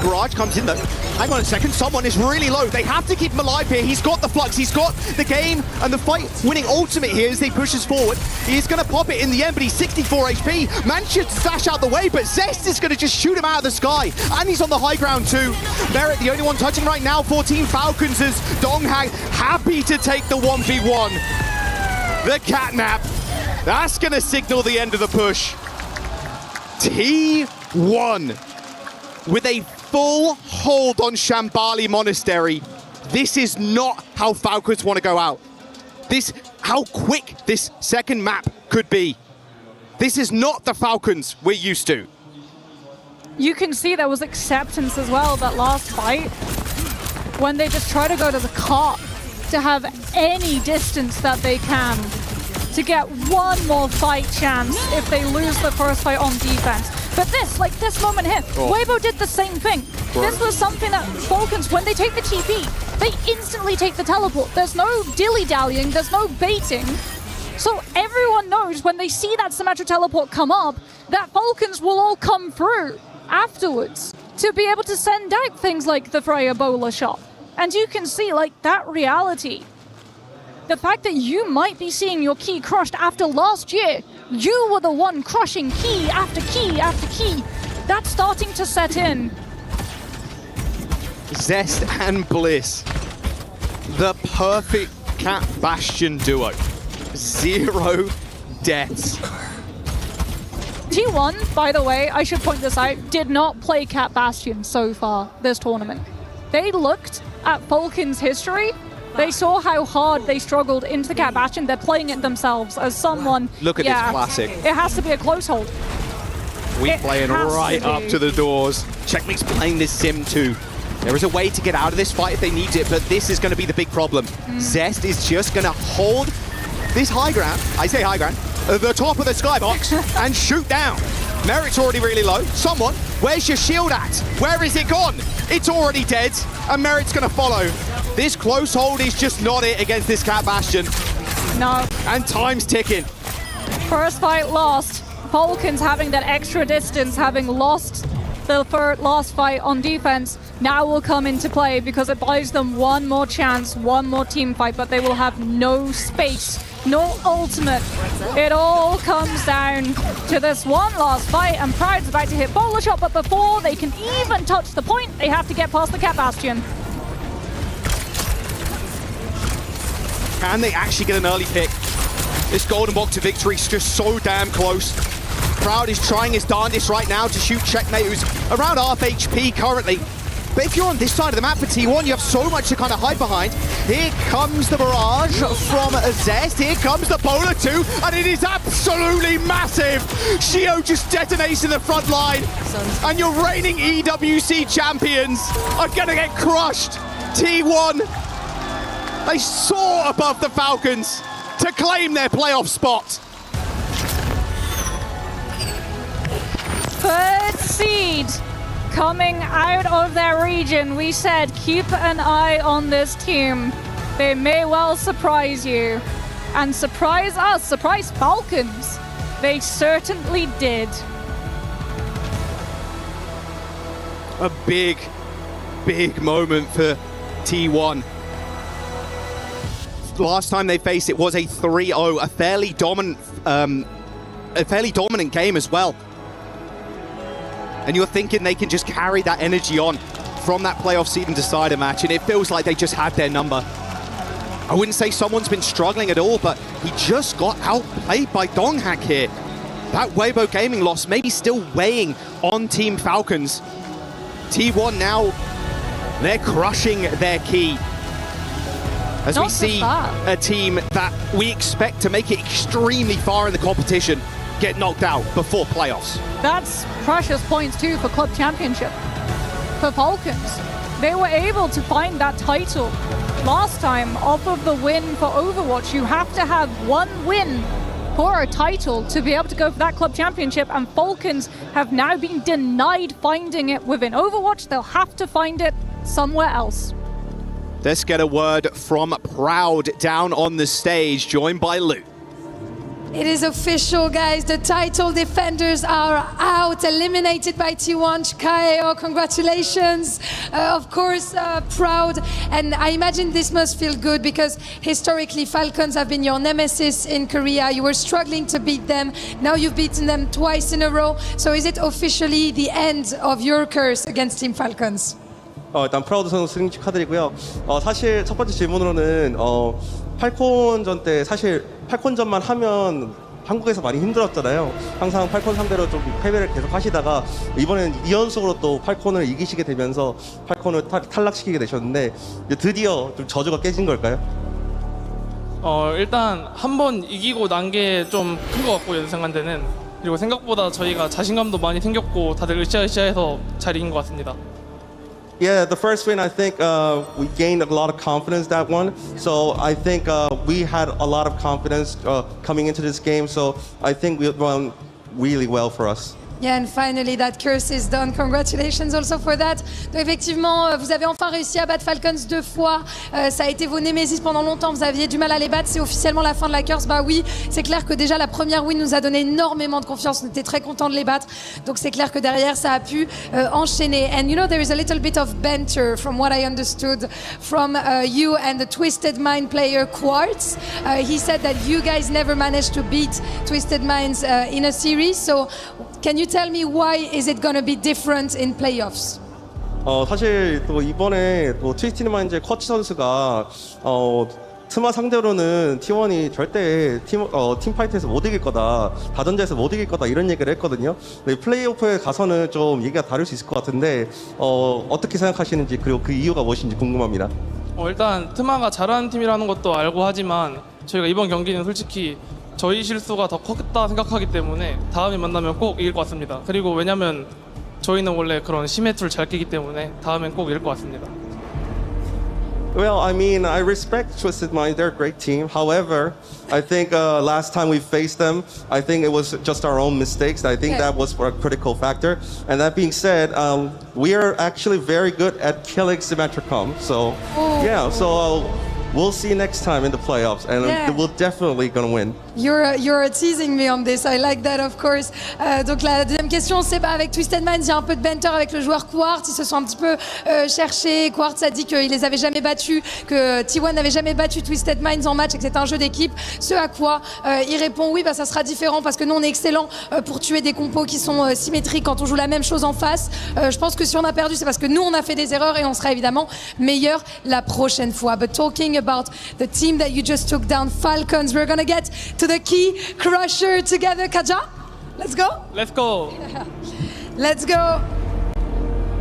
Garage comes in though. Hang on a second, someone is really low. They have to keep him alive here. He's got the flux, he's got the game and the fight winning ultimate here as they push us forward. He's gonna pop it in the end, but he's 64 HP. Man should slash out the way, but Zest is gonna just shoot him out of the sky. And he's on the high ground too. Merit, the only one touching right now for Team Falcons, is Donghak happy to take the 1v1. The catnap. That's gonna signal the end of the push. T1 with a full hold on Shambali Monastery. This is not how Falcons want to go out. How quick this second map could be. This is not the Falcons we're used to. You can see there was acceptance as well that last fight when they just try to go to the cart to have any distance that they can to get one more fight chance if they lose the first fight on defense. But this moment here, Weibo did the same thing. This was something that Falcons, when they take the TP, they instantly take the teleport. There's no dilly-dallying, there's no baiting. So everyone knows when they see that Symmetra teleport come up, that Falcons will all come through afterwards to be able to send out things like the Freya Bowler shot. And you can see, like, that reality. The fact that you might be seeing your key crushed after last year, you were the one crushing key after key after key. That's starting to set in. Zest and Bliss. The perfect Cat Bastion duo. 0 deaths. T1, by the way, I should point this out, did not play Cat Bastion so far this tournament. They looked at Falcon's history. They saw how hard they struggled into the Cat Bastion. They're playing it themselves as someone. Look at this classic. It has to be a close hold. We playing right up to the doors. Checkmate's playing this sim too. There is a way to get out of this fight if they need it, but this is going to be the big problem. Zest is just going to hold this high ground, I say high ground, the top of the skybox and shoot down. Merit's already really low. Someone, where's your shield at? Where is it gone? It's already dead, and Merit's going to follow. This close hold is just not it against this Cat Bastion. No. And time's ticking. First fight lost. Falcons having that extra distance, having lost the last fight on defense, now will come into play because it buys them one more chance, one more team fight, but they will have no space, no ultimate. It all comes down to this one last fight, and Pride's about to hit Bowler Shot, but before they can even touch the point, they have to get past the Cat Bastion. Can they actually get an early pick? This golden block to victory is just so damn close. Proud is trying his darndest right now to shoot Checkmate, who's around half HP currently. But if you're on this side of the map for T1, you have so much to kind of hide behind. Here comes the barrage from Zest. Here comes the Bowler too, and it is absolutely massive. Shio just detonates in the front line, and your reigning EWC champions are gonna get crushed. T1, they soar above the Falcons to claim their playoff spot. Third seed coming out of their region. We said keep an eye on this team. They may well surprise you. And surprise us, surprise Falcons. They certainly did. A big, big moment for T1. Last time they faced it was a 3-0, a fairly dominant game as well. And you're thinking they can just carry that energy on from that playoff seed and decider match, and it feels like they just had their number. I wouldn't say someone's been struggling at all, but he just got outplayed by Donghack here. That Weibo Gaming loss maybe still weighing on Team Falcons. T1 now, they're crushing their key. As we see a team that we expect to make it extremely far in the competition get knocked out before playoffs. That's precious points too for Club Championship. For Falcons, they were able to find that title last time off of the win for Overwatch. You have to have one win for a title to be able to go for that Club Championship, and Falcons have now been denied finding it within Overwatch. They'll have to find it somewhere else. Let's get a word from Proud down on the stage, joined by Luke. It is official, guys. The title defenders are out, eliminated by T1 KO. Congratulations. Of course, Proud. And I imagine this must feel good because historically Falcons have been your nemesis in Korea. You were struggling to beat them. Now you've beaten them twice in a row. So is it officially the end of your curse against Team Falcons? 일단 프라우드 선수 승리 축하드리고요. 사실 첫 번째 질문으로는 팔콘전 때 사실 팔콘전만 하면 한국에서 많이 힘들었잖아요. 항상 팔콘 상대로 좀 패배를 계속 하시다가 이번에는 2연속으로 또 팔콘을 이기시게 되면서 팔콘을 탈락시키게 되셨는데 드디어 좀 저주가 깨진 걸까요? 일단 한 번 이기고 난 게 좀 큰 것 같고 예상한데는, 그리고 생각보다 저희가 자신감도 많이 생겼고 다들 으쌰으쌰해서 잘 이긴 것 같습니다. Yeah, the first win, I think we gained a lot of confidence that one. So I think we had a lot of confidence coming into this game. So I think we won really well for us. Yeah, and finally that curse is done. Congratulations also for that. Donc effectivement, vous avez enfin réussi à battre Falcons 2 fois. Ça a été vos némésis pendant longtemps. Vous aviez du mal à les battre. C'est officiellement la fin de la curse. Bah oui, c'est clair que déjà la première win nous a donné énormément de confiance. On était très contents de les battre. Donc c'est clair que derrière ça a pu enchaîner. And you know there is a little bit of banter from what I understood from you and the Twisted Mind player Quartz. He said that you guys never managed to beat Twisted Minds in a series. So can you tell me why is it going to be different in playoffs? 사실 또 이번에 또 트위스티드 마인즈의 쿼츠 선수가 스마 상대로는 T1이 절대 팀파이트에서 못 이길 거다, 다전제에서 못 이길 거다 이런 얘기를 했거든요. 근데 플레이오프에 가서는 좀 얘기가 다를 수 있을 것 같은데 어떻게 생각하시는지 그리고 그 이유가 무엇인지 궁금합니다. 일단 트마가 잘하는 팀이라는 것도 알고 하지만 저희가 이번 경기는 솔직히 저희 실수가 더 컸다 생각하기 때문에 다음에 만나면 꼭 이길 것 같습니다. 그리고 왜냐면 저희는 원래 그런 심해 툴 잘 끼기 때문에 다음엔 꼭 이길 것 같습니다. Well, I mean, I respect Twisted Mind. They're a great team. However, I think last time we faced them, I think it was just our own mistakes. I think that was a critical factor. And that being said, we are actually very good at killing Symmetricom. So, yeah, so we'll see next time in the playoffs. And we're definitely going to win. You're teasing me on this. I like that, of course. Donc la deuxième question, c'est avec Twisted Minds, il y a un peu de banter avec le joueur Quartz. Ils se sont un petit peu cherchés. Quartz a dit qu'il les avait jamais battus, que T1 n'avait jamais battu Twisted Minds en match et que c'était un jeu d'équipe. Ce à quoi il répond oui, bah ça sera différent parce que nous on est excellents pour tuer des compos qui sont symétriques quand on joue la même chose en face. Je pense que si on a perdu, c'est parce que nous on a fait des erreurs et on sera évidemment meilleur la prochaine fois. But talking about the team that you just took down, Falcons, we're gonna get to the key crusher together. Kaja, let's go. Let's go. Let's go.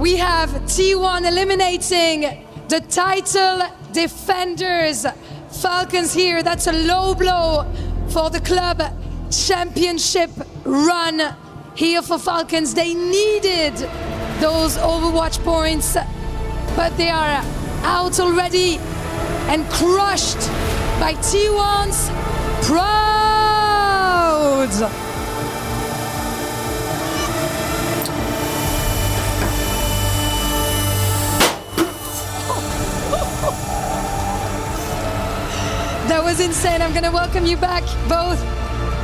We have T1 eliminating the title defenders. Falcons here. That's a low blow for the club championship run here for Falcons. They needed those Overwatch points, but they are out already and crushed by T1's Proud. That was insane. I'm going to welcome you back both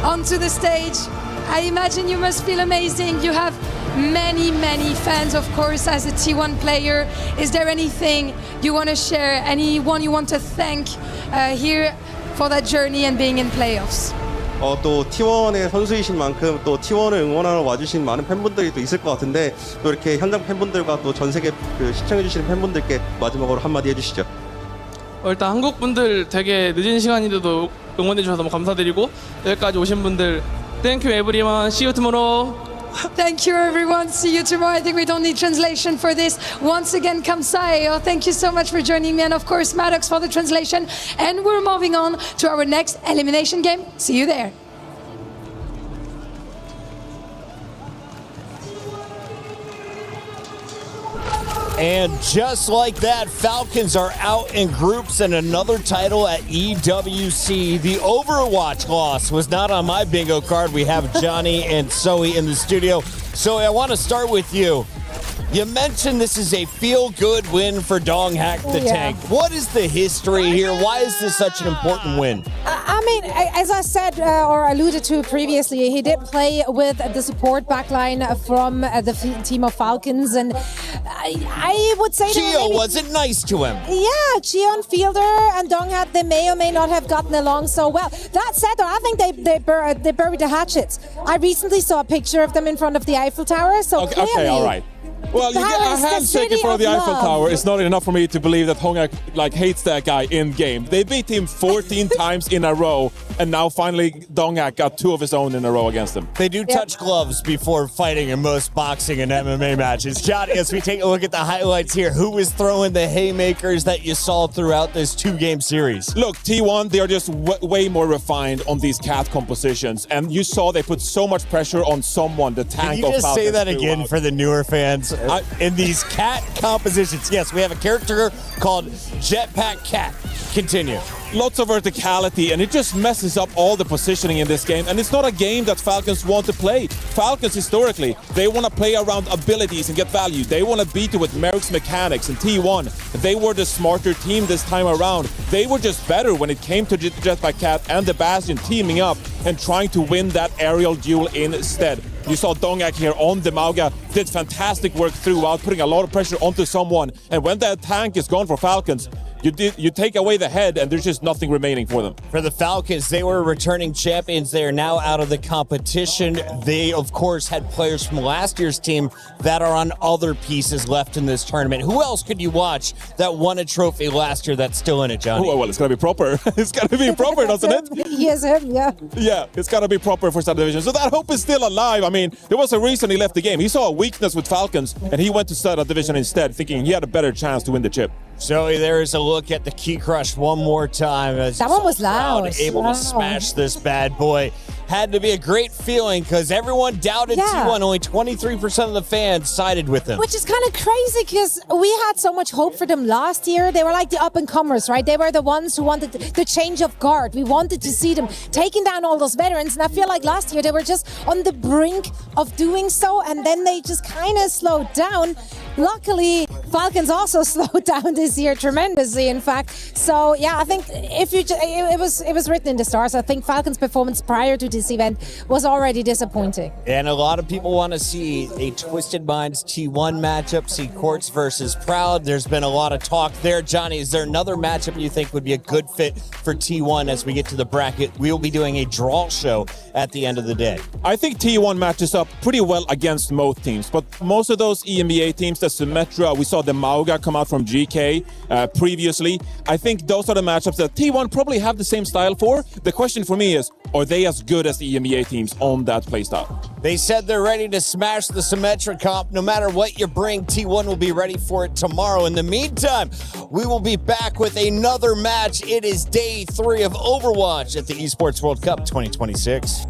onto the stage. I imagine you must feel amazing. You have many fans, of course, as a T1 player. Is there anything you want to share? Anyone you want to thank here for that journey and being in playoffs? 또 T1의 선수이신 만큼 또 T1을 응원하러 와주신 많은 팬분들이 또 있을 것 같은데 또 이렇게 현장 팬분들과 또 전 세계 시청해주시는 팬분들께 마지막으로 한마디 해주시죠. 일단 한국 분들 되게 늦은 시간인데도 응원해 주셔서 너무 감사드리고 여기까지 오신 분들 Thank you everyone. See you tomorrow. Thank you everyone. See you tomorrow. I think we don't need translation for this. Once again, 감사해요. Thank you so much for joining me, and of course Maddox for the translation. And we're moving on to our next elimination game. See you there. And just like that, Falcons are out in groups and another title at EWC. The Overwatch loss was not on my bingo card. We have Johnny and Zoe in the studio. Zoe, I want to start with you. You mentioned this is a feel-good win for Donghack the Tank. What is the history here? Why is this such an important win? I mean, as I said or alluded to previously, he did play with the support backline from the team of Falcons, and I would say Gio wasn't nice to him. Yeah, Gio and Fielder and Donghack, they may or may not have gotten along so well. That said, though, I think they buried the hatchets. I recently saw a picture of them in front of the Eiffel Tower, so clearly... Okay, all right. Well, you get a handshake in front of the Eiffel Tower. It's not enough for me to believe that Donghack hates that guy in game. They beat him 14 times in a row, and now finally Donghack got 2 of his own in a row against him. They do touch gloves before fighting in most boxing and MMA matches. Johnny, as we take a look at the highlights here, who was throwing the haymakers that you saw throughout this 2-game series? Look, T1, they are just way more refined on these cat compositions, and you saw they put so much pressure on someone, the tank of Falcons. Can you just say that again for the newer fans? In these cat compositions, yes, we have a character called Jetpack Cat. Continue. Lots of verticality, and it just messes up all the positioning in this game. And it's not a game that Falcons want to play. Falcons, historically, they want to play around abilities and get value. They want to beat you with Merrick's mechanics. And T1, they were the smarter team this time around. They were just better when it came to Jetpack Cat and the Bastion teaming up and trying to win that aerial duel instead. You saw Dongak here on the Mauga, did fantastic work throughout, putting a lot of pressure onto someone. And when that tank is gone for Falcons, you take away the head and there's just nothing remaining for them. For the Falcons, they were returning champions. They are now out of the competition. They, of course, had players from last year's team that are on other pieces left in this tournament. Who else could you watch that won a trophy last year that's still in it, Johnny? Oh, well, it's going to be proper. It's going to be proper, doesn't it? Yes, yeah. Yeah, it's got to be proper for South Division. So that hope is still alive. I mean, there was a reason he left the game. He saw a weakness with Falcons, and he went to South Division instead, thinking he had a better chance to win the chip. So there is a look at the Key Crush one more time. As that one was loud. Able to smash this bad boy. Had to be a great feeling because everyone doubted T1. Only 23% of the fans sided with them. Which is kind of crazy because we had so much hope for them last year. They were like the up-and-comers, right? They were the ones who wanted the change of guard. We wanted to see them taking down all those veterans. And I feel like last year they were just on the brink of doing so. And then they just kind of slowed down. Luckily, Falcons also slowed down this year tremendously, in fact. So, yeah, I think if you it was written in the stars. I think Falcons' performance prior to this event was already disappointing. And a lot of people want to see a Twisted Minds T1 matchup, see Quartz versus Proud. There's been a lot of talk there. Johnny, is there another matchup you think would be a good fit for T1 as we get to the bracket? We will be doing a draw show at the end of the day. I think T1 matches up pretty well against most teams, but most of those EMEA teams, the Symmetra, we saw the Mauga come out from GK previously. I think those are the matchups that T1 probably have the same style for. The question for me is, are they as good as the EMEA teams on that playstyle? They said they're ready to smash the Symmetra comp. No matter what you bring, T1 will be ready for it tomorrow. In the meantime, we will be back with another match. It is day 3 of Overwatch at the Esports World Cup 2026.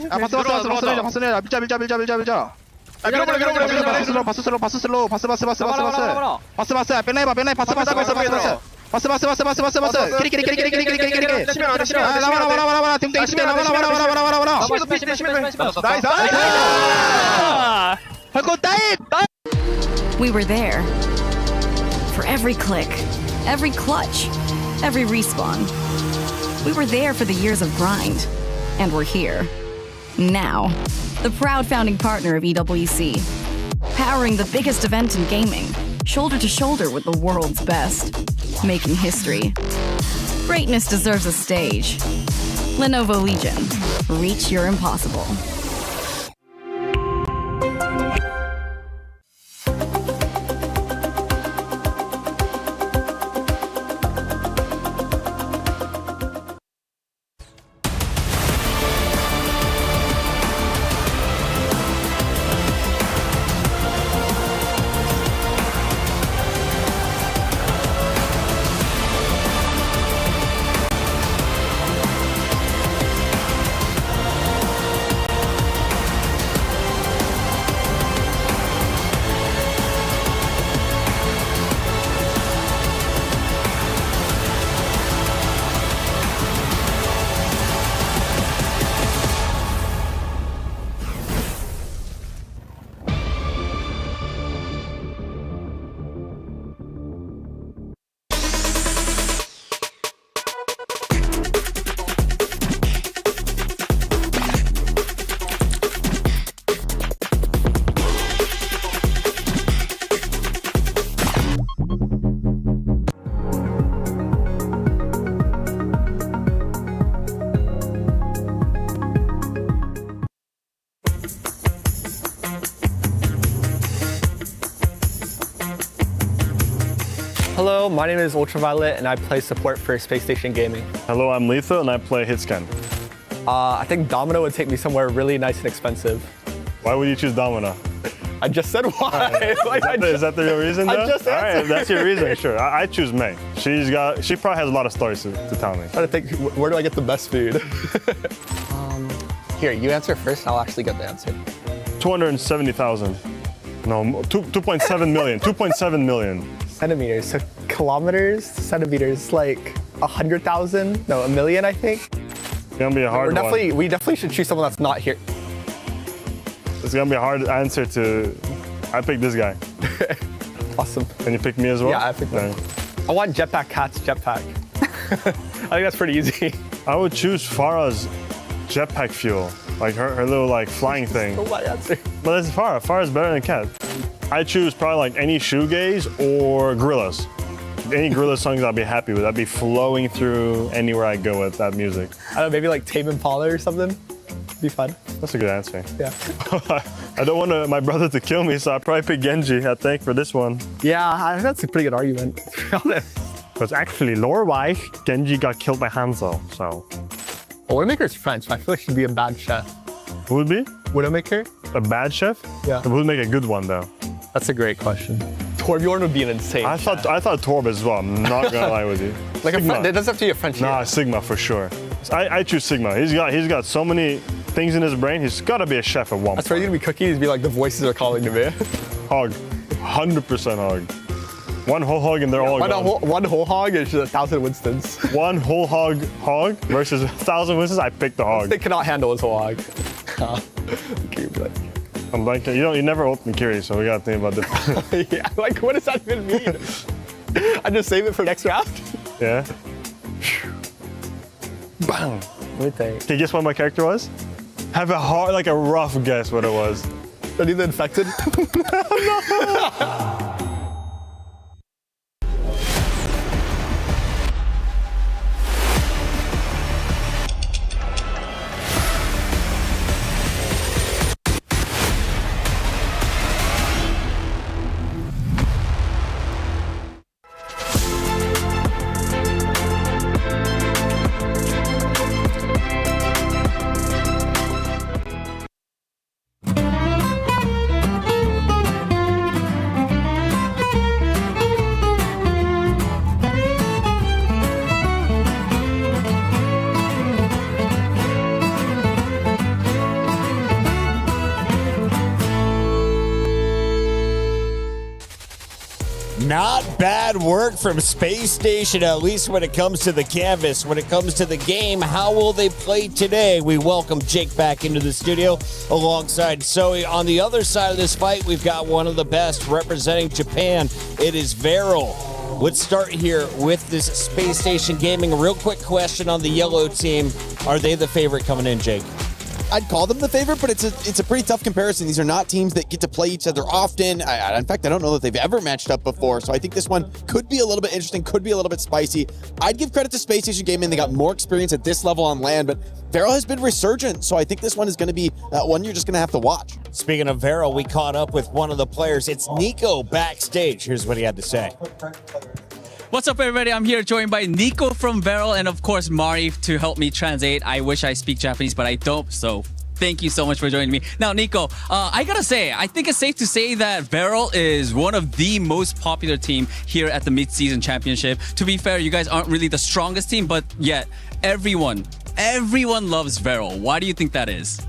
아 봤어 밀자 바스 슬로우 바스 백라이 바스 키리 나와 딩 나와 나이스 발코 따잇. We were there for every click, every clutch, every respawn. We were there for the years of grind, and we're here now. The proud founding partner of EWC, powering the biggest event in gaming, shoulder to shoulder with the world's best, making history. Greatness deserves a stage. Lenovo Legion, reach your impossible. Hello, my name is Ultraviolet and I play support for Space Station Gaming. Hello, I'm Lethal and I play Hitscan. I think Domino would take me somewhere really nice and expensive. Why would you choose Domino? I just said why. Is that the real reason? I just All right, answered. that's your reason. Sure, I choose May. She probably has a lot of stories to tell me. Trying to think, where do I get the best food? Here, you answer first. I'll actually get the answer. 270,000. No, 2.7 million. 2.7 million. Centimeters. So kilometers, centimeters, like 100,000. No, a million, I think. It's gonna be a hard one. We definitely should choose someone that's not here. It's gonna be a hard answer to. I picked this guy. Awesome. Can you pick me as well? Yeah, I picked him. I want Jetpack Cat's jetpack. I think that's pretty easy. I would choose Farah's jetpack fuel, like her little like flying thing. My answer. But it's Farah. Farah's better than Cat. I choose probably like any shoegaze or Gorillaz. Any Gorillaz songs I'd be happy with. I'd be flowing through anywhere I go with that music. I don't know, maybe like Tame Impala or something. Be fun. That's a good answer. Yeah. I don't want my brother to kill me, so I probably pick Genji, I think, for this one. Yeah, I think that's a pretty good argument, to be honest. Because actually, lore-wise, Genji got killed by Hanzo, so. Well, Widowmaker's French, but I feel like she'd be a bad chef. Who would be? Widowmaker? A bad chef? Yeah. Who would make a good one, though? That's a great question. Torbjorn would be an insane I thought Torb as well, I'm not gonna lie with you. Like it doesn't have to be a French Nah, hero. Sigma for sure. I choose Sigma. He's got so many things in his brain, he's gotta be a chef at one point. That's why he's gonna be cooking, he'd be like, the voices are calling to me. Hog. 100% hog. One whole hog and they're all gone. One whole hog is just 1,000 Winstons. One whole hog versus 1,000 Winstons, I picked the hog. They cannot handle his whole hog. I'm blanking. You never open Kiri, so we gotta think about this. Yeah, like what does that even mean? I just save it for next round? Yeah. Bang. Let me think. Can you guess what my character was? Have a hard, like a rough guess what it was. Are you the infected? No. Not bad work from Space Station, at least when it comes to the canvas. When it comes to the game, how will they play today? We welcome Jake back into the studio alongside Zoe. On the other side of this fight, we've got one of the best representing Japan. It is Veryl. Let's start here with this Space Station Gaming. A real quick question on the yellow team. Are they the favorite coming in, Jake? I'd call them the favorite, but it's a pretty tough comparison. These are not teams that get to play each other often. In fact, I don't know that they've ever matched up before, so I think this one could be a little bit interesting, could be a little bit spicy. I'd give credit to Space Station Gaming. They got more experience at this level on land, but Veryl has been resurgent, so I think this one is going to be one you're just going to have to watch. Speaking of Veryl, we caught up with one of the players. It's Nico backstage. Here's what he had to say. What's up, everybody? I'm here joined by Nico from Veryl and, of course, Mari to help me translate. I wish I speak Japanese, but I don't, so thank you so much for joining me. Now, Nico, I gotta say, I think it's safe to say that Veryl is one of the most popular team here at the mid-season championship. To be fair, you guys aren't really the strongest team, but yet everyone loves Veryl. Why do you think that is?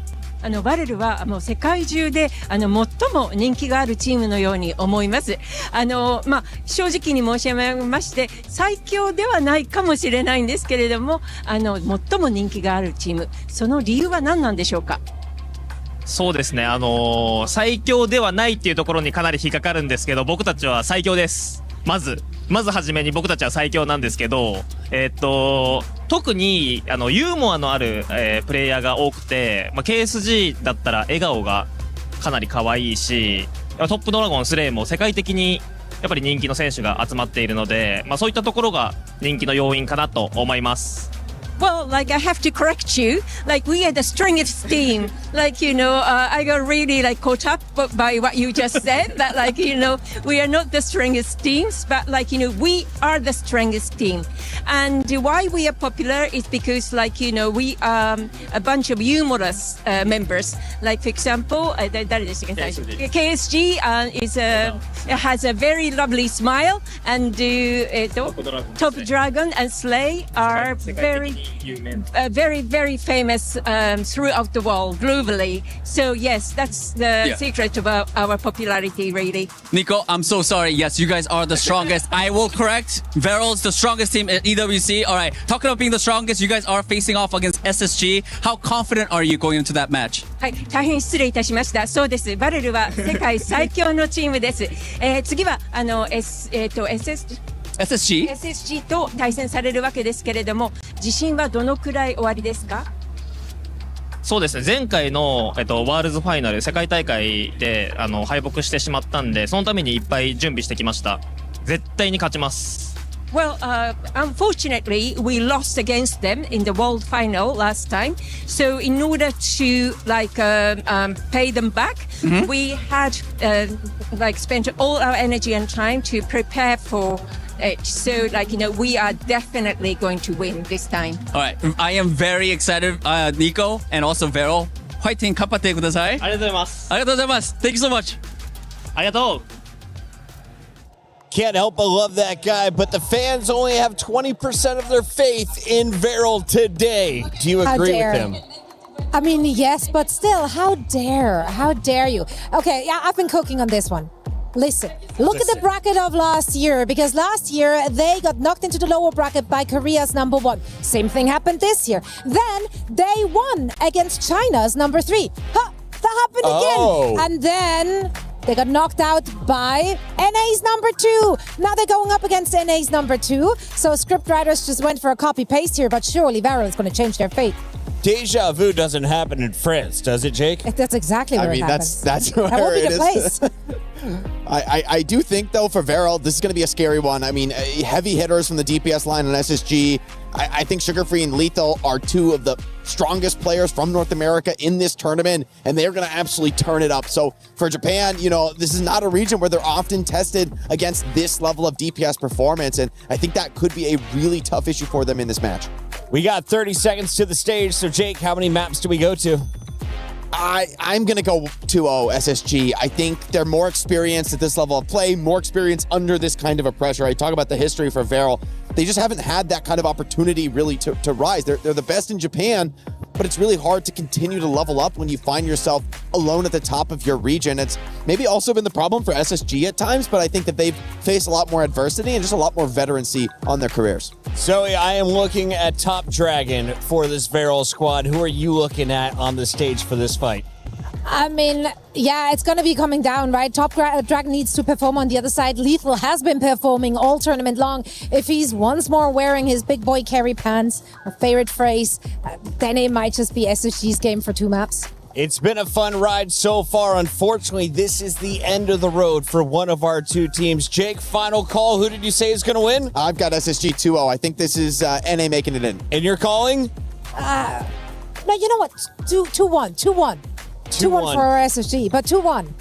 バレルはもう世界中で最も人気があるチームのように思います。正直に申し上げまして最強ではないかもしれないんですけれども、最も人気があるチーム、その理由は何なんでしょうか。そうですね、最強ではないっていうところにかなり引っかかるんですけど、僕たちは最強です。まず初めに僕たちは最強なんですけど、特にユーモアのある、プレイヤーが多くて、KSG だったら笑顔がかなり可愛いし、トップドラゴンスレイも世界的にやっぱり人気の選手が集まっているので、そういったところが人気の要因かなと思います。Well, like I have to correct you. Like we are the strongest team. Like I got really like caught up by what you just said. That like we are not the strongest teams, but like we are the strongest team. And why we are popular is because like we are a bunch of humorous members. Like for example, KSG has a very lovely smile, and Top Dragon and Slay are very, very famous throughout the world, globally. So yes, that's the secret about our popularity, really. Nico, I'm so sorry. Yes, you guys are the strongest. I will correct. Veryl's the strongest team at EWC. All right, talking about being the strongest, you guys are facing off against SSG. How confident are you going into that match? はい、大変失礼いたしました。そうです。バレルは世界最強のチームです。次はSSG と対戦されるわけですけれども、自信はどのくらいおありですか？そうですね、前回の、ワールズファイナル世界大会で敗北してしまったんで、そのためにいっぱい準備してきました。絶対に勝ちます。Well, unfortunately, we lost against them in the world final last time. So in order to pay them back, we had spent all our energy and time to prepare for it. So we are definitely going to win this time. All right, I am very excited, Nico and also Veryl. 화이팅頑張ってください。ありがとうございます。ありがとうございます。Thank you so much. ありがとう。Can't help but love that guy, but the fans only have 20% of their faith in Veryl today. Do you agree with him? I mean, yes, but still, how dare you? Okay, yeah, I've been cooking on this one. Listen, look at the bracket of last year, because last year they got knocked into the lower bracket by Korea's number 1. Same thing happened this year. Then they won against China's number 3. Huh, that happened again. And then they got knocked out by NA's number 2. Now they're going up against NA's number 2. So scriptwriters just went for a copy-paste here, but surely Veryl is going to change their fate. Deja vu doesn't happen in France, does it, Jake? That's exactly where it happens. That's where that won't be it the is. place. I do think, though, for Veryl, this is going to be a scary one. I mean, heavy hitters from the DPS line on SSG. I think Sugar Free and Lethal are two of the strongest players from North America in this tournament, and they're going to absolutely turn it up. So for Japan, this is not a region where they're often tested against this level of DPS performance, and I think that could be a really tough issue for them in this match. We got 30 seconds to the stage, so Jake, how many maps do we go to? I'm going to go 2-0 SSG. I think they're more experienced at this level of play, more experience under this kind of a pressure. I talk about the history for Veryl. They just haven't had that kind of opportunity really to rise. They're the best in Japan, but it's really hard to continue to level up when you find yourself alone at the top of your region. It's maybe also been the problem for SSG at times, but I think that they've faced a lot more adversity and just a lot more veterancy on their careers. Zoe, I am looking at Top Dragon for this Veryl squad. Who are you looking at on the stage for this fight? I mean, yeah, it's going to be coming down, right? Top Dragon needs to perform on the other side. Lethal has been performing all tournament long. If he's once more wearing his big boy carry pants, my favorite phrase, then it might just be SSG's game for 2 maps. It's been a fun ride so far. Unfortunately, this is the end of the road for one of our 2 teams. Jake, final call. Who did you say is going to win? I've got SSG 2-0. I think this is NA making it in. And you're calling? No, you know what? 2-1. 2-1 for our SSG, but 2-1.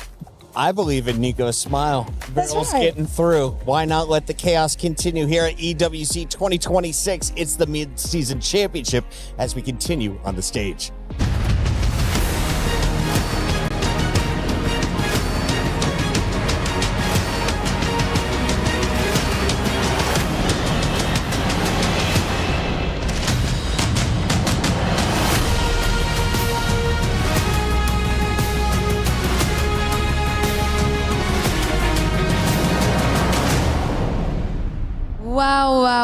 I believe in Nico's smile. Veryl's right. getting through. Why not let the chaos continue here at EWC 2026? It's the mid-season championship as we continue on the stage.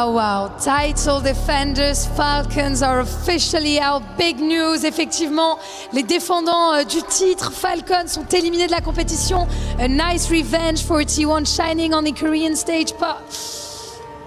Wow. Title defenders, Falcons are officially out. Big news, effectivement. Les défendants du titre, Falcons, sont éliminés de la compétition. A nice revenge for T1 shining on the Korean stage, but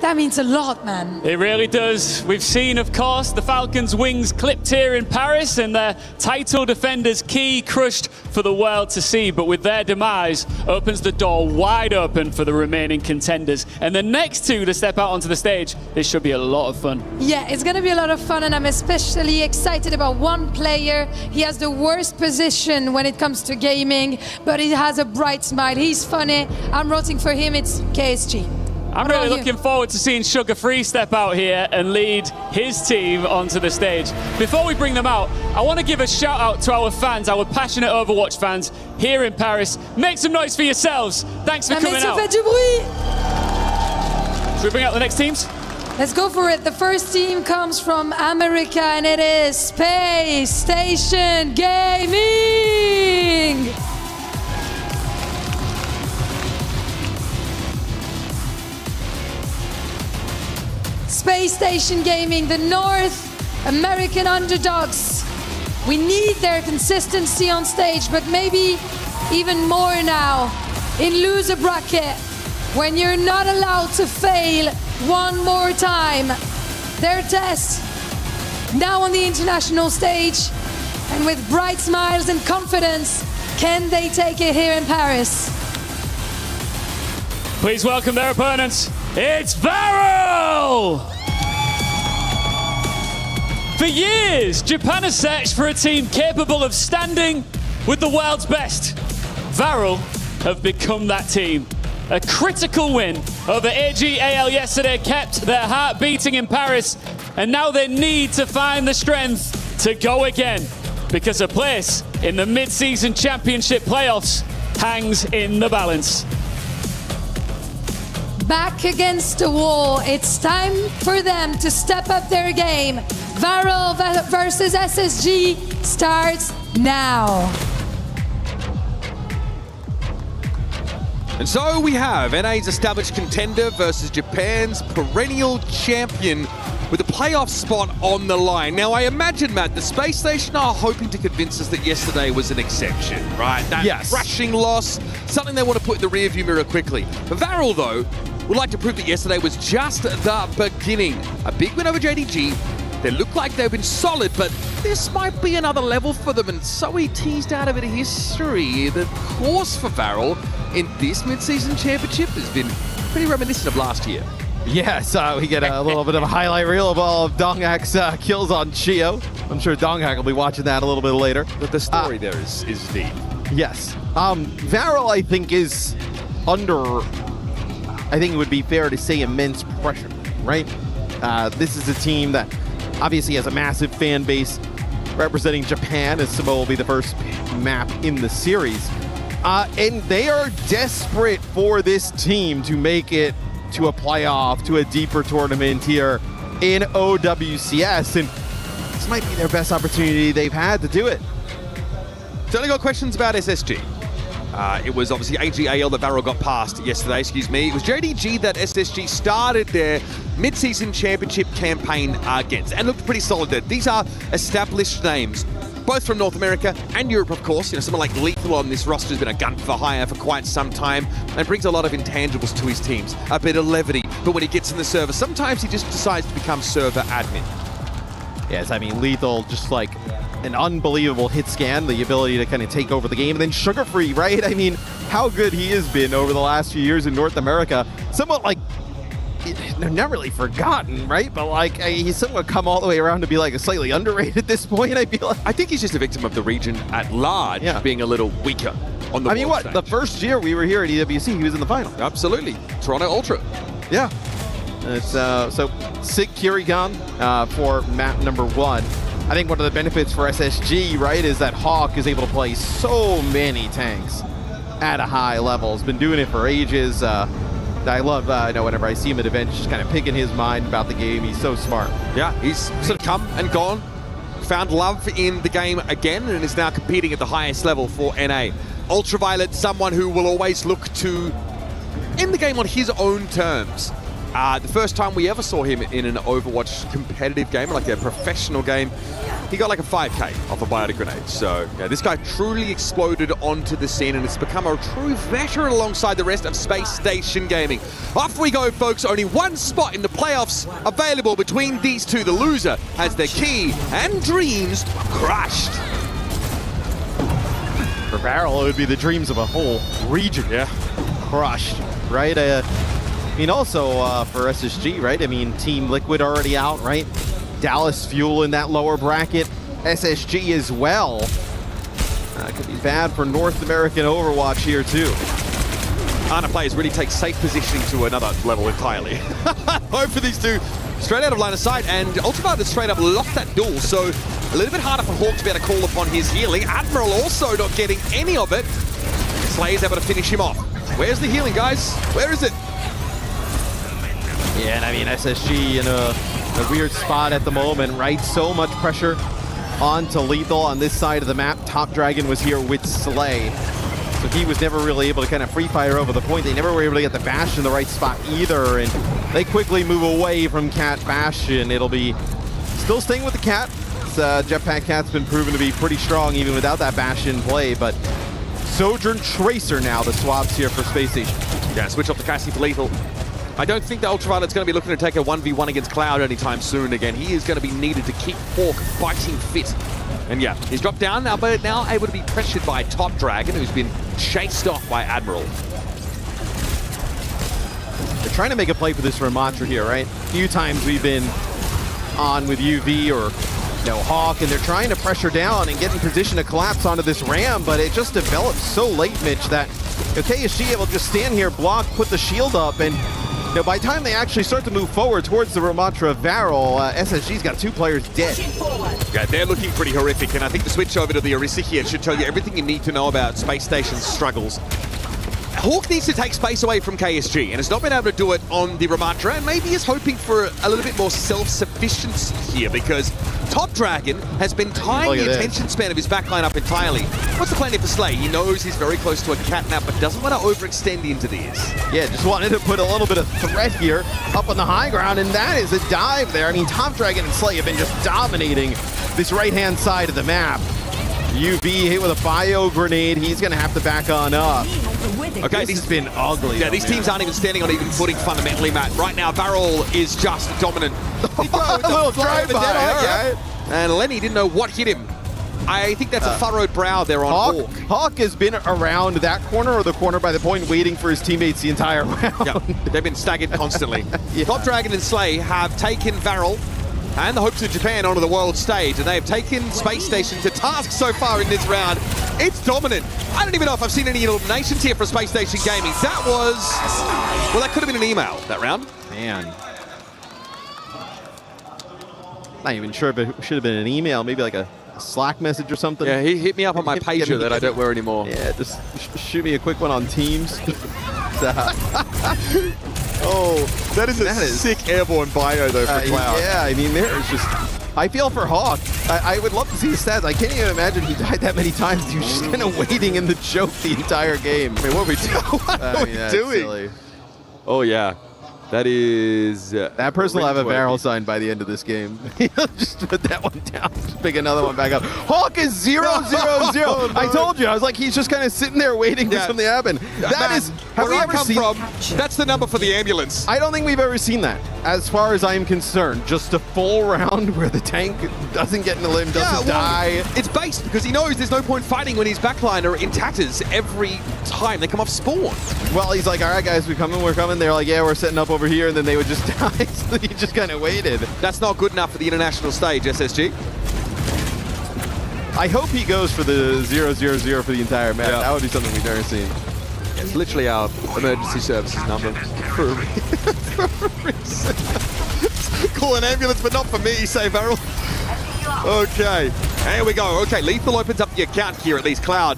That means a lot, man. It really does. We've seen, of course, the Falcons' wings clipped here in Paris and their title defenders Key crushed for the world to see. But with their demise, opens the door wide open for the remaining contenders. And the next two to step out onto the stage, this should be a lot of fun. Yeah, it's going to be a lot of fun, and I'm especially excited about one player. He has the worst position when it comes to gaming, but he has a bright smile. He's funny. I'm rooting for him. It's KSG. I'm really looking forward to seeing Sugar Free step out here and lead his team onto the stage. Before we bring them out, I want to give a shout out to our fans, our passionate Overwatch fans here in Paris. Make some noise for yourselves. Thanks for coming out. Faites du bruit. Should we bring out the next teams? Let's go for it. The first team comes from America, and it is Space Station Gaming. Space Station Gaming, the North American underdogs. We need their consistency on stage, but maybe even more now in loser bracket, when you're not allowed to fail one more time. Their test now on the international stage, and with bright smiles and confidence, can they take it here in Paris? Please welcome their opponents. It's Varel! For years, Japan has searched for a team capable of standing with the world's best. Varel have become that team. A critical win over AGAL yesterday kept their heart beating in Paris, and now they need to find the strength to go again, because a place in the mid-season championship playoffs hangs in the balance. Back against the wall, it's time for them to step up their game. Varel versus SSG starts now. And so we have NA's established contender versus Japan's perennial champion with a playoff spot on the line. Now, I imagine, Matt, the Space Station are hoping to convince us that yesterday was an exception, right? That crushing loss, something they want to put in the rearview mirror quickly. But Varel, though, would like to prove that yesterday was just the beginning. A big win over JDG. They look like they've been solid, but this might be another level for them. And so he teased out a bit of history. The course for Varel in this mid-season championship has been pretty reminiscent of last year. Yes, we get a little bit of a highlight reel of all of Donghak's kills on Chio. I'm sure Donghak will be watching that a little bit later. But the story there is deep. Yes. Varel, I think, is under, I think it would be fair to say, immense pressure, right? This is a team that obviously has a massive fan base representing Japan, as Samoa will be the first map in the series. And they are desperate for this team to make it to a playoff, to a deeper tournament here in OWCS. And this might be their best opportunity they've had to do it. Certainly got questions about SSG. It was obviously AGAL that Varel got past yesterday, It was JDG that SSG started their mid-season championship campaign against and looked pretty solid there. These are established names, both from North America and Europe, of course. You know, someone like Lethal on this roster has been a gun for hire for quite some time and brings a lot of intangibles to his teams. A bit of levity, but when he gets in the server, sometimes he just decides to become server admin. Yes, I mean, Lethal, just like an unbelievable hit scan, the ability to kind of take over the game. And then Sugar Free, right? I mean, how good he has been over the last few years in North America. Somewhat like, not really forgotten, right? But like, he's somewhat come all the way around to be like a slightly underrated at this point, I feel like. I think he's just a victim of the region at large being a little weaker on the world stage. The first year we were here at EWC, he was in the final. Absolutely. Toronto Ultra. Yeah. It's so sick Kirigan for map number 1. I think one of the benefits for SSG, right, is that Hawk is able to play so many tanks at a high level. He's been doing it for ages. I love, whenever I see him at events, just kind of picking his mind about the game. He's so smart. Yeah, he's sort of come and gone, found love in the game again, and is now competing at the highest level for NA. Ultraviolet, someone who will always look to end the game on his own terms. The first time we ever saw him in an Overwatch competitive game, like a professional game, he got like a 5k off a biotic grenade. So yeah, this guy truly exploded onto the scene and has become a true veteran alongside the rest of Space Station Gaming. Off we go, folks. Only one spot in the playoffs available between these two. The loser has their key and dreams crushed. For Varel, it would be the dreams of a whole region. Yeah. Crushed, right? I mean, also for SSG, right? I mean, Team Liquid already out, right? Dallas Fuel in that lower bracket. SSG as well. Could be bad for North American Overwatch here, too. Ana players really take safe positioning to another level entirely. Hope for these two. Straight out of line of sight, and Ultraviolet has straight up locked that duel, so a little bit harder for Hawk to be able to call upon his healing. Admiral also not getting any of it. Slay's able to finish him off. Where's the healing, guys? Where is it? Yeah, and I mean, SSG in a weird spot at the moment, right? So much pressure onto Lethal on this side of the map. Top Dragon was here with Slay, so he was never really able to kind of free fire over the point. They never were able to get the Bastion in the right spot either, and they quickly move away from Cat Bastion. It'll be still staying with the Cat. Jetpack Cat's been proven to be pretty strong even without that Bastion play, but Sojourn Tracer now the swaps here for Space Station. Yeah, switch off the Cassie for Lethal. I don't think the Ultraviolet's going to be looking to take a 1v1 against Cloud anytime soon again. He is going to be needed to keep Hawk fighting fit. And yeah, he's dropped down now, but now able to be pressured by Top Dragon, who's been chased off by Admiral. They're trying to make a play for this Ramatra here, right? A few times we've been on with UV or Hawk, and they're trying to pressure down and get in position to collapse onto this Ram, but it just developed so late, Mitch, that KSG able to just stand here, block, put the shield up, and by the time they actually start to move forward towards the Ramatra Varel, SSG's got 2 players dead. Yeah, they're looking pretty horrific, and I think the switch over to the Orisa here should tell you everything you need to know about Space Station's struggles. Hawk needs to take space away from KSG, and has not been able to do it on the Ramatra, and maybe is hoping for a little bit more self-sufficiency here, because Top Dragon has been tying the attention span of his backline up entirely. What's the plan here for Slay? He knows he's very close to a catnap, but doesn't want to overextend into this. Yeah, just wanted to put a little bit of threat here up on the high ground, and that is a dive there. I mean, Top Dragon and Slay have been just dominating this right-hand side of the map. UV hit with a bio grenade. He's going to have to back on up. Okay, this has been ugly. Yeah, these teams aren't even standing on even footing fundamentally, Matt. Right now, Varel is just dominant. A little drive-by, all right. And Lenny didn't know what hit him. I think that's a furrowed brow there on Hawk. Hawk has been around that corner or the corner by the point waiting for his teammates the entire round. Yep. They've been staggered constantly. Top Dragon and Slay have taken Varel and the hopes of Japan onto the world stage, and they have taken Space Station to task so far in this round. It's dominant. I don't even know if I've seen any eliminations here for Space Station Gaming. That was, well, that could have been an email, that round. Man. Not even sure if it should have been an email, maybe like a Slack message or something. Yeah, he hit me up on my pager that I don't wear anymore. Yeah, just shoot me a quick one on Teams. Oh, that is a sick airborne bio though for Cloud. Yeah, I mean, there's just, I feel for Hawk. I would love to see the stats. I can't even imagine he died that many times. He was just kind of waiting in the choke the entire game. I mean, what are we doing? Silly. Oh yeah. That is... that person will have a barrel sign by the end of this game. Just put that one down. Just pick another one back up. Hawk is 0-0-0. I told you. I was like, he's just kind of sitting there waiting for something to happen. That is... Have we ever seen... That's the number for the ambulance. I don't think we've ever seen that, as far as I'm concerned. Just a full round where the tank doesn't get in the limb, doesn't die. It's based because he knows there's no point fighting when his backline are in tatters every time they come off spawn. Well, he's like, all right, guys, we're coming. They're like, yeah, we're setting up over here, and then they would just die, so he just kind of waited. That's not good enough for the international stage, SSG. I hope he goes for the 0-0-0 for the entire match. That would be something we've never seen. It's literally our emergency services number for a reason. Call an ambulance, but not for me, say Varel. Okay, here we go. Okay, Lethal opens up the account here, at least Cloud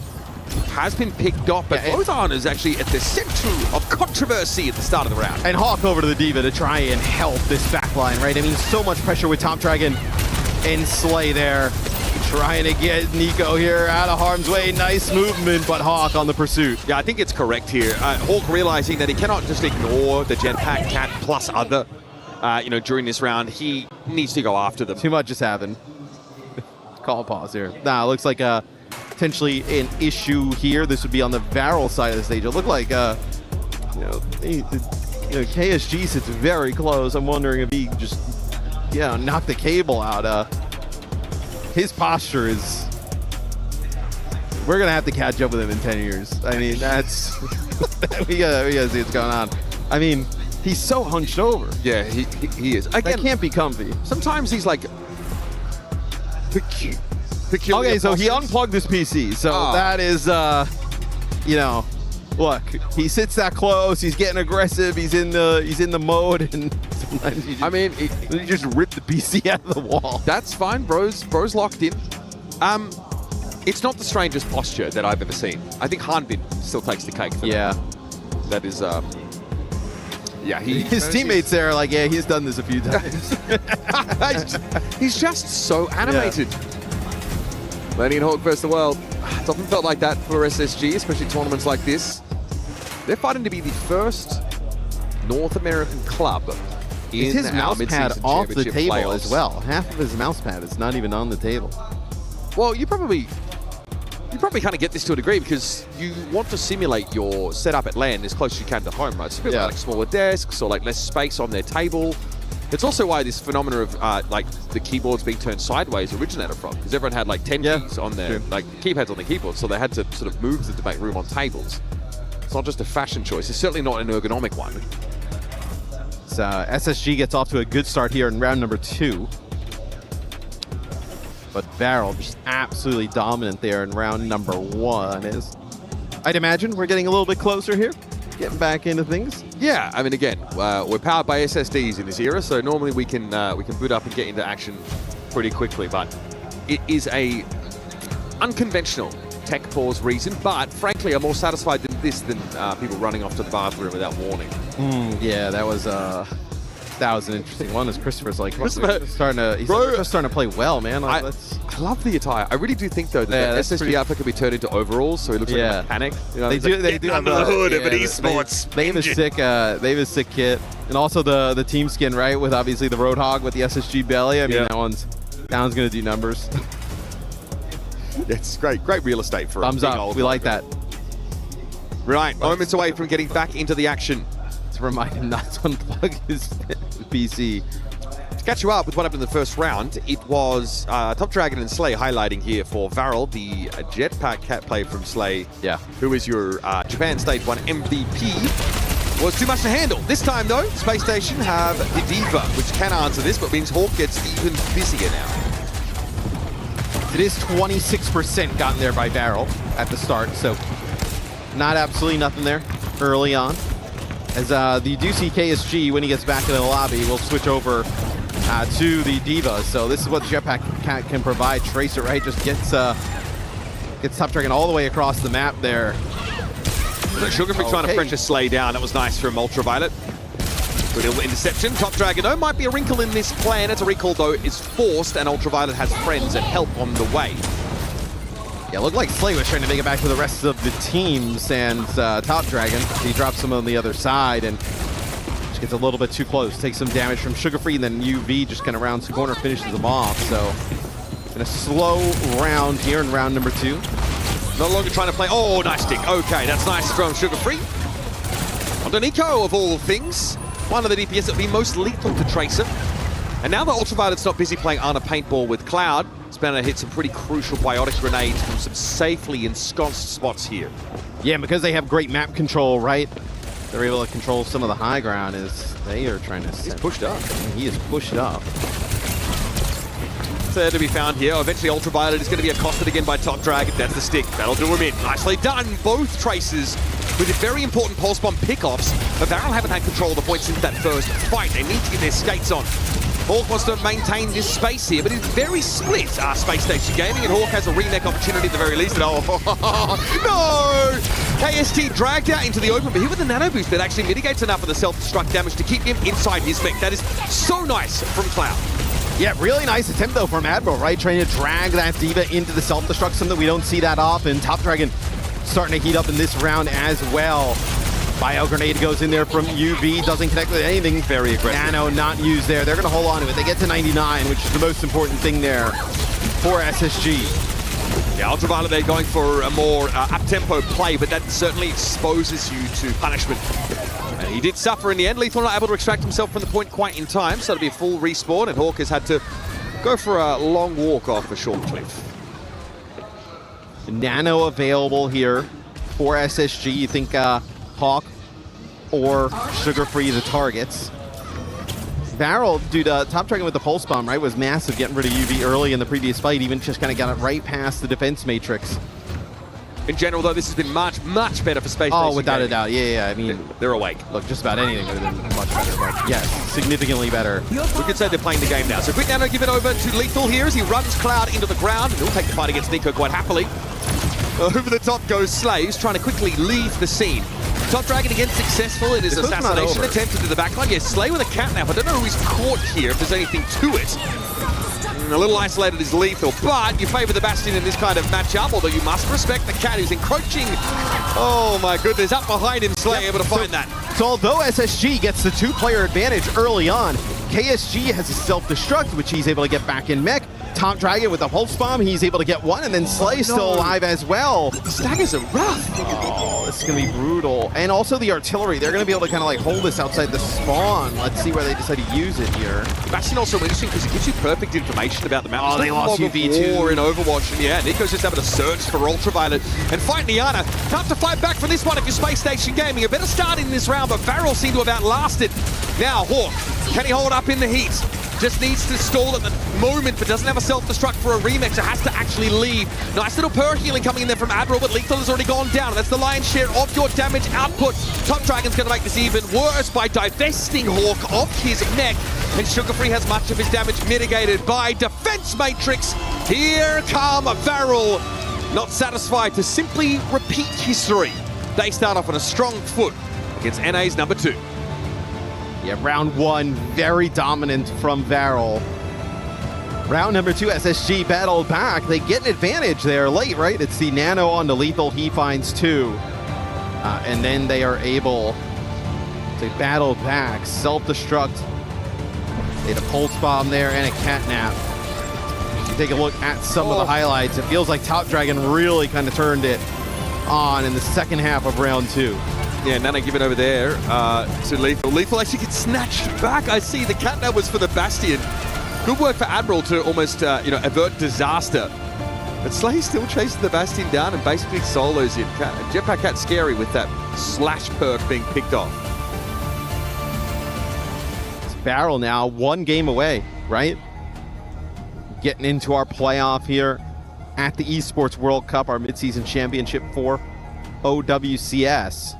has been picked off, but Ozan is actually at the center of controversy at the start of the round. And Hawk over to the Diva to try and help this backline, right? I mean, so much pressure with Top Dragon and Slay there. Trying to get Nico here out of harm's way. Nice movement, but Hawk on the pursuit. Yeah, I think it's correct here. Hawk realizing that he cannot just ignore the Jetpack Cat plus other, during this round. He needs to go after them. Too much has happened. call pause here. Nah, looks like potentially an issue here. This would be on the Varel side of the stage. It looked like, KSG sits very close. I'm wondering if he just, knocked the cable out. His posture is... We're going to have to catch up with him in 10 years. I mean, that's... we gotta see what's going on. I mean, he's so hunched over. Yeah, he is. Again, that can't be comfy. Sometimes he's like... peculiar Okay, so he postures. unplugged his PC. So that is, look, he sits that close. He's getting aggressive. He's in the mode, and sometimes he just rip the PC out of the wall. That's fine. Bro's locked in. It's not the strangest posture that I've ever seen. I think Hanbin still takes the cake for that. That is, his teammates there are like, yeah, he's done this a few times. He's just so animated. Lenny and Hawk versus the world. It's often felt like that for SSG, especially tournaments like this. They're fighting to be the first North American club in his our mouse pad mid-season off the championship table playoffs. as well. Half of his mouse pad is not even on the table. Well, you probably kind of get this to a degree because you want to simulate your setup at LAN as close as you can to home, right? So people like smaller desks or like less space on their table. It's also why this phenomena of like the keyboards being turned sideways originated from, because everyone had like 10 keys on their like keypads on the keyboard, so they had to sort of move them to make room on tables. It's not just a fashion choice. It's certainly not an ergonomic one. So SSG gets off to a good start here in round number 2. But Varel just absolutely dominant there in round number 1. I'd imagine we're getting a little bit closer here, getting back into things. Yeah, I mean, again, we're powered by SSDs in this era, so normally we can boot up and get into action pretty quickly. But it is a unconventional tech pause reason. But frankly, I'm more satisfied than this than people running off to the bathroom without warning. Yeah, that was an interesting one. As Christopher's like, he's starting to play well, man. Like, I love the attire. I really do think though that the SSG outfit can be turned into overalls, so he looks like a mechanic. You know, They do have under the hood of an esports. They have a sick kit, and also the team skin, right? With obviously the Roadhog with the SSG belly. I mean, that one's gonna do numbers. It's great real estate for thumbs up. We like that. Right, moments away from getting back into the action. To remind him not to unplug his PC. To catch you up with what happened in the first round, it was Top Dragon and Slay highlighting here for Varel, the jetpack cat play from Slay, who is your Japan Stage 1 MVP, was too much to handle. This time though, Space Station have the Diva, which can answer this, but means Hawk gets even busier now. It is 26% gotten there by Varel at the start, so not absolutely nothing there early on. As the Deucey KSG, when he gets back into the lobby, will switch over to the Diva. So this is what the Jetpack can provide. Tracer, right, just gets Top Dragon all the way across the map there. Sugarfree trying to pressure Slay down. That was nice from Ultraviolet. Good little interception. Top Dragon, though, might be a wrinkle in this plan. It's a recall, though, is forced, and Ultraviolet has friends and help on the way. Yeah, looked like Slay was trying to make it back to the rest of the teams, and Top Dragon, he drops him on the other side, and just gets a little bit too close. Takes some damage from Sugarfree, and then UV just kind of rounds the corner, finishes them off. So, in a slow round here in round number 2. No longer trying to play. Oh, nice stick. Okay, that's nice from Sugarfree. On Nico, of all things, one of the DPS that would be most lethal to Tracer. And now that Ultraviolet's not busy playing Ana Paintball with Cloud, it's bound to hit some pretty crucial biotic grenades from some safely ensconced spots here. Yeah, and because they have great map control, right? They're able to control some of the high ground as they are trying to... He's pushed up. He is pushed up. Third to be found here. Eventually Ultraviolet is going to be accosted again by Top Dragon. That's the stick. That'll do him in. Nicely done. Both Tracers with a very important pulse bomb pickoffs. But Varel haven't had control of the point since that first fight. They need to get their skates on. Hawk wants to maintain this space here, but it's very split. Space Station Gaming, and Hawk has a remake opportunity at the very least. And oh, no! KST dragged out into the open, but here with the nano boost that actually mitigates enough of the self-destruct damage to keep him inside his spec. That is so nice from Cloud. Yeah, really nice attempt though from Admiral, right? Trying to drag that Diva into the self-destruct, something we don't see that often. Top Dragon starting to heat up in this round as well. Bio grenade goes in there from UV, doesn't connect with anything. Very aggressive. Nano not used there. They're going to hold on to it. They get to 99, which is the most important thing there. for SSG. Yeah, Ultraviolet, they're going for a more up-tempo play, but that certainly exposes you to punishment. And he did suffer in the end. Lethal not able to extract himself from the point quite in time, so it'll be a full respawn, and Hawk has had to go for a long walk off a short cliff. Nano available here for SSG. You think Hawk or Sugar Free the targets. Varel, dude, Top Dragon with the Pulse Bomb, right, was massive getting rid of UV early in the previous fight, even just kind of got it right past the defense matrix. In general, though, this has been much, much better for Space Oh, Station without Gaming. a doubt. Yeah, I mean, they're awake. Look, just about anything would have been much better, but yes, significantly better. We could say they're playing the game now. So quick Nano give it over to Lethal here as he runs Cloud into the ground, and he'll take the fight against Nico quite happily. Over the top goes Slaves, trying to quickly leave the scene. Top Dragon again successful in his This one's not assassination over. attempt into the backline. Yes, Slay with a catnap. I don't know who he's caught here, if there's anything to it. A little isolated is Lethal, but you favor the Bastion in this kind of matchup, although you must respect the Cat who's encroaching. Oh my goodness, up behind him, Slay able to find that. So although SSG gets the two-player advantage early on, KSG has a self-destruct, which he's able to get back in mech. Top Dragon with the Pulse Bomb, he's able to get one, and then Slay's still alive as well. The staggers are rough. Oh, this is going to be brutal. And also the artillery, they're going to be able to kind of like hold this outside the spawn. Let's see where they decide to use it here. Bastion also interesting because it gives you perfect information about the map. Oh, they lost UV too. War in Overwatch, and yeah, Nico's just able to search for Ultraviolet and fight Niana. Tough to fight back from this one if you're Space Station Gaming. A better start in this round, but Varel seemed to have outlasted. Now Hawk, can he hold up in the heat? Just needs to stall at the moment, but doesn't have a self-destruct for a remix, so has to actually leave. Nice little per healing coming in there from Admiral, but Lethal has already gone down. That's the lion's share of your damage output. Top Dragon's going to make this even worse by divesting Hawk of his mech, and Sugar Free has much of his damage mitigated by Defense Matrix. Here come Varel, not satisfied to simply repeat history. They start off on a strong foot against NA's number 2. Yeah, round one, very dominant from Varel. Round number 2, SSG battled back. They get an advantage there late, right? It's the Nano on the Lethal. He finds 2. And then they are able to battle back. Self-destruct. They had a Pulse Bomb there and a Catnap. If you take a look at some of the highlights, it feels like Top Dragon really kind of turned it on in the second half of round 2. Yeah, Nana give it over there to Lethal. Lethal actually gets snatched back. I see the catnap was for the Bastion. Good work for Admiral to almost, avert disaster. But Slay still chasing the Bastion down and basically solos him. Jetpack Cat's scary with that slash perk being picked off. It's Varel now, 1 game away, right? Getting into our playoff here at the Esports World Cup, our midseason championship for OWCS.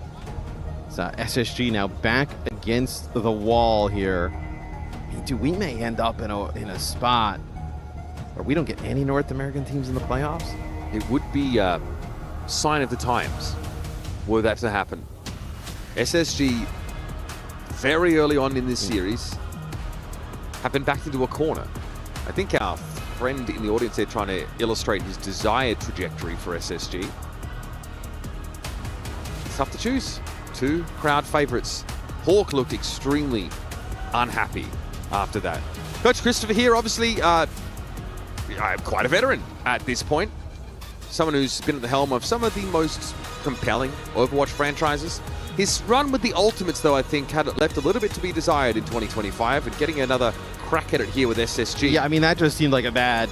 SSG now back against the wall here. Dude, we may end up in a spot where we don't get any North American teams in the playoffs. It would be a sign of the times were that to happen. SSG, very early on in this series, have been backed into a corner. I think our friend in the audience there trying to illustrate his desired trajectory for SSG. It's tough to choose. 2 crowd favorites. Hawk looked extremely unhappy after that. Coach Christopher here, obviously, quite a veteran at this point. Someone who's been at the helm of some of the most compelling Overwatch franchises. His run with the Ultimates, though, I think, had left a little bit to be desired in 2025, and getting another crack at it here with SSG. Yeah, I mean, that just seemed like a bad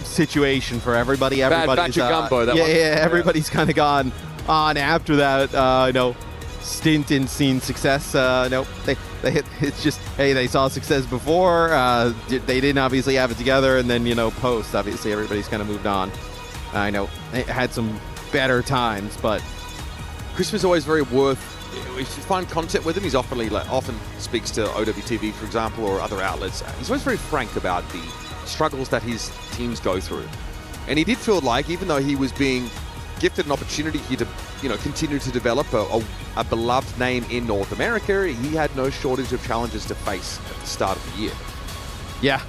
situation for everybody. Bad batch of gumbo, that one. Everybody's kind of gone on after that, stint in seeing success. It's just, hey, they saw success before. They didn't obviously have it together, and then, post, obviously, everybody's kind of moved on. I know they had some better times, but Christopher's always very worth. If you find content with him, he's often speaks to OWTV, for example, or other outlets. He's always very frank about the struggles that his teams go through. And he did feel like, even though he was being gifted an opportunity here to, continue to develop a beloved name in North America, he had no shortage of challenges to face at the start of the year. Yeah,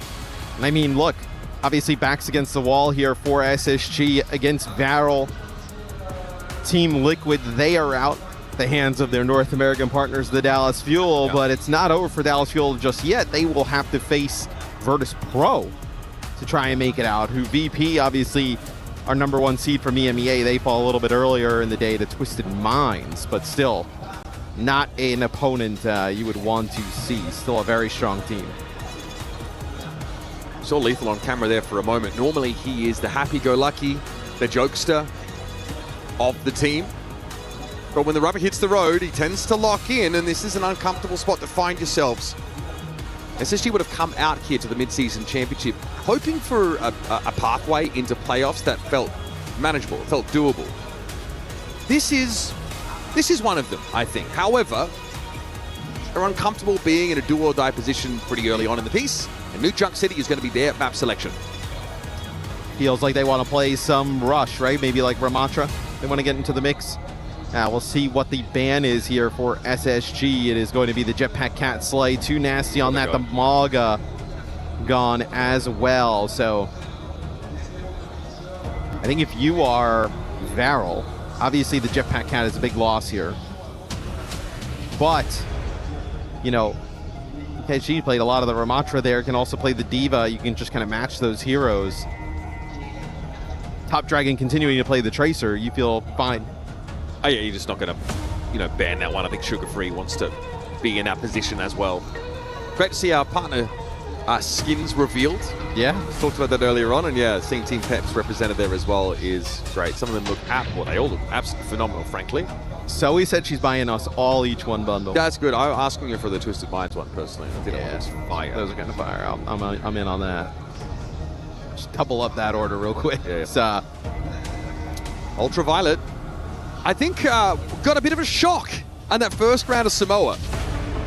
I mean, look, obviously backs against the wall here for SSG against Varel. Team Liquid, they are out the hands of their North American partners, the Dallas Fuel, but it's not over for Dallas Fuel just yet. They will have to face Virtus Pro to try and make it out. Who VP, obviously, our #1 seed from EMEA, they fall a little bit earlier in the day to Twisted Minds, but still not an opponent you would want to see. Still a very strong team. Saw Lethal on camera there for a moment. Normally he is the happy-go-lucky, the jokester of the team. But when the rubber hits the road, he tends to lock in, and this is an uncomfortable spot to find yourselves. SSG would have come out here to the mid-season championship hoping for a pathway into playoffs that felt manageable, felt doable. This is one of them, I think. However, they're uncomfortable being in a do-or-die position pretty early on in the piece, and New Junk City is going to be their map selection. Feels like they want to play some rush, right? Maybe like Ramatra. They want to get into the mix. We'll see what the ban is here for SSG. It is going to be the Jetpack Cat Slay. Too nasty on that. The Maga gone as well. So I think if you are Varel, obviously the Jetpack Cat is a big loss here. But, you know, KG played a lot of the Ramatra there. Can also play the D.Va. You can just kind of match those heroes. Top Dragon continuing to play the Tracer. You feel fine. Oh yeah, you're just not going to, ban that one. I think Sugar Free wants to be in that position as well. Great to see our partner skins revealed. Yeah. Talked about that earlier on, and yeah, seeing Team Peps represented there as well is great. Some of them look, they all look absolutely phenomenal, frankly. Zoe said she's buying us all each one bundle. That's good. I'm asking her for the Twisted Minds one personally. I think that one looks fire. Those are kind of fire. I'm in on that. Just double up that order real quick. Yeah. It's, Ultraviolet, I think, got a bit of a shock on that first round of Samoa.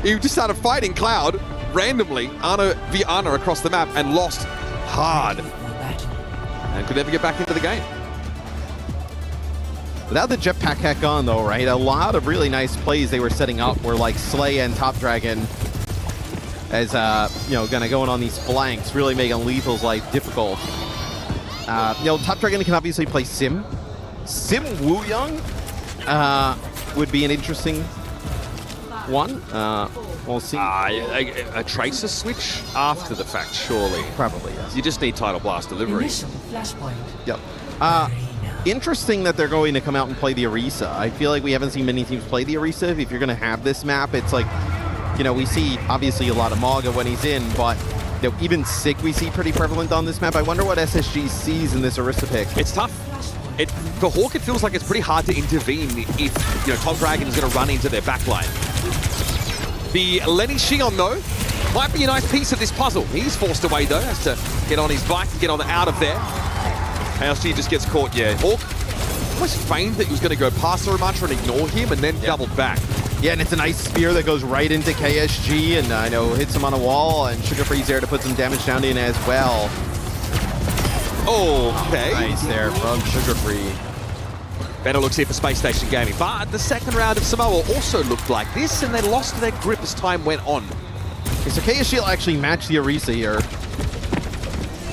He just started fighting Cloud randomly, Ana v Ana across the map, and lost hard. And could never get back into the game. Without the Jetpack Cat gone, though, right? A lot of really nice plays they were setting up were like Slay and Top Dragon as, kind of going on these flanks, really making Lethal's life difficult. Top Dragon can obviously play Sim. Sim Wooyoung would be an interesting one. We'll see. A Tracer switch after the fact, surely. Probably, yes. You just need Tidal Blast delivery. Yep. Interesting that they're going to come out and play the Orisa. I feel like we haven't seen many teams play the Orisa. If you're going to have this map, it's like, we see obviously a lot of Maga when he's in, but even Sig we see pretty prevalent on this map. I wonder what SSG sees in this Orisa pick. It's tough. For Hawk, it feels like it's pretty hard to intervene if, Top Dragon is going to run into their backline. The Lenny Xion, though, might be a nice piece of this puzzle. He's forced away, though, has to get on his bike and get out of there. KSG just gets caught, Hawk almost feigned that he was going to go past the Ramatra and ignore him, and then doubled back. Yeah, and it's a nice spear that goes right into KSG, and I know hits him on a wall, and Sugar Free's there to put some damage down in as well. Okay. Nice there from Sugar Free. Better looks here for Space Station Gaming, but the second round of Samoa also looked like this, and they lost their grip as time went on. Okay, so KSG will actually match the Orisa here.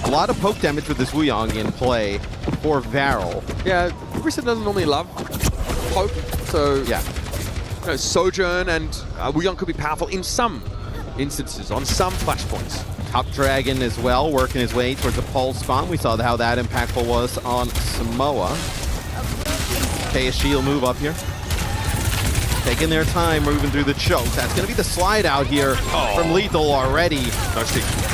A lot of poke damage with this Wooyoung in play for Varel. Yeah, Orisa doesn't normally love poke, so yeah. Sojourn and Wooyoung could be powerful in some instances, on some flashpoints. Top Dragon as well, working his way towards the pulse spawn. We saw how that impactful was on Samoa. KSG will move up here. Taking their time, moving through the choke. That's going to be the slide out here from Lethal already.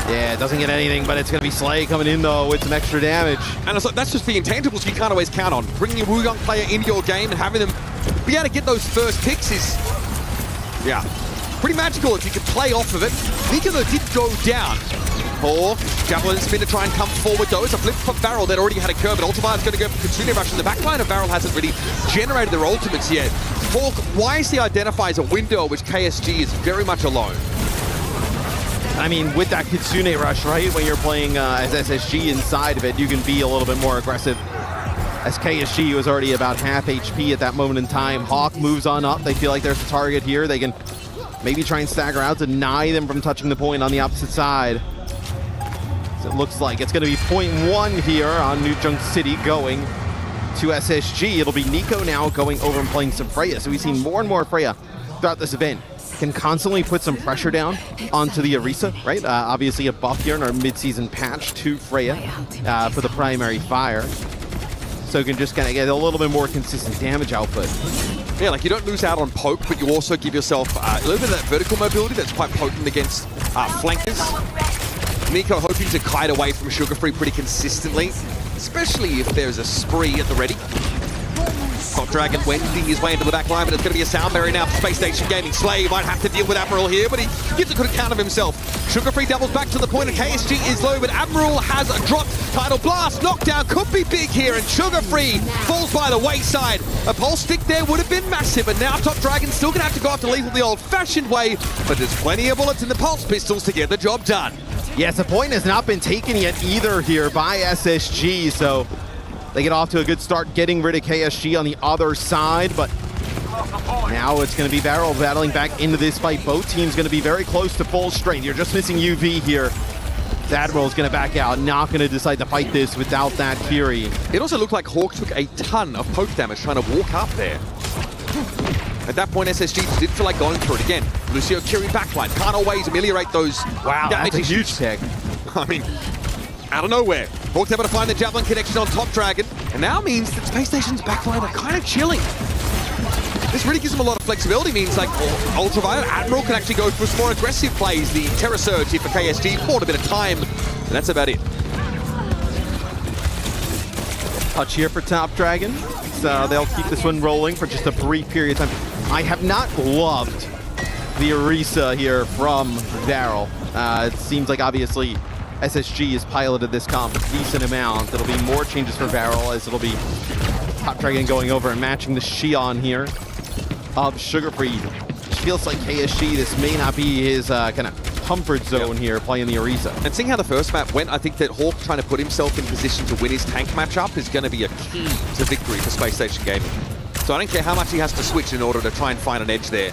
Yeah, it doesn't get anything, but it's going to be Slay coming in, though, with some extra damage. And it's like, that's just the intangibles you can't always count on. Bringing your Wooyoung player into your game and having them be able to get those first picks is, pretty magical if you can play off of it. Mika, though, did go down. Javelin spin to try and come forward, though. It's a flip for Varel that already had a curve, but Ultraviolet's going to go for Kitsune Rush in the backline, and Varel hasn't really generated their ultimates yet. Hawk wisely identifies a window which KSG is very much alone. I mean, with that Kitsune Rush, right, when you're playing as SSG inside of it, you can be a little bit more aggressive. As KSG was already about half HP at that moment in time. Hawk moves on up. They feel like there's a target here. They can maybe try and stagger out, deny them from touching the point on the opposite side. So it looks like it's going to be .1 here on New Junk City going to SSG. It'll be Nico now going over and playing some Freya. So we've seen more and more Freya throughout this event. can constantly put some pressure down onto the Orisa, right? Obviously a buff here in our mid-season patch to Freya for the primary fire. So can just kind of get a little bit more consistent damage output. Yeah, like you don't lose out on poke, but you also give yourself a little bit of that vertical mobility that's quite potent against flankers. Nico hoping to kite away from Sugar Free pretty consistently, especially if there's a spree at the ready. Top Dragon wending his way into the back line, but it's going to be a sound barrier now for Space Station Gaming. Slay might have to deal with Admiral here, but he gives a good account of himself. Sugar Free doubles back to the point, and KSG is low, but Admiral has dropped. Tidal Blast, knockdown could be big here, and Sugar Free falls by the wayside. A pulse stick there would have been massive, and now Top Dragon still going to have to go after lethal the old-fashioned way, but there's plenty of bullets in the pulse pistols to get the job done. Yes, the point has not been taken yet either here by SSG, so they get off to a good start getting rid of KSG on the other side, but now it's going to be Varel battling back into this fight. Both teams going to be very close to full strength. You're just missing UV here. Admiral's going to back out, not going to decide to fight this without that Kiri. It also looked like Hawk took a ton of poke damage trying to walk up there. At that point, SSG did feel like going for it again. Lucio Kiri backline can't always ameliorate those damage that's a huge tag. I mean, out of nowhere. Hawk's able to find the Javelin connection on Top Dragon, and now means that Space Station's backline are kind of chilling. This really gives them a lot of flexibility, means like Ultraviolet, Admiral can actually go for some more aggressive plays. The Terror Surge here for KSG, bought a bit of time, and that's about it. Touch here for Top Dragon. So they'll keep this one rolling for just a brief period of time. I have not loved the Orisa here from Varel. It seems like obviously SSG has piloted this comp a decent amount. It'll be more changes for Varel as it'll be Top Dragon going over and matching the Xion here of Sugar Free. Feels like KSG, this may not be his kind of comfort zone here playing the Orisa. And seeing how the first map went, I think that Hawk trying to put himself in position to win his tank matchup is going to be a key to victory for Space Station Gaming. So I don't care how much he has to switch in order to try and find an edge there.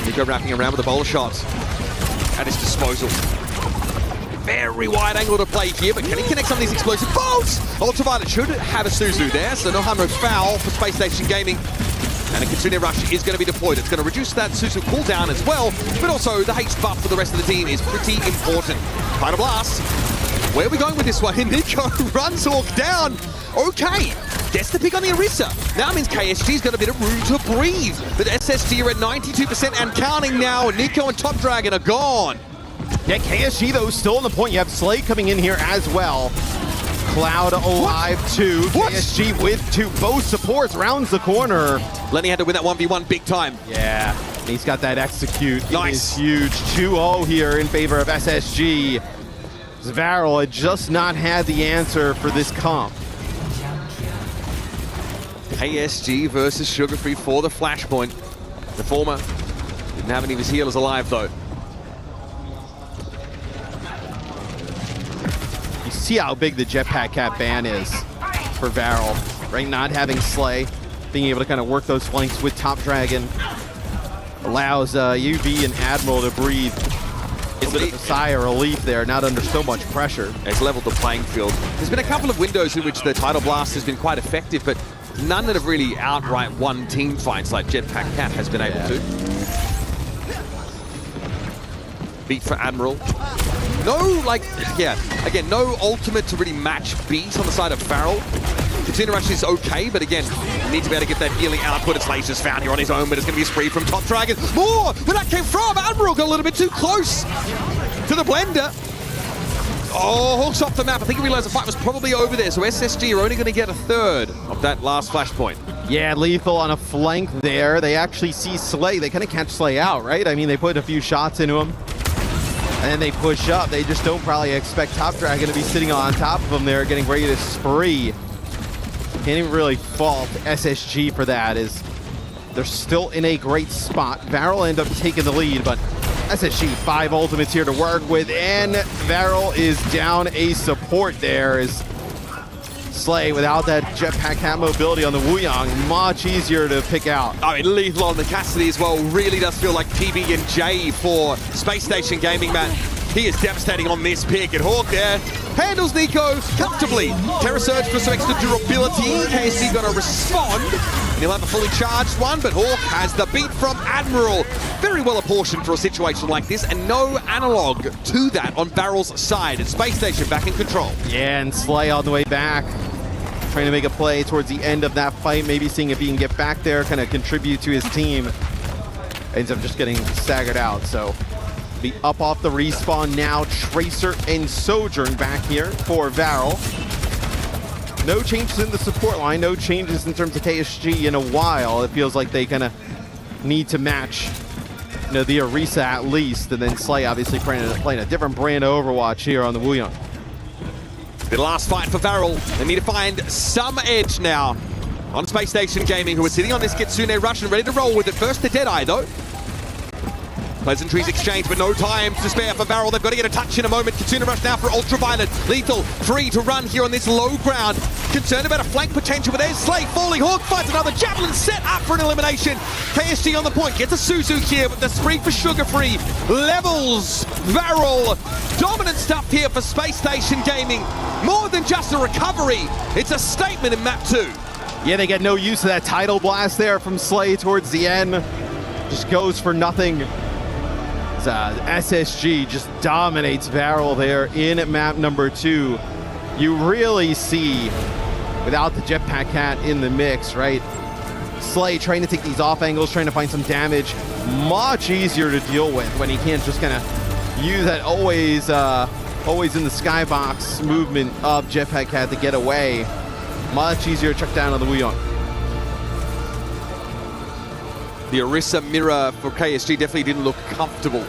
Nico wrapping around with a bowler shot at his disposal. Very wide angle to play here, but can he connect some of these explosive bolts? Ultraviolet should have a Suzu there, so no harm, no foul for Space Station Gaming. And a Kitsune Rush is going to be deployed. It's going to reduce that Suzu cooldown as well, but also the haste buff for the rest of the team is pretty important. Tidal Blast. Where are we going with this one? Nico runs Hawk down. Okay, gets the pick on the Orisa. Now it means KSG's got a bit of room to breathe. But SSG are at 92% and counting now. Nico and Top Dragon are gone. Yeah, KSG though still on the point. You have Slay coming in here as well. Cloud alive too. KSG with two. Both supports rounds the corner. Lenny had to win that 1v1 big time. Yeah, and he's got that execute. Nice. It is huge. 2-0 here in favor of SSG. Varel had just not had the answer for this comp. KSG versus Sugar Free for the flashpoint. The former didn't have any of his healers alive though. You see how big the Jetpack Cat ban is for Varel, right? Not having Slay, being able to kind of work those flanks with Top Dragon allows UV and Admiral to breathe a bit of a sigh of relief there, not under so much pressure. It's leveled the playing field. There's been a couple of windows in which the Tidal Blast has been quite effective, but none that have really outright won team fights like Jetpack Cat has been able to. Beat for Admiral. No, again, no ultimate to really match beat on the side of Varel. Kitsune Rush is okay, but again, need to be able to get that healing output. It's Lasers found here on his own, but it's going to be a spree from Top Dragon. More! Where that came from! Admiral got a little bit too close to the blender. Oh, Hawk's off the map. I think he realized the fight was probably over there, so SSG are only going to get a third of that last flashpoint. Yeah, lethal on a flank there. They actually see Slay. They kind of catch Slay out, right? I mean, they put a few shots into him, and then they push up. They just don't probably expect Top Dragon to be sitting on top of them there, getting ready to spree. Can't even really fault SSG for that, as they're still in a great spot. Varel end up taking the lead, but SSG 5 ultimates here to work with, and Varel is down a support there as Slay, without that Jetpack Cat mobility on the Wuyang, much easier to pick out. I mean, lethal on the Cassidy as well really does feel like PB&J for Space Station Gaming, man. He is devastating on this pick, and Hawk there handles Nico comfortably. Terror Surge for some extra durability. KSG got to respond. And he'll have a fully charged one, but Hawk has the beat from Admiral. Very well apportioned for a situation like this, and no analog to that on Varel's side. And Space Station back in control. Yeah, and Slay on the way back. Trying to make a play towards the end of that fight, maybe seeing if he can get back there, kind of contribute to his team. Ends up just getting staggered out, so be up off the respawn now. Tracer and Sojourn back here for Varel. No changes in the support line, no changes in terms of KSG in a while. It feels like they kind of need to match, you know, the Orisa at least, and then Slay obviously playing a different brand of Overwatch here on the Wooyoung. The last fight for Varel. They need to find some edge now on Space Station Gaming, who are sitting on this Kitsune Rush and ready to roll with it. First the Deadeye, though. Pleasantries exchange, but no time to spare for Varel. They've got to get a touch in a moment. Kitsune Rush now for Ultraviolet. Lethal, free to run here on this low ground. Concerned about a flank potential, but there's Slay falling. Hawk finds another Javelin set up for an elimination. KSG on the point, gets a Suzu here, but the spree for Sugar Free levels Varel. Dominant stuff here for Space Station Gaming. More than just a recovery, it's a statement in map 2. Yeah, they get no use of that tidal blast there from Slay towards the end. Just goes for nothing. SSG just dominates Varel there in map number 2. You really see, without the Jetpack Cat in the mix, right? Slay trying to take these off angles, trying to find some damage. Much easier to deal with when he can't just kind of use that always in the skybox movement of Jetpack Cat to get away. Much easier to chuck down on the Wooyoung. The Orisa mirror for KSG definitely didn't look comfortable.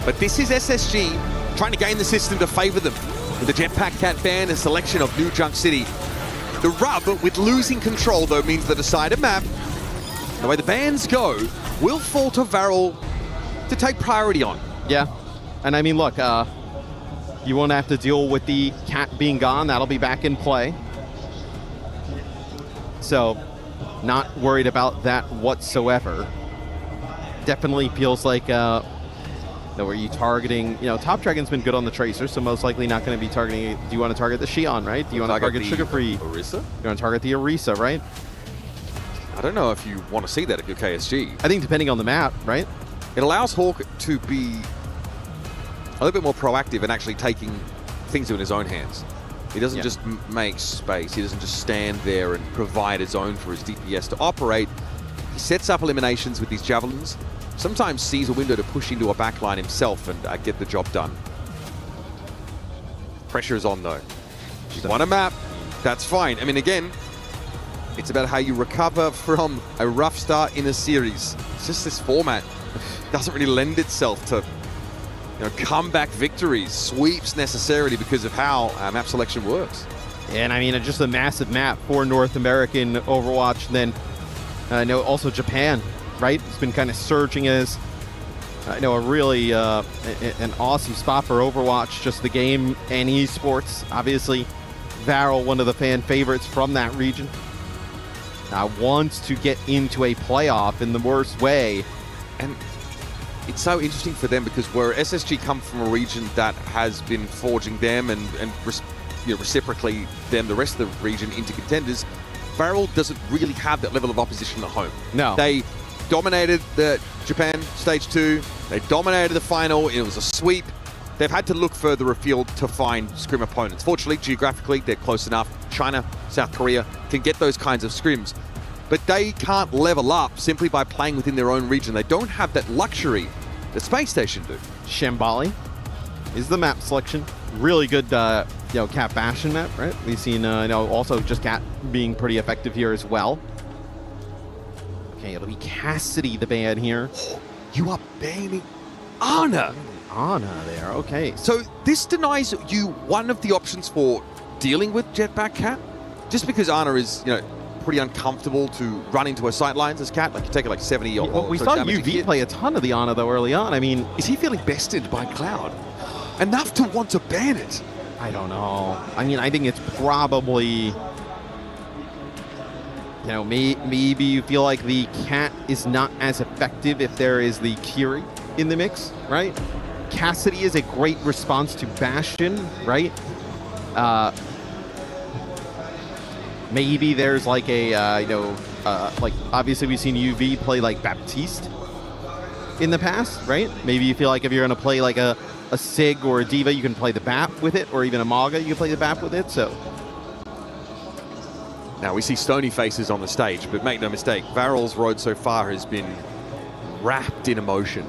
But this is SSG trying to game the system to favor them. With the Jetpack Cat ban and selection of New Junk City. The rub with losing control, though, means the decided map, the way the bans go, will fall to Varel to take priority on. Yeah, and I mean, look, you won't have to deal with the cat being gone. That'll be back in play. So, not worried about that whatsoever. Definitely feels like, were you targeting, Top Dragon's been good on the Tracer, so most likely not going to be targeting, do you want to target the Xion, right? Do you want to target Sugar Free? Orisa? You want to target the Orisa, right? I don't know if you want to see that if you're KSG. I think depending on the map, right? It allows Hawk to be a little bit more proactive and actually taking things in his own hands. He doesn't just make space. He doesn't just stand there and provide a zone for his DPS to operate. He sets up eliminations with these javelins, sometimes sees a window to push into a backline himself and get the job done. Pressure is on, though. She's won a map. That's fine. I mean, again, it's about how you recover from a rough start in a series. It's just this format doesn't really lend itself to comeback victories, sweeps necessarily because of how map selection works. And I mean, just a massive map for North American Overwatch. And then I know also Japan, right? It's been kind of surging as a really an awesome spot for Overwatch, just the game and esports. Obviously, Varel, one of the fan favorites from that region, wants to get into a playoff in the worst way. And it's so interesting for them because where SSG come from a region that has been forging them and reciprocally them, the rest of the region, into contenders, Varel doesn't really have that level of opposition at home. No. They dominated the Japan Stage 2. They dominated the final. It was a sweep. They've had to look further afield to find scrim opponents. Fortunately, geographically, they're close enough. China, South Korea can get those kinds of scrims. But they can't level up simply by playing within their own region. They don't have that luxury that Space Station do. Shambali is the map selection. Really good, Cat Bastion map, right? We've seen, also just Cat being pretty effective here as well. Okay, it'll be Cassidy the ban here. You are banning Ana. Ana there, okay. So this denies you one of the options for dealing with Jetpack Cat, just because Ana is, pretty uncomfortable to run into her sightlines as Cat. Like, you take it like 70 or we so saw damage UV play a ton of the Ana, though, early on. I mean, is he feeling bested by Cloud enough to want to ban it? I don't know. I mean, I think it's probably, maybe you feel like the Cat is not as effective if there is the Kiri in the mix, right? Cassidy is a great response to Bastion, right? Maybe there's like a, like obviously we've seen UV play like Baptiste in the past, right? Maybe you feel like if you're going to play like a Sig or a D.Va, you can play the BAP with it, or even a Maga, you can play the BAP with it, so. Now we see stony faces on the stage, but make no mistake, Varel's road so far has been wrapped in emotion.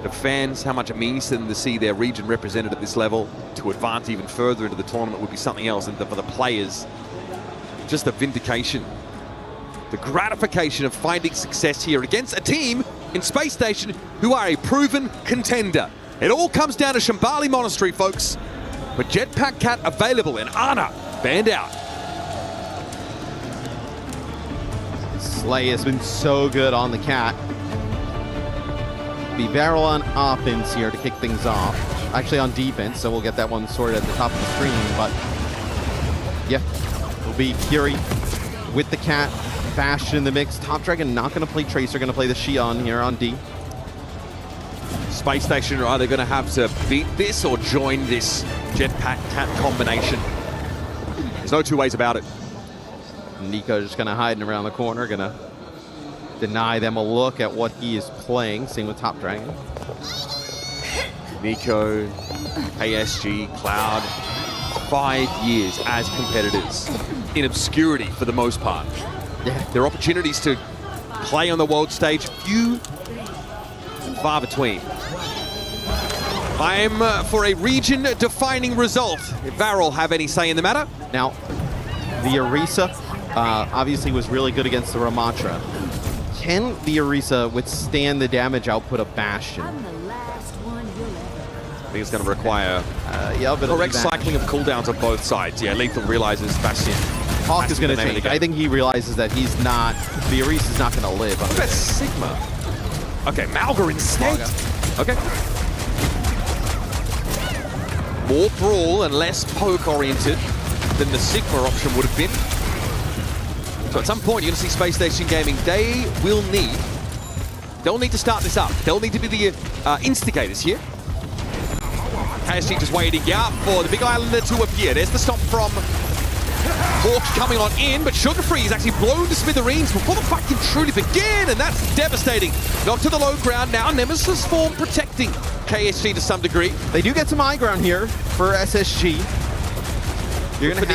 The fans, how much it means to them to see their region represented at this level, to advance even further into the tournament would be something else, and for the players, just the vindication, the gratification of finding success here against a team in Space Station who are a proven contender. It all comes down to Shambali Monastery, folks. But Jetpack Cat available and Ana banned out. Slay has been so good on the Cat. Be Varel on offense here to kick things off. Actually on defense, so we'll get that one sorted at the top of the screen, but yeah, it'll be Kiri with the Cat, Bastion in the mix. Top Dragon not going to play Tracer, going to play the Xion here on D. Space Station are either going to have to beat this or join this Jetpack Cat combination. There's no two ways about it. Nico just kind of hiding around the corner, going to deny them a look at what he is playing. Same with Top Dragon. Nico, ASG, Cloud, 5 years as competitors in obscurity for the most part. Yeah. Their opportunities to play on the world stage, few and far between. I'm for a region-defining result. If Varel have any say in the matter. Now, the Orisa obviously was really good against the Ramatra. Can the Orisa withstand the damage output of Bastion? I think it's going to require correct cycling of cooldowns on both sides. Yeah, Lethal realizes Bastion. Hawk is going to take. I think he realizes that he's not, the Orisa is not going to live. What about Sigma? Okay, Malga instead. Okay. More brawl and less poke oriented than the Sigma option would have been. So at some point you're going to see Space Station Gaming, they'll need to start this up. They'll need to be the instigators here. KSG just waiting out for the Big Islander to appear. There's the stop from Hawk coming on in, but Sugar Free is actually blown to smithereens before the fight can truly begin, and that's devastating. Knocked to the low ground now, Nemesis form protecting KSG to some degree. They do get some high ground here for SSG. You're going to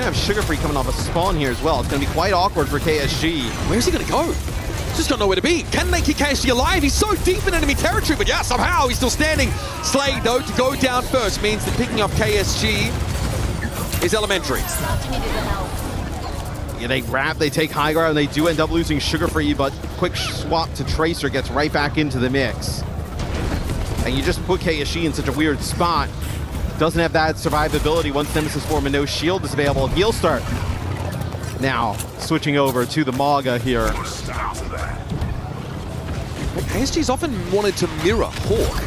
have Sugar Free coming off a spawn here as well. It's going to be quite awkward for KSG. Where's he going to go? He's just got nowhere to be. Can they keep KSG alive? He's so deep in enemy territory, but yeah, somehow he's still standing. Slade, though, to go down first means that picking off KSG is elementary. Yeah, they grab, they take high ground, and they do end up losing Sugar Free, but quick swap to Tracer gets right back into the mix. And you just put KSG in such a weird spot. Doesn't have that survivability once Nemesis form and no shield is available. Heal start. Now, switching over to the Maga here. KSG's often wanted to mirror Hawk,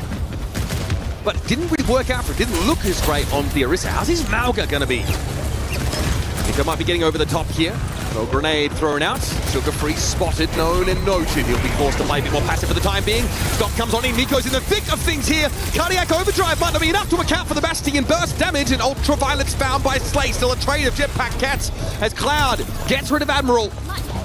but it didn't really work out for it. Didn't look as great on the Orisa. How's his Malga going to be? I think I might be getting over the top here. No grenade thrown out. Sugar Free spotted, known and noted. He'll be forced to play a bit more passive for the time being. Stop comes on in. Nico's in the thick of things here. Cardiac Overdrive might not be enough to account for the Bastion burst damage, and Ultraviolet's found by Slay. Still a trade of Jetpack Cats as Cloud gets rid of Admiral.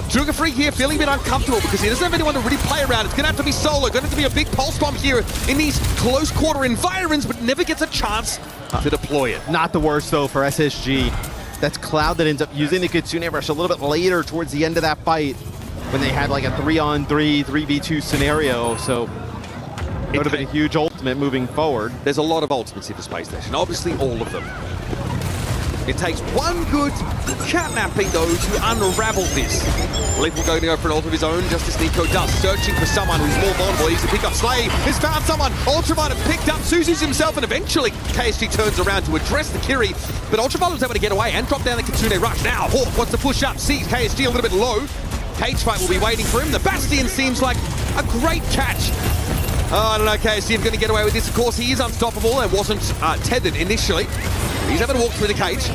Sugar Free here feeling a bit uncomfortable because he doesn't have anyone to really play around. It's going to have to be solo. Going to have to be a big pulse bomb here in these close quarter environs, but never gets a chance to deploy it. Not the worst, though, for SSG. That's Cloud that ends up using the Kitsune Rush a little bit later towards the end of that fight when they had like a 3-on-3, 3v2 scenario. So it would have been a huge ultimate moving forward. There's a lot of ultimates in the Space Station, obviously all of them. It takes one good catnapping, though, to unravel this. Lethal going to go for an ult of his own, just as Nico does, searching for someone who's more vulnerable. He's to pick up Slay. He's found someone. Ultraviolet picked up Suzu's himself, and eventually KSG turns around to address the Kiri. But Ultraviolet was able to get away and drop down the Kitsune Rush. Now Hawk wants to push up, sees KSG a little bit low. H-Fight will be waiting for him. The Bastion seems like a great catch. Oh, I don't know, KSG are going to get away with this. Of course, he is unstoppable and wasn't tethered initially. He's able to walk through the cage.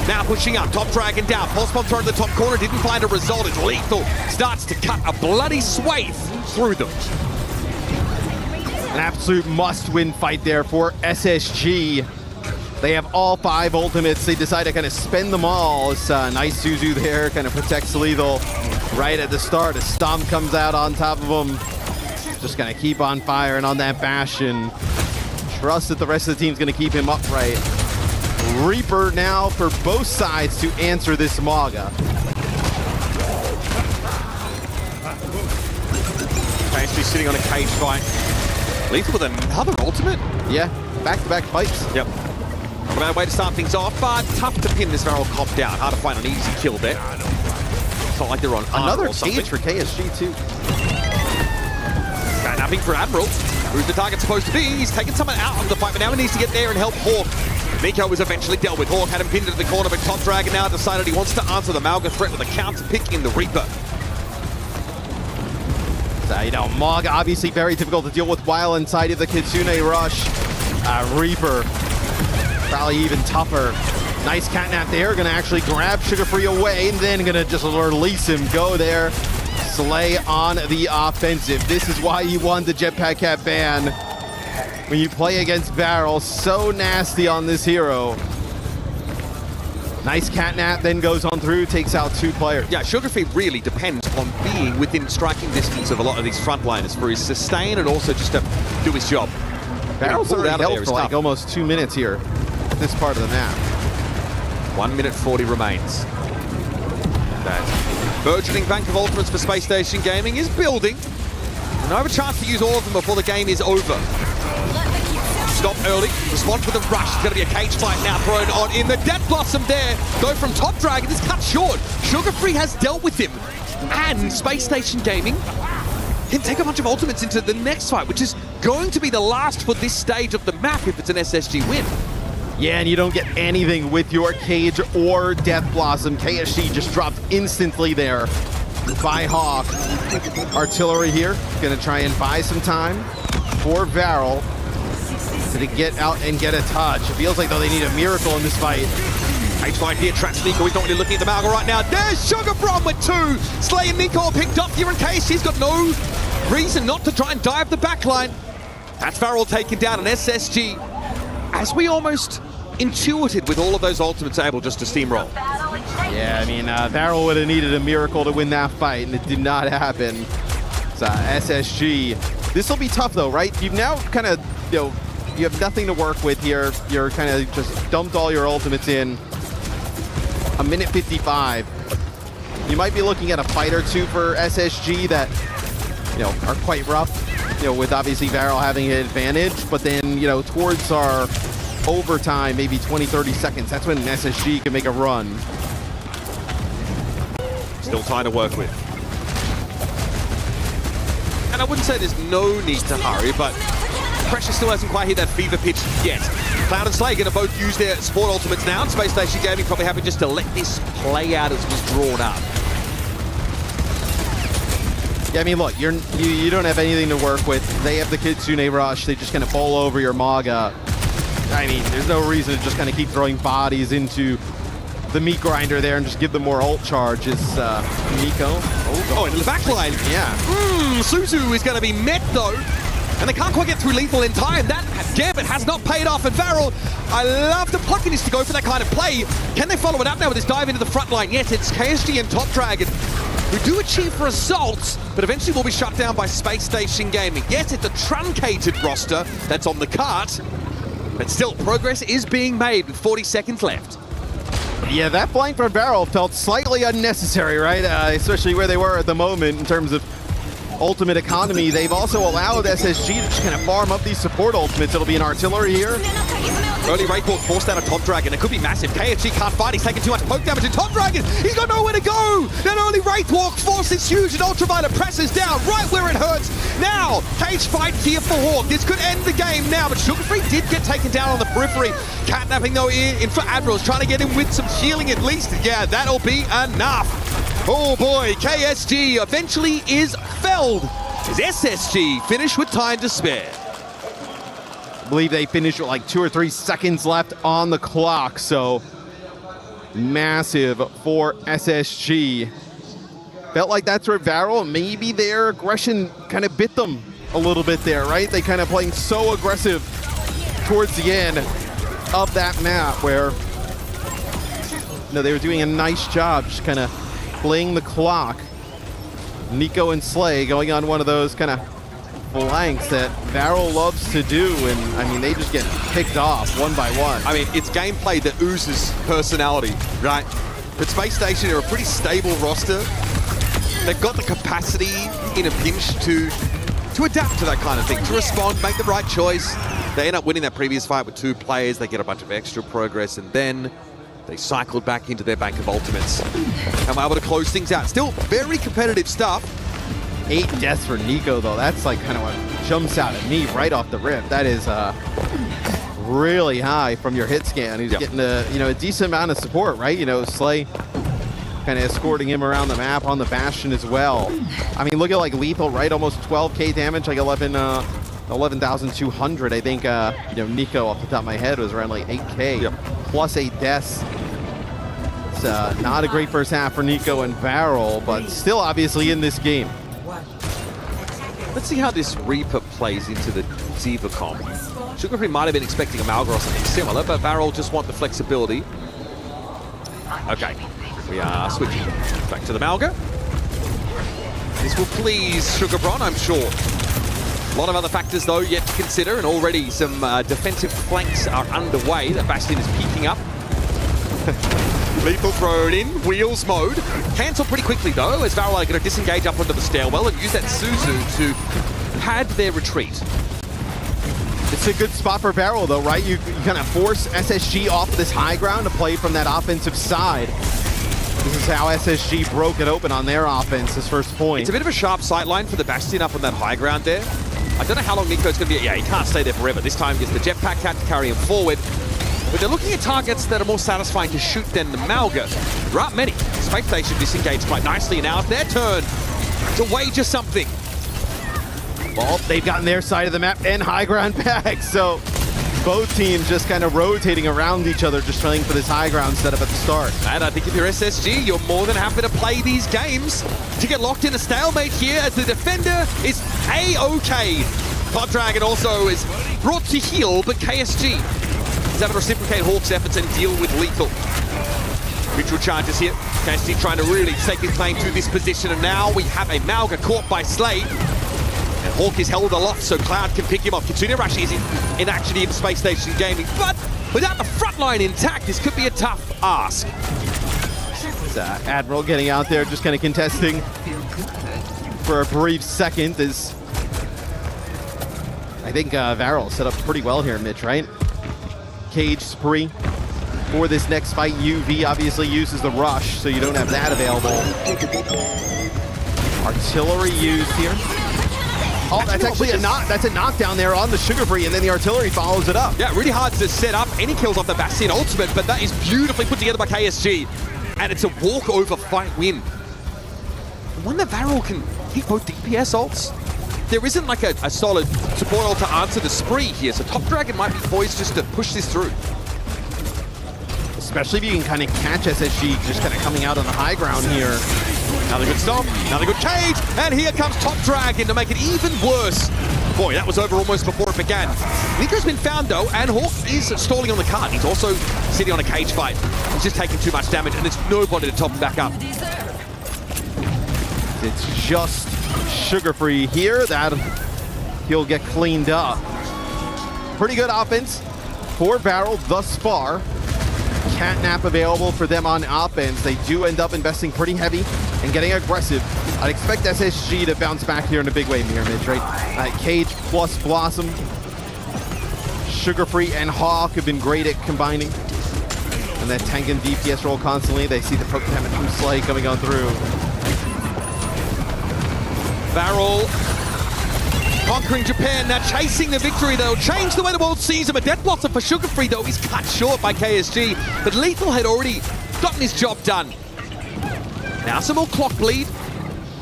Now pushing up, Top Dragon down. Pulse bomb thrown to the top corner, didn't find a result. It's Lethal. Starts to cut a bloody swathe through them. An absolute must-win fight there for SSG. They have all 5 ultimates. They decide to kind of spend them all. It's nice Suzu there, kind of protects Lethal right at the start. A Stomp comes out on top of him. Just gonna keep on firing on that Bastion. Trust that the rest of the team's gonna keep him upright. Reaper now for both sides to answer this Maga. KSG sitting on a cage fight. Lethal with another ultimate? Yeah, back-to-back fights. Yep. What about a way to start things off, but tough to pin this Varel comp down. Hard to find an easy kill there. It's not like they're on another or something. cage for KSG too. Napping for Admiral. Who's the target supposed to be? He's taken someone out of the fight, but now he needs to get there and help Hawk. Nico was eventually dealt with. Hawk had him pinned into the corner, but Top Dragon now decided he wants to answer the Mauga threat with a counter pick in the Reaper. So, you know, Mog obviously very difficult to deal with while inside of the Kitsune Rush. Reaper, probably even tougher. Nice catnap there, gonna actually grab Sugar Free away and then gonna just release him. Go there, slay on the offensive. This is why you won the Jetpack Cat ban. When you play against Varel, so nasty on this hero. Nice catnap, then goes on through, takes out 2 players. Yeah, Sugar Free really depends on being within striking distance of a lot of these frontliners for his sustain and also just to do his job. Varel's already out of held there for is like tough. almost 2 minutes here at this part of the map. 1 minute 40 remains. That burgeoning bank of ultimates for Space Station Gaming is building. And I have a chance to use all of them before the game is over. Stop early, respond with a rush. It's going to be a cage fight now thrown on in the Death Blossom there. Go from Top Dragon, is cut short. Sugar Free has dealt with him. And Space Station Gaming can take a bunch of ultimates into the next fight, which is going to be the last for this stage of the map if it's an SSG win. Yeah, and you don't get anything with your cage or Death Blossom. KSG just dropped instantly there by Hawk. Artillery here, gonna try and buy some time for Varel to get out and get a touch. It feels like though they need a miracle in this fight. Cage fight here, traps Nico. He's not really looking at the Malga right now. There's Sugar Brom with 2. Slay and Nico picked up here in case. He's got no reason not to try and dive the backline. That's Varel taken down an SSG. As we almost intuited with all of those ultimates able just to steamroll. Yeah, I mean, Varel would have needed a miracle to win that fight, and it did not happen. So SSG, this will be tough though, right? You've now kind of, you know, you have nothing to work with here. You're kind of just dumped all your ultimates in. 1 minute 55. You might be looking at a fight or 2 for SSG that, you know, are quite rough. You know, with obviously Varel having an advantage, but then, you know, towards our overtime, maybe 20, 30 seconds, that's when SSG can make a run. Still time to work with. And I wouldn't say there's no need to hurry, but pressure still hasn't quite hit that fever pitch yet. Cloud and Slay going to both use their support ultimates now. Space Station Gaming probably happy just to let this play out as it was drawn up. Yeah, I mean, look, you don't have anything to work with. They have the Kitsune Rush. They just kind of bowl over your Maga. I mean, there's no reason to just kind of keep throwing bodies into the meat grinder there and just give them more ult charge. Is Nico. Oh, into the backline. Yeah. Suzu is going to be met, though. And they can't quite get through Lethal in time. That gambit has not paid off. And Varel, I love the pluckiness to go for that kind of play. Can they follow it up now with this dive into the front line? Yes, it's KSG and Top Dragon who do achieve results, but eventually will be shut down by Space Station Gaming. Yes, it's a truncated roster that's on the cart, but still, progress is being made with 40 seconds left. Yeah, that flank from Varel felt slightly unnecessary, right? Especially where they were at the moment in terms of ultimate economy. They've also allowed SSG to just kind of farm up these support ultimates. It'll be an artillery here. Early Raid Walk forced out of Top Dragon. It could be massive. KFG can't fight. He's taking too much poke damage. And Top Dragon, he's got nowhere to go. That early Wraith Walk forces huge and Ultraviolet presses down right where it hurts. Now, cage fight here for Hawk. This could end the game now, but Sugar Free did get taken down on the periphery. Catnapping though in for Admirals, trying to get him with some healing at least. Yeah, that'll be enough. Oh boy, KSG eventually is felled. As SSG finish with time to spare. I believe they finished with like 2 or 3 seconds left on the clock, so massive for SSG. Felt like that's where Varel, maybe their aggression kind of bit them a little bit there, right? They kind of playing so aggressive towards the end. of that map where they were doing a nice job just kind of playing the clock. Nico and Slay going on one of those kind of flanks that Varel loves to do, and I mean, they just get picked off one by one. I mean, it's gameplay that oozes personality, right? But Space Station are a pretty stable roster. They've got the capacity in a pinch to adapt to that kind of thing, to respond, make the right choice. They end up winning that previous fight with 2 players. They get a bunch of extra progress, and then they cycled back into their bank of ultimates and were able to close things out. Still very competitive stuff. 8 deaths for Nico, though. That's like kind of what jumps out at me right off the rip. That is really high from your hit scan. He's getting a decent amount of support, right? Slay kind of escorting him around the map on the Bastion as well. I mean, look at like Lethal, right? Almost 12k damage, like 11,200. I think Nico off the top of my head was around like 8k plus 8 deaths. It's not a great first half for Nico and Varel, but still obviously in this game. Let's see how this Reaper plays into the Diva comp. Sugar Free might have been expecting a Malga or something similar, but Varel just want the flexibility. Okay, we are switching back to the Malga. This will please Sugarbron, I'm sure. A lot of other factors, though, yet to consider, and already some defensive flanks are underway. The Bastion is peaking up. Lethal thrown in, wheels mode. Cancel pretty quickly, though, as Varel are going to disengage up onto the stairwell and use that Suzu to pad their retreat. It's a good spot for Varel, though, right? You kind of force SSG off this high ground to play from that offensive side. This is how SSG broke it open on their offense, this first point. It's a bit of a sharp sightline for the Bastion up on that high ground there. I don't know how long Nico's going to be. Yeah, he can't stay there forever. This time gets the jetpack cat to carry him forward. But they're looking at targets that are more satisfying to shoot than the Malga. There aren't many. Space Station disengaged quite nicely. Now it's their turn to wager something. Well, they've gotten their side of the map and high ground back, so both teams just kind of rotating around each other, just playing for this high ground setup at the start. And I think if you're SSG, you're more than happy to play these games to get locked in a stalemate here as the defender is A-OK. Pod Dragon also is brought to heel, but KSG is able to reciprocate Hawk's efforts and deal with Lethal. Mutual charges here. KSG trying to really stake his claim to this position, and now we have a Malga caught by Slay. And Hawk is held aloft so Cloud can pick him up. Kitsune Rashi is in action in Space Station Gaming, but without the front line intact, this could be a tough ask. It's, Admiral getting out there, just kind of contesting for a brief second as I think Varel set up pretty well here, Mitch, right? Cage spree for this next fight. UV obviously uses the rush, so you don't have that available. Artillery used here. Oh, that's actually a knockdown there on the Sugar Free, and then the artillery follows it up. Yeah, really hard to set up any kills off the Bastion ultimate, but that is beautifully put together by KSG. And it's a walkover fight win. One that Varel can hit both DPS ults. There isn't like a solid support ult to answer the spree here, so Top Dragon might be poised just to push this through. Especially if you can kind of catch SSG just kind of coming out on the high ground here. Another good stomp, another good cage, and here comes Top Dragon to make it even worse. Boy, that was over almost before it began. Nico's been found though, and Hawk is stalling on the cart. He's also sitting on a cage fight. He's just taking too much damage, and there's nobody to top him back up. It's just Sugar Free here that he'll get cleaned up. Pretty good offense for Varel thus far. Catnap available for them on offense. They do end up investing pretty heavy and getting aggressive. I'd expect SSG to bounce back here in a big way, Mitch, right? Cage plus Blossom. Sugar Free and Hawk have been great at combining. And that tank and DPS roll constantly. They see the poke damage from Slay coming on through. Varel conquering Japan, now chasing the victory. They'll change the way the world sees him. A death blossom for Sugar Free, though, is cut short by KSG. But Lethal had already gotten his job done. Now some more clock bleed.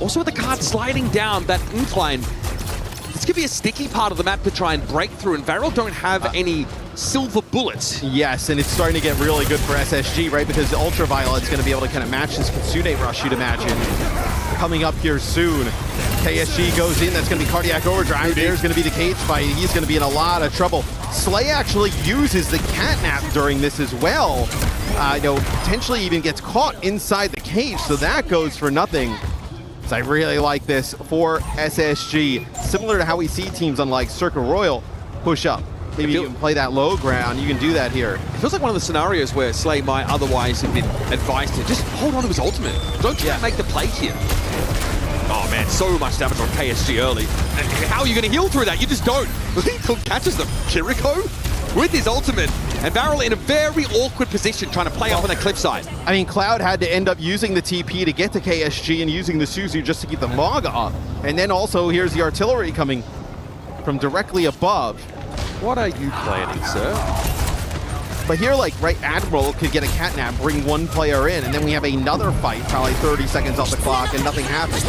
Also with the card sliding down that incline. This could be a sticky part of the map to try and break through, and Varel don't have any silver bullets. Yes, and it's starting to get really good for SSG, right? Because the Ultraviolet's going to be able to kind of match this Kitsune rush, you'd imagine. coming up here soon. KSG goes in, that's going to be Cardiac Overdrive. There's going to be the cage fight. He's going to be in a lot of trouble. Slay actually uses the catnap during this as well. Potentially even gets caught inside the cage, so that goes for nothing. So I really like this for SSG. Similar to how we see teams on like Circle Royal push up. Maybe you can play that low ground. You can do that here. It feels like one of the scenarios where Slay might otherwise have been advised to just hold on to his ultimate. Don't try to make the play here. Oh man, so much damage on KSG early. And how are you going to heal through that? You just don't. Lethal catches them. Kiriko with his ultimate. And Varel in a very awkward position trying to play up on the cliffside. I mean, Cloud had to end up using the TP to get to KSG and using the Suzu just to keep the Maga up. And then also here's the artillery coming from directly above. What are you planning, sir? But here, like, right, Admiral could get a catnap, bring one player in, and then we have another fight, probably 30 seconds off the clock, and nothing happens.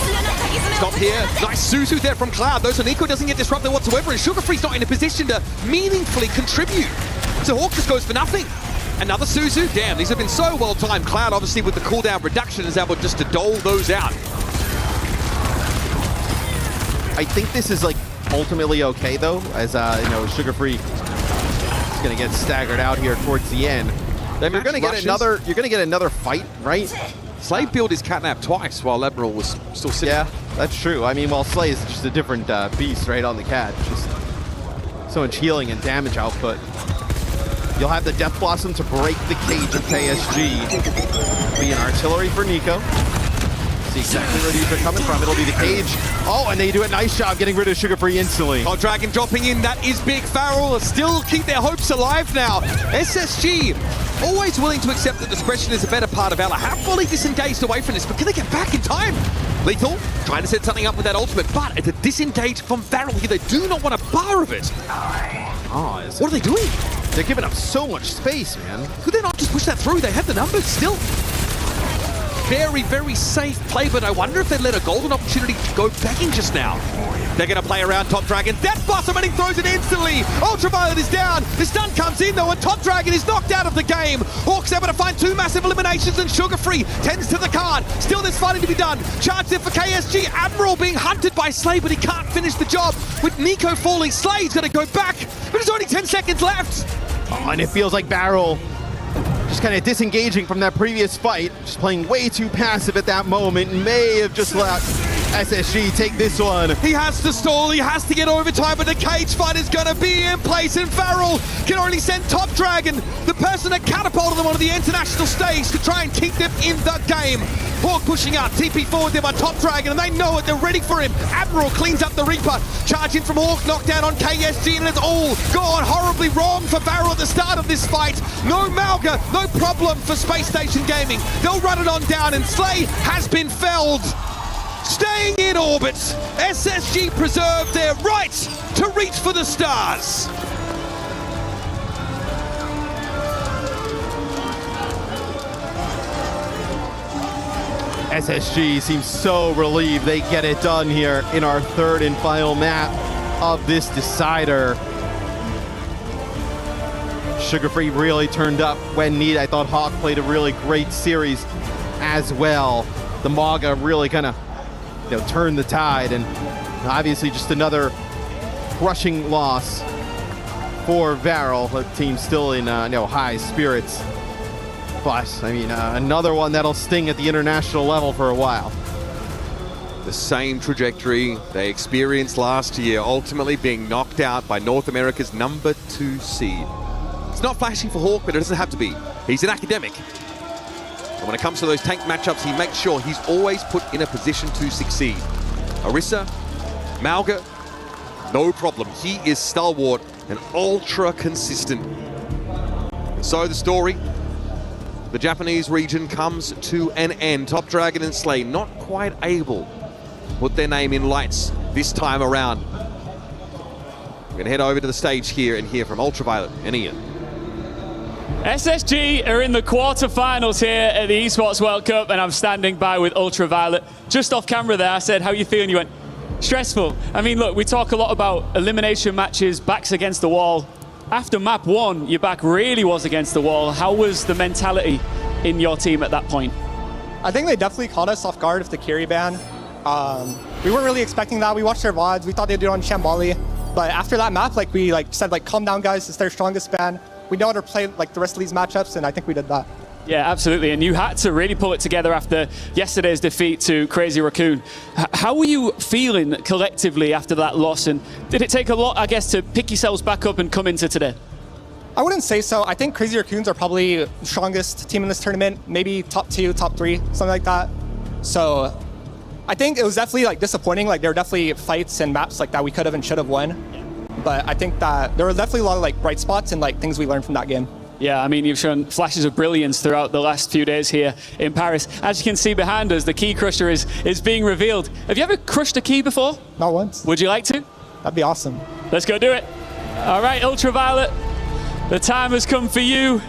Stop here. Nice Suzu there from Cloud. Though Nico doesn't get disrupted whatsoever, and Sugarfree's not in a position to meaningfully contribute. So Hawk just goes for nothing. Another Suzu. Damn, these have been so well timed. Cloud, obviously, with the cooldown reduction, is able just to dole those out. I think this is, like, ultimately okay, though, as, Sugarfree is going to get staggered out here towards the end. You're going to get another fight, right? Slay built his catnap twice while Admiral was still sitting. Yeah, that's true. I mean, while Slay is just a different beast right on the cat. Just so much healing and damage output. You'll have the Death Blossom to break the cage of KSG. Be an artillery for Nico. See exactly where these are coming from. It'll be the cage. Oh, and they do a nice job getting rid of Sugarfree instantly. Oh, Dragon dropping in. That is big. Farrell still keep their hopes alive now. SSG always willing to accept that discretion is a better part of Valor. Have fully disengaged away from this, but can they get back in time? Lethal trying to set something up with that ultimate, but it's a disengage from Varel here. They do not want a bar of it. What are they doing? They're giving up so much space, man. Could they not just push that through? They have the numbers still. Very, very safe play, but I wonder if they let a golden opportunity go begging just now. They're going to play around Top Dragon. Death Blossom, and he throws it instantly. Ultraviolet is down. The stun comes in, though, and Top Dragon is knocked out of the game. Hawk's able to find two massive eliminations, and Sugarfree tends to the card. Still, there's fighting to be done. Charged in for KSG. Admiral being hunted by Slay, but he can't finish the job. With Nico falling, Slay's going to go back, but there's only 10 seconds left. Oh, and it feels like Barrel just kind of disengaging from that previous fight, just playing way too passive at that moment, may have just let SSG take this one. He has to stall, he has to get overtime, but the cage fight is going to be in place, and Farrell can only send Top Dragon, the person that catapulted them onto the international stage, to try and keep them in the game. Hawk pushing out, TP forward there by Top Dragon, and they know it, they're ready for him. Admiral cleans up the Reaper, charging from Hawk, knockdown on KSG, and it's all gone horribly wrong for Farrell at the start of this fight. No Malga, no problem for Space Station Gaming. They'll run it on down, and Slay has been felled. Staying in orbit, SSG preserved their right to reach for the stars. SSG seems so relieved they get it done here in our third and final map of this decider. Sugarfree really turned up when needed. I thought Hawk played a really great series as well. The Maga really kind of turned the tide, and obviously just another crushing loss for Varel. The team still in high spirits. But, I mean, another one that'll sting at the international level for a while. The same trajectory they experienced last year, ultimately being knocked out by North America's #2 seed. It's not flashy for Hawk, but it doesn't have to be. He's an academic. And when it comes to those tank matchups, he makes sure he's always put in a position to succeed. Orisa, Malga, no problem. He is stalwart and ultra consistent. So the story, the Japanese region comes to an end. Top Dragon and Slay not quite able to put their name in lights this time around. We're going to head over to the stage here and hear from Ultraviolet and Ian. SSG are in the quarterfinals here at the Esports World Cup, and I'm standing by with Ultraviolet. Just off camera there, I said, how are you feeling? You went, stressful. I mean, look, we talk a lot about elimination matches, backs against the wall. After map 1, your back really was against the wall. How was the mentality in your team at that point? I think they definitely caught us off guard with the carry ban. We weren't really expecting that. We watched their VODs. We thought they'd do it on Shambali. But after that map, like we said, like calm down, guys. It's their strongest span. We know how to play like the rest of these matchups, and I think we did that. Yeah, absolutely. And you had to really pull it together after yesterday's defeat to Crazy Raccoon. How were you feeling collectively after that loss? And did it take a lot, I guess, to pick yourselves back up and come into today? I wouldn't say so. I think Crazy Raccoons are probably the strongest team in this tournament. Maybe top 2, top 3, something like that. So I think it was definitely like disappointing. Like there were definitely fights and maps like that we could have and should have won. But I think that there were definitely a lot of like bright spots and like things we learned from that game. Yeah, I mean, you've shown flashes of brilliance throughout the last few days here in Paris. As you can see behind us, the key crusher is being revealed. Have you ever crushed a key before? Not once. Would you like to? That'd be awesome. Let's go do it. All right, Ultraviolet, the time has come for you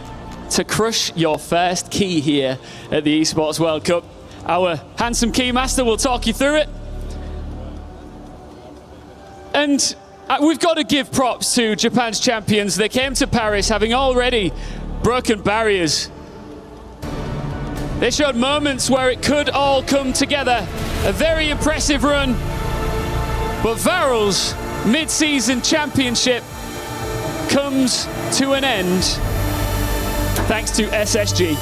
to crush your first key here at the Esports World Cup. Our handsome key master will talk you through it. And we've got to give props to Japan's champions. They came to Paris having already broken barriers. They showed moments where it could all come together. A very impressive run. But Varel's mid-season championship comes to an end thanks to SSG.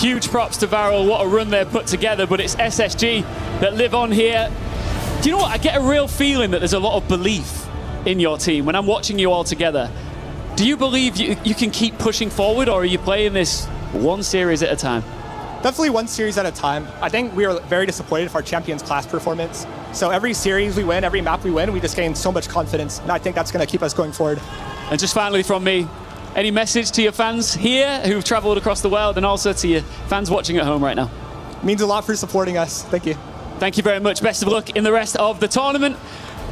Huge props to Varel, what a run they've put together, but it's SSG that live on here. Do you know what? I get a real feeling that there's a lot of belief in your team when I'm watching you all together. Do you believe you can keep pushing forward, or are you playing this one series at a time? Definitely one series at a time. I think we were very disappointed with our Champions Class performance. So every series we win, every map we win, we just gain so much confidence, and I think that's going to keep us going forward. And just finally from me, any message to your fans here who've traveled across the world, and also to your fans watching at home right now? It means a lot for supporting us. Thank you. Thank you very much. Best of luck in the rest of the tournament.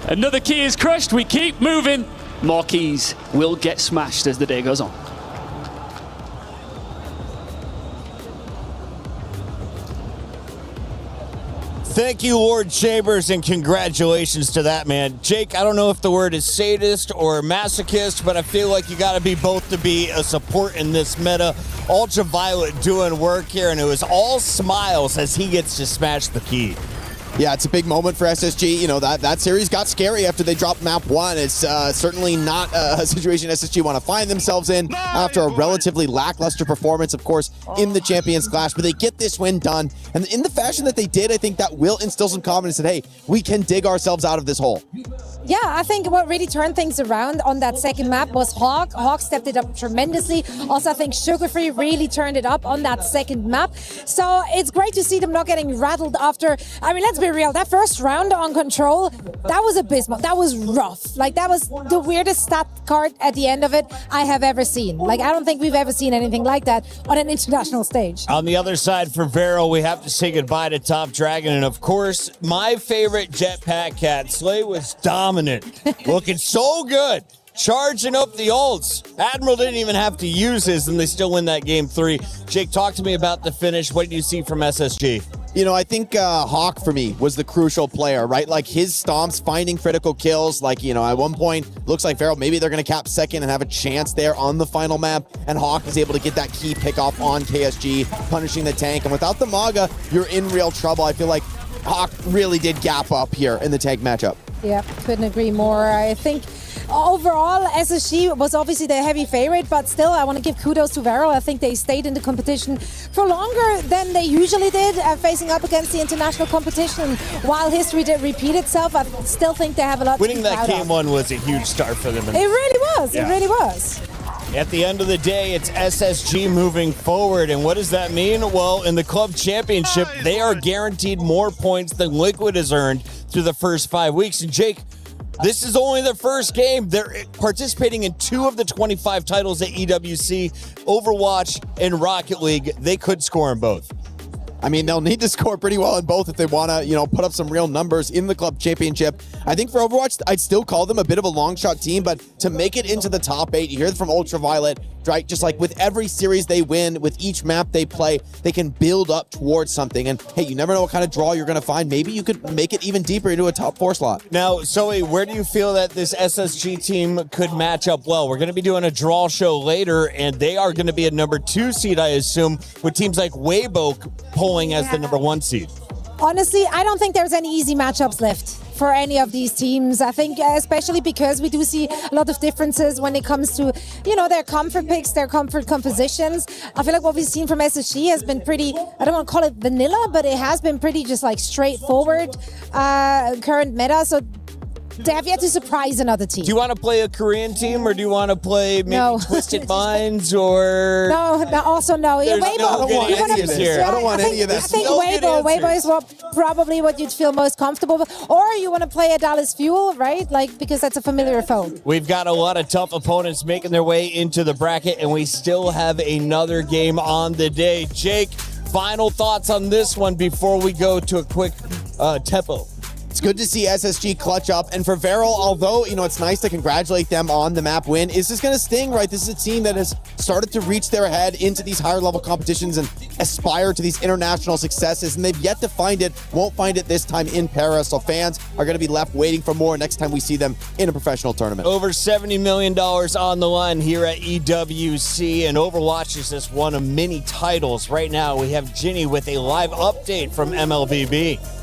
Another key is crushed. We keep moving. More keys will get smashed as the day goes on. Thank you, Lord Chambers, and congratulations to that man. Jake, I don't know if the word is sadist or masochist, but I feel like you got to be both to be a support in this meta. Ultraviolet doing work here, and it was all smiles as he gets to smash the key. Yeah, it's a big moment for SSG. You know, that series got scary after they dropped map 1. It's certainly not a situation SSG want to find themselves in after a relatively lackluster performance, of course, in the Champions Clash. But they get this win done. And in the fashion that they did, I think that will instill some confidence that, hey, we can dig ourselves out of this hole. Yeah, I think what really turned things around on that second map was Hawk. Hawk stepped it up tremendously. Also, I think Sugarfree really turned it up on that second map. So it's great to see them not getting rattled after. I mean, let's be real. That first round on Control, that was abysmal. That was rough. Like, that was the weirdest stat card at the end of it I have ever seen. Like, I don't think we've ever seen anything like that on an international stage. On the other side for Varel, we have to say goodbye to Top Dragon. And of course, my favorite Jetpack Cat, Slay, was dominant. Looking so good. Charging up the ults. Admiral didn't even have to use his, and they still win that game 3. Jake, talk to me about the finish. What did you see from SSG? You know, I think Hawk, for me, was the crucial player, right? Like, his stomps, finding critical kills. Like, you know, at one point, looks like Varel, maybe they're going to cap second and have a chance there on the final map. And Hawk is able to get that key pick off on KSG, punishing the tank. And without the Maga, you're in real trouble. I feel like Hawk really did gap up here in the tank matchup. Yeah, couldn't agree more. I think overall, SSG was obviously the heavy favorite, but still, I want to give kudos to Varel. I think they stayed in the competition for longer than they usually did, facing up against the international competition. While history did repeat itself, I still think they have a lot Winning to be proud that game of. 1 was a huge start for them. It really was. Yeah. It really was. At the end of the day, it's SSG moving forward. And what does that mean? Well, in the club championship, they are guaranteed more points than Liquid has earned through the first 5 weeks. And Jake, this is only their first game. They're participating in 2 of the 25 titles at EWC, Overwatch and Rocket League. They could score in both. I mean, they'll need to score pretty well in both if they want to, you know, put up some real numbers in the club championship. I think for Overwatch, I'd still call them a bit of a long shot team, but to make it into the top 8, you hear from Ultraviolet, right? Just like with every series they win, with each map they play, they can build up towards something. And hey, you never know what kind of draw you're going to find. Maybe you could make it even deeper into a top 4 slot. Now, Zoe, where do you feel that this SSG team could match up well? We're going to be doing a draw show later, and they are going to be a number 2 seed, I assume, with teams like Weibo polling as the number 1 seed. Honestly, I don't think there's any easy matchups left for any of these teams. I think especially because we do see a lot of differences when it comes to, their comfort picks, their comfort compositions. I feel like what we've seen from SSG has been pretty, I don't want to call it vanilla, but it has been pretty just like straightforward current meta. So they have yet to surprise another team. Do you want to play a Korean team, or do you want to play maybe Twisted Minds, or... No, also no. There's Weibo, no good answers here. I don't want any of that. I think Weibo is probably what you'd feel most comfortable with. Or you want to play a Dallas Fuel, right? Like, because that's a familiar foe. We've got a lot of tough opponents making their way into the bracket, and we still have another game on the day. Jake, final thoughts on this one before we go to a quick tempo. It's good to see SSG clutch up. And for Varel, although, it's nice to congratulate them on the map win, is this going to sting, right? This is a team that has started to reach their head into these higher level competitions and aspire to these international successes. And they've yet to find it, won't find it this time in Paris. So fans are going to be left waiting for more next time we see them in a professional tournament. Over $70 million on the line here at EWC. And Overwatch is just one of many titles. Right now, we have Ginny with a live update from MLBB.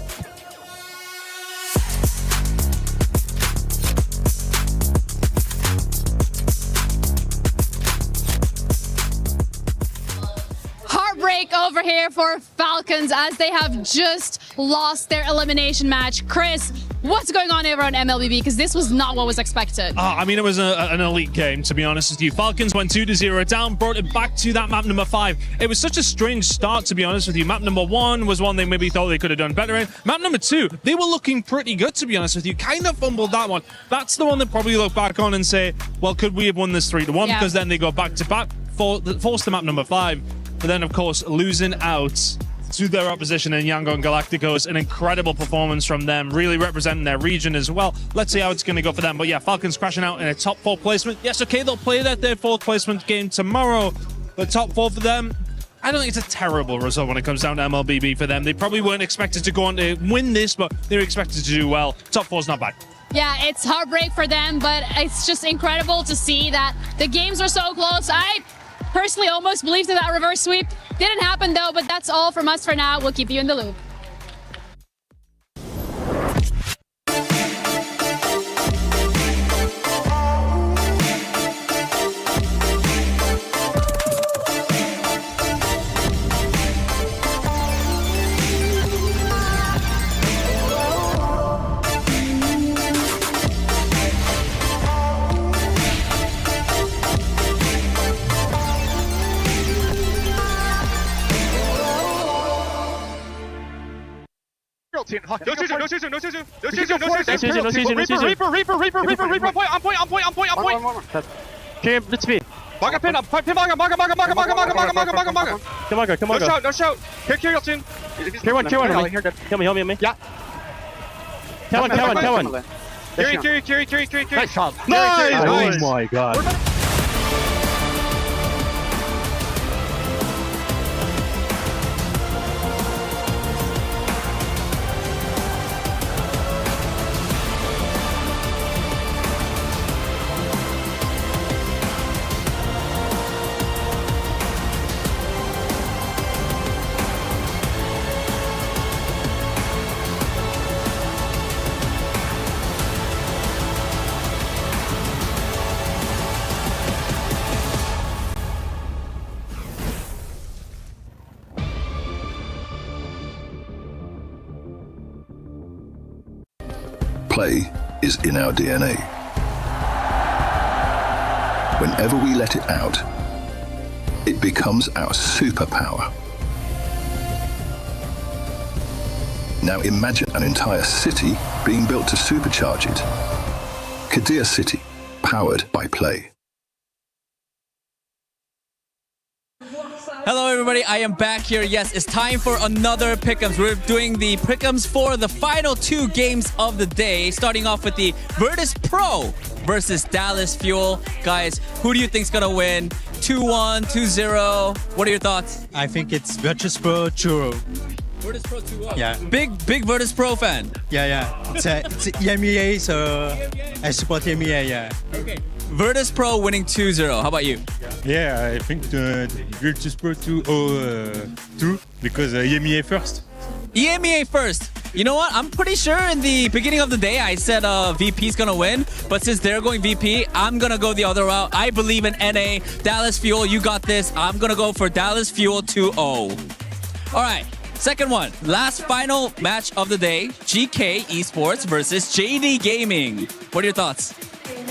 Over here for Falcons as they have just lost their elimination match. Chris, what's going on over on MLBB? Because this was not what was expected. It was an elite game, to be honest with you. Falcons went 2-0 down, brought it back to that map number 5. It was such a strange start, to be honest with you. Map number 1 was one they maybe thought they could have done better in. Map number 2, they were looking pretty good, to be honest with you. Kind of fumbled that one. That's the one that probably look back on and say, well, could we have won this 3-1? Because then they go back to back, force to map number 5. But then, of course, losing out to their opposition in Yangon Galacticos. An incredible performance from them, really representing their region as well. Let's see how it's going to go for them. But yeah, Falcons crashing out in a top 4 placement. Yes, okay, they'll play their 4th placement game tomorrow. But top 4 for them, I don't think it's a terrible result when it comes down to MLBB for them. They probably weren't expected to go on to win this, but they were expected to do well. Top 4's not bad. Yeah, it's heartbreak for them, but it's just incredible to see that the games are so close. I personally almost believed in that reverse sweep. Didn't happen though, but that's all from us for now. We'll keep you in the loop. No shout. Kill your team. Kill one. Help me. Yeah. Kill one. Carry. Nice shot. Nice. Oh my god. Play is in our DNA. Whenever we let it out, it becomes our superpower. Now imagine an entire city being built to supercharge it. Kadir City, powered by Play. Hello everybody, I am back here. Yes, it's time for another Pick'ems. We're doing the Pick'ems for the final 2 games of the day, starting off with the Virtus Pro versus Dallas Fuel. Guys, who do you think's gonna win? 2-1, 2-0. What are your thoughts? I think it's Virtus Pro Churro. Virtus Pro 2-1. Yeah. Big Virtus Pro fan. Yeah. It's EMEA, so I support EMEA, yeah. Okay. Virtus Pro winning 2-0. How about you? Yeah, I think Virtus Pro 2 because EMEA first. EMEA first. You know what? I'm pretty sure in the beginning of the day I said VP's gonna win, but since they're going VP, I'm gonna go the other route. I believe in NA. Dallas Fuel, you got this. I'm gonna go for Dallas Fuel 2-0. All right, second one. Last final match of the day. GK Esports versus JD Gaming. What are your thoughts?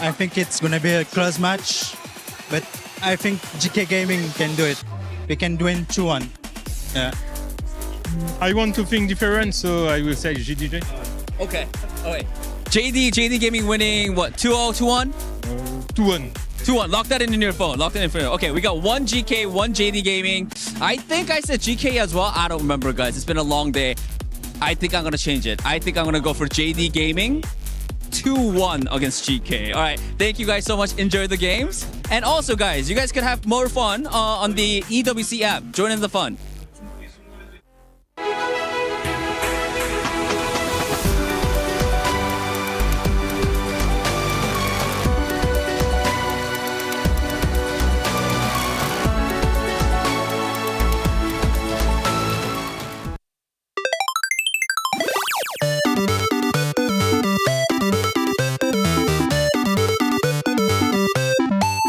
I think it's gonna be a close match, but I think GK Gaming can do it. We can win 2-1. Yeah. I want to think different, so I will say GDJ. Okay. JD Gaming winning what? 2-0, 2-1? 2-1. 2-1. Lock that in your phone. Lock that in for you. Okay, we got one GK, one JD Gaming. I think I said GK as well. I don't remember, guys. It's been a long day. I think I'm gonna change it. I think I'm gonna go for JD Gaming. 2-1 against GK. All right. Thank you guys so much. Enjoy the games. And also, guys, you guys can have more fun on the EWC app. Join in the fun.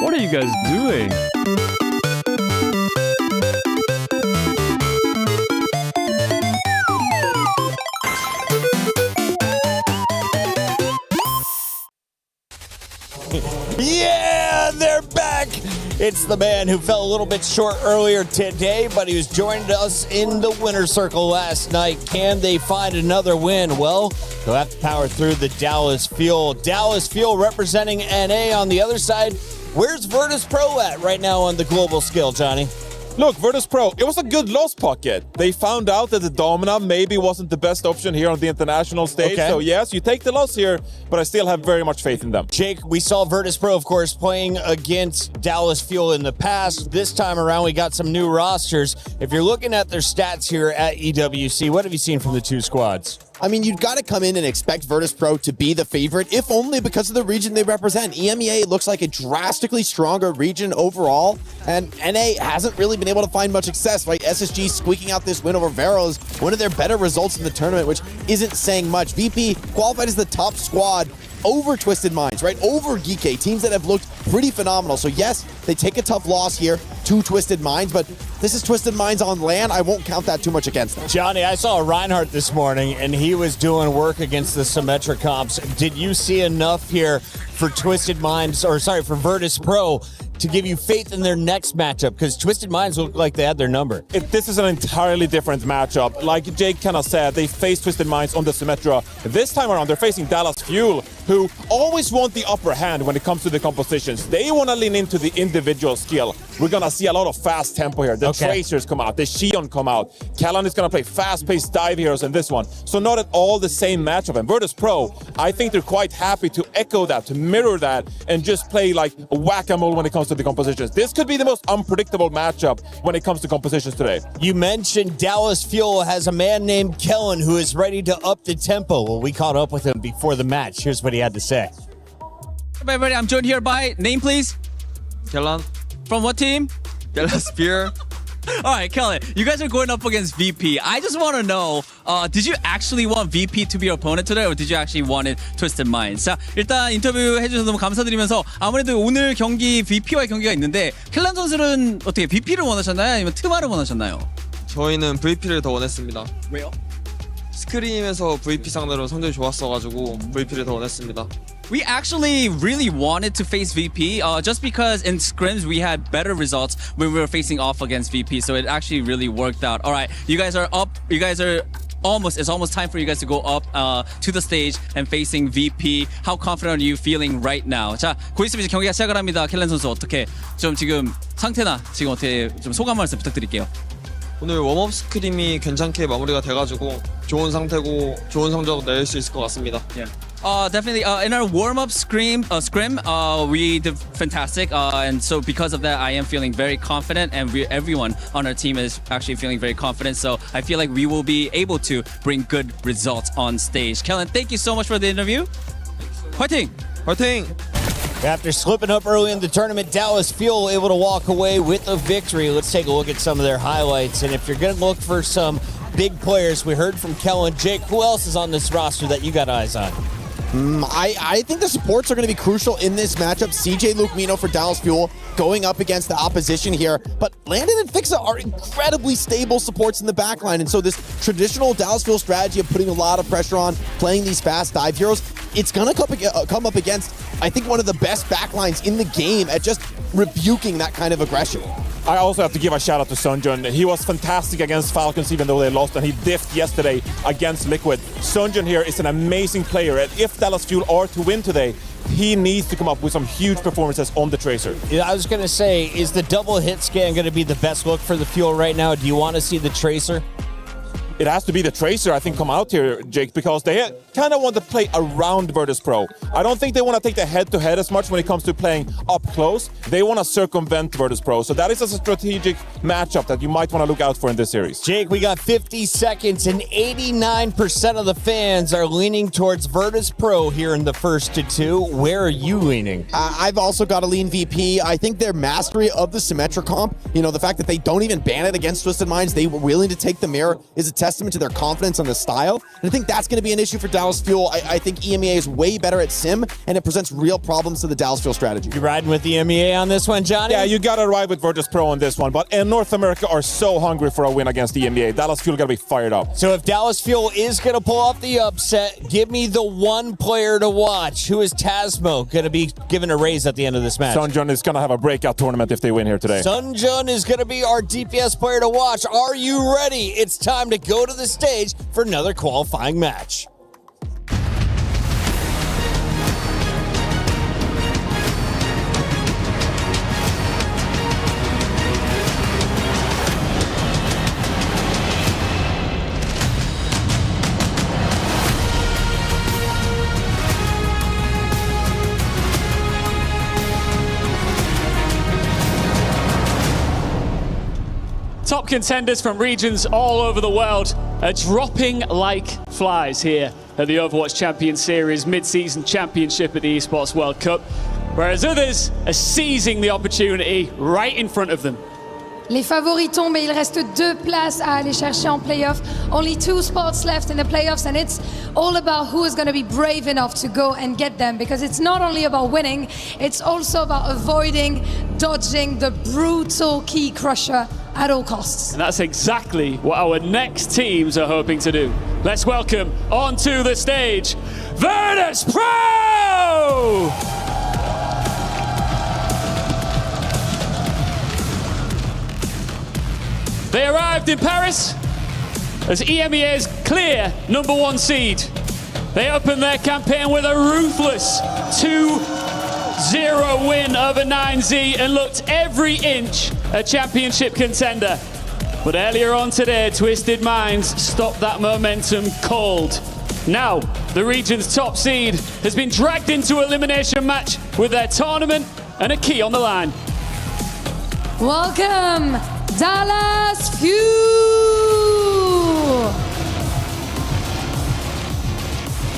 What are you guys doing? Yeah, they're back. It's the man who fell a little bit short earlier today, but he was joining us in the winner's circle last night. Can they find another win? Well, they'll have to power through the Dallas Fuel. Dallas Fuel representing NA on the other side. Where's Virtus Pro at right now on the global scale, Johnny? Look, Virtus Pro, it was a good loss pocket. They found out that the Domina maybe wasn't the best option here on the international stage. Okay. So yes, you take the loss here, but I still have very much faith in them. Jake, we saw Virtus Pro, of course, playing against Dallas Fuel in the past. This time around, we got some new rosters. If you're looking at their stats here at EWC, what have you seen from the two squads? I mean, you've got to come in and expect Virtus Pro to be the favorite, if only because of the region they represent. EMEA looks like a drastically stronger region overall, and NA hasn't really been able to find much success, right? SSG squeaking out this win over Vero is one of their better results in the tournament, which isn't saying much. VP qualified as the top squad over Twisted Minds, right? Over GK, teams that have looked pretty phenomenal. So yes, they take a tough loss here to Twisted Minds, but this is Twisted Minds on LAN. I won't count that too much against them. Johnny, I saw Reinhardt this morning, and he was doing work against the Symmetra comps. Did you see enough here for Twisted Minds, or sorry, for Virtus Pro to give you faith in their next matchup? Because Twisted Minds look like they had their number. This is an entirely different matchup. Like Jake kind of said, they faced Twisted Minds on the Symmetra. This time around, they're facing Dallas Fuel, who always want the upper hand when it comes to the compositions. They want to lean into the individual skill. We're going to see a lot of fast tempo here. The Tracers come out, the Xion come out. Callan is going to play fast-paced dive heroes in this one. So not at all the same matchup. And Virtus Pro, I think they're quite happy to echo that, to mirror that, and just play like whack-a-mole when it comes to the compositions. This could be the most unpredictable matchup when it comes to compositions today. You mentioned Dallas Fuel has a man named Kellen who is ready to up the tempo. Well, we caught up with him before the match. Here's what he had to say. Hey, everybody, I'm joined here by name, please. Kellen. From what team? Dallas Fuel. All right, Kellen, you guys are going up against VP. I just want to know, did you actually want VP to be your opponent today, or did you actually want it Twisted Minds? 자, 일단 인터뷰 해주셔서 너무 감사드리면서 아무래도 오늘 경기 VP와의 경기가 있는데 켈란 선수는 어떻게 VP를 원하셨나요? 아니면 트마를 원하셨나요? 저희는 VP를 더 원했습니다. 왜요? 스크림에서 VP 상대로 성적이 좋았어가지고 VP를 더 원했습니다. We actually really wanted to face VP just because in scrims we had better results when we were facing off against VP, so it actually really worked out. All right, you guys are up. You guys are it's almost time for you guys to go up to the stage and facing VP. How confident are you feeling right now? 자, 곧 있으면 이제 경기가 시작을 합니다. 켈렌 선수 어떻게 좀 지금 상태나 지금 어떻게 좀 소감 말씀 부탁드릴게요. 오늘 웜업 스크림이 괜찮게 마무리가 돼가지고 좋은 상태고 좋은 성적 낼 수 있을 것 같습니다. Yeah. Definitely. In our warm-up scrim, we did fantastic. And so because of that, I am feeling very confident. And everyone on our team is actually feeling very confident. So I feel like we will be able to bring good results on stage. Kellen, thank you so much for the interview. Fighting! Fighting! After slipping up early in the tournament, Dallas Fuel able to walk away with a victory. Let's take a look at some of their highlights. And if you're going to look for some big players, we heard from Kellen. Jake, who else is on this roster that you got eyes on? I think the supports are going to be crucial in this matchup. CJ Luke Mino for Dallas Fuel going up against the opposition here. But Landon and Fixa are incredibly stable supports in the backline. And so this traditional Dallas Fuel strategy of putting a lot of pressure on, playing these fast dive heroes, it's going to come up against, I think, one of the best backlines in the game at just rebuking that kind of aggression. I also have to give a shout out to Sunjun. He was fantastic against Falcons even though they lost, and he diffed yesterday against Liquid. Sunjun here is an amazing player, and if Dallas Fuel are to win today, he needs to come up with some huge performances on the Tracer. Yeah, I was going to say, is the double hit scan going to be the best look for the Fuel right now? Do you want to see the Tracer? It has to be the Tracer, I think, come out here, Jake, because they kind of want to play around Virtus Pro. I don't think they want to take the head-to-head as much when it comes to playing up close. They want to circumvent Virtus Pro. So that is a strategic matchup that you might want to look out for in this series. Jake, we got 50 seconds, and 89% of the fans are leaning towards Virtus Pro here in the first to two. Where are you leaning? I've also got to lean VP. I think their mastery of the Symmetra comp, the fact that they don't even ban it against Twisted Minds, they were willing to take the mirror, is a testament to their confidence on the style. And I think that's going to be an issue for Dallas Fuel. I think EMEA is way better at Sim, and it presents real problems to the Dallas Fuel strategy. You riding with the EMEA on this one, Johnny? Yeah, you got to ride with Virtus Pro on this one. But North America are so hungry for a win against the EMEA. Dallas Fuel got to be fired up. So if Dallas Fuel is going to pull off the upset, give me the one player to watch. Who is Tasmo going to be given a raise at the end of this match? Sunjun is going to have a breakout tournament if they win here today. Sunjun is going to be our DPS player to watch. Are you ready? It's time to go to the stage for another qualifying match. Top contenders from regions all over the world are dropping like flies here at the Overwatch Champions Series mid-season championship at the Esports World Cup, whereas others are seizing the opportunity right in front of them. Les favoris tombent et il reste 2 places à aller chercher en playoff. Only 2 spots left in the playoffs, and it's all about who is going to be brave enough to go and get them, because it's not only about winning, it's also about avoiding, dodging the brutal key crusher at all costs. And that's exactly what our next teams are hoping to do. Let's welcome onto the stage, Virtus Pro! They arrived in Paris as EMEA's clear #1 seed. They opened their campaign with a ruthless 2-0 win over 9Z and looked every inch a championship contender. But earlier on today, Twisted Minds stopped that momentum cold. Now, the region's top seed has been dragged into elimination match with their tournament and a key on the line. Welcome, Dallas Fuel!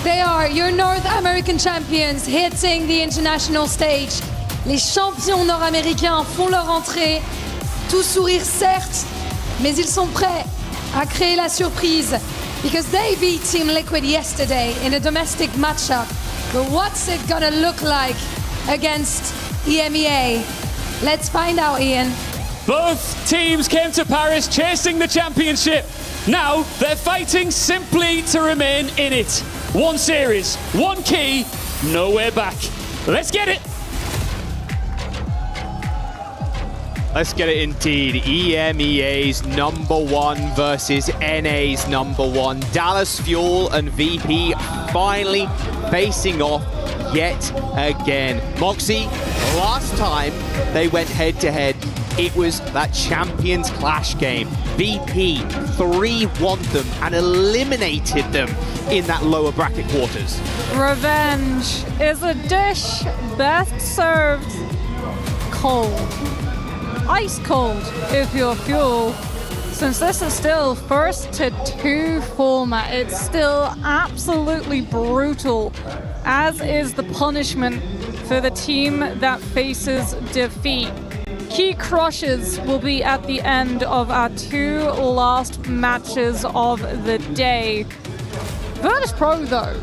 They are your North American champions hitting the international stage. Les champions nord-américains font leur entrée. Tout sourire certes, mais ils sont prêts à créer la surprise because they beat Team Liquid yesterday in a domestic matchup. But what's it gonna look like against EMEA? Let's find out, Ian. Both teams came to Paris chasing the championship. Now they're fighting simply to remain in it. One series, one key, nowhere back. Let's get it. Let's get it indeed. EMEA's #1 versus NA's #1. Dallas Fuel and VP finally facing off yet again. Moxie, last time they went head to head, It was that Champions Clash game. VP 3-1'd them and eliminated them in that lower bracket quarters. Revenge is a dish best served cold. Ice cold if you're Fuel. Since this is still first to 2 format, it's still absolutely brutal, as is the punishment for the team that faces defeat. Key crushes will be at the end of our 2 last matches of the day. Virtus Pro, though,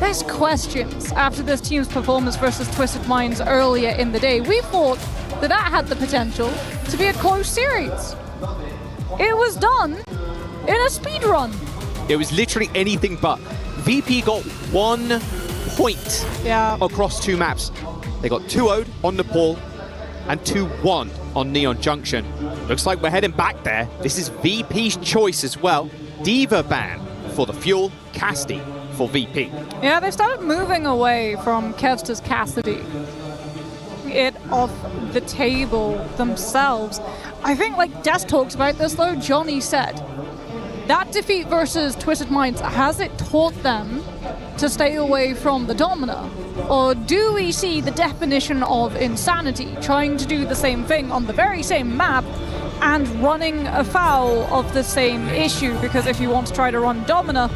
there's questions after this team's performance versus Twisted Minds earlier in the day. We thought that that had the potential to be a close series. It was done in a speed run. It was literally anything but. VP got 1 point across 2 maps. They got 2-0'd on Nepal and 2-1 on Neon Junction. Looks like we're heading back there. This is VP's choice as well. Diva ban for the Fuel, Casti for VP. Yeah, they started moving away from Kevster's Cassidy. It off the table themselves. I think, like Des talks about this though, Johnny said, that defeat versus Twisted Minds, has it taught them to stay away from the Domina? Or do we see the definition of insanity, trying to do the same thing on the very same map and running afoul of the same issue? Because if you want to try to run Domina,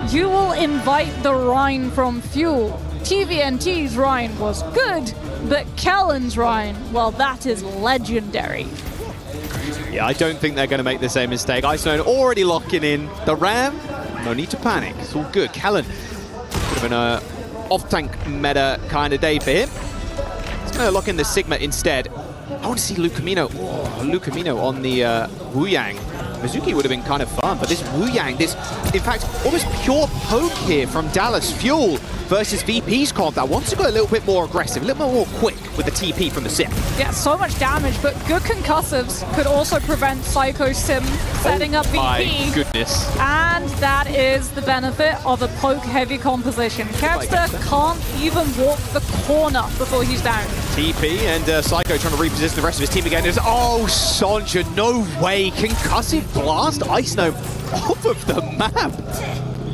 you will invite the Rhine from Fuel. TVNT's Rhine was good, but Kellen's Rhine, well, that is legendary. Yeah, I don't think they're going to make the same mistake. Iceland already locking in the Ram. No need to panic. It's all good. Kellen, bit of an off-tank meta kind of day for him. He's going to lock in the Sigma instead. I want to see Lucamino. Oh, Lucamino on the Wu-Yang. Mizuki would have been kind of fun, but this Wu-Yang, this, in fact, almost pure poke here from Dallas Fuel versus VP's comp that wants to go a little bit more aggressive, a little bit more quick with the TP from the Sim. Yeah, so much damage, but good concussives could also prevent Psycho Sim setting up VP. My goodness. And that is the benefit of a poke-heavy composition. Kevster can't even walk the corner before he's down. TP and Psycho trying to reposition the rest of his team again. Oh, Sonja, no way. Concussive blast Ice Gnome off of the map.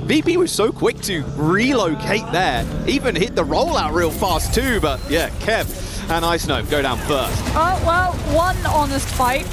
VP was so quick to relocate there. Even hit the rollout real fast too, but yeah, Kev and Ice Gnome go down first. Oh, well, one honest fight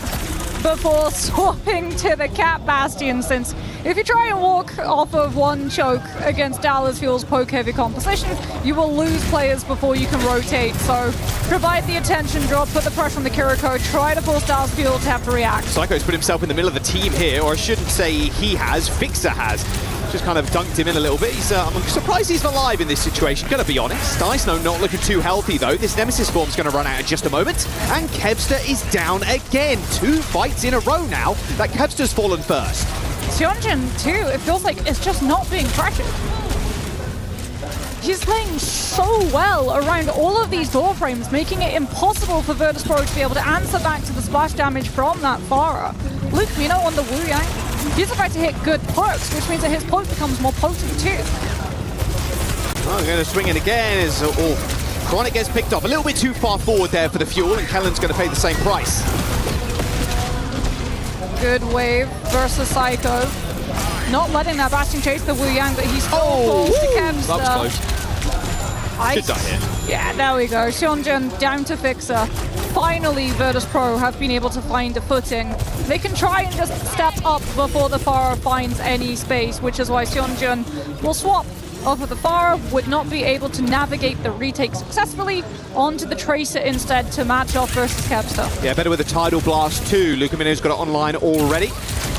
before swapping to the Cat Bastion, since if you try and walk off of one choke against Dallas Fuel's poke-heavy composition, you will lose players before you can rotate. So provide the attention drop, put the pressure on the Kiriko, try to force Dallas Fuel to have to react. Psycho's put himself in the middle of the team here, or I shouldn't say he has, Fixer has. Just kind of dunked him in a little bit. He's, I'm surprised he's alive in this situation, gonna be honest. Ice Gnome not looking too healthy though. This Nemesis form's gonna run out in just a moment. And Kevster is down again. 2 fights in a row now that Kevster's fallen first. Seonjin too, it feels like it's just not being pressured. He's playing so well around all of these door frames, making it impossible for Virtus Pro to be able to answer back to the splash damage from that Pharah. Lucamino on the Wu-Yang. He's about to hit good pokes, which means that his poke becomes more potent too. Oh, we're going to swing it again as Chronic gets picked off. A little bit too far forward there for the Fuel, and Kellen's going to pay the same price. Good wave versus Psycho. Not letting that Bastion chase the Wu-Yang, but he still falls to Kevster. That was close. Should die here. Yeah, there we go. Seonjin down to Fixer. Finally, Virtus Pro have been able to find a footing. They can try and just step up before the Pharah finds any space, which is why Seonjin will swap off of the Pharah, would not be able to navigate the retake successfully, onto the Tracer instead to match off versus Kevster. Yeah, better with the Tidal Blast too. Lucamino's got it online already.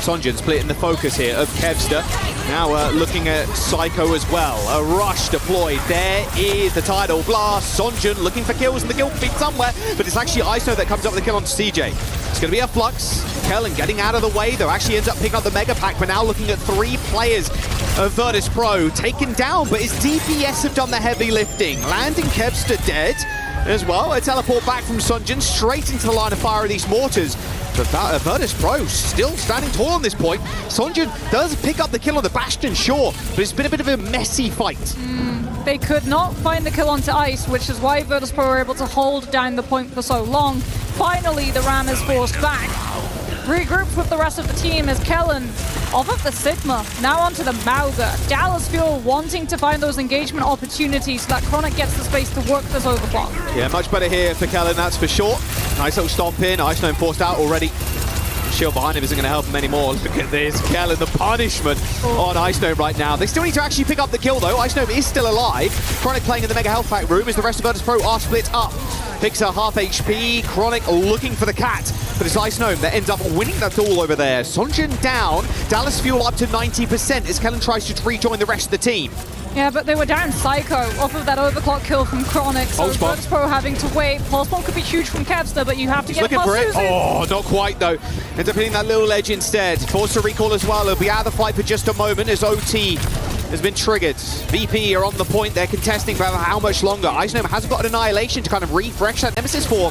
Sonjin splitting the focus here of Kevster. Now looking at Psycho as well. A rush deployed. There is the Tidal Blast. Sonjin looking for kills in the kill feed somewhere, but it's actually Iso that comes up with the kill on CJ. It's going to be a flux. Kellen getting out of the way, though, actually ends up picking up the Mega Pack. We're now looking at 3 players of Virtus Pro taken down, but his DPS have done the heavy lifting. Landing Kevster dead as well. A teleport back from Sonjin straight into the line of fire of these mortars. But Virtus Pro still standing tall on this point. Sonjin does pick up the kill on the Bastion, sure, but it's been a bit of a messy fight. They could not find the kill onto Ice, which is why Virtus Pro were able to hold down the point for so long. Finally, the Ram is forced back. Regrouped with the rest of the team is Kellen off of the Sigma, now onto the Mauga. Dallas Fuel wanting to find those engagement opportunities so that Chronic gets the space to work this overclock. Yeah, much better here for Kellen, that's for sure. Nice little stomp in, Ice Gnome forced out already. Shield behind him isn't going to help him anymore. Look at this, Kellen, the punishment on Ice Gnome right now. They still need to actually pick up the kill though. Ice Gnome is still alive. Chronic playing in the Mega Health Pack room as the rest of Virtus.pro are split up. Pixar half HP, Chronic looking for the cat. But it's Ice Gnome that ends up winning that duel over there. Sonjin down, Dallas Fuel up to 90% as Kellen tries to rejoin the rest of the team. Yeah, but they were down Psycho off of that overclock kill from Chronic, so Virtus.pro having to wait. Pulse bomb could be huge from Kevster, but you have to get past Suzu. Oh, not quite though. Ends up hitting that little ledge instead. Forced to recall as well. He'll be out of the fight for just a moment as OT has been triggered. VP are on the point. They're contesting for how much longer. Ice Gnome hasn't got an Annihilation to kind of refresh that Nemesis for.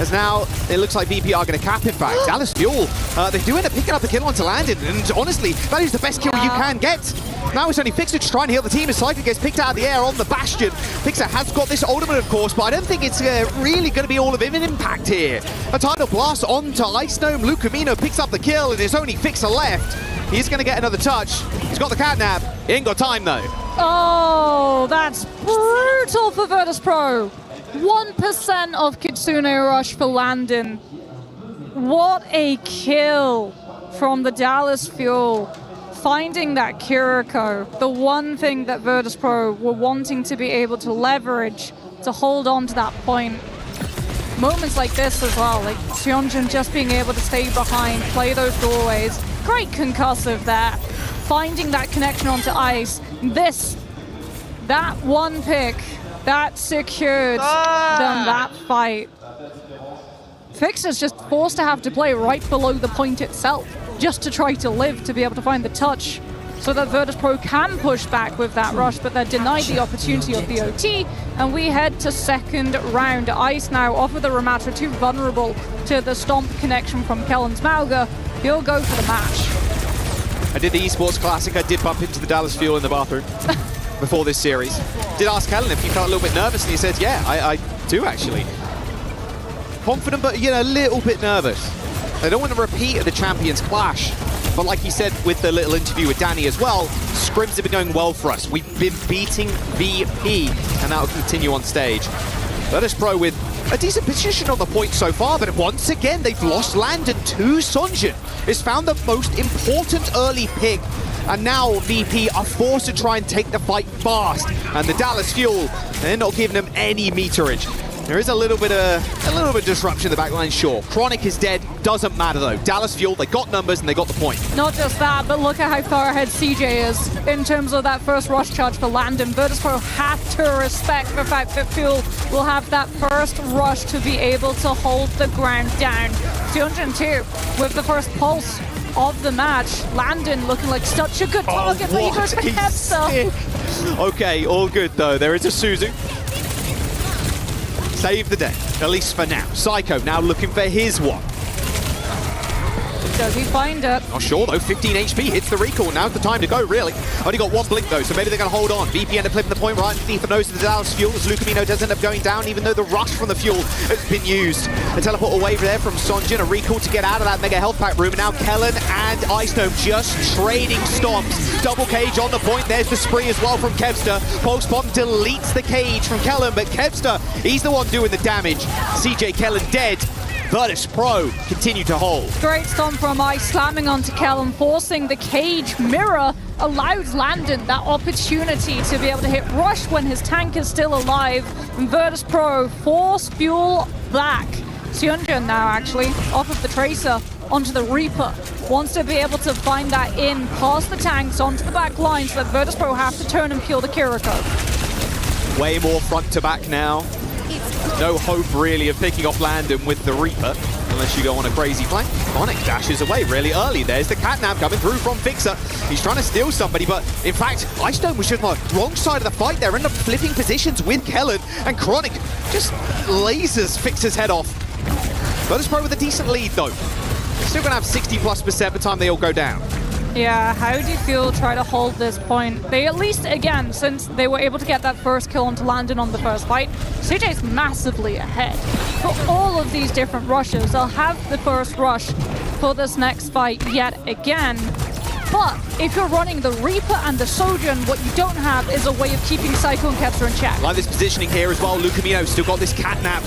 As now, it looks like VP are going to cap, in fact. Dallas Fuel, they do end up picking up the kill onto Landon, and honestly, that is the best kill you can get. Now it's only Fixer to try and heal the team as Psycho gets picked out of the air on the Bastion. Fixer has got this ultimate, of course, but I don't think it's really going to be all of him in impact here. A Tidal Blast onto Ice Gnome. Luke Camino picks up the kill, and there's only Fixer left. He's going to get another touch. He's got the catnap. He ain't got time, though. Oh, that's brutal for Virtus.pro. 1% of Kitsune Rush for Landon. What a kill from the Dallas Fuel. Finding that Kiriko, the one thing that Virtus.pro were wanting to be able to leverage to hold on to that point. Moments like this as well, like Seonjin just being able to stay behind, play those doorways. Great concussive there. Finding that connection onto ice. That one pick, that secured them that fight. Fixer's just forced to have to play right below the point itself, just to try to live, to be able to find the touch, so that Virtus.pro can push back with that rush, but they're denied the opportunity of the OT, and we head to second round. Ice now off of the Ramatra, too vulnerable to the stomp connection from Kellen's Mauga. He'll go for the match. I did the Esports Classic, I did bump into the Dallas Fuel in the bathroom before this series. Did ask Kellen if he felt a little bit nervous, and he said, yeah, I do actually. Confident, but a little bit nervous. They don't want to repeat at the Champions Clash. But like he said with the little interview with Danny as well, scrims have been going well for us. We've been beating VP, and that will continue on stage. Virtus.pro with a decent position on the point so far, but once again, they've lost Landon to Sonjin. It's found the most important early pick, and now VP are forced to try and take the fight fast. And the Dallas Fuel, they're not giving them any meterage. There is a little bit of disruption in the backline, sure. Chronic is dead, doesn't matter though. Dallas Fuel, they got numbers and they got the point. Not just that, but look at how far ahead CJ is in terms of that first rush charge for Landon. Virtus.pro have to respect the fact that Fuel will have that first rush to be able to hold the ground down. 202 with the first pulse of the match. Landon looking like such a good target, but he goes for Kevster. Okay, all good though. There is a Suzu. Save the day, at least for now. Psycho now looking for his one. Does he find it? Not sure though, 15 HP hits the recall. Now's the time to go, really. Only got one blink though, so maybe they're going to hold on. VP end up flipping the point right underneath the nose of the Dallas Fuel as Lucamino does end up going down, even though the rush from the Fuel has been used. A teleport away there from Sonjin, a recall to get out of that Mega Health Pack room. And now Kellen and Ice Gnome just trading stomps. Double cage on the point. There's the spree as well from Kevster. Pulse Bomb deletes the cage from Kellen, but Kevster, he's the one doing the damage. CJ Kellen dead. Virtus.pro continue to hold. Great stomp from Ice, slamming onto Kellen, forcing the cage mirror, allows Landon that opportunity to be able to hit rush when his tank is still alive. And Virtus.pro force Fuel back. Seonjin now actually off of the Tracer onto the Reaper. Wants to be able to find that in past the tanks onto the back line so that Virtus.pro have to turn and peel the Kiriko. Way more front to back now. No hope really of picking off Landon with the Reaper, unless you go on a crazy flank. Chronic dashes away really early. There's the catnap coming through from Fixer. He's trying to steal somebody, but in fact, Ice Gnome was just on the wrong side of the fight there. End up flipping positions with Kellen, and Chronic just lasers Fixer's head off. Virtus.pro with a decent lead though. Still gonna have 60+% by the time they all go down. Yeah, how do Fuel try to hold this point? They at least, again, since they were able to get that first kill onto Landon on the first fight, CJ's massively ahead. For all of these different rushes, they'll have the first rush for this next fight yet again. But if you're running the Reaper and the Sojourn, what you don't have is a way of keeping Psycho and Kepster in check. Like this positioning here as well. Lucamino still got this catnap.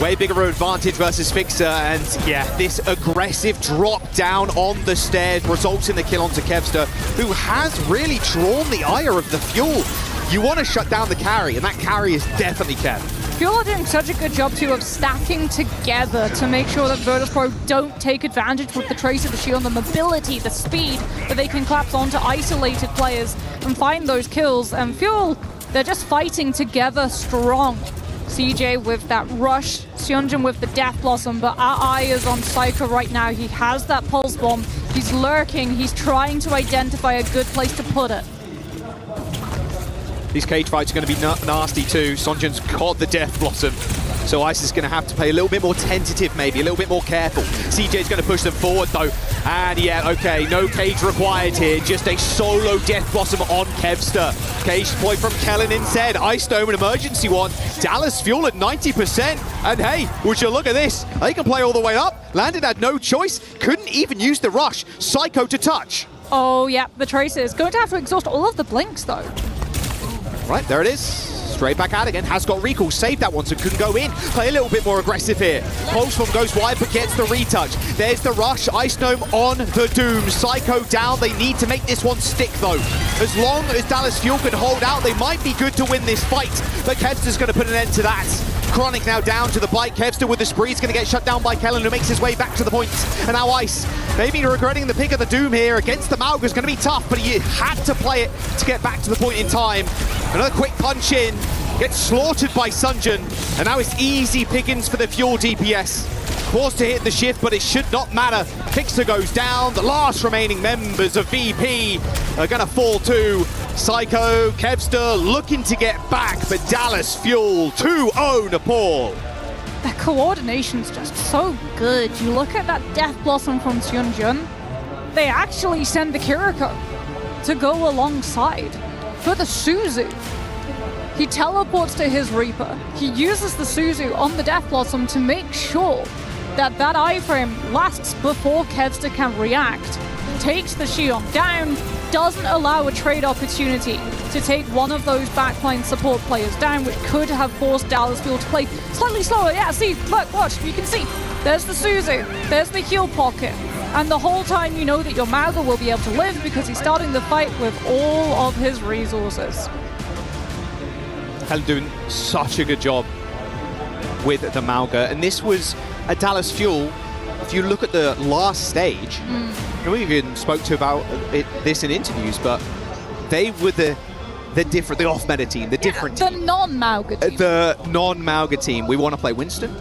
Way bigger advantage versus Fixer, and yeah, this aggressive drop down on the stairs results in the kill onto Kevster, who has really drawn the ire of the Fuel. You want to shut down the carry, and that carry is definitely Kev. Fuel are doing such a good job too of stacking together to make sure that Virtus.pro don't take advantage with the Tracer, the shield, the mobility, the speed that they can collapse onto isolated players and find those kills. And Fuel, they're just fighting together strong. CJ with that rush, Seonjin with the Death Blossom, but our eye is on Psycho right now. He has that Pulse Bomb, he's lurking, he's trying to identify a good place to put it. These cage fights are going to be nasty too. Sonjin's got the Death Blossom, so Ice is going to have to play a little bit more tentative, maybe a little bit more careful. CJ's going to push them forward though, and yeah, okay, no cage required here, just a solo Death Blossom on Kevster. Cage point from Kellen instead. Ice Dome, an emergency one. Dallas Fuel at 90%, and hey, would you look at this? They can play all the way up. Landon had no choice, couldn't even use the rush. Psycho to touch. Oh yeah, the Tracer is going to have to exhaust all of the blinks though. Right, there it is. Straight back out again. Has got recall. Saved that one, so couldn't go in. Play a little bit more aggressive here. Pulse Bomb goes wide, but gets the retouch. There's the rush. Ice Gnome on the Doom. Psycho down. They need to make this one stick, though. As long as Dallas Fuel can hold out, they might be good to win this fight. But Kevster's going to put an end to that. Chronic now down to the bite. Kevster with the spree is going to get shut down by Kellen, who makes his way back to the point. And now Ice, maybe regretting the pick of the Doom here against the Mauga is going to be tough, but he had to play it to get back to the point in time. Another quick punch in, gets slaughtered by Sunjin, and now it's easy pickings for the Fuel DPS. Forced to hit the shift, but it should not matter. Fixer goes down. The last remaining members of VP are going to fall too. Psycho, Kevster looking to get back, but Dallas Fuel 2-0 Nepal. Their coordination's just so good. You look at that Death Blossom from Seonjin, they actually send the Kiriko to go alongside for the Suzu. He teleports to his Reaper. He uses the Suzu on the Death Blossom to make sure that that iframe lasts before Kevster can react. Takes the Xion down, doesn't allow a trade opportunity to take one of those backline support players down, which could have forced Dallas Fuel to play slightly slower. Yeah, see, look, watch, you can see. There's the Suzu, there's the heal pocket. And the whole time you know that your Mauga will be able to live because he's starting the fight with all of his resources. Helen doing such a good job with the Mauga, and this was a Dallas Fuel. If you look at the last stage, we even spoke to about this in interviews, but they were the different, the off-meta team, the different team. The non-Mauga team. The non-Mauga team. We want to play Winston.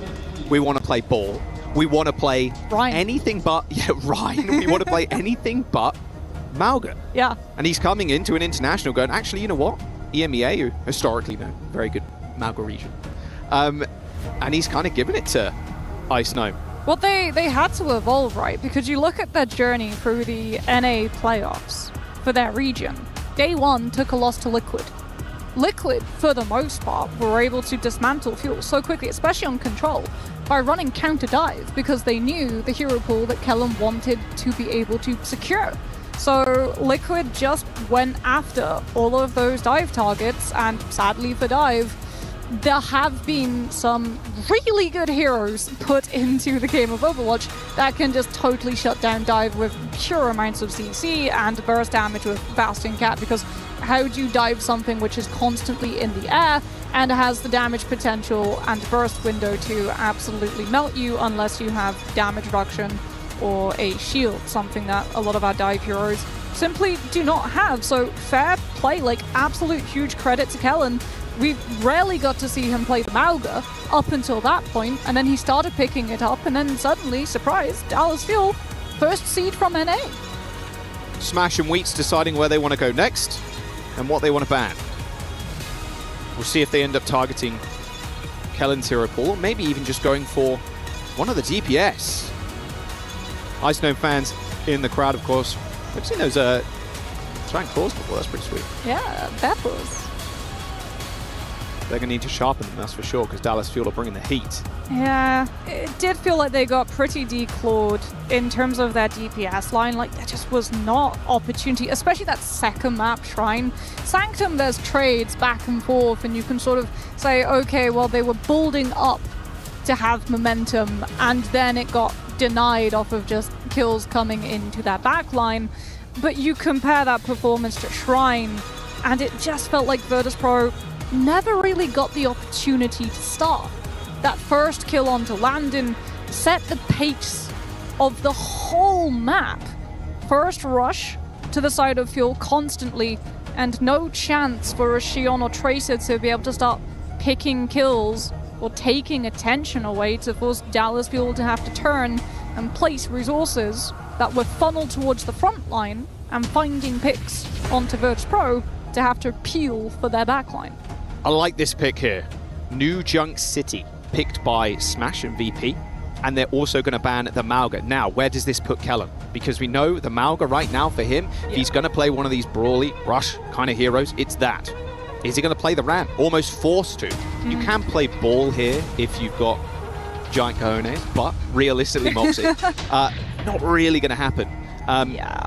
We want to play Ball. We want to play Ryan. Anything but, Ryan. We want to play anything but Mauga. Yeah. And he's coming into an international going, actually, you know what? EMEA, who historically know, very good Mauga region. And he's kind of given it to Ice Gnome. Well, they had to evolve, right? Because you look at their journey through the NA playoffs for their region. Day one took a loss to Liquid. Liquid, for the most part, were able to dismantle Fuel so quickly, especially on control, by running counter dive because they knew the hero pool that Kellen wanted to be able to secure. So Liquid just went after all of those dive targets, and sadly for dive, there have been some really good heroes put into the game of Overwatch that can just totally shut down dive with pure amounts of CC and burst damage with Bastion Cat, because how do you dive something which is constantly in the air and has the damage potential and burst window to absolutely melt you unless you have damage reduction or a shield, something that a lot of our dive heroes simply do not have. So fair play, like absolute huge credit to Kellen. We rarely got to see him play the Mauga up until that point, and then he started picking it up, and then suddenly, surprise, Dallas Fuel, first seed from NA. Smash and Wheats deciding where they want to go next and what they want to ban. We'll see if they end up targeting Kellen's hero pool, or maybe even just going for one of the DPS. Ice Gnome fans in the crowd, of course, I've seen those giant claws before. That's pretty sweet. Yeah, battles. They're going to need to sharpen them, that's for sure, because Dallas Fuel are bringing the heat. Yeah, it did feel like they got pretty declawed in terms of their DPS line. Like, there just was not opportunity, especially that second map, Shrine. Sanctum, there's trades back and forth, and you can sort of say, okay, well, they were building up to have momentum, and then it got denied off of just kills coming into that back line. But you compare that performance to Shrine, and it just felt like Virtus.pro never really got the opportunity to start. That first kill onto Landon set the pace of the whole map. First rush to the side of Fuel constantly, and no chance for a Xion or Tracer to be able to start picking kills or taking attention away to force Dallas Fuel to have to turn and place resources that were funneled towards the front line and finding picks onto Virtus.pro to have to peel for their backline. I like this pick here. New Junk City, picked by Smash and VP, and they're also going to ban the Mauga. Now, where does this put Kellen? Because we know the Mauga right now for him, if he's going to play one of these brawly, rush kind of heroes, it's that. Is he going to play the Ram? Almost forced to. You can play ball here if you've got giant cojones, but realistically, Moxie, not really going to happen.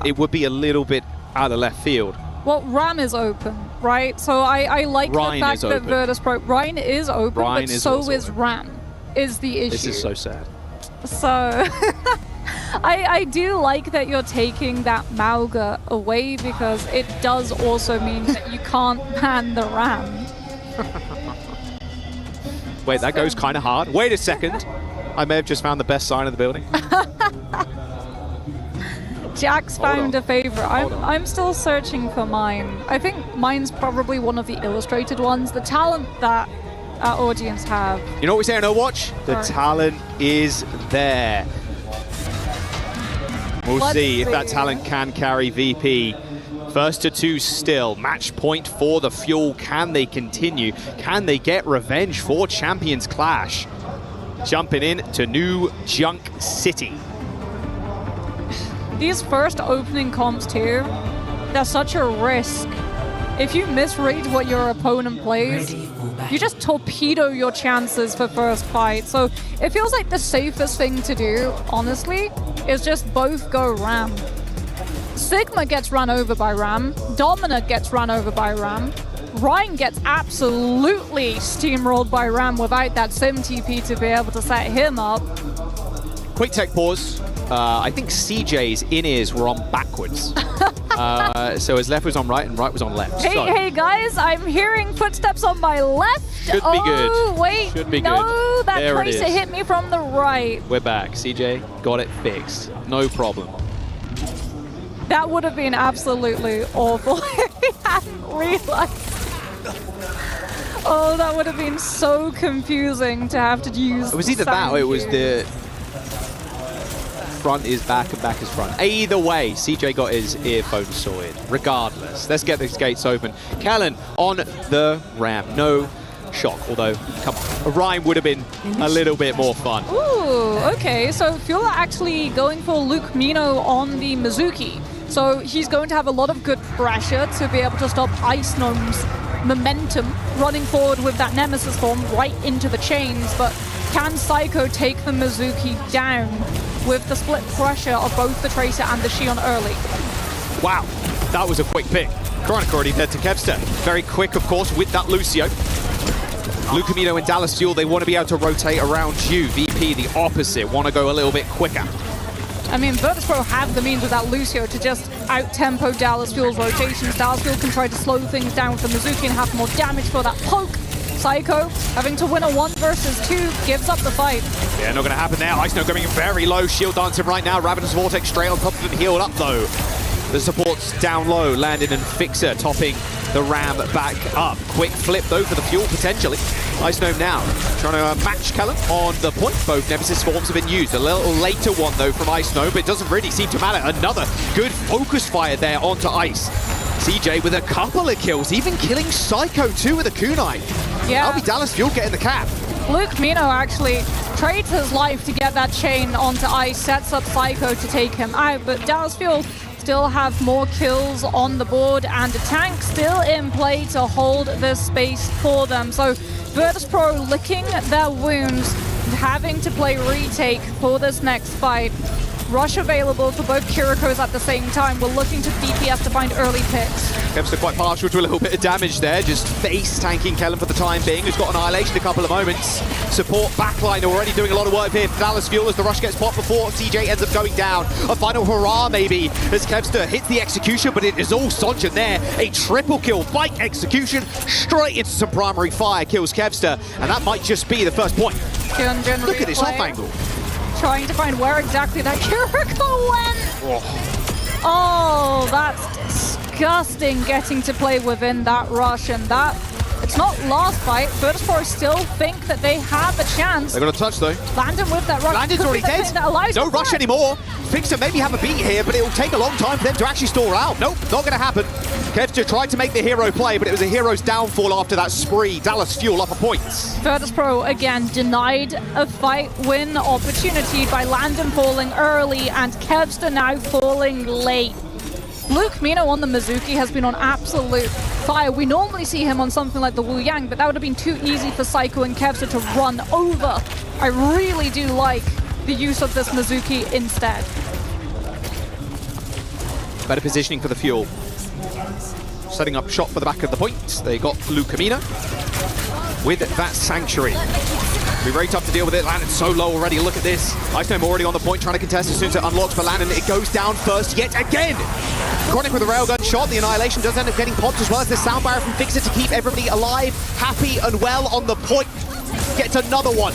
It would be a little bit out of left field. Well, Ram is open, right? So I like Rhine the fact that Virtus.pro... Rhine is open, Rhine but is so also is Ram, is the issue. This is so sad. So I do like that you're taking that Mauga away, because it does also mean that you can't ban the Ram. Wait, that goes kind of hard. Wait a second. I may have just found the best sign of the building. Jack's found a favorite. I'm still searching for mine. I think mine's probably one of the illustrated ones. The talent that our audience have. You know what we say on Overwatch? The talent is there. We'll see if that talent can carry VP. First to two still. Match point for the Fuel. Can they continue? Can they get revenge for Champions Clash? Jumping in to New Junk City. These first opening comps too, they're such a risk. If you misread what your opponent plays, you just torpedo your chances for first fight. So it feels like the safest thing to do, honestly, is just both go Ram. Sigma gets run over by Ram, Domina gets run over by Ram, Ryan gets absolutely steamrolled by Ram without that Sim TP to be able to set him up. Quick tech pause. I think CJ's in-ears were on backwards. So his left was on right and right was on left. Hey guys, I'm hearing footsteps on my left. Should be good. Oh, wait. Should be no, good. that There it Tracer is. hit me from the right. We're back. CJ got it fixed. No problem. That would have been absolutely awful if he hadn't realized. Oh, that would have been so confusing to have to use. It was either that or it was the front is back and back is front. Either way, CJ got his earphones sorted. Regardless, let's get these gates open. Callan on the Ram. No shock, although a Rhyme would have been a little bit more fun. Ooh, okay. So Fuel are actually going for Luke Mino on the Mizuki. So he's going to have a lot of good pressure to be able to stop Ice Gnome's momentum running forward with that Nemesis form right into the chains. But can Psycho take the Mizuki down with the split pressure of both the Tracer and the Xion early? Wow, that was a quick pick. Chronic already dead to Kevster. Very quick, of course, with that Lucio. Lucamino and Dallas Fuel, they want to be able to rotate around you. VP, the opposite, want to go a little bit quicker. I mean, Virtus.pro have the means with that Lucio to just out-tempo Dallas Fuel's rotations. Dallas Fuel can try to slow things down with the Mizuki and have more damage for that poke. Psycho, having to win a 1 versus 2, gives up the fight. Yeah, not going to happen there. Ice Snow going very low. Shield dancing right now. Ravenous Vortex straight on top of him. Healed up, though. The support's down low. Landon and Fixer topping the Ram back up. Quick flip, though, for the Fuel, potentially. Ice Snow now trying to match Callum on the point. Both Nemesis forms have been used. A little later one, though, from Ice Snow, but it doesn't really seem to matter. Another good focus fire there onto Ice. CJ with a couple of kills, even killing Psycho, too, with a kunai. Yeah. That'll be Dallas Fuel getting the cap. Luke Mino actually trades his life to get that chain onto Ice, sets up Psycho to take him out, but Dallas Fuel still have more kills on the board and a tank still in play to hold this space for them. So Virtus.pro licking their wounds, having to play retake for this next fight. Rush available for both Kirikos at the same time. We're looking to DPS to find early picks. Kevster quite partial to a little bit of damage there, just face tanking Kellen for the time being, who's got Annihilation a couple of moments. Support backline already doing a lot of work here for Dallas Fuel as the rush gets popped before CJ ends up going down. A final hurrah maybe as Kevster hits the execution, but it is all Sonjin there. A triple kill, bike execution, straight into some primary fire, kills Kevster, and that might just be the first point. Look at this off angle. Trying to find where exactly that Kiriko went. Oh, that's disgusting getting to play within that rush, and that it's not last fight. Virtus.pro still think that they have a chance. They got a touch though. Landon with that rush. Landon's already dead. No rush anymore. Fixer maybe have a beat here, but it will take a long time for them to actually stall out. Nope, not going to happen. Kevster tried to make the hero play, but it was a hero's downfall after that spree. Dallas Fuel up a points. Virtus.pro again denied a fight win opportunity by Landon falling early and Kevster now falling late. Luke Mino on the Mizuki has been on absolute fire. We normally see him on something like the Wu Yang, but that would have been too easy for Psycho and Kevster to run over. I really do like the use of this Mizuki instead. Better positioning for the Fuel. Setting up shot for the back of the point. They got Luke Mino with that Sanctuary. Be very tough to deal with it. Landon so low already. Look at this. Iceman already on the point, trying to contest as soon as it unlocks for Landon. It goes down first yet again. Chronic with a railgun shot. The Annihilation does end up getting popped as well as the sound barrier from Fixer to keep everybody alive, happy and well on the point. Gets another one.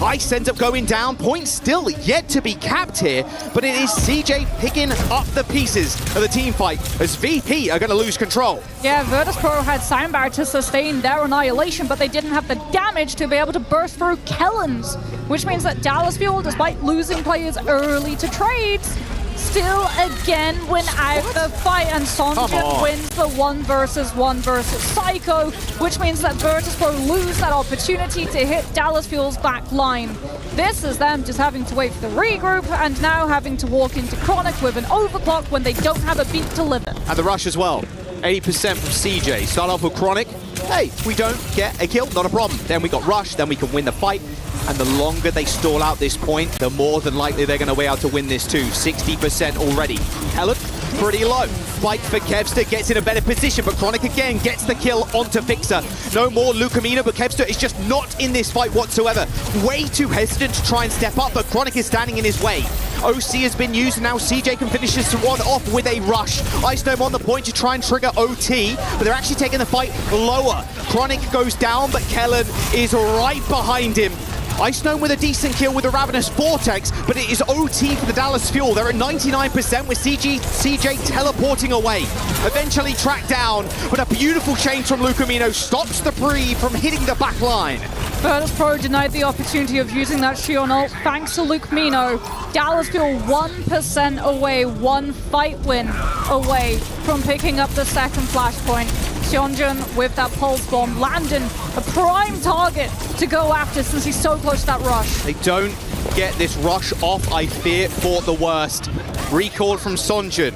Ice ends up going down. Point still yet to be capped here, but it is CJ picking up the pieces of the team fight as VP are going to lose control. Yeah, Virtus.pro had Soundbar to sustain their Annihilation, but they didn't have the damage to be able to burst through Kellen's, which means that Dallas Fuel, despite losing players early to trades, still again win out the fight, and Sonjin wins the 1v1 versus Psycho, which means that Virtus.pro lose that opportunity to hit Dallas Fuel's back line. This is them just having to wait for the regroup and now having to walk into Chronic with an overclock when they don't have a beat to live it. And the rush as well. 80% from CJ. Start off with Chronic. Hey, we don't get a kill, not a problem. Then we got Rush, then we can win the fight. And the longer they stall out this point, the more than likely they're going to be able to win this too. 60% already. Helen, pretty low. Fight for Kevster, gets in a better position, but Chronic again gets the kill onto Fixer. No more Lucamino, but Kevster is just not in this fight whatsoever. Way too hesitant to try and step up, but Chronic is standing in his way. OC has been used, and now CJ can finish this one off with a rush. Ice Gnome on the point to try and trigger OT, but they're actually taking the fight lower. Chronic goes down, but Kellen is right behind him. Ice Gnome with a decent kill with a Ravenous Vortex, but it is OT for the Dallas Fuel. They're at 99% with CJ teleporting away. Eventually tracked down, but a beautiful change from Lucamino stops the pre from hitting the back line. Virtus.pro denied the opportunity of using that Shion ult thanks to Luke Mino. Dallas Fuel 1% away, one fight win away from picking up the second flashpoint. Sionjun with that pulse bomb. Landon, a prime target to go after since he's so close to that rush. They don't get this rush off, I fear for the worst. Recall from Sonjun,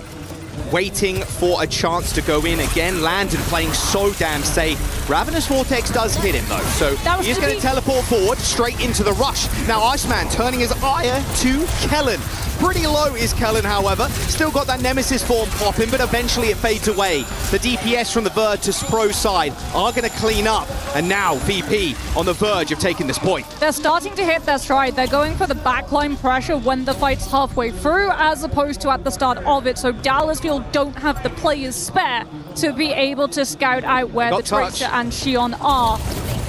waiting for a chance to go in again. Landon playing so damn safe. Ravenous Vortex does hit him though, so he's going to teleport forward straight into the rush. Now Iceman turning his ire to Kellen. Pretty low is Kellen, however. Still got that Nemesis form popping, but eventually it fades away. The DPS from the Virtus.pro side are going to clean up, and now VP on the verge of taking this point. They're starting to hit their stride. They're going for the backline pressure when the fight's halfway through, as opposed to at the start of it, so Dallas Fuel don't have the players spare to be able to scout out where the Tracer and Shion are.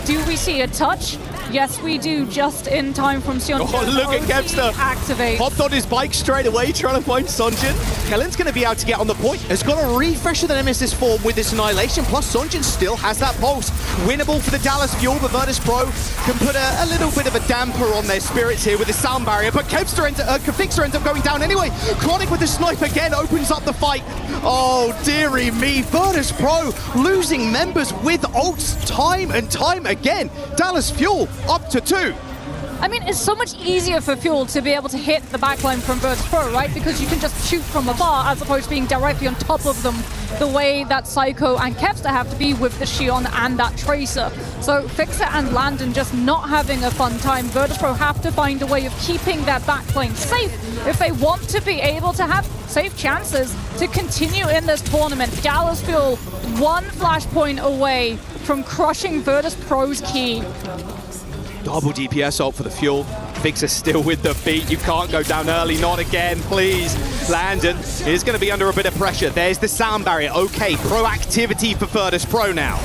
Do we see a touch? Yes, we do, just in time from Sion. Oh, look at Kevster. Activate. Hopped on his bike straight away, trying to find Sonjin. Kellen's going to be able to get on the point. Has got a refresh of the Nemesis form with this Annihilation, plus Sonjin still has that pulse. Winnable for the Dallas Fuel, but Virtus.pro can put a little bit of a damper on their spirits here with the sound barrier, but Fixer ends up going down anyway. Chronic with the snipe again opens up the fight. Oh, dearie me. Virtus.pro losing members with ults time and time again. Dallas Fuel up to 2. I mean, it's so much easier for Fuel to be able to hit the backline from Virtus Pro, right? Because you can just shoot from afar as opposed to being directly on top of them the way that Psycho and Kevster have to be with the Shion and that Tracer. So Fixer and Landon just not having a fun time. Virtus Pro have to find a way of keeping that backline safe if they want to be able to have safe chances to continue in this tournament. Dallas Fuel one flashpoint away from crushing Virtus Pro's key. Double DPS ult for the Fuel. Fixer still with the beat. You can't go down early. Not again, please. Landon is going to be under a bit of pressure. There's the sound barrier. Okay, proactivity for Virtus Pro now.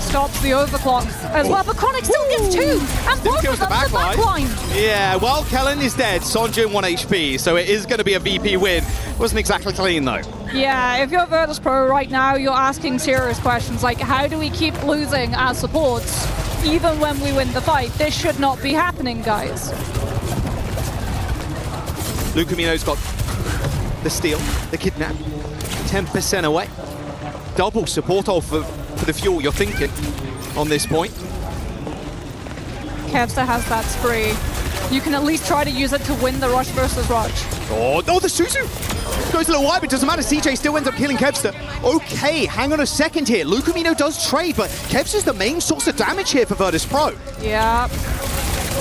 Stops the overclock as well, but Chronic still gets two. And Still both kills of the them backline. Yeah, well, Kellen is dead. Sonjin 1 HP, so it is going to be a VP win. Wasn't exactly clean, though. Yeah, if you're Virtus Pro right now, you're asking serious questions like, how do we keep losing as supports even when we win the fight? This should not be happening, guys. Lucamino's got the steal, the kidnap, 10% away. Double support ult for the Fuel, you're thinking, on this point. Kevster has that spree. You can at least try to use it to win the rush versus rush. Oh, no, the Suzu goes a little wide, but doesn't matter. CJ still ends up killing Kevster. Okay, hang on a second here. Lucamino does trade, but Kevster's the main source of damage here for Virtus Pro. Yeah.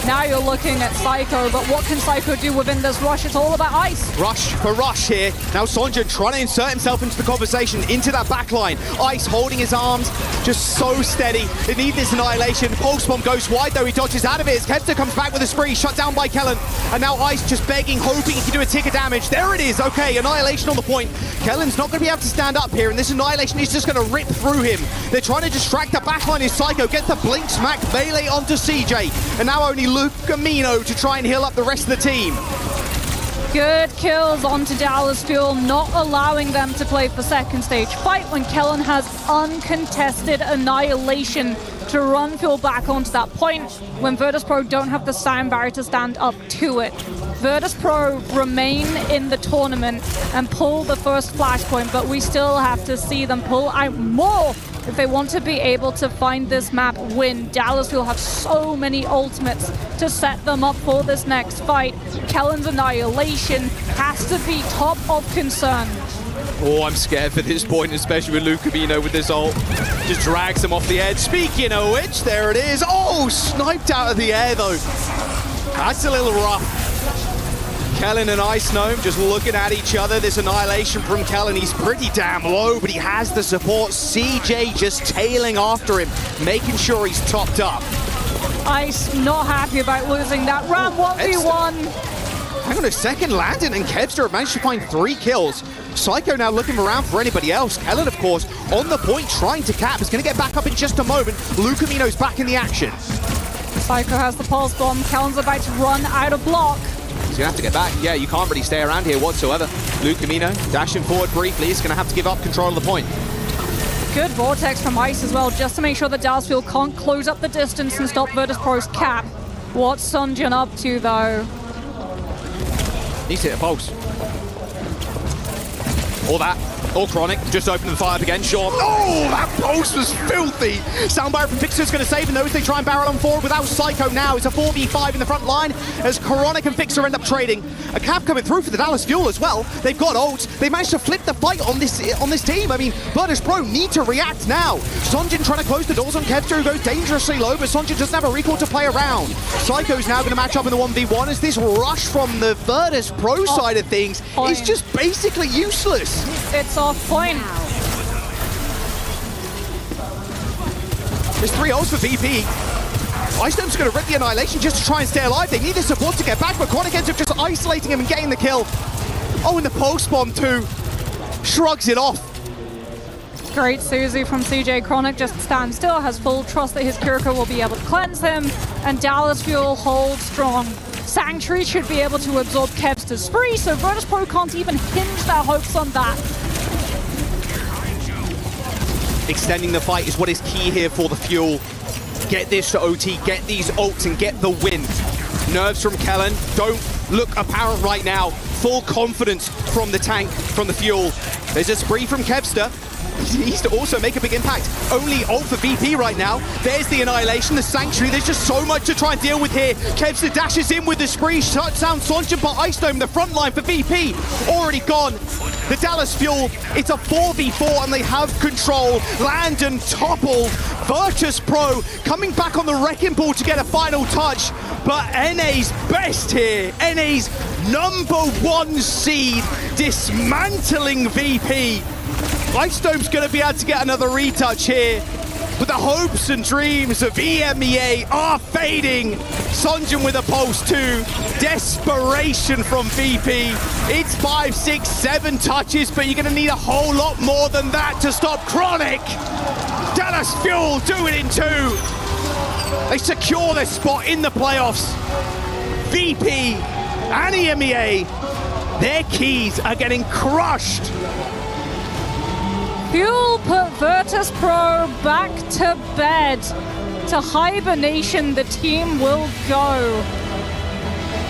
Now you're looking at Psycho, but what can Psycho do within this rush? It's all about Ice. Rush for Rush here. Now Sonjin trying to insert himself into the conversation, into that backline. Ice holding his arms, just so steady. They need this annihilation. Pulse Bomb goes wide though, he dodges out of it. As Kevster comes back with a spree, shut down by Kellen. And now Ice just begging, hoping he can do a tick of damage. There it is, okay, annihilation on the point. Kellen's not going to be able to stand up here, and this annihilation is just going to rip through him. They're trying to distract the backline as Psycho gets the blink smack melee onto CJ. And now only Lucamino to try and heal up the rest of the team. Good kills onto Dallas Fuel, not allowing them to play for second stage fight when Kellen has uncontested annihilation to run Fuel back onto that point when Virtus Pro don't have the sound barrier to stand up to it. Virtus Pro remain in the tournament and pull the first flashpoint, but we still have to see them pull out more if they want to be able to find this map win. Dallas will have so many ultimates to set them up for this next fight. Kellen's annihilation has to be top of concern. Oh, I'm scared for this point, especially with Lucamino with this ult. Just drags him off the edge. Speaking of which, there it is. Oh, sniped out of the air though. That's a little rough. Kellen and Ice Gnome just looking at each other. This annihilation from Kellen, he's pretty damn low, but he has the support. CJ just tailing after him, making sure he's topped up. Ice not happy about losing that round 1v1. Hang on a second, Landon and Kevster have managed to find 3 kills. Psycho now looking around for anybody else. Kellen, of course, on the point trying to cap. Is going to get back up in just a moment. Lucamino's back in the action. Psycho has the pulse bomb. Kellen's about to run out of block. He's going to have to get back. Yeah, you can't really stay around here whatsoever. Lucamino dashing forward briefly. He's going to have to give up control of the point. Good vortex from Ice as well, just to make sure that Dallas Fuel can't close up the distance and stop Virtus Pro's cap. What's Sonjin up to, though? Needs to hit a pulse. Or that. Or Chronic. Just opening the fire up again. Sure. Oh, that pulse was filthy. Soundbite from Fixer's going to save him, though, as they try and barrel on forward without Psycho now. It's a 4v5 in the front line as Chronic and Fixer end up trading. A cap coming through for the Dallas Fuel as well. They've got ults. They managed to flip the fight on this team. I mean, Virtus Pro need to react now. Sonjin trying to close the doors on Kevster, who goes dangerously low, but Sonjin doesn't have a recall to play around. Psycho's now going to match up in the 1v1 as this rush from the Virtus Pro side of things is just basically useless. It's off point. There's 3 ults for VP. Ice Gnome's going to rip the annihilation just to try and stay alive. They need the support to get back, but Chronic ends up just isolating him and getting the kill. Oh, and the pulse bomb too. Shrugs it off. Great Susie from CJ. Chronic just stands still, has full trust that his Kiriko will be able to cleanse him, and Dallas Fuel holds strong. Sanctuary should be able to absorb Kevster's spree, so Virtus Pro can't even hinge their hopes on that. Extending the fight is what is key here for the Fuel. Get this to OT, get these ults and get the win. Nerves from Kellen don't look apparent right now. Full confidence from the tank, from the Fuel. There's a spree from Kevster. he needs to also make a big impact. Only ult for VP right now. There's the Annihilation, the Sanctuary. There's just so much to try and deal with here. Kevster dashes in with the spree, shuts down Sonja, but Ice Dome, the front line for VP, already gone. The Dallas Fuel, it's a 4v4 and they have control. Landon toppled. Virtus Pro coming back on the wrecking ball to get a final touch. But NA's best here. NA's #1 seed dismantling VP. Ice Dome's going to be able to get another retouch here. But the hopes and dreams of EMEA are fading. Sonjin with a pulse too. Desperation from VP. It's 5, 6, 7 touches, but you're going to need a whole lot more than that to stop Chronic. Dallas Fuel do it in 2. They secure their spot in the playoffs. VP and EMEA, their keys are getting crushed. Fuel put Virtus Pro back to bed. To hibernation, the team will go.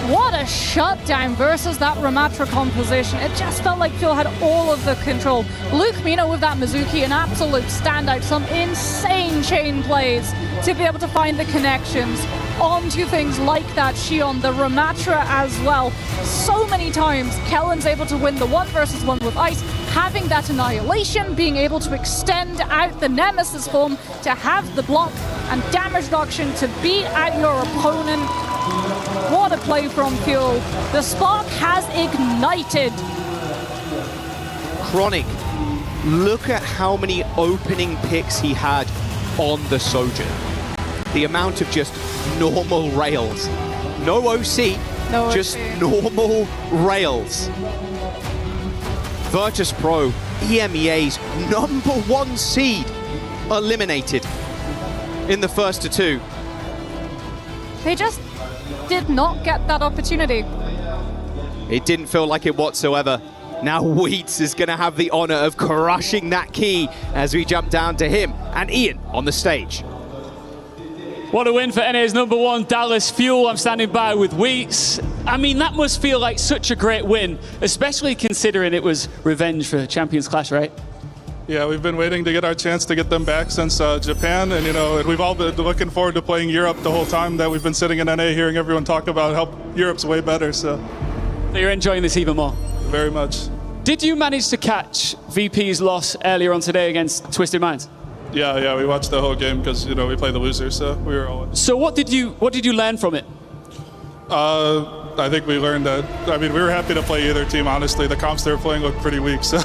What a shutdown versus that Ramatra composition. It just felt like Fuel had all of the control. Luke Mino with that Mizuki, an absolute standout. Some insane chain plays to be able to find the connections onto things like that Shion, the Ramatra as well. So many times, Kellen's able to win the 1 versus 1 with Ice, having that Annihilation, being able to extend out the Nemesis form to have the block and damage reduction to beat out your opponent. What a play from Fuel. The spark has ignited. Chronic, look at how many opening picks he had on the Sojourn. The amount of just normal rails. No OC, just normal rails. Virtus Pro, EMEA's #1 seed, eliminated in the first of 2. They just did not get that opportunity. It didn't feel like it whatsoever. Now Wheats is going to have the honor of crushing that key as we jump down to him and Ian on the stage. What a win for NA's #1 Dallas Fuel. I'm standing by with Wheats. I mean, that must feel like such a great win, especially considering it was revenge for Champions Clash, right? Yeah, we've been waiting to get our chance to get them back since Japan, and we've all been looking forward to playing Europe the whole time that we've been sitting in NA, hearing everyone talk about how Europe's way better. So you're enjoying this even more? Very much. Did you manage to catch VP's loss earlier on today against Twisted Minds? Yeah, we watched the whole game because we play the losers, so we were all. So what did you learn from it? I think we learned that. I mean, we were happy to play either team. Honestly, the comps they were playing looked pretty weak. So.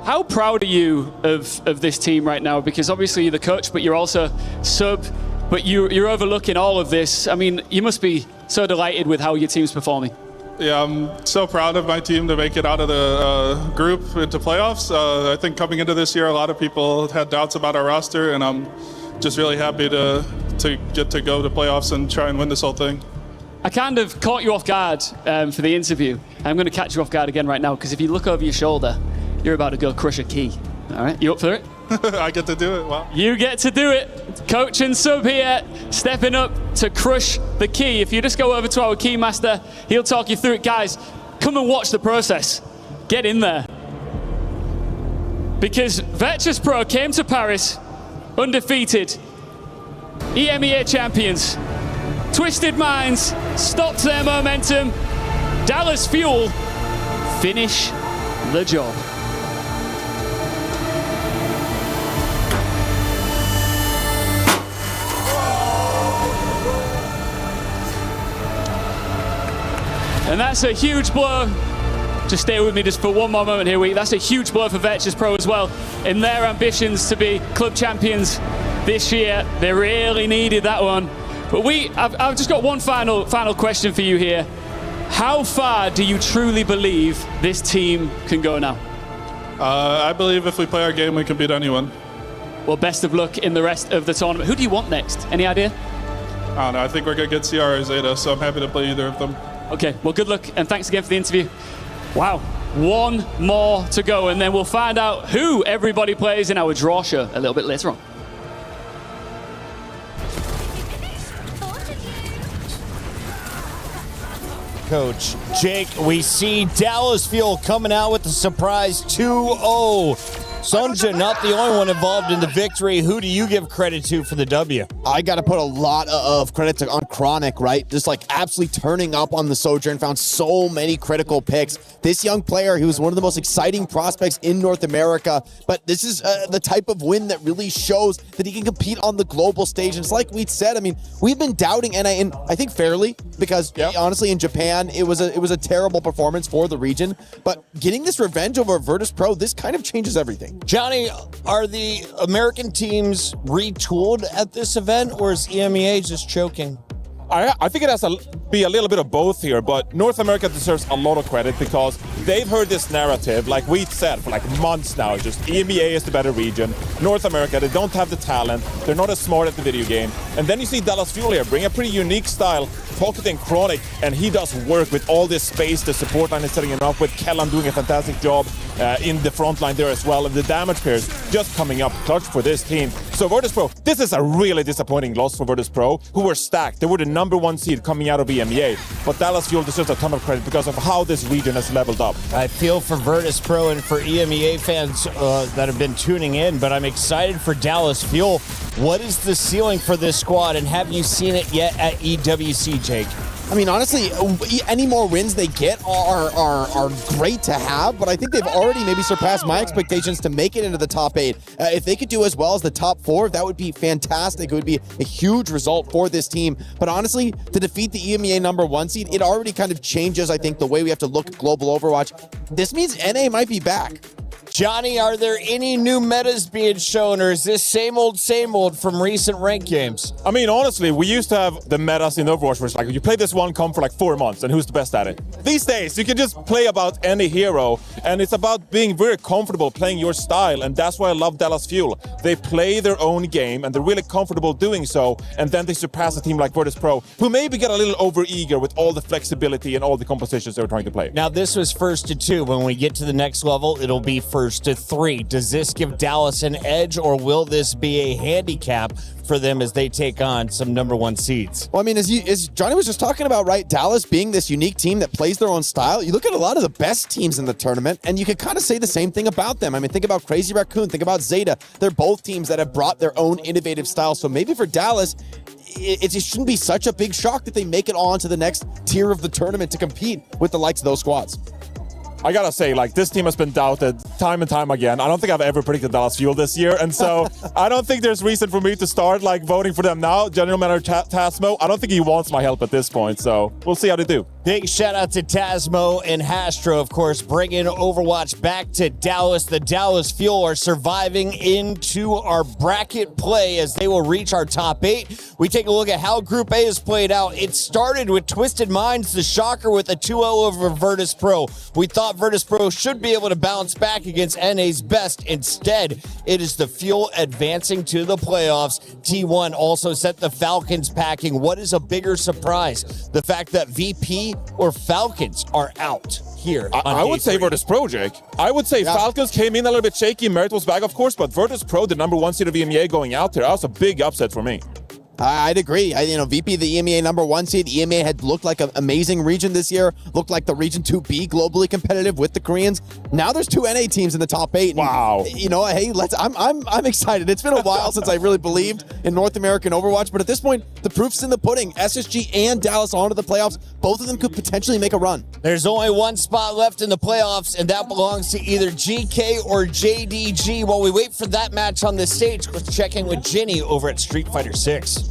How proud are you of this team right now? Because obviously you're the coach, but you're also sub, but you're overlooking all of this. I mean, you must be so delighted with how your team's performing. Yeah, I'm so proud of my team to make it out of the group into playoffs. I think coming into this year, a lot of people had doubts about our roster, and I'm just really happy to get to go to playoffs and try and win this whole thing. I kind of caught you off guard for the interview. I'm going to catch you off guard again right now, because if you look over your shoulder, you're about to go crush a key. All right, you up for it? I get to do it. Wow. You get to do it. Coach and sub here, stepping up to crush the key. If you just go over to our key master, he'll talk you through it. Guys, come and watch the process. Get in there. Because Virtus Pro came to Paris undefeated. EMEA champions. Twisted Minds stopped their momentum. Dallas Fuel finish the job. And that's a huge blow. Just stay with me just for one more moment here, That's a huge blow for Virtus Pro as well in their ambitions to be club champions this year. They really needed that one. But I've just got one final question for you here. How far do you truly believe this team can go now? I believe if we play our game, we can beat anyone. Well, best of luck in the rest of the tournament. Who do you want next? Any idea? I don't know. I think we're going to get CR or Zeta, so I'm happy to play either of them. Okay, well, good luck, and thanks again for the interview. Wow, one more to go, and then we'll find out who everybody plays in our draw show a little bit later on. Coach Jake, we see Dallas Fuel coming out with a surprise 2-0 Sonja, not the only one involved in the victory. Who do you give credit to for the W? I got to put a lot of credit on Chronic, right? Just like absolutely turning up on the Sojourn, found so many critical picks. This young player, he was one of the most exciting prospects in North America, but this is the type of win that really shows that he can compete on the global stage. And it's like we said, I mean, we've been doubting NA, and I think fairly, because honestly in Japan, it was a terrible performance for the region, but getting this revenge over Virtus Pro, this kind of changes everything. Johnny, are the American teams retooled at this event, or is EMEA just choking? I think it has to be a little bit of both here, but North America deserves a lot of credit because they've heard this narrative, like we've said, for like months now. Just EMEA is the better region. North America, they don't have the talent. They're not as smart at the video game. And then you see Dallas Fuel here bring a pretty unique style, pocketing Chronic, and he does work with all this space. The support line is setting him up with Kellan doing a fantastic job in the front line there as well. And the damage pairs just coming up clutch for this team. So Virtus Pro, this is a really disappointing loss for Virtus Pro, who were stacked. They were the #1 seed coming out of EMEA. But Dallas Fuel deserves a ton of credit because of how this region has leveled up. I feel for Virtus Pro and for EMEA fans that have been tuning in, but I'm excited for Dallas Fuel. What is the ceiling for this squad, and have you seen it yet at EWC, Jake? I mean, honestly, any more wins they get are great to have, but I think they've already maybe surpassed my expectations to make it into the top 8. If they could do as well as the top 4, that would be fantastic. It would be a huge result for this team. But honestly, to defeat the EMEA #1 seed, it already kind of changes, I think, the way we have to look at global Overwatch. This means NA might be back. Johnny, are there any new metas being shown, or is this same old from recent ranked games? I mean, honestly, we used to have the metas in Overwatch where it's like, you play this one comp for like 4 months, and who's the best at it? These days, you can just play about any hero, and it's about being very comfortable playing your style, and that's why I love Dallas Fuel. They play their own game, and they're really comfortable doing so, and then they surpass a team like Virtus Pro, who maybe get a little over-eager with all the flexibility and all the compositions they were trying to play. Now, this was 1st to 2. When we get to the next level, it'll be 1st to 3. Does this give Dallas an edge, or will this be a handicap for them as they take on some #1 seeds? Well, I mean, as Johnny was just talking about, right, Dallas being this unique team that plays their own style, you look at a lot of the best teams in the tournament, and you could kind of say the same thing about them. I mean, think about Crazy Raccoon, think about Zeta. They're both teams that have brought their own innovative style, so maybe for Dallas, it shouldn't be such a big shock that they make it on to the next tier of the tournament to compete with the likes of those squads. I gotta say, like, this team has been doubted time and time again. I don't think I've ever predicted Dallas Fuel this year, and so I don't think there's reason for me to start, like, voting for them now. General Manager Tasmo, I don't think he wants my help at this point, so we'll see how they do. Big shout out to Tasmo and Hastro, of course, bringing Overwatch back to Dallas. The Dallas Fuel are surviving into our bracket play as they will reach our top 8. We take a look at how Group A has played out. It started with Twisted Minds, the shocker, with a 2-0 over Virtus Pro. We thought Virtus Pro should be able to bounce back against NA's best. Instead, it is the Fuel advancing to the playoffs. T1 also sent the Falcons packing. What is a bigger surprise? The fact that VP or Falcons are out here. I would say Virtus Pro, Jake. I would say Falcons came in a little bit shaky. Merit was back, of course, but Virtus Pro, the #1 seed of EMEA going out there, that was a big upset for me. I'd agree. VP, the EMEA #1 seed. EMEA had looked like an amazing region this year. Looked like the region to be globally competitive with the Koreans. Now there's 2 NA teams in the top 8. Wow. You know, hey, I'm excited. It's been a while since I really believed in North American Overwatch, but at this point, the proof's in the pudding. SSG and Dallas onto the playoffs. Both of them could potentially make a run. There's only 1 spot left in the playoffs, and that belongs to either GK or JDG. While we wait for that match on the stage, let's check in with Ginny over at Street Fighter 6.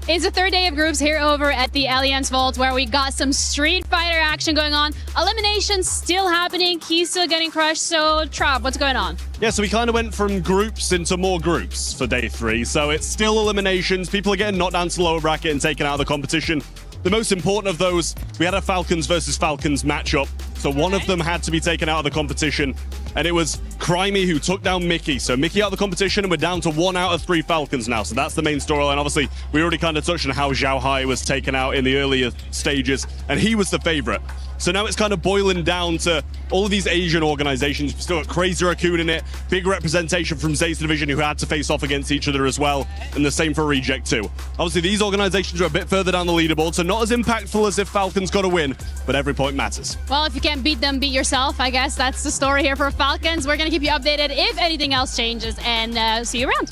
It's the 3rd day of groups here over at the Allianz Vault, where we got some Street Fighter action going on. Eliminations still happening. He's still getting crushed. So, Trav, what's going on? Yeah, so we kind of went from groups into more groups for day 3. So it's still eliminations. People are getting knocked down to lower bracket and taken out of the competition. The most important of those, we had a Falcons versus Falcons matchup. So one of them had to be taken out of the competition. And it was Crimey who took down Mickey. So Mickey out of the competition, and we're down to 1 out of 3 Falcons now. So that's the main storyline. Obviously, we already kind of touched on how Zhao Hai was taken out in the earlier stages, and he was the favorite. So now it's kind of boiling down to, all of these Asian organizations. We've still got Crazy Raccoon in it, big representation from Zay's division who had to face off against each other as well, and the same for Reject too. Obviously, these organizations are a bit further down the leaderboard, so not as impactful as if Falcons got a win, but every point matters. Well, if you can't beat them, beat yourself. I guess that's the story here for Falcons. We're going to keep you updated if anything else changes, and see you around.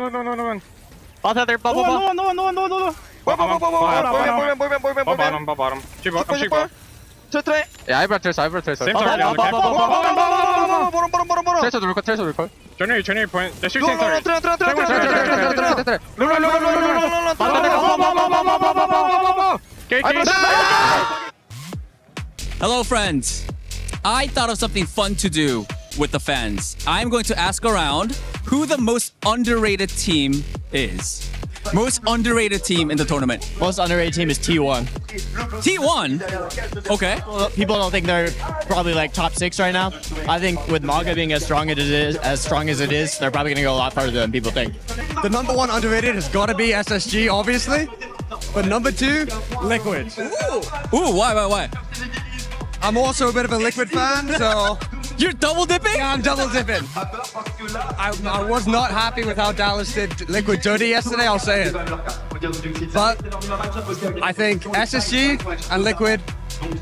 No. Out there, bubble. No. Bottom. Cheap. 2-3. Yeah, I brought Tracer. Same target. Tracer will recall. Journey point. They're shooting target. Hello, friends. I thought of something fun to do with the fans. I'm going to ask around who the most underrated team is. Most underrated team in the tournament. Most underrated team is T1. T1? Okay. Well, people don't think they're probably like top 6 right now. I think with Maga being as strong as it is, they're probably going to go a lot farther than people think. The number 1 underrated has got to be SSG, obviously. But number 2, Liquid. Ooh, why? I'm also a bit of a Liquid fan, so... You're double dipping? Yeah, I'm double dipping. I was not happy with how Dallas did Liquid dirty yesterday, I'll say it. But I think SSG and Liquid,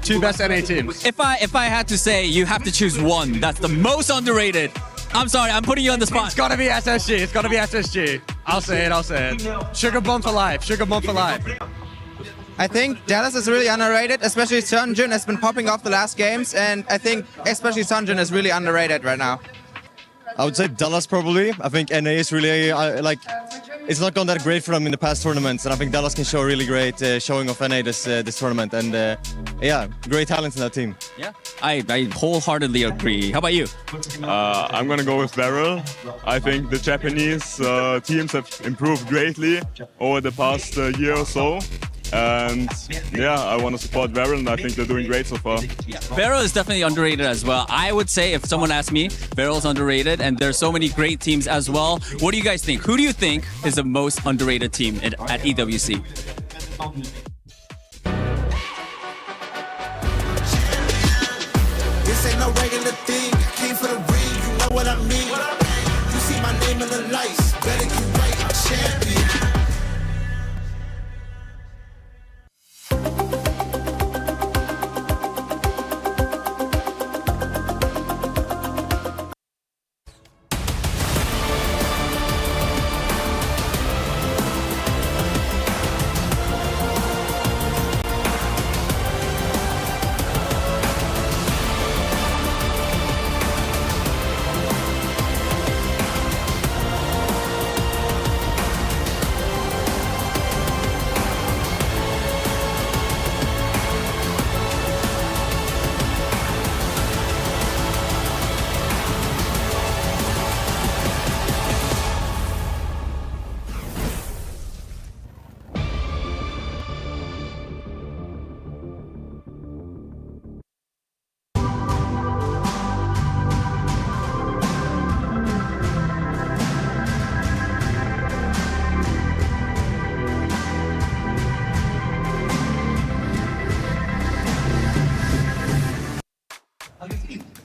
2 best NA teams. If I had to say you have to choose one that's the most underrated, I'm sorry, I'm putting you on the spot. It's gotta be SSG. I'll say it. Sugar Bomb for life. I think Dallas is really underrated, especially Sunjin has been popping off the last games, and I think especially Sunjin is really underrated right now. I would say Dallas probably. I think NA is really, it's not gone that great for them in the past tournaments, and I think Dallas can show a really great showing of NA this tournament, and yeah, great talent in that team. Yeah, I wholeheartly agree. How about you? I'm gonna go with Beryl. I think the Japanese teams have improved greatly over the past year or so. And yeah, I want to support Beryl, and I think they're doing great so far. Beryl is definitely underrated as well. I would say if someone asked me, Beryl's underrated, and there's so many great teams as well. What do you guys think? Who do you think is the most underrated team at EWC? This ain't no regular thing. I came for the ring, you know what I mean. You see my name in the lights, better get right, I'm champion.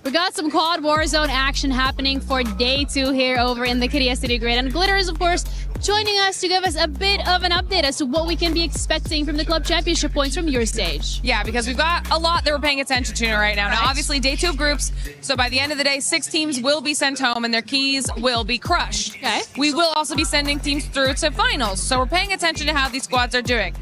We got some Quad Warzone action happening for day 2 here over in the Kiria City Grid. And Glitter is, of course, joining us to give us a bit of an update as to what we can be expecting from the club championship points from your stage. Yeah, because we've got a lot that we're paying attention to right now. Now, obviously, day 2 of groups, so by the end of the day, 6 teams will be sent home and their keys will be crushed. Okay. We will also be sending teams through to finals, so we're paying attention to how these squads are doing.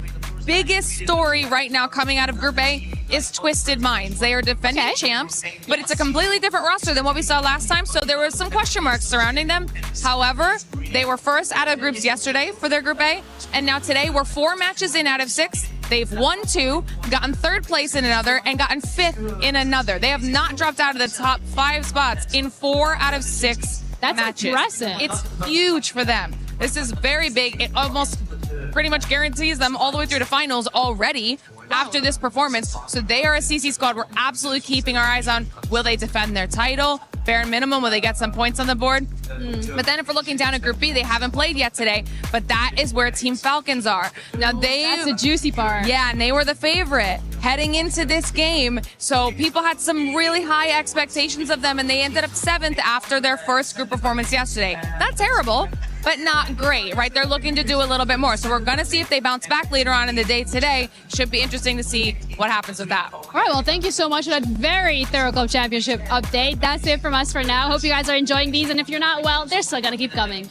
Biggest story right now coming out of Group A is Twisted Minds. They are defending champs, but it's a completely different roster than what we saw last time, so there were some question marks surrounding them. However, they were first out of groups yesterday for their Group A, and now today we're 4 matches in out of 6. They've won 2, gotten 3rd place in another, and gotten 5th in another. They have not dropped out of the top 5 spots in 4 out of 6 matches. Impressive. It's huge for them. This is very big. It almost pretty much guarantees them all the way through to finals already. after this performance. So they are a CC squad we're absolutely keeping our eyes on. Will they defend their title? Bare minimum, will they get some points on the board? But then if we're looking down at Group B, they haven't played yet today, but that is where Team Falcons are. Now That's a juicy part. Yeah, and they were the favorite heading into this game. So people had some really high expectations of them, and they ended up 7th after their first group performance yesterday. Not terrible, but not great, right? They're looking to do a little bit more. So we're going to see if they bounce back later on in the day today. Should be interesting to see what happens with that. All right, well, thank you so much for that very thorough Club Championship update. That's it from us for now. Hope you guys are enjoying these, and if you're not, well, they're still going to keep coming.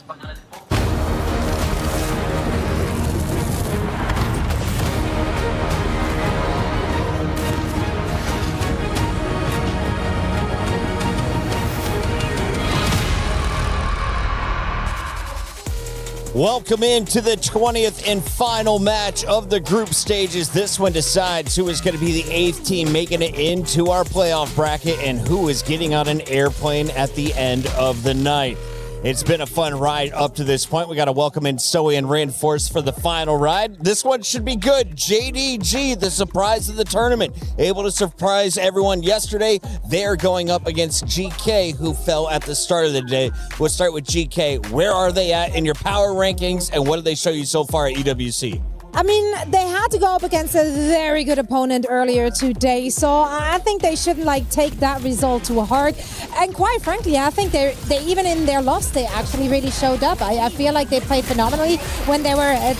Welcome into the 20th and final match of the group stages. This one decides who is going to be the 8th team making it into our playoff bracket and who is getting on an airplane at the end of the night. It's been a fun ride up to this point. We got to welcome in Zoe and Reinforce for the final ride. This one should be good. JDG, the surprise of the tournament, able to surprise everyone yesterday. They're going up against GK, who fell at the start of the day. We'll start with GK. Where are they at in your power rankings, and what did they show you so far at EWC? I mean, they had to go up against a very good opponent earlier today, so I think they shouldn't take that result to heart. And quite frankly, I think they even in their loss, they actually really showed up. I feel like they played phenomenally when they were at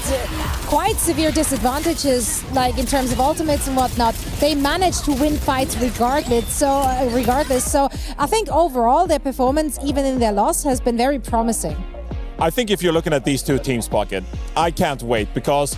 quite severe disadvantages, like in terms of ultimates and whatnot. They managed to win fights regardless. So I think overall their performance, even in their loss, has been very promising. I think if you're looking at these two teams, Pocket, I can't wait because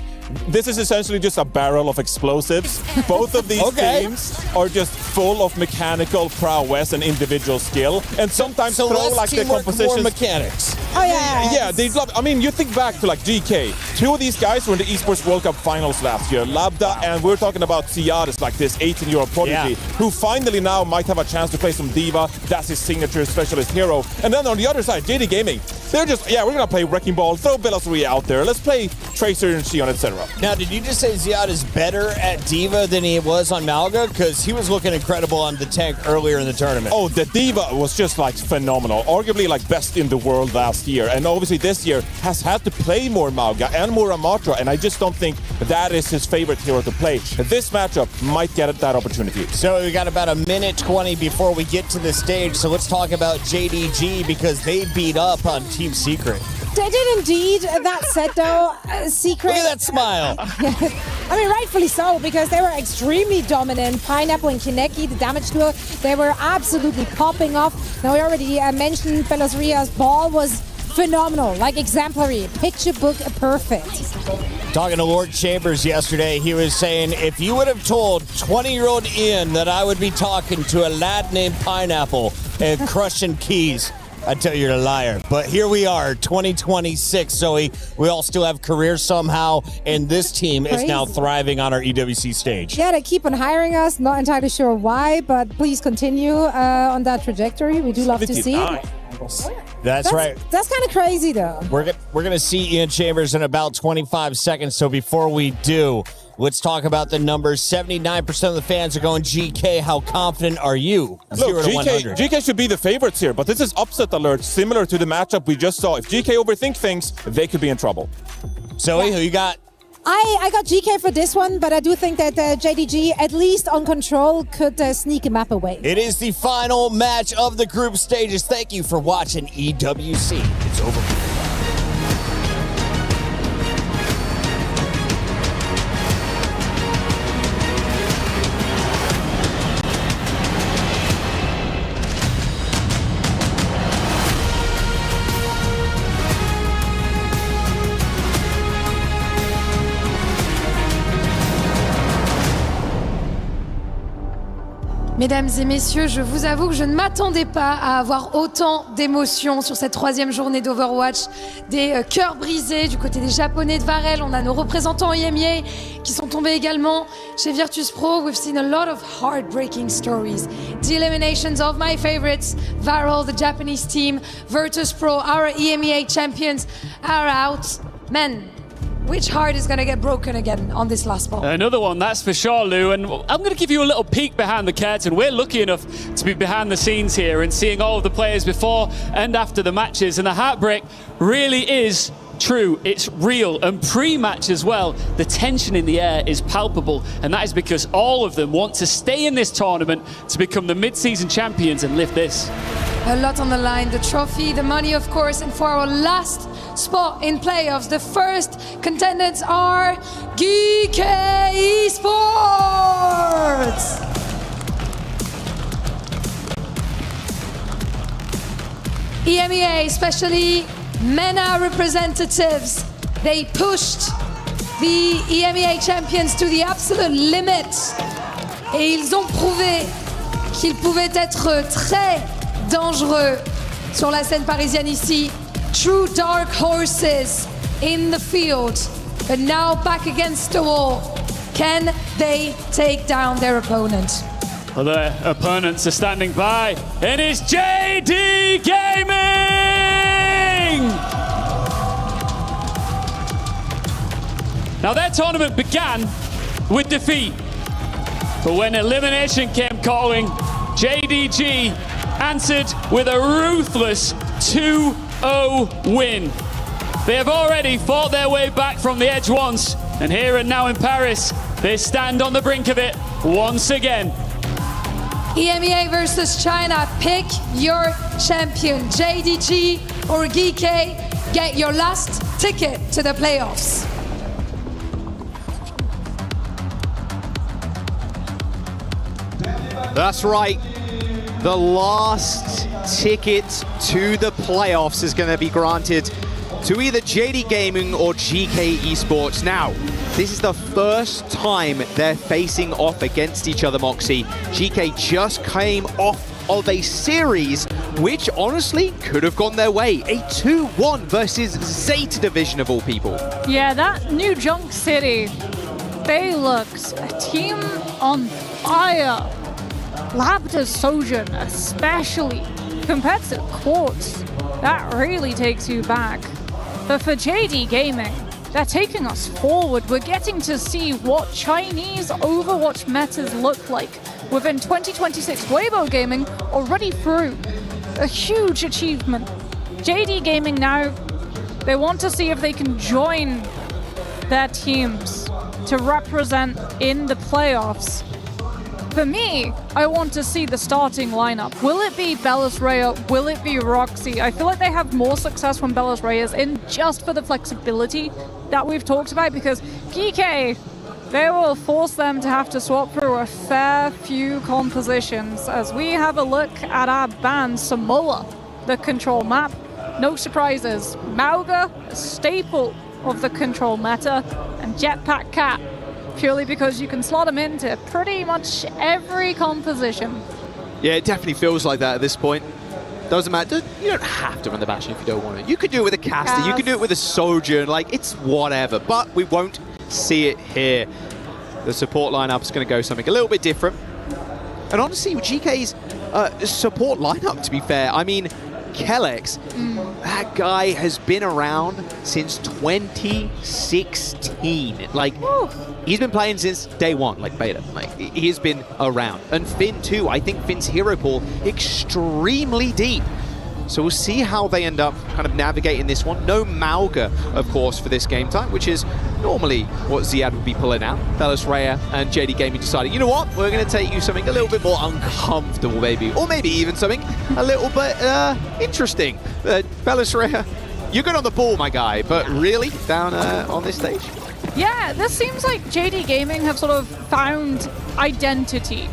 this is essentially just a barrel of explosives. Both of these teams are just full of mechanical prowess and individual skill, and sometimes so throw less their teamwork, compositions. more mechanics. Oh yeah. Yeah, they love. I mean, you think back to GK. Two of these guys were in the Esports World Cup finals last year. Labda, and we're talking about Ciaris, this 18-year-old prodigy, who finally now might have a chance to play some Diva. That's his signature specialist hero. And then on the other side, JD Gaming. They're just, we're gonna play Wrecking Ball, throw Bellasoria out there. Let's play Tracer and Xion, etc. Now, did you just say Ziad is better at Diva than he was on Malga? Because he was looking incredible on the tank earlier in the tournament. Oh, the Diva was just phenomenal. Arguably best in the world last year. And obviously this year has had to play more Malga and more Amatra. And I just don't think that is his favorite hero to play. This matchup might get that opportunity. So we got about a minute 20 before we get to the stage. So let's talk about JDG because they beat up on Team Secret. They did indeed. That said, though, Secret... Look at that smile. I mean, rightfully so, because they were extremely dominant. Pineapple and Kineki, the damage duo, they were absolutely popping off. Now, we already mentioned Bellatoria's ball was phenomenal, exemplary, picture book perfect. Talking to Lord Chambers yesterday, he was saying, if you would have told 20-year-old Ian that I would be talking to a lad named Pineapple and crushing keys, I'd tell you you're a liar. But here we are, 2026, Zoe. We all still have careers somehow, and this team is now thriving on our EWC stage. Yeah, they keep on hiring us. Not entirely sure why, but please continue on that trajectory. We do love to see it. That's right. That's kind of crazy, though. We're going to see Ian Chambers in about 25 seconds. So before we do, let's talk about the numbers. 79% of the fans are going GK. How confident are you? Look, GK should be the favorites here, but this is upset alert, similar to the matchup we just saw. If GK overthink things, they could be in trouble. Zoe, who you got? I got GK for this one, but I do think that JDG, at least on control, could sneak a map away. It is the final match of the group stages. Thank you for watching EWC. It's over. Mesdames et messieurs, je vous avoue que je ne m'attendais pas à avoir autant d'émotions sur cette 3e journée d'Overwatch. Des cœurs brisés du côté des Japonais de Varel. On a nos représentants EMEA qui sont tombés également chez Virtus Pro. We've seen a lot of heartbreaking stories. The eliminations of my favorites, Varel, the Japanese team, Virtus Pro, our EMEA champions are out. Man, which heart is going to get broken again on this last ball. Another one, that's for sure, Lou. And I'm going to give you a little peek behind the curtain. We're lucky enough to be behind the scenes here and seeing all of the players before and after the matches. And the heartbreak really is true. It's real. And pre-match as well, the tension in the air is palpable. And that is because all of them want to stay in this tournament to become the mid-season champions and lift this. A lot on the line, the trophy, the money, of course, and for our last spot in playoffs, the first contenders are GK Esports! EMEA, especially MENA representatives, they pushed the EMEA champions to the absolute limit. Et ils ont prouvé qu'ils pouvaient être très dangereux sur la scène parisienne ici. True dark horses in the field, but now back against the wall. Can they take down their opponent? Well, their opponents are standing by, and it's JD Gaming! Now, their tournament began with defeat, but when elimination came calling, JDG answered with a ruthless 2-0 win. They have already fought their way back from the edge once, and here and now in Paris, they stand on the brink of it once again. EMEA versus China, pick your champion, JDG or GK, get your last ticket to the playoffs. That's right. The last ticket to the playoffs is going to be granted to either JD Gaming or GK Esports. Now, this is the first time they're facing off against each other, Moxie. GK just came off of a series which honestly could have gone their way. A 2-1 versus Zeta division of all people. Yeah, that New Junk City, they looked a team on fire. Labda Sojin, especially compared to Quartz, that really takes you back. But for JD Gaming, they're taking us forward. We're getting to see what Chinese Overwatch metas look like within 2026. Weibo Gaming already through. A huge achievement. JD Gaming now, they want to see if they can join their teams to represent in the playoffs. For me, I want to see the starting lineup. Will it be Bellis Rhea? Will it be Roxy? I feel like they have more success when Bellis Rhea is in, just for the flexibility that we've talked about, because GK, they will force them to have to swap through a fair few compositions. As we have a look at our band, Samoa, the control map, no surprises. Mauga, a staple of the control meta, and Jetpack Cat, purely because you can slot them into pretty much every composition. Yeah, it definitely feels like that at this point. Doesn't matter. You don't have to run the Bastion if you don't want to. You could do it with a caster, you could do it with a Sojourn, like, it's whatever. But we won't see it here. The support lineup is going to go something a little bit different. And honestly, GK's support lineup, to be fair, I mean, Kellex, that guy has been around since 2016. Like, he's been playing since day one, like beta. Like, he's been around. And Finn too. I think Finn's hero pool extremely deep. So we'll see how they end up kind of navigating this one. No Mauga, of course, for this game time, which is normally what Ziad would be pulling out. Bellis Rhea and JD Gaming decided, you know what, we're going to take you something a little bit more uncomfortable, maybe. Or maybe even something a little bit interesting. Bellis Rhea, you're good on the ball, my guy, but really, down on this stage? Yeah, this seems like JD Gaming have sort of found identity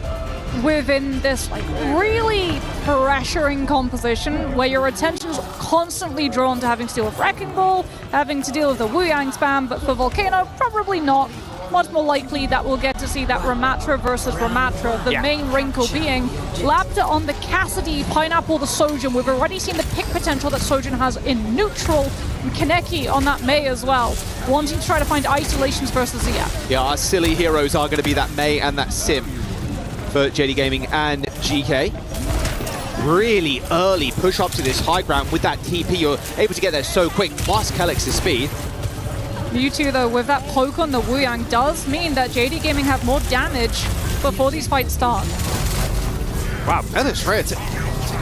within this like really pressuring composition where your attention is constantly drawn to having to deal with Wrecking Ball, having to deal with the Wu Yang spam, but for Volcano, probably not. Much more likely that we'll get to see that Ramatra versus Ramatra, the main wrinkle being Labda on the Cassidy, Pineapple the Sojourn. We've already seen the pick potential that Sojourn has in neutral, and Kaneki on that Mei as well, wanting to try to find isolations versus Zia. Yeah, our silly heroes are going to be that Mei and that Sim for JD Gaming and GK. Really early push up to this high ground with that TP. You're able to get there so quick, plus Kellex's speed. Mewtwo, though, with that poke on the Wuyang, does mean that JD Gaming have more damage before these fights start. Wow, Menace Red,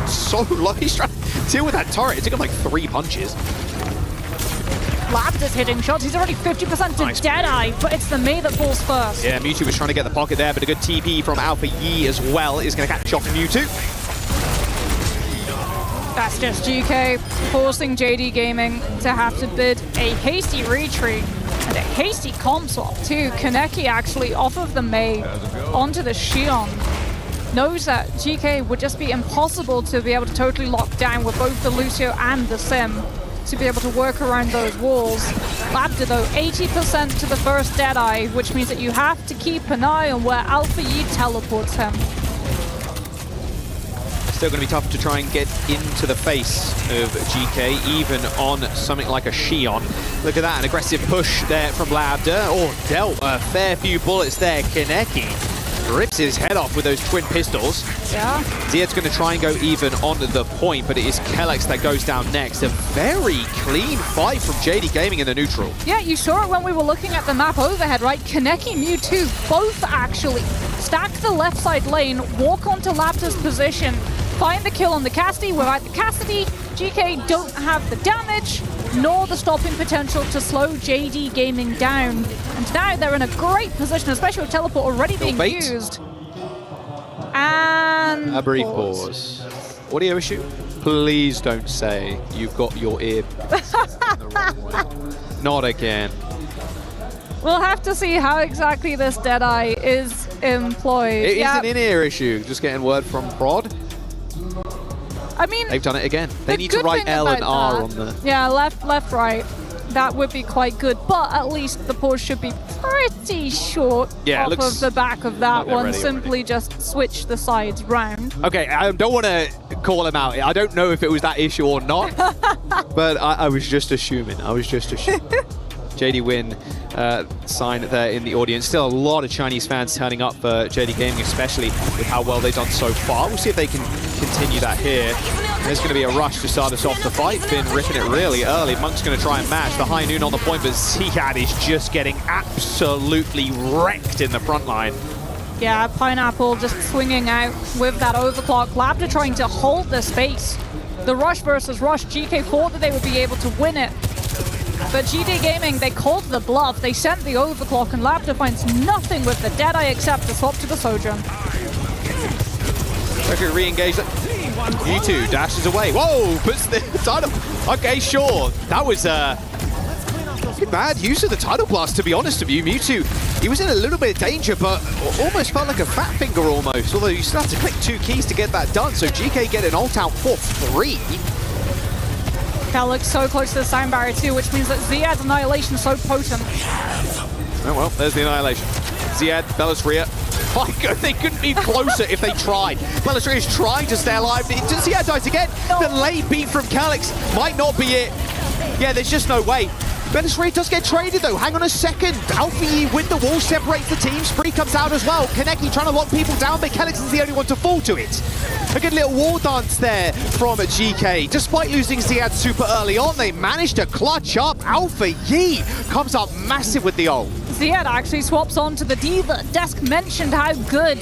so low. He's trying to deal with that turret. It took him like 3 punches. Labs is hitting shots. He's already 50% to Deadeye, but it's the Mei that falls first. Yeah, Mewtwo was trying to get the pocket there, but a good TP from Alpha Yi as well is going to catch off Mewtwo. That's just GK forcing JD Gaming to have to bid a hasty retreat and a hasty comp swap too. Kaneki actually off of the Mei onto the Xion. Knows that GK would just be impossible to be able to totally lock down with both the Lucio and the Sim to be able to work around those walls. Labda though, 80% to the first Deadeye, which means that you have to keep an eye on where Alpha Yi teleports him. Still going to be tough to try and get into the face of GK, even on something like a Xion. Look at that, an aggressive push there from Labda. Oh, dealt a fair few bullets there. Kaneki rips his head off with those twin pistols. Yeah. Ziad's going to try and go even on the point, but it is Kellex that goes down next. A very clean fight from JD Gaming in the neutral. Yeah, you saw it when we were looking at the map overhead, right? Kaneki, Mewtwo, both actually stack the left side lane, walk onto Labda's position, find the kill on the Cassidy. Without the Cassidy, GK don't have the damage nor the stopping potential to slow JD Gaming down. And now they're in a great position, especially with teleport already being used. And a brief pause. Audio issue? Please don't say you've got your ear in the wrong way. Not again. We'll have to see how exactly this Deadeye is employed. It is an in-ear issue, just getting word from Prod. I mean, they've done it again. They need to write L and R on the... Yeah, left, right. That would be quite good, but at least the pause should be pretty short off of the back of that one. Simply just switch the sides round. Okay, I don't want to call him out. I don't know if it was that issue or not, but I was just assuming. JD Win sign there in the audience. Still a lot of Chinese fans turning up for JD Gaming, especially with how well they've done so far. We'll see if they can continue that here. There's going to be a rush to start us off the fight. Finn ripping it really early. Monk's going to try and mash. The high noon on the point, but Ziad is just getting absolutely wrecked in the front line. Yeah, Pineapple just swinging out with that overclock. Labda trying to hold the space. The rush versus rush. GK thought that they would be able to win it. But GD Gaming, they called the bluff. They sent the overclock, and Labda finds nothing with the Deadeye except to swap to the Sojourn. Okay, re-engage that. Mewtwo dashes away. Whoa, puts the tidal. Okay, sure. That was bad use of the tidal blast, to be honest with you. Mewtwo, he was in a little bit of danger, but almost felt like a fat finger almost. Although you still have to click 2 keys to get that done. So GK get an ult out for free. Kellex so close to the sound barrier too, which means that Ziad's Annihilation is so potent. Oh well, there's the Annihilation. Ziad, Bellisria. My God, they couldn't be closer if they tried. Bellisria is trying to stay alive. Ziad dies again. The late beat from Kellex might not be it. Yeah, there's just no way. Bellisria does get traded though. Hang on a second. Alpha Yi with the wall separates the team. Spree comes out as well. Kaneki trying to lock people down, but Kellex is the only one to fall to it. A good little wall dance there from GK. Despite losing Ziad super early on, they managed to clutch up. Alpha Yi comes up massive with the ult. Ziad actually swaps on to the D.Va. Desk mentioned how good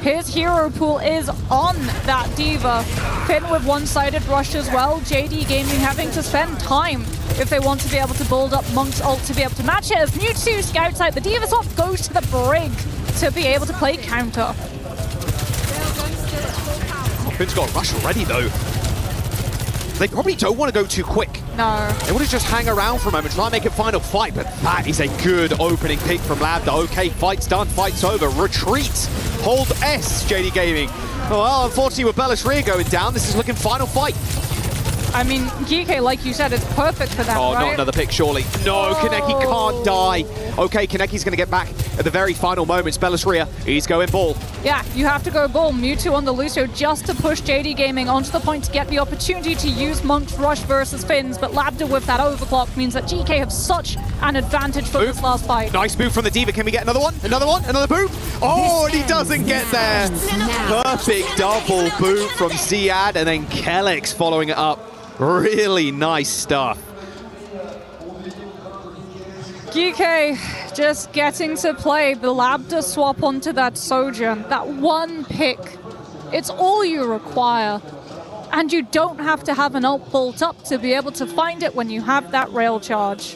his hero pool is on that D.Va. Finn with one-sided rush as well. JD Gaming having to spend time if they want to be able to build up Monk's ult to be able to match it. As Mewtwo scouts out the D.Va swap, goes to the brig to be able to play counter. Finn's got a rush already though. They probably don't want to go too quick. No. They want to just hang around for a moment, try and make a final fight, but that is a good opening pick from Labda. Okay, fight's done, fight's over. Retreat. Hold S, JD Gaming. Well, unfortunately with Bellisria going down, this is looking final fight. I mean, GK, like you said, is perfect for that, right? not another pick, surely. No, Kaneki can't die. Okay, Kaneki's going to get back at the very final moments. Bellisria, he's going ball. Yeah, you have to go ball. Mewtwo on the Lucio just to push JD Gaming onto the point to get the opportunity to use Monk's rush versus Finn's, but Labda with that overclock means that GK have such an advantage for this last fight. Nice move from the D.Va. Can we get another one? Another one? Another boot? Oh, and he doesn't get there. Perfect double boot from Ziad, and then Kellex following it up. Really nice stuff. GK just getting to play the Lambda swap onto that Sojourn, that one pick. It's all you require. And you don't have to have an ult bolt up to be able to find it when you have that rail charge.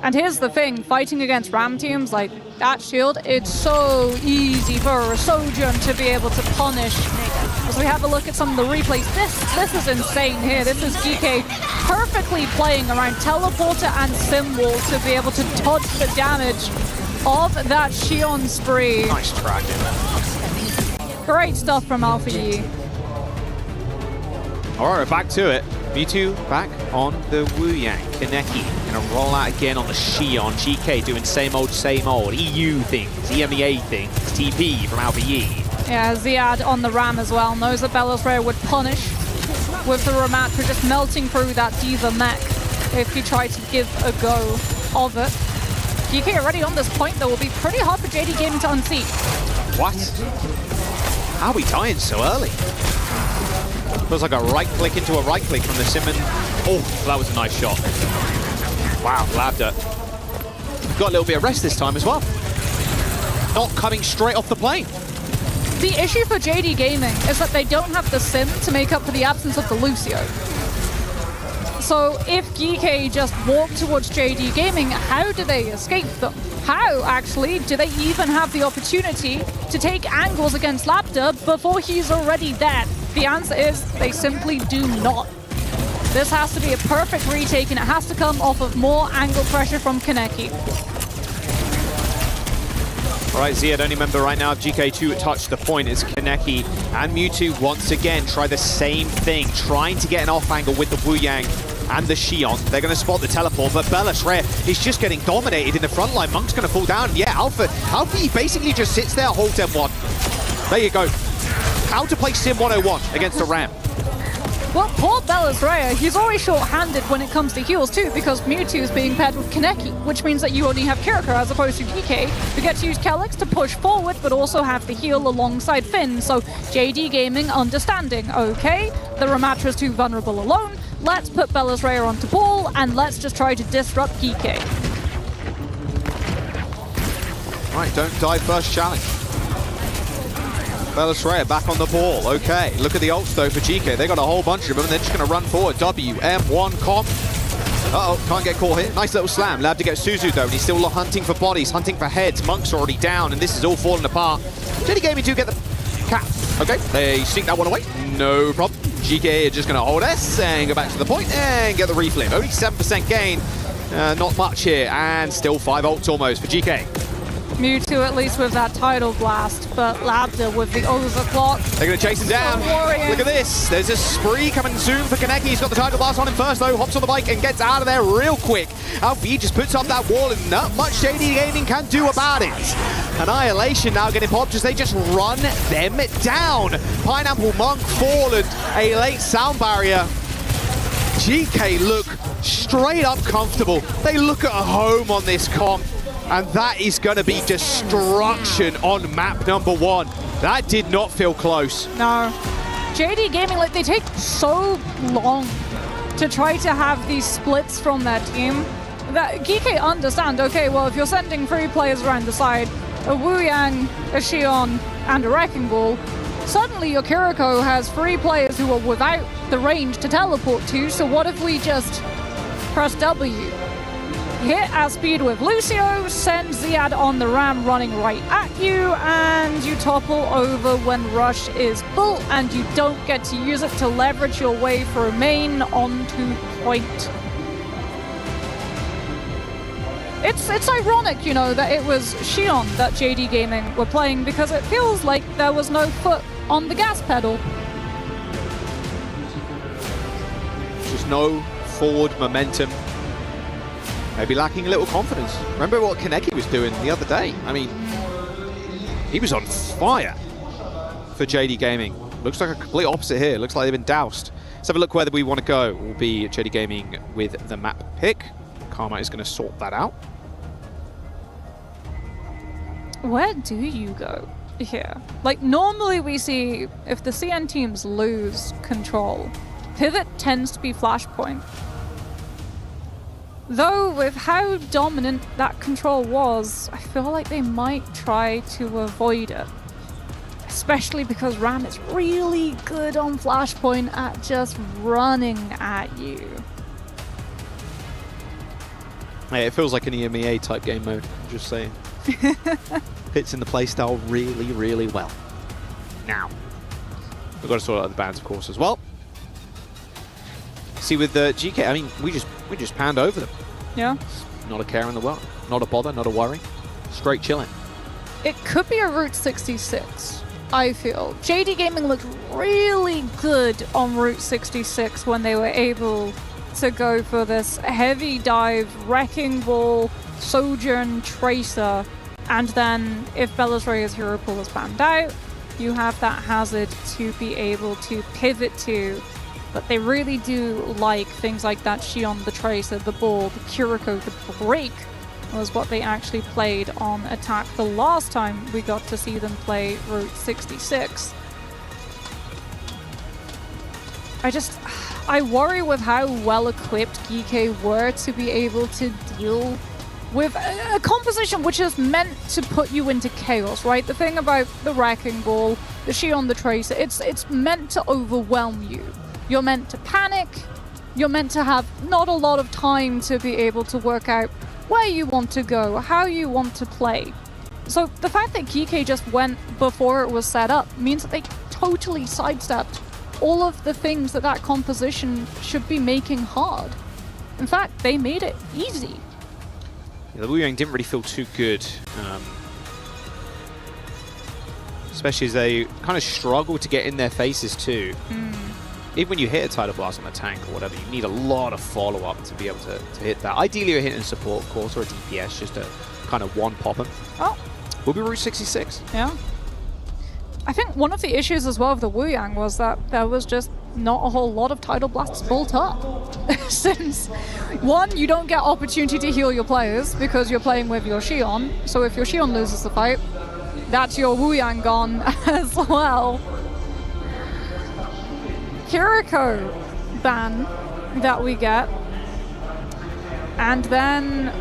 And here's the thing, fighting against Ram teams like that shield, it's so easy for a Sojourn to be able to punish. As we have a look at some of the replays, this is insane here. This is GK perfectly playing around Teleporter and Simwall to be able to dodge the damage of that Xion spree. Nice tracking. Great stuff from Alpha Yi. All right, we're back to it. Mewtwo back on the Wu Yang. Kaneki gonna roll out again on the Xion. GK doing same old EU things, EMEA things, TP from Alpha Yi. Yeah, Ziad on the Ram as well. Knows that Belos Rare would punish with the Ramatra just melting through that D.Va mech if he tried to give a go of it. GK already on this point though will be pretty hard for JD Gaming to unseat. What? How are we dying so early? Feels like a right click into a right click from the Simon. Oh, that was a nice shot. Wow, Lambda. Got a little bit of rest this time as well. Not coming straight off the plane. The issue for JD Gaming is that they don't have the Sim to make up for the absence of the Lucio. So if GK just walk towards JD Gaming, how do they escape them? How, actually, do they even have the opportunity to take angles against Lambda before he's already dead? The answer is they simply do not. This has to be a perfect retake and it has to come off of more angle pressure from Kaneki. All right, Ziad, only member right now of GK2 touched the point is Kaneki and Mewtwo once again try the same thing, trying to get an off angle with the Wu Yang and the Xion. They're going to spot the teleport, but Belos Rare is just getting dominated in the front line. Monk's going to fall down. Yeah, Alpha he basically just sits there, hold M1. There you go. How to play Sim 101 against a Ram. Well, poor Belos Rare, he's always short-handed when it comes to heals too, because Mewtwo is being paired with Kaneki, which means that you only have Kiriko as opposed to GK, who gets to use Calyx to push forward, but also have the heal alongside Finn. So JD Gaming understanding, okay, the Ramatra's too vulnerable alone, let's put Belos Rare onto ball, and let's just try to disrupt GK. Right, don't die first challenge. Belos Rare back on the ball. Okay, look at the ults though for GK. They got a whole bunch of them. They're just going to run forward. WM1 comp. Uh-oh, can't get caught here. Nice little slam. Lab to get Suzu though, and he's still hunting for bodies, hunting for heads. Monk's already down, and this is all falling apart. JD Gaming do get the cap. Okay, they sneak that one away. No problem. GK are just going to hold S and go back to the point and get the reflip. Only 7% gain. Not much here, and still 5 ults almost for GK. Mewtwo at least with that Tidal Blast, but Lambda with the overclock. They're going to chase him down. Look at this. There's a spree coming soon for Kaneki. He's got the Tidal Blast on him first, though. Hops on the bike and gets out of there real quick. Alpha Yi just puts up that wall, and not much JD Gaming can do about it. Annihilation now getting popped as they just run them down. Pineapple Monk fall and a late sound barrier. GK look straight up comfortable. They look at home on this comp. And that is going to be destruction on map number 1. That did not feel close. No. JD Gaming, like, they take so long to try to have these splits from their team that GK understand, okay, well, if you're sending 3 players around the side, a Wu Yang, a Xion, and a Wrecking Ball, suddenly your Kiriko has 3 players who are without the range to teleport to, so what if we just press W? Hit at speed with Lucio, send Ziad on the Ram running right at you, and you topple over when Rush is full, and you don't get to use it to leverage your way for a main onto point. It's ironic, you know, that it was Xion that JD Gaming were playing, because it feels like there was no foot on the gas pedal. Just no forward momentum. Maybe lacking a little confidence. Remember what Kaneki was doing the other day? I mean, he was on fire for JD Gaming. Looks like a complete opposite here. Looks like they've been doused. Let's have a look where we want to go. It will be JD Gaming with the map pick. Karma is going to sort that out. Where do you go here? Like, normally we see if the CN teams lose control, pivot tends to be Flashpoint. Though with how dominant that control was, I feel like they might try to avoid it. Especially because Ram is really good on Flashpoint at just running at you. Hey, it feels like an EMEA type game mode, just saying. Fits in the playstyle really, really well. Now, we've got to sort out the bans, of course, as well. See, with the GK, I mean, we just panned over them. Yeah. Not a care in the world. Not a bother, not a worry. Straight chilling. It could be a Route 66, I feel. JD Gaming looked really good on Route 66 when they were able to go for this heavy dive, Wrecking Ball, Sojourn, Tracer, and then if Bella's Reyes Hero Pool is banned out, you have that hazard to be able to pivot to. But they really do like things like that Xion, the Tracer, the Ball, the Kuriko, the Break was what they actually played on attack the last time we got to see them play Route 66. I worry with how well equipped GK were to be able to deal with a composition which is meant to put you into chaos, right? The thing about the Wrecking Ball, the Xion, the Tracer, it's meant to overwhelm you. You're meant to panic, you're meant to have not a lot of time to be able to work out where you want to go, how you want to play. So the fact that GK just went before it was set up means that they totally sidestepped all of the things that that composition should be making hard. In fact, they made it easy. Yeah, the Wu Yang didn't really feel too good. Especially as they kind of struggle to get in their faces too. Even when you hit a Tidal Blast on a tank or whatever, you need a lot of follow-up to be able to hit that. Ideally, you're hitting support, of course, or a DPS just to kind of one-pop him. Oh. We'll be Route 66. Yeah. I think one of the issues as well of the Wu Yang was that there was just not a whole lot of Tidal Blasts built up. Since, one, you don't get opportunity to heal your players because you're playing with your Xion. So if your Xion loses the fight, that's your Wu Yang gone as well. Kuriko ban that we get, and then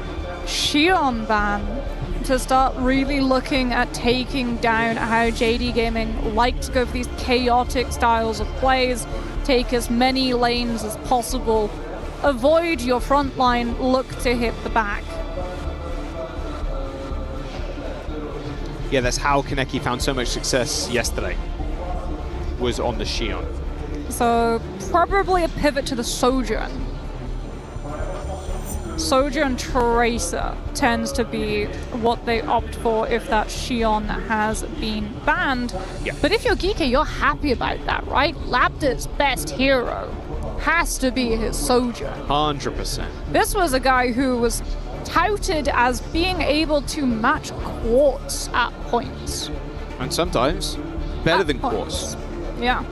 Xion ban to start really looking at taking down how JD Gaming like to go for these chaotic styles of plays, take as many lanes as possible, avoid your front line, look to hit the back. Yeah, that's how Kaneki found so much success yesterday, was on the Xion. So probably a pivot to the Sojourn. Sojourn Tracer tends to be what they opt for if that Xion has been banned. Yeah. But if you're Geeky, you're happy about that, right? Lapid's best hero has to be his Sojourn. 100%. This was a guy who was touted as being able to match Quartz at points. And sometimes better than Quartz. Yeah.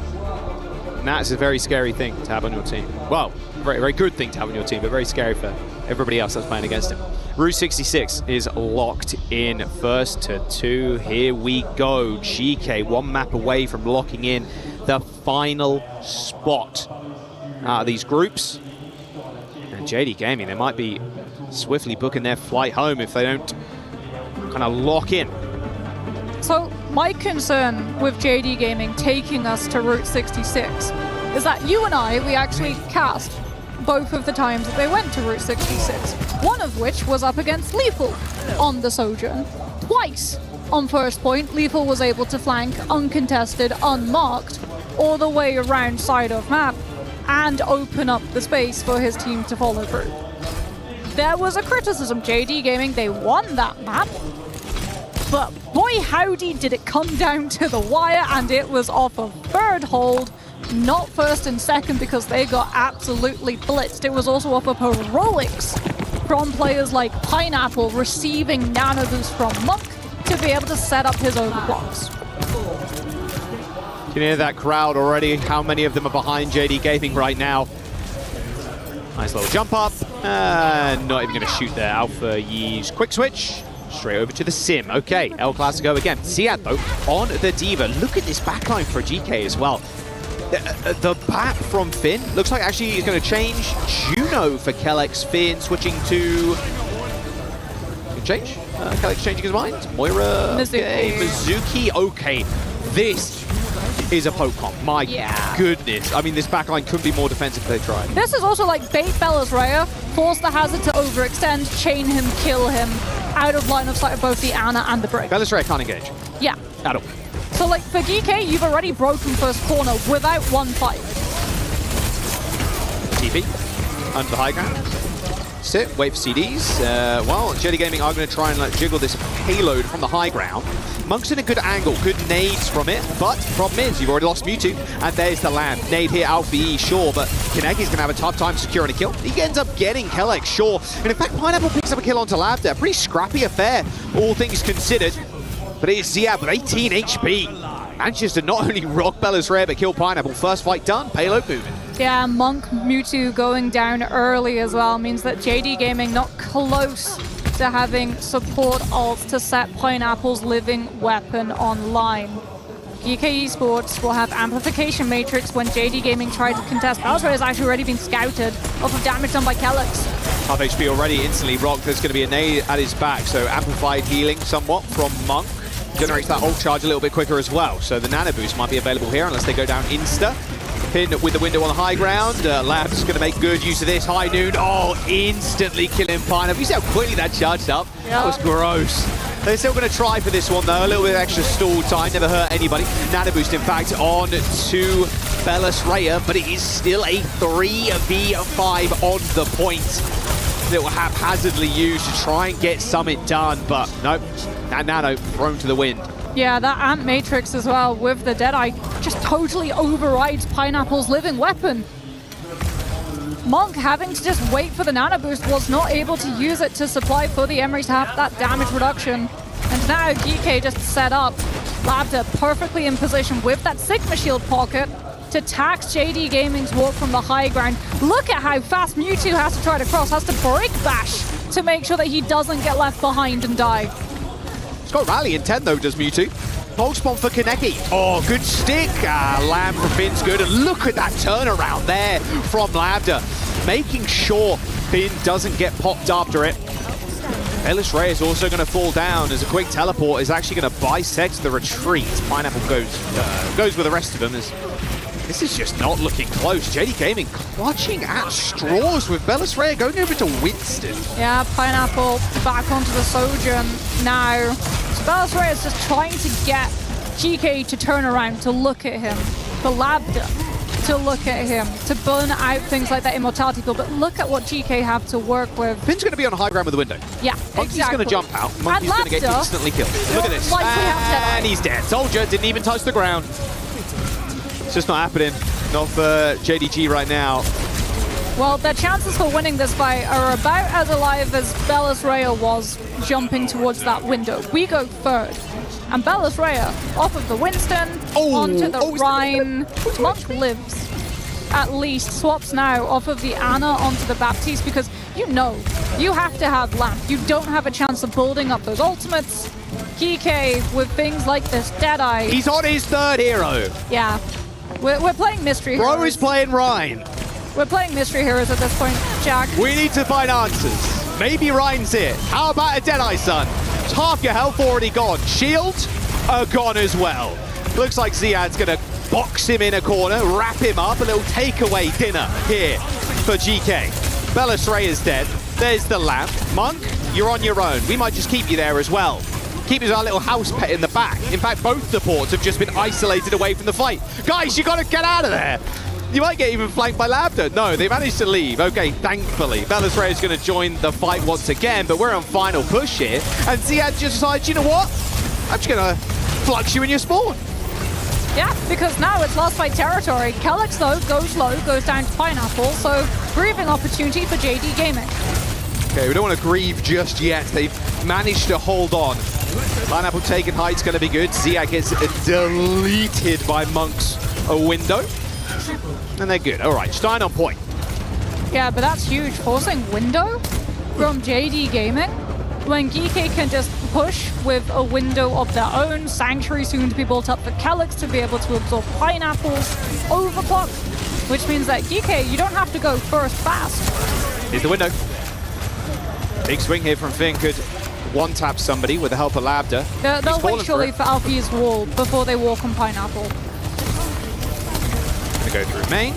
And that's a very scary thing to have on your team. Well, very, very good thing to have on your team, but very scary for everybody else that's playing against him. Route 66 is locked in. First to two. Here we go. GK one map away from locking in the final spot out of these groups. And JD Gaming, they might be swiftly booking their flight home if they don't kind of lock in. So my concern with JD Gaming taking us to Route 66 is that you and I, we actually cast both of the times that they went to Route 66. One of which was up against Lethal on the Sojourn. Twice on first point, Lethal was able to flank uncontested, unmarked, all the way around side of map and open up the space for his team to follow through. There was a criticism, JD Gaming, they won that map, but boy howdy did it come down to the wire, and it was off of third hold, not first and second because they got absolutely blitzed. It was also off of heroics from players like Pineapple receiving nano boost from Monk to be able to set up his own blocks. You can hear that crowd already. How many of them are behind JD Gaming right now? Nice little jump up. Not even going to shoot there. Alpha Yee's quick switch. Straight over to the Sim. Okay, El Clasico again. Siad, though, on the Diva. Look at this backline for GK as well. The bat from Finn looks like actually he's going to change Juno for Kellex. Finn switching to... Change? Kellex changing his mind. Moira. Okay. Mizuki. Okay. This is a poke comp. My goodness. I mean, this backline couldn't be more defensive if they tried. This is also like bait Bella's Raya, force the hazard to overextend, chain him, kill him, out of line of sight of both the Ana and the Brick. Bella's Raya can't engage. Yeah. At all. So like for GK, you've already broken first corner without one fight. TP under the high ground. Sit, wait for CDs. Well, JD Gaming are going to try and jiggle this payload from the high ground. Monk's in a good angle, good nades from it, but problem is, you've already lost Mewtwo, and there's the land. Nade here out for E, sure, but Kaneki's going to have a tough time securing a kill. He ends up getting Kellex, sure, and in fact, Pineapple picks up a kill onto Lab there. Pretty scrappy affair, all things considered, but it's Ziad with 18 HP. Manages to not only rock Bella's Rare, but kill Pineapple. First fight done, payload moving. Yeah, Monk Mewtwo going down early as well means that JD Gaming not close to having support ults to set Pineapple's living weapon online. GK Esports will have amplification matrix when JD Gaming tried to contest. Bowser has actually already been scouted off of damage done by Kellex. Half HP already instantly rocked. There's going to be a nade at his back, so amplified healing somewhat from Monk. Generates that ult charge a little bit quicker as well, so the nano boost might be available here unless they go down insta. Pin with the window on the high ground. Lab's going to make good use of this. High noon. Oh, instantly killing Pineapple. You see how quickly that charged up? Yeah. That was gross. They're still going to try for this one, though. A little bit of extra stall time. Never hurt anybody. Nano boost, in fact, on to Bella's Raya, but it is still a 3v5 on the point. That will haphazardly used to try and get something done, but nope. That Nano thrown to the wind. Yeah, that Amp Matrix as well with the Deadeye just totally overrides Pineapple's living weapon. Monk having to just wait for the Nano Boost was not able to use it to supply for the Emery to have that damage reduction. And now GK just set up Labda perfectly in position with that Sigma Shield pocket to tax JD Gaming's walk from the high ground. Look at how fast Mewtwo has to try to cross, has to break bash to make sure that he doesn't get left behind and die. He's got rally intent though, does Mewtwo. Pulse bomb for Kaneki. Oh, good stick. Lamb from Finn's good. And look at that turnaround there from Labda. Making sure Finn doesn't get popped after it. Ellis Ray is also going to fall down as a quick teleport is actually going to bisect the retreat. Pineapple goes with the rest of them. This is just not looking close. JD Gaming clutching at straws with Bella's Raya going over to Winston. Yeah, Pineapple back onto the Sojourn now. So Bella's Raya is just trying to get GK to turn around, to look at him. For Labda to look at him, to burn out things like that Immortality Field. But look at what GK have to work with. Finn's going to be on high ground with the window. Yeah, Monkey's exactly. going to jump out. Monkey's going to get instantly killed. Look at this. And he's dead. Soldier didn't even touch the ground. It's just not happening. Not for JDG right now. Well, their chances for winning this fight are about as alive as Bella's Raya was jumping towards that window. We go third. And Bella's Raya off of the Winston, onto the Rhine. Monk lives. At least swaps now off of the Ana onto the Baptiste because you know you have to have Lamp. You don't have a chance of building up those ultimates. GK with things like this Deadeye. He's on his third hero. Yeah. We're playing Mystery Heroes. Bro is playing Rhine. We're playing Mystery Heroes at this point, Jack. We need to find answers. Maybe Rhine's here. How about a Deadeye, son? Half your health already gone. Shield are gone as well. Looks like Ziad's going to box him in a corner, wrap him up, a little takeaway dinner here for GK. Bella's Ray is dead. There's the lamp. Monk, you're on your own. We might just keep you there as well. Keep our little house pet in the back. In fact, both the ports have just been isolated away from the fight. Guys, you got to get out of there. You might get even flanked by Labda. No, they managed to leave. Okay, thankfully. Bella's Ray is going to join the fight once again, but we're on final push here. And Ziad just decides, you know what? I'm just going to flux you in your spawn. Yeah, because now it's last fight territory. Kellex, though, goes low, goes down to Pineapple, so grieving opportunity for JD Gaming. Okay, we don't want to grieve just yet. They've managed to hold on. Pineapple taking height's going to be good. Ziad gets deleted by Monk's window. And they're good. All right, Stein on point. Yeah, but that's huge. Forcing window from JD Gaming. when GK can just push with a window of their own, Sanctuary soon to be built up for Calyx to be able to absorb Pineapples, Overclock, which means that GK, you don't have to go first fast. Here's the window. Big swing here from Finn. Could one-tap somebody with the help of Labda. They'll wait surely for Alfie's wall before they walk on Pineapple. Gonna go through main.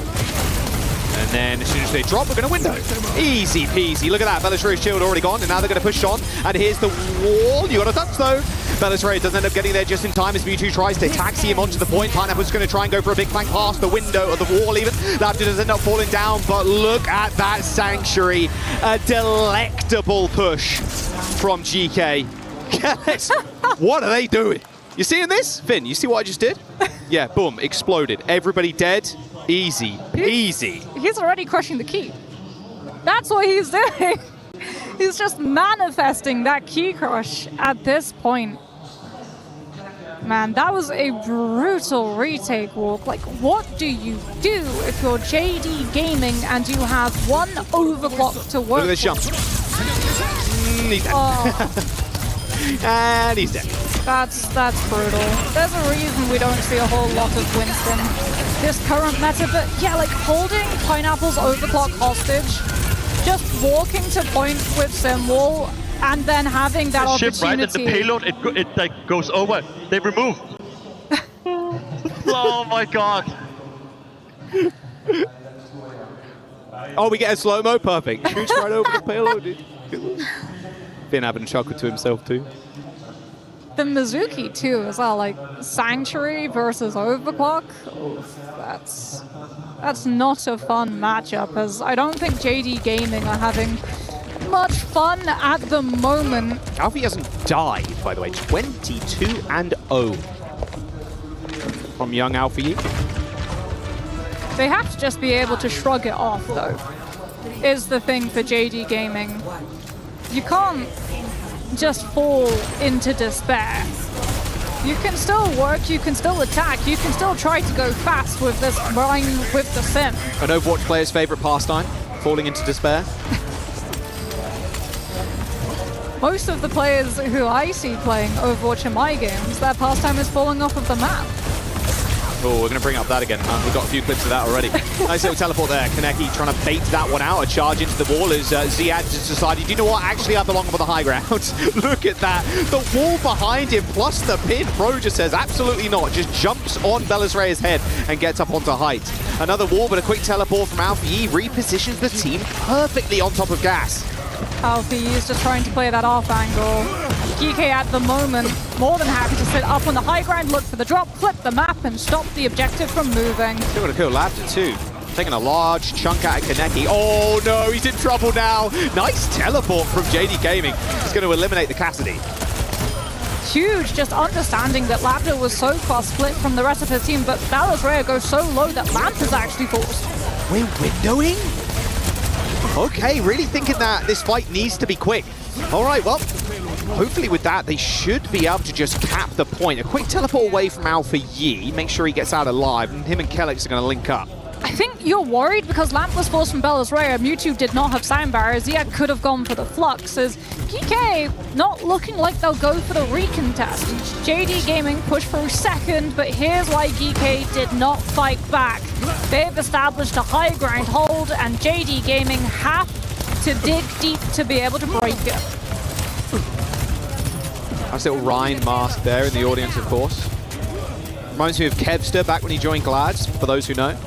And then as soon as they drop, we're going to window. Easy peasy. Look at that. Belisarius' shield already gone, and now they're going to push on. And here's the wall. You got a touch, though. Belisarius doesn't end up getting there just in time as Mewtwo tries to taxi him onto the point. Pineapple's going to try and go for a big flank past the window of the wall even. Labda does end up falling down, but look at that Sanctuary. A delectable push from GK. What are they doing? You seeing this? Finn, you see what I just did? Yeah, boom, exploded. Everybody dead. Easy, easy. He's already crushing the key. That's what he's doing. He's just manifesting that key crush at this point. Man, that was a brutal retake walk. Like, what do you do if you're JD Gaming and you have one overclock to work Look at this jump. He's dead. Oh. And he's dead. That's brutal. There's a reason we don't see a whole lot of Winston this current meta, but yeah, like holding Pineapple's overclock hostage, just walking to point with Simwall, and then having that opportunity. Ship right at the payload, it like goes over. They remove. Oh my god. Oh, we get a slow-mo? Perfect. Shoots right over the payload. Finn having a chuckle to himself too. The Mizuki too as well, like Sanctuary versus Overclock. Oof, that's not a fun matchup, as I don't think JD Gaming are having much fun at the moment. Alfie hasn't died, by the way. 22-0 from young Alfie. They have to just be able to shrug it off, though, is the thing for JD Gaming. You can't just fall into despair. You can still work, you can still attack, you can still try to go fast with this run with the sim. An Overwatch player's favorite pastime, falling into despair. Most of the players who I see playing Overwatch in my games, their pastime is falling off of the map. Oh, we're going to bring up that again, huh? We've got a few clips of that already. Nice little teleport there. Kaneki trying to bait that one out. A charge into the wall as Ziad just decided, you know what, actually I belong on the high ground. Look at that. The wall behind him plus the pin. Pro just says absolutely not. Just jumps on Belisarius' head and gets up onto height. Another wall, but a quick teleport from Alfie repositions the team perfectly on top of Gas. Alfie is just trying to play that off angle. GK at the moment, more than happy to sit up on the high ground, look for the drop, flip the map, and stop the objective from moving. Still going to kill Labda too. Taking a large chunk out of Kaneki. Oh no, he's in trouble now. Nice teleport from JD Gaming. He's going to eliminate the Cassidy. Huge, just understanding that Labda was so far split from the rest of his team, but Belisarius goes so low that Lamp is actually forced. We're windowing? Okay, really thinking that this fight needs to be quick. All right, well, hopefully with that, they should be able to just cap the point. A quick teleport away from Alpha Yi, make sure he gets out alive, and him and Calyx are going to link up. I think you're worried because Lamp was forced from Belisarius. Mewtwo did not have sound barriers. Ziad could have gone for the Flux. As GK not looking like they'll go for the recontest. JD Gaming pushed through second, but here's why GK did not fight back. They've established a high ground hold, and JD Gaming have to dig deep to be able to break it. Nice little Rhine mask there in the audience, of course. Reminds me of Kevster back when he joined Glads, for those who know.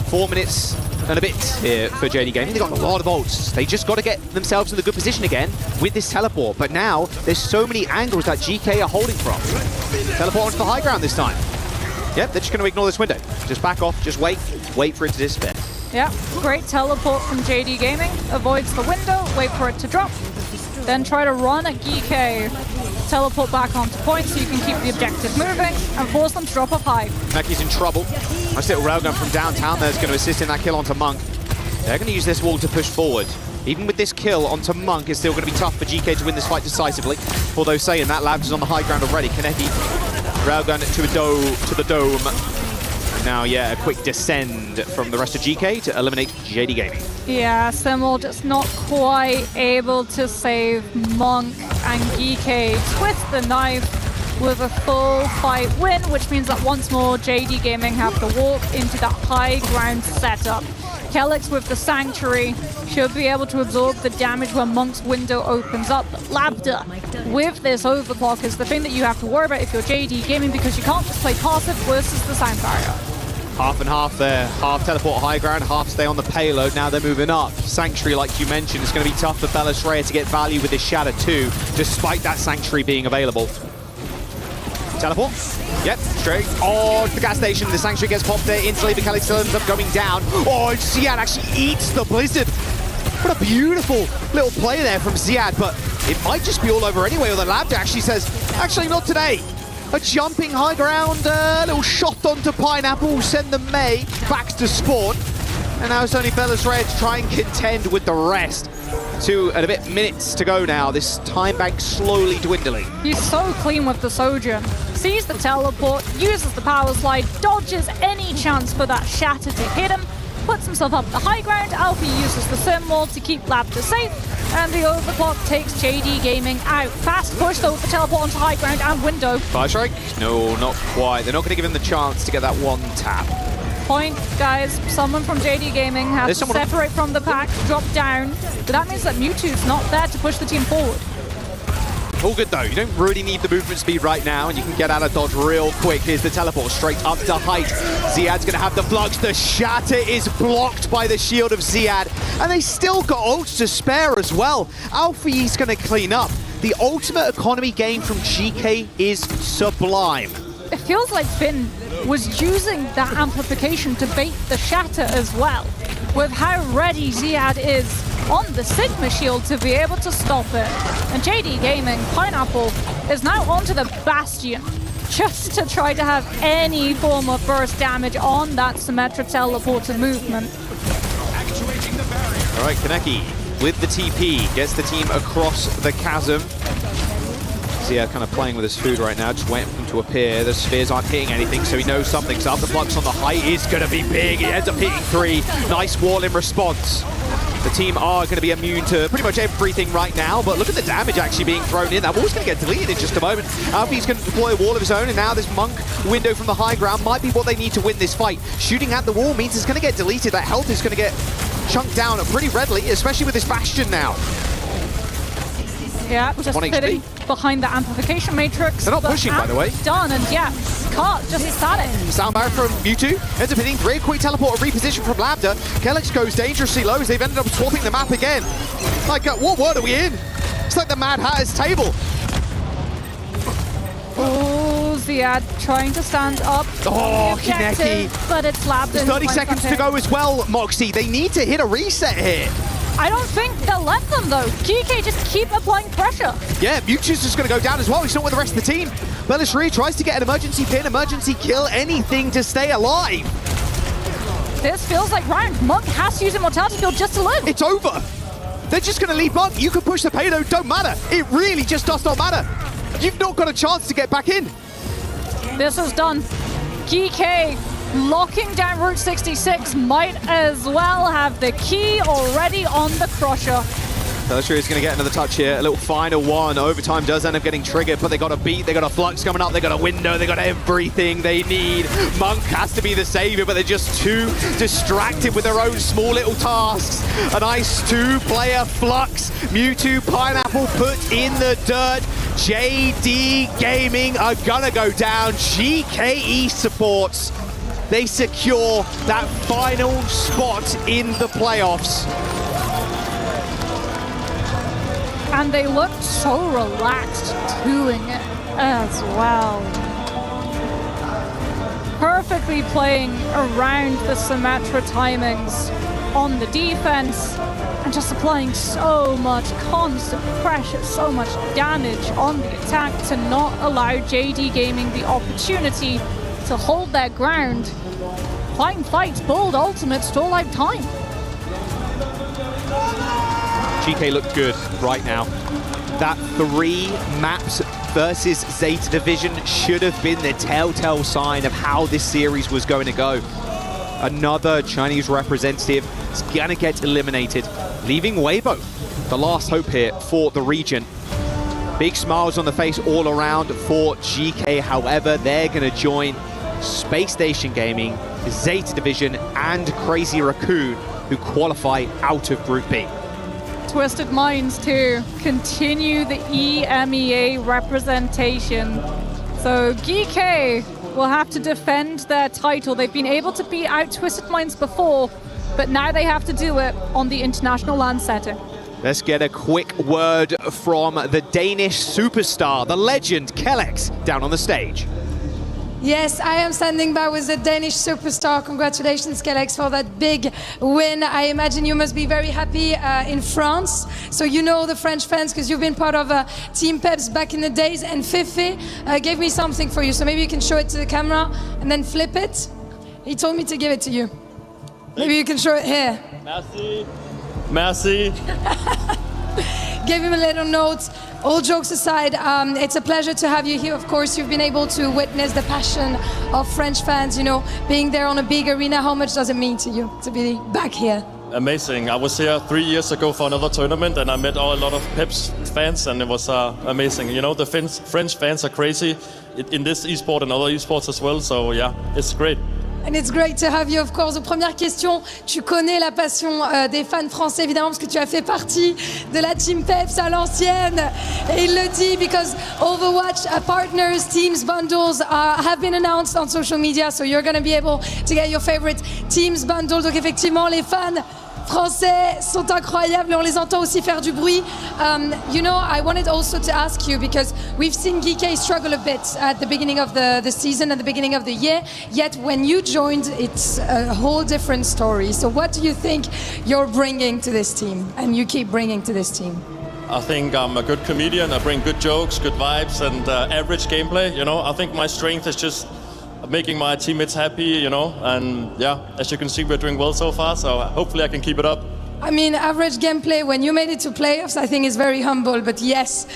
4 minutes and a bit here for JD Gaming. They got a lot of ults. They just got to get themselves in the good position again with this teleport. But now there's so many angles that GK are holding from. Teleport onto the high ground this time. Yep, they're just going to ignore this window. Just back off, just wait for it to disappear. Yeah, great teleport from JD Gaming. Avoids the window, wait for it to drop. Then try to run at GK. Teleport back onto point so you can keep the objective moving and force them to drop off high. Meki's in trouble. Nice little railgun from downtown there is going to assist in that kill onto Monk. They're going to use this wall to push forward. Even with this kill onto Monk, it's still going to be tough for GK to win this fight decisively. Although saying that, Labs is on the high ground already. Kaneki, railgun to the dome. Now, yeah, a quick descend from the rest of GK to eliminate JD Gaming. Yeah, Simul just not quite able to save Monk, and GK twist the knife with a full fight win, which means that once more JD Gaming have to walk into that high ground setup. Kelix with the Sanctuary should be able to absorb the damage when Monk's window opens up. But Lambda with this overclock is the thing that you have to worry about if you're JD Gaming, because you can't just play passive versus the sound barrier. Half and half there. Half teleport high ground, half stay on the payload. Now they're moving up. Sanctuary, like you mentioned, it's going to be tough for Bellis Rhea to get value with this Shatter too, despite that Sanctuary being available. Teleport. Yep, straight on the gas station. The Sanctuary gets popped there instantly, but Kelly still ends up going down. Oh, and Ziad actually eats the Blizzard. What a beautiful little play there from Ziad, but it might just be all over anyway, or the Lambda actually says, actually not today. A jumping high ground, little shot onto Pineapple will send the May back to spawn. And now it's only Bellis Rhea to try and contend with the rest. 2 and a bit minutes to go now. This time bank slowly dwindling. He's so clean with the Sojourn. Sees the teleport, uses the power slide, dodges any chance for that Shatter to hit him, puts himself up the high ground. Alfie uses the Sim Wall to keep Lambda safe, and the overclock takes JD Gaming out. Fast push though with the teleport onto high ground and window. Fire strike? No, not quite. They're not going to give him the chance to get that one tap. Point, guys. Someone from JD Gaming has to separate from the pack, drop down, but that means that Mewtwo's not there to push the team forward. All good though, you don't really need the movement speed right now, and you can get out of dodge real quick. Here's the teleport straight up to height. Ziad's gonna have the flux. The Shatter is blocked by the shield of Ziad, and they still got ults to spare as well. Alfie's gonna clean up. The ultimate economy game from GK is sublime. It feels like Finn was using that amplification to bait the Shatter as well, with how ready Ziad is on the Sigma shield to be able to stop it. And JD Gaming, Pineapple, is now onto the Bastion, just to try to have any form of burst damage on that Symmetra teleporter movement. All right, Kaneki with the TP, gets the team across the chasm. Ziad kind of playing with his food right now, just waiting for him to appear. The spheres aren't hitting anything, so he knows something's up. The flux on the height is going to be big. He ends up hitting 3. Nice wall in response. The team are going to be immune to pretty much everything right now, but look at the damage actually being thrown in. That wall's going to get deleted in just a moment. Alfie's going to deploy a wall of his own, and now this Monk window from the high ground might be what they need to win this fight. Shooting at the wall means it's going to get deleted. That health is going to get chunked down pretty readily, especially with this Bastion now. Yeah, just sitting behind the amplification matrix. They're not pushing, by the way. Done, and yeah, Cart just static. Sound barrier from Mewtwo. Ends up hitting 3. Quick teleport, a reposition from Lambda. Kelix goes dangerously low as they've ended up swapping the map again. Like, what world are we in? It's like the Mad Hatter's table. Oh, Ziad trying to stand up. Oh, Kineki. But it's Lambda. There's 30 seconds to go as well, Moxie. They need to hit a reset here. I don't think they'll let them, though. GK just keep applying pressure. Yeah, Mewtwo's just going to go down as well. He's not with the rest of the team. Bellis Rhea tries to get an emergency pin, emergency kill, anything to stay alive. This feels like round. Monk has to use Immortality Field just to live. It's over. They're just going to leave Monk. You can push the payload, don't matter. It really just does not matter. You've not got a chance to get back in. This is done. GK locking down Route 66, might as well have the key already on the Crusher. Bellis Rhea is going to get another touch here. A little final one. Overtime does end up getting triggered, but they got a beat, they got a flux coming up, they got a window, they got everything they need. Monk has to be the savior, but they're just too distracted with their own small little tasks. A nice 2-player flux. Mewtwo, Pineapple put in the dirt. JD Gaming are gonna go down. GK Esports, they secure that final spot in the playoffs. And they looked so relaxed doing it as well. Perfectly playing around the Symmetra timings on the defense and just applying so much constant pressure, so much damage on the attack to not allow JD Gaming the opportunity to hold their ground. Fine fights, bold ultimates to all out time. GK looked good right now. That 3 maps versus Zeta Division should have been the telltale sign of how this series was going to go. Another Chinese representative is going to get eliminated, leaving Weibo the last hope here for the region. Big smiles on the face all around for GK. However, they're going to join Space Station Gaming, Zeta Division, and Crazy Raccoon, who qualify out of Group B. Twisted Minds to continue the EMEA representation. So GK will have to defend their title. They've been able to beat out Twisted Minds before, but now they have to do it on the international land setting. Let's get a quick word from the Danish superstar, the legend, Kellex, down on the stage. Yes, I am standing by with the Danish superstar. Congratulations, Kellex, for that big win. I imagine you must be very happy in France. So you know the French fans because you've been part of Team Peps back in the days. And Fefe gave me something for you. So maybe you can show it to the camera and then flip it. He told me to give it to you. Maybe you can show it here. Merci. Merci. Gave him a little note. All jokes aside, it's a pleasure to have you here. Of course, you've been able to witness the passion of French fans, you know, being there on a big arena. How much does it mean to you to be back here? Amazing. I was here 3 years ago for another tournament and I met a lot of Peps fans and it was amazing. You know, the French fans are crazy in this esport and other esports as well. So yeah, it's great. And it's great to have you, of course. Première question, tu connais la passion des fans français, évidemment, parce que tu as fait partie de la Team Peps à l'ancienne. Et il le dit, because Overwatch partners, teams, bundles have been announced on social media, so you're going to be able to get your favorite teams bundle. Donc effectivement, les fans français sont incroyables et on les entend aussi faire du bruit. You know, I wanted also to ask you, because we've seen GK struggle a bit at the beginning of the season, at the beginning of the year, yet when you joined, it's a whole different story. So what do you think you're bringing to this team, and you keep bringing to this team? I think I'm a good comedian. I bring good jokes, good vibes, and average gameplay. You know, I think my strength is just making my teammates happy, you know, and yeah, as you can see, we're doing well so far, so hopefully I can keep it up. I mean, average gameplay, when you made it to playoffs, I think is very humble, but yes,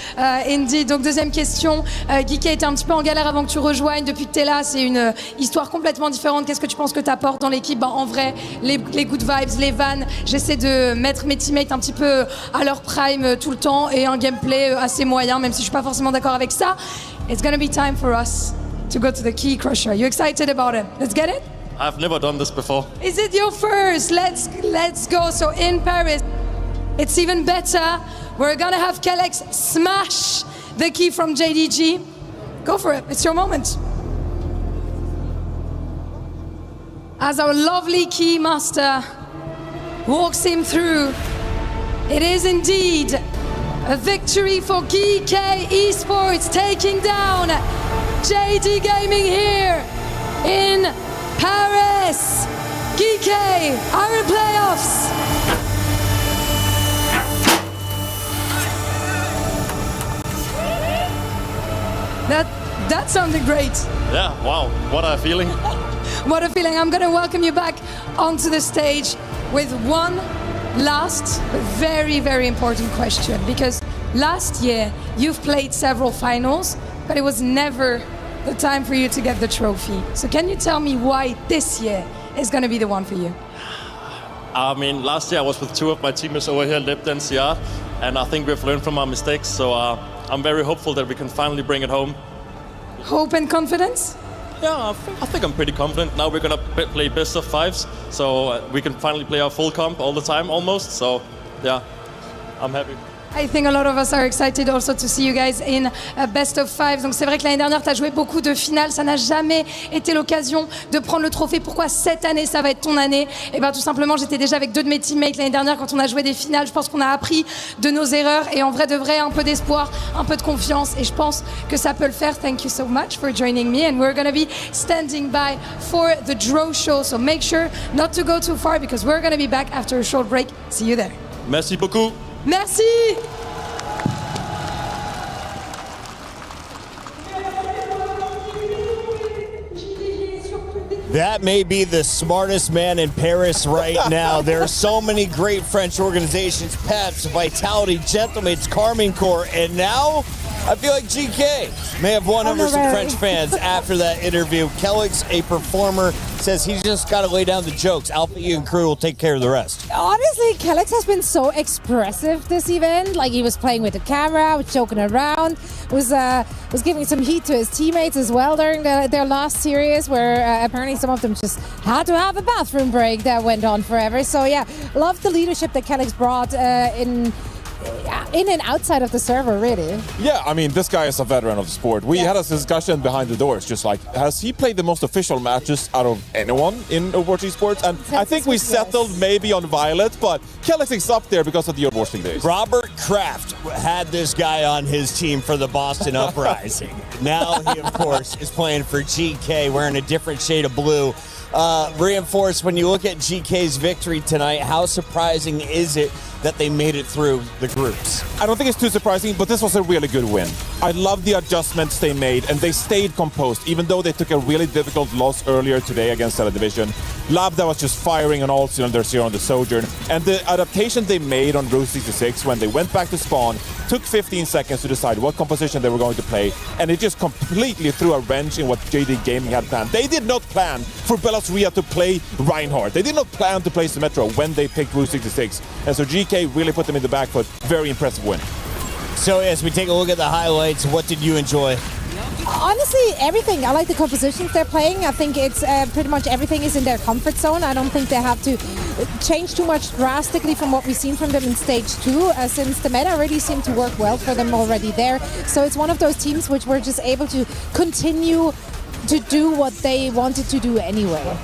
indeed. Donc deuxième question, Geeky était un petit peu en galère avant que tu rejoignes. Depuis que tu es là, c'est une histoire complètement différente. Qu'est-ce que tu penses que tu apportes dans l'équipe? En vrai, les good vibes, les vannes, j'essaie de mettre mes teammates un petit peu à leur prime tout le temps, et un gameplay assez moyen, même si je suis pas forcément d'accord avec ça. It's gonna be time for us to go to the Key Crusher. You excited about it? Let's get it? I've never done this before. Is it your first? Let's go. So in Paris, it's even better. We're gonna have Kellex smash the key from JDG. Go for it. It's your moment. As our lovely key master walks him through, it is indeed a victory for GK Esports, taking down JD Gaming here in Paris. GK are in playoffs. That sounded great. Yeah, wow, what a feeling. What a feeling. I'm going to welcome you back onto the stage with one last very, very important question, because last year you've played several finals, but it was never the time for you to get the trophy. So can you tell me why this year is going to be the one for you? I mean, last year I was with two of my teammates over here, Lipt and Siad, and I think we've learned from our mistakes, so I'm very hopeful that we can finally bring it home. Hope and confidence? Yeah, I think I'm pretty confident. Now we're going to play best of fives, so we can finally play our full comp all the time almost, so yeah, I'm happy. I think a lot of us are excited also to see you guys in a best of five. Donc c'est vrai que l'année dernière, tu as joué beaucoup de finales. Ça n'a jamais été l'occasion de prendre le trophée. Pourquoi cette année, ça va être ton année? Et bien tout simplement, j'étais déjà avec deux de mes teammates l'année dernière quand on a joué des finales. Je pense qu'on a appris de nos erreurs et en vrai de vrai, un peu d'espoir, un peu de confiance. Et je pense que ça peut le faire. Thank you so much for joining me. And we're going to be standing by for the draw show. So make sure not to go too far because we're going to be back after a short break. See you there. Merci beaucoup. Merci. That may be the smartest man in Paris right now. There are so many great French organizations, Peps, Vitality, Gentlemates, Carmine Corps, and now I feel like GK may have won over some French fans after that interview. Kellex, a performer, says he's just got to lay down the jokes. Alpha E and crew will take care of the rest. Honestly, Kellex has been so expressive this event. Like, he was playing with the camera, was joking around, was giving some heat to his teammates as well during their last series, where apparently some of them just had to have a bathroom break that went on forever. So yeah, love the leadership that Kellex brought in and outside of the server, really. Yeah, I mean, this guy is a veteran of the sport. We had a discussion behind the doors, just like, has he played the most official matches out of anyone in Overwatch Esports? And I think we settled maybe on Violet, but Kellex is up there because of the Overwatch days. Robert Kraft had this guy on his team for the Boston Uprising. Now he, of course, is playing for GK, wearing a different shade of blue. Reinforced, when you look at GK's victory tonight, how surprising is it that they made it through the groups? I don't think it's too surprising, but this was a really good win. I love the adjustments they made, and they stayed composed, even though they took a really difficult loss earlier today against Stella Division. Labda was just firing on all cylinders here on the Sojourn, and the adaptation they made on Route 66 when they went back to spawn took 15 seconds to decide what composition they were going to play, and it just completely threw a wrench in what JD Gaming had planned. They did not plan for Belas Ria to play Reinhardt. They did not plan to play Symmetra when they picked Route 66, and so GK really put them in the back foot. Very impressive win. So as we take a look at the highlights, what did you enjoy? Honestly, everything. I like the compositions they're playing. I think it's pretty much everything is in their comfort zone. I don't think they have to change too much drastically from what we've seen from them in stage 2, since the meta really seemed to work well for them already there. So it's one of those teams which were just able to continue to do what they wanted to do anyway.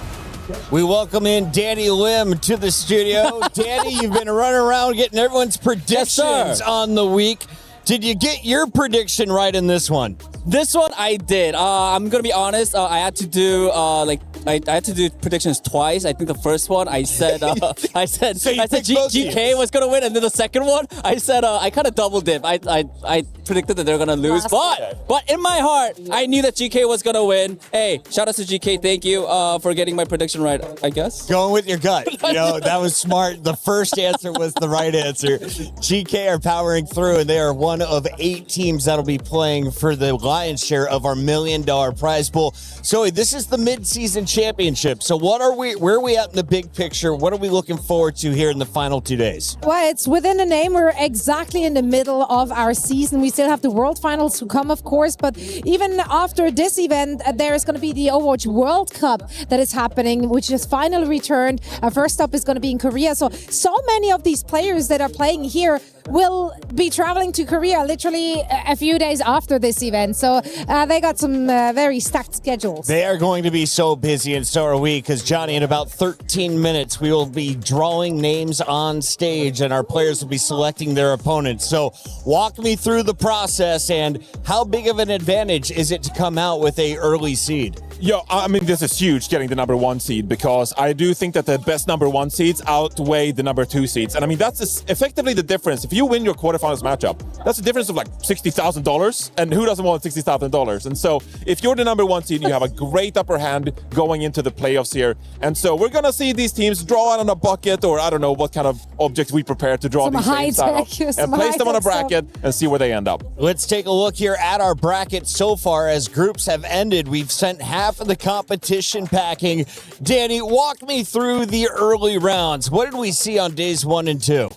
We welcome in Danny Lim to the studio. Danny, you've been running around getting everyone's predictions on the week. Did you get your prediction right in this one? This one I did. I'm gonna be honest. I had to do I had to do predictions twice. I think the first one I said I said GK was gonna win, and then the second one I said I kind of double dip. I predicted that they're gonna lose, but in my heart I knew that GK was gonna win. Hey, shout out to GK. Thank you for getting my prediction right. I guess going with your gut. You know, that was smart. The first answer was the right answer. GK are powering through, and they are one of 8 teams that'll be playing for the lion's share of our $1 million prize pool. So this is the mid-season championship. So where are we at in the big picture? What are we looking forward to here in the final 2 days? Well, it's within the name. We're exactly in the middle of our season. We still have the World Finals to come, of course, but even after this event, there is going to be the Overwatch World Cup that is happening, which is finally returned. Our first stop is going to be in Korea. So many of these players that are playing here will be traveling to Korea literally a few days after this event. So they got some very stacked schedules. They are going to be so busy, and so are we, because Johnny, in about 13 minutes, we will be drawing names on stage, and our players will be selecting their opponents. So walk me through the process, and how big of an advantage is it to come out with a early seed? Yo, I mean, this is huge, getting the number 1 seed, because I do think that the best number 1 seeds outweigh the number 2 seeds. And I mean, that's effectively the difference. If you win your quarterfinals matchup, that's a difference of like $60,000. And who doesn't want $60,000? And so if you're the number 1 seed, you have a great upper hand going into the playoffs here. And so we're going to see these teams draw out on a bucket, or I don't know what kind of object we prepare to draw these names out of, and place them on a bracket and see where they end up. Let's take a look here at our bracket so far. As groups have ended, we've sent half of the competition packing. Danny, walk me through the early rounds. What did we see on days 1 and 2?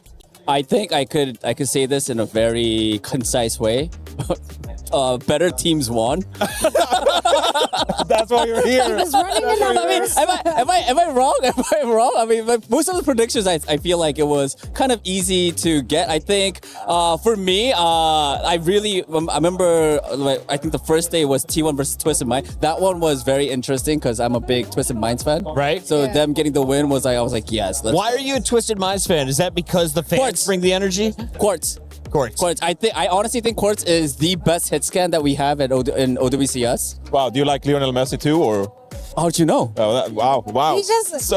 I think I could say this in a very concise way. Better teams won. That's why you're here. He was running the numbers. Am I wrong? Am I wrong? I mean, most of the predictions, I feel like it was kind of easy to get. I think for me, I remember, I think the first day was T1 versus Twisted Mind. That one was very interesting because I'm a big Twisted Minds fan. Right. So them getting the win was I was like, yes. Why are you a Twisted Minds fan? Is that because the fans bring the energy? Quartz. I honestly think Quartz is the best hit scan that we have in OWCS. Wow, do you like Lionel Messi too, or? How'd you know? Oh, wow.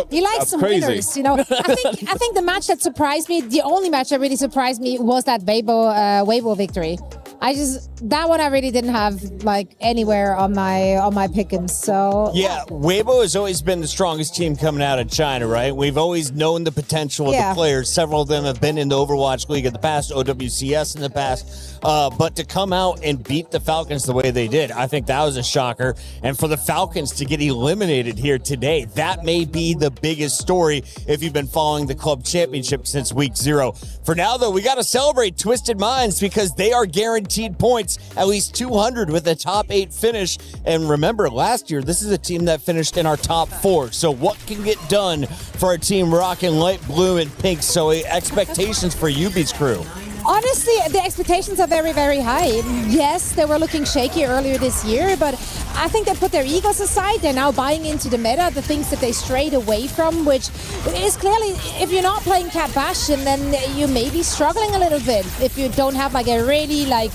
He likes some winners, you know. I think the match that surprised me, the only match that really surprised me, was that Weibo victory. that one I really didn't have like anywhere on my pickings. So yeah, Weibo has always been the strongest team coming out of China, right? We've always known the potential of the players. Several of them have been in the Overwatch League in the past, OWCS in the past. But to come out and beat the Falcons the way they did, I think that was a shocker. And for the Falcons to get eliminated here today, that may be the biggest story if you've been following the club championship since week 0. For now, though, we got to celebrate Twisted Minds because they are guaranteed points, at least 200 with a top 8 finish. And remember, last year, this is a team that finished in our top 4. So what can get done for a team rocking light blue and pink? So expectations for UB's crew. Honestly, the expectations are very, very high. Yes, they were looking shaky earlier this year, but I think they put their egos aside. They're now buying into the meta, the things that they strayed away from, which is clearly, if you're not playing Cat Bastion, then you may be struggling a little bit. If you don't have like a really like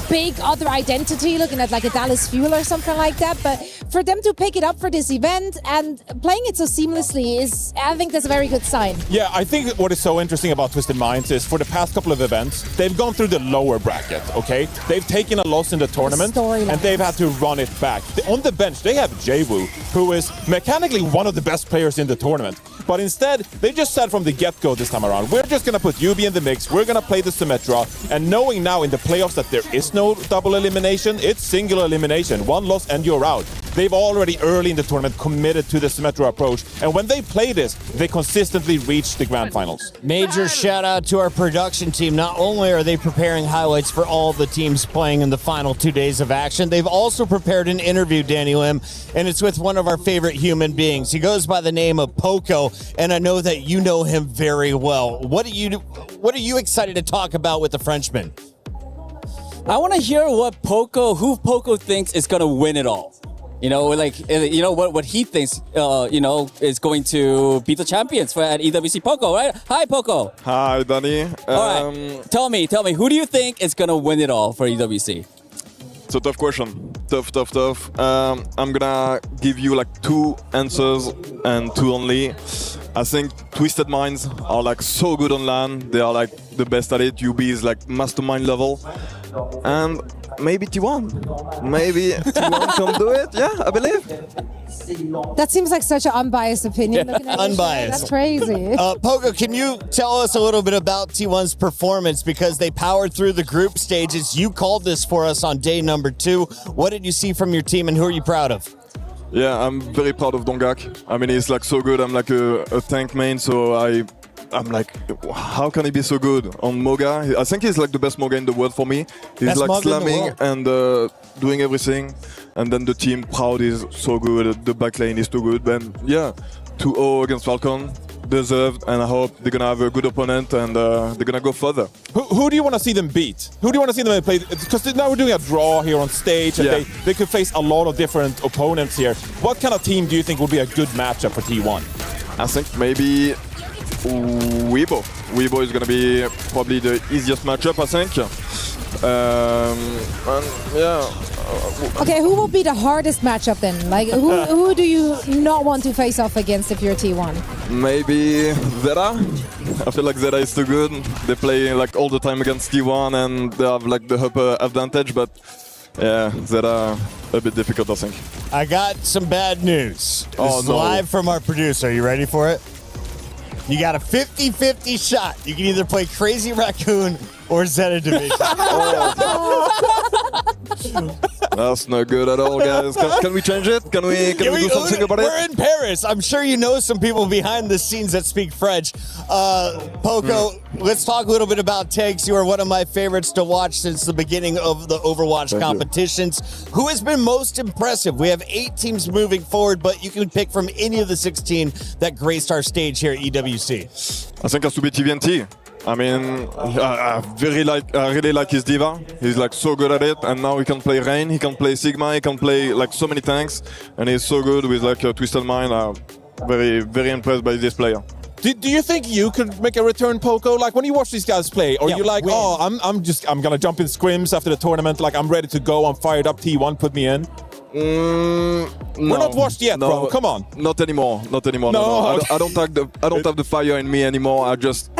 big other identity, looking at like a Dallas Fuel or something like that. But for them to pick it up for this event and playing it so seamlessly is, I think that's a very good sign. Yeah, I think what is so interesting about Twisted Minds is for the past couple of events, they've gone through the lower bracket, okay? They've taken a loss in the tournament and they've had to run it back. On the bench, they have Jwoo, who is mechanically one of the best players in the tournament. But instead, they just said from the get-go this time around, we're just going to put UB in the mix, we're going to play the Symmetra, and knowing now in the playoffs that there is no double elimination, it's single elimination. One loss and you're out. They've already early in the tournament committed to the Symmetra approach, and when they play this, they consistently reach the grand finals. Major shout out to our production team. Not only are they preparing highlights for all the teams playing in the final 2 days of action, they've also prepared an interview, Danny Lim, and it's with one of our favorite human beings. He goes by the name of Poco, and I know that you know him very well. What are you excited to talk about with the Frenchman? I want to hear who Poco thinks is going to win it all. You know, like, you know, what he thinks, you know, is going to beat the champions at EWC. Poco, right? Hi, Poco. Hi, Danny. All right. Tell me, who do you think is going to win it all for EWC? It's a tough question. Tough. I'm gonna give you like 2 answers and 2 only. I think Twisted Minds are like so good on LAN. They are like the best at it. UB is like mastermind level. And maybe T1. Maybe T1 can do it. Yeah, I believe. That seems like such an unbiased opinion. Unbiased. That's crazy. Poco, can you tell us a little bit about T1's performance? Because they powered through the group stages. You called this for us on day number 2. What did you see from your team and who are you proud of? Yeah, I'm very proud of Dongak. I mean, he's like so good. I'm like a tank main, so I'm like, how can he be so good on Moga? I think he's like the best Moga in the world for me. He's best like Moga slamming and doing everything. And then the team, Proud is so good. The backline is too good. Then, yeah, 2-0 against Falcon. Deserved, and I hope they're going to have a good opponent and they're going to go further. Who do you want to see them beat? Who do you want to see them play? Because now we're doing a draw here on stage and they could face a lot of different opponents here. What kind of team do you think would be a good matchup for T1? I think maybe Weibo. Weibo is going to be probably the easiest matchup, I think. And yeah. Okay, who will be the hardest matchup then? Like, who do you not want to face off against if you're T1? Maybe Zeta. I feel like Zeta is too good. They play like all the time against T1 and they have like the upper advantage, but yeah, Zeta a bit difficult, I think. I got some bad news. This is no. live from our producer. Are you ready for it? You got a 50-50 shot. You can either play Crazy Raccoon or Zeta Division. That's not good at all, guys. Can we change it? Can we do something about it? We're in Paris. I'm sure you know some people behind the scenes that speak French. Poco, let's talk a little bit about Tanks. You are one of my favorites to watch since the beginning of the Overwatch competitions. Who has been most impressive? We have 8 teams moving forward, but you can pick from any of the 16 that graced our stage here at EWC. I think it has to be TVNT. I mean, I really like his diva. He's like so good at it, and now he can play Rain, he can play Sigma, he can play like so many tanks, and he's so good with like a Twisted Mind. I'm very impressed by this player. Do you think you could make a return, Poco? Like when you watch these guys play, or you like, I'm gonna jump in scrims after the tournament, like I'm ready to go, I'm fired up, T1, put me in? We're not washed yet, bro. Come on. Not anymore. Not anymore. No. No. I don't have the fire in me anymore. I just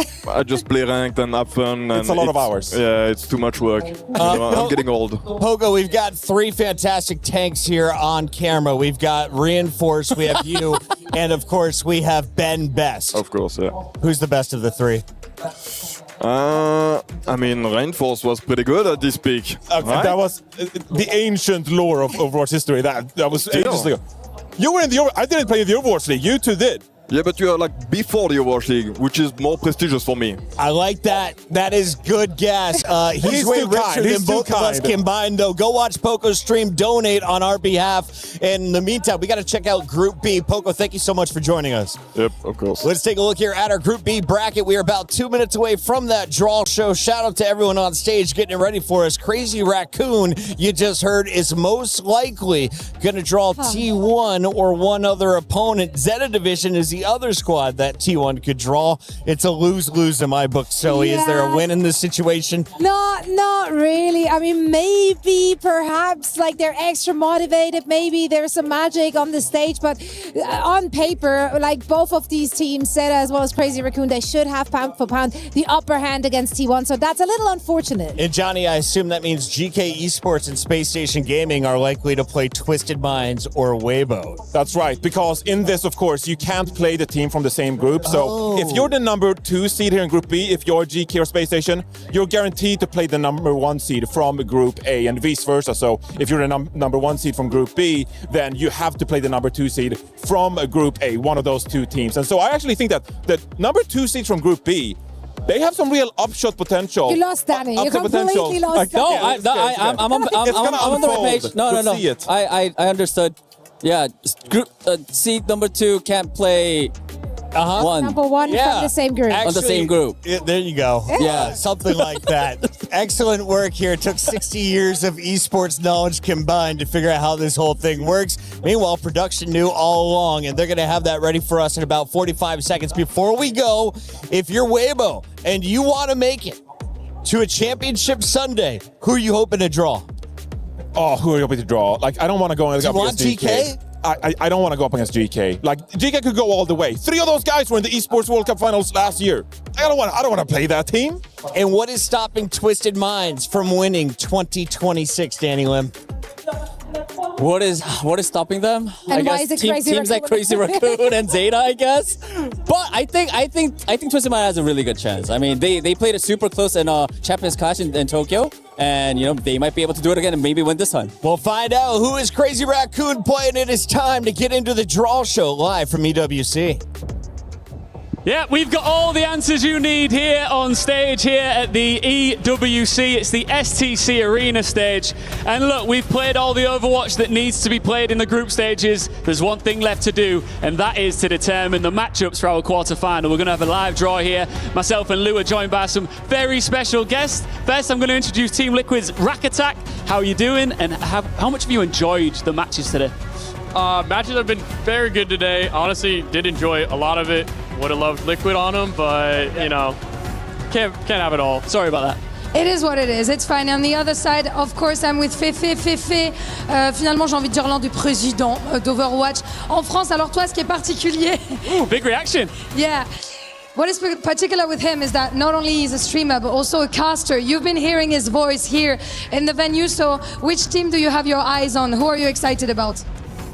play ranked and have fun. And it's a lot of hours. Yeah, it's too much work. I'm getting old. Pogo, we've got 3 fantastic tanks here on camera. We've got Reinforce, we have you, and of course we have Ben Best. Of course, yeah. Who's the best of the 3? I mean, Reinforce was pretty good at this peak. Right? That was the ancient lore of Overwatch history. That was ages ago. You were in the I didn't play in the Overwatch League. You two did. Yeah, but you are like before the Overwatch League, which is more prestigious for me. I like that. That is good gas. He's way richer than both of us combined, though. Go watch Poco's stream. Donate on our behalf. And in the meantime, we got to check out Group B. Poco, thank you so much for joining us. Yep, of course. Let's take a look here at our Group B bracket. We are about 2 minutes away from that draw show. Shout out to everyone on stage getting it ready for us. Crazy Raccoon, you just heard, is most likely going to draw T1 or one other opponent. Zeta Division is the other squad that T1 could draw. It's a lose-lose in my book, Zoe. Is there a win in this situation? Not really. I mean, maybe, perhaps, like they're extra motivated. Maybe there's some magic on the stage, but on paper, like both of these teams, Zeta as well as Crazy Raccoon, they should have pound for pound the upper hand against T1. So that's a little unfortunate. And Johnny, I assume that means GK Esports and Space Station Gaming are likely to play Twisted Minds or Weibo. That's right, because in this, of course, you can't play the team from the same group. So if you're the number 2 seed here in Group B, if you're GK or Space Station, you're guaranteed to play the number 1 seed from Group A and vice versa. So if you're the number 1 seed from Group B, then you have to play the number 2 seed from Group A, one of those 2 teams. And so I actually think that the number 2 seeds from Group B, they have some real upshot potential. You lost Danny. You completely lost Danny. I'm on the right page. No. I understood. Yeah, group seed number 2 can't play one. Number 1 from the same group. On the same group. There you go. Yeah. Something like that. Excellent work here. It took 60 years of esports knowledge combined to figure out how this whole thing works. Meanwhile, production knew all along, and they're going to have that ready for us in about 45 seconds. Before we go, if you're Weibo and you want to make it to a championship Sunday, who are you hoping to draw? Oh, who are you hoping to draw? Like, I don't want to go against GK. I don't want to go up against GK. Like, GK could go all the way. 3 of those guys were in the Esports World Cup Finals last year. I don't want to play that team. And what is stopping Twisted Minds from winning 2026, Danny Lim? What is stopping them? And I why guess is it Crazy teams like Crazy Raccoon and Zeta, I guess. But I think Twisted Mind has a really good chance. I mean, they played it super close in Champions Clash in Tokyo, and they might be able to do it again and maybe win this time. We'll find out who is Crazy Raccoon playing. It is time to get into the draw show live from EWC. Yeah, we've got all the answers you need here on stage here at the EWC. It's the STC Arena stage. And look, we've played all the Overwatch that needs to be played in the group stages. There's one thing left to do, and that is to determine the matchups for our quarterfinal. We're going to have a live draw here. Myself and Lou are joined by some very special guests. First, I'm going to introduce Team Liquid's Rack Attack. How are you doing, and how much have you enjoyed the matches today? Matches have been very good today. Honestly, did enjoy a lot of it. Would have loved Liquid on them, but can't have it all. Sorry about that. It is what it is. It's fine. On the other side, of course, I'm with Fefe. Fefe, finalement, j'ai envie de dire l'un des présidents d'Overwatch en France. Alors toi, ce qui est particulier... Ooh, big reaction. Yeah. What is particular with him is that not only he's a streamer, but also a caster. You've been hearing his voice here in the venue. So which team do you have your eyes on? Who are you excited about?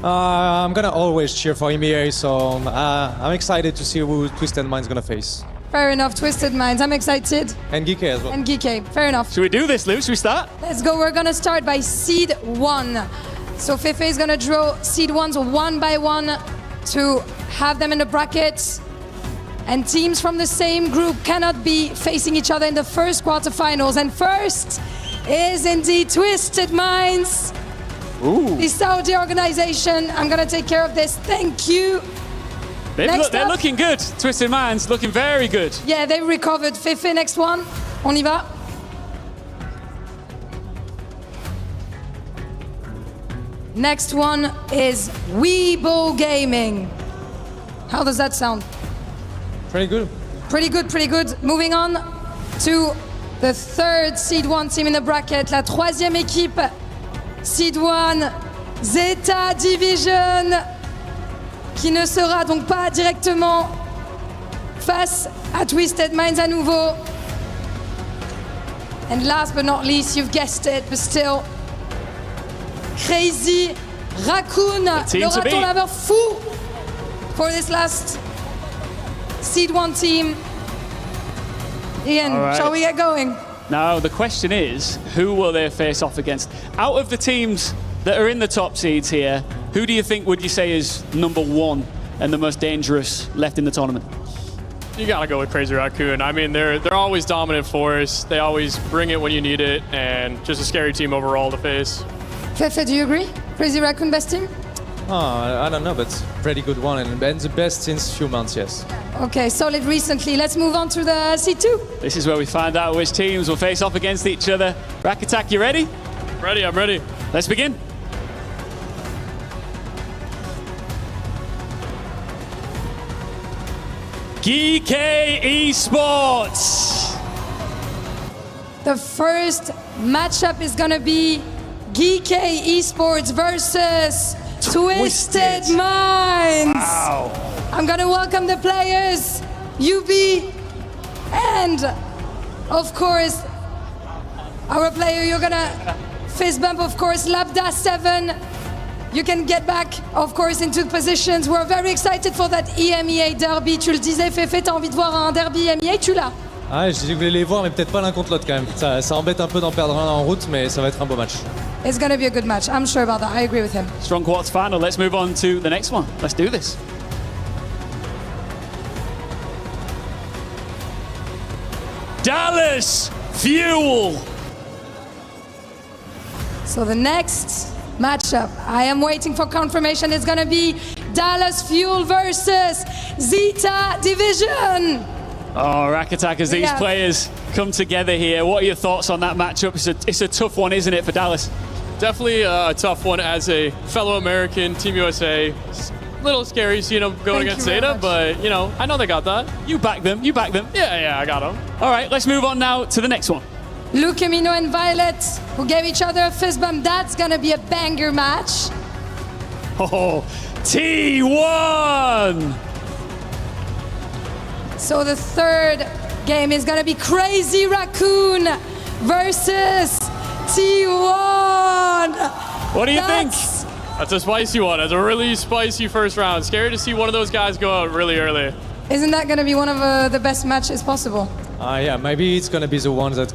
I'm gonna always cheer for EMEA, so I'm excited to see who Twisted Mind's gonna face. Fair enough, Twisted Minds. I'm excited. And Geeky as well. And Geeky, fair enough. Should we do this, Lou? Should we start? Let's go. We're gonna start by Seed 1. So Fefe is gonna draw Seed 1s one by one to have them in the brackets. And teams from the same group cannot be facing each other in the first quarterfinals. And first is indeed Twisted Minds. Ooh. The Saudi organization. I'm gonna take care of this. Thank you. They're looking good. Twisted Minds looking very good. Yeah, they recovered. Fefe, next one. On y va. Next one is Weibo Gaming. How does that sound? Pretty good. Pretty good, pretty good. Moving on to the third Seed 1 team in the bracket. La troisième équipe. Seed 1, Zeta Division, qui ne sera donc pas directement face à Twisted Minds à nouveau. And last but not least, you've guessed it, but still, Crazy Raccoon, le raton laveur fou for this last Seed 1 team. Ian, right. shall we get going? Now, the question is, who will they face off against? Out of the teams that are in the top seeds here, who do you think would you say is number one and the most dangerous left in the tournament? You gotta go with Crazy Raccoon. I mean, they're always dominant force. They always bring it when you need it, and just a scary team overall to face. Fefe, do you agree? Crazy Raccoon best team? Oh, I don't know, but pretty good one and the best since few months, yes. Okay, solid recently. Let's move on to the C2. This is where we find out which teams will face off against each other. Rack Attack, you ready? Ready, I'm ready. Let's begin. GK Esports. The first matchup is gonna be GK Esports versus Twisted Minds. Wow. I'm gonna welcome the players, UB, and of course, our player you're gonna fist bump, of course, Labda 7. You can get back, of course, into positions. We're very excited for that EMEA derby. Tu le disais, Fefe, t'as envie de voir un derby EMEA, tu l'as? Ah, je voulais les voir, mais peut-être pas l'un contre l'autre quand même. Ça embête un peu d'en perdre un en route, mais ça va être un beau match. It's gonna be a good match. I'm sure about that. I agree with him. Strong quarters final. Let's move on to the next one. Let's do this. Dallas Fuel. So the next matchup, I am waiting for confirmation, is gonna be Dallas Fuel versus Zeta Division. Oh, Rack Attack, as these Yeah. players come together here. What are your thoughts on that matchup? It's a tough one, isn't it, for Dallas? Definitely a tough one as a fellow American, Team USA. It's a little scary seeing them going Thank against you very Zeta, much. but, you know, I know they got that. You back them. You back them. Yeah, I got them. All right, let's move on now to the next one. Luke Camino and Violet, who gave each other a fist bump. That's gonna be a banger match. Oh, T1. So the third game is gonna be Crazy Raccoon versus T1. What do you think? That's a spicy one. That's a really spicy first round. Scary to see one of those guys go out really early. Isn't that gonna be one of the best matches possible? Yeah, maybe it's gonna be the one that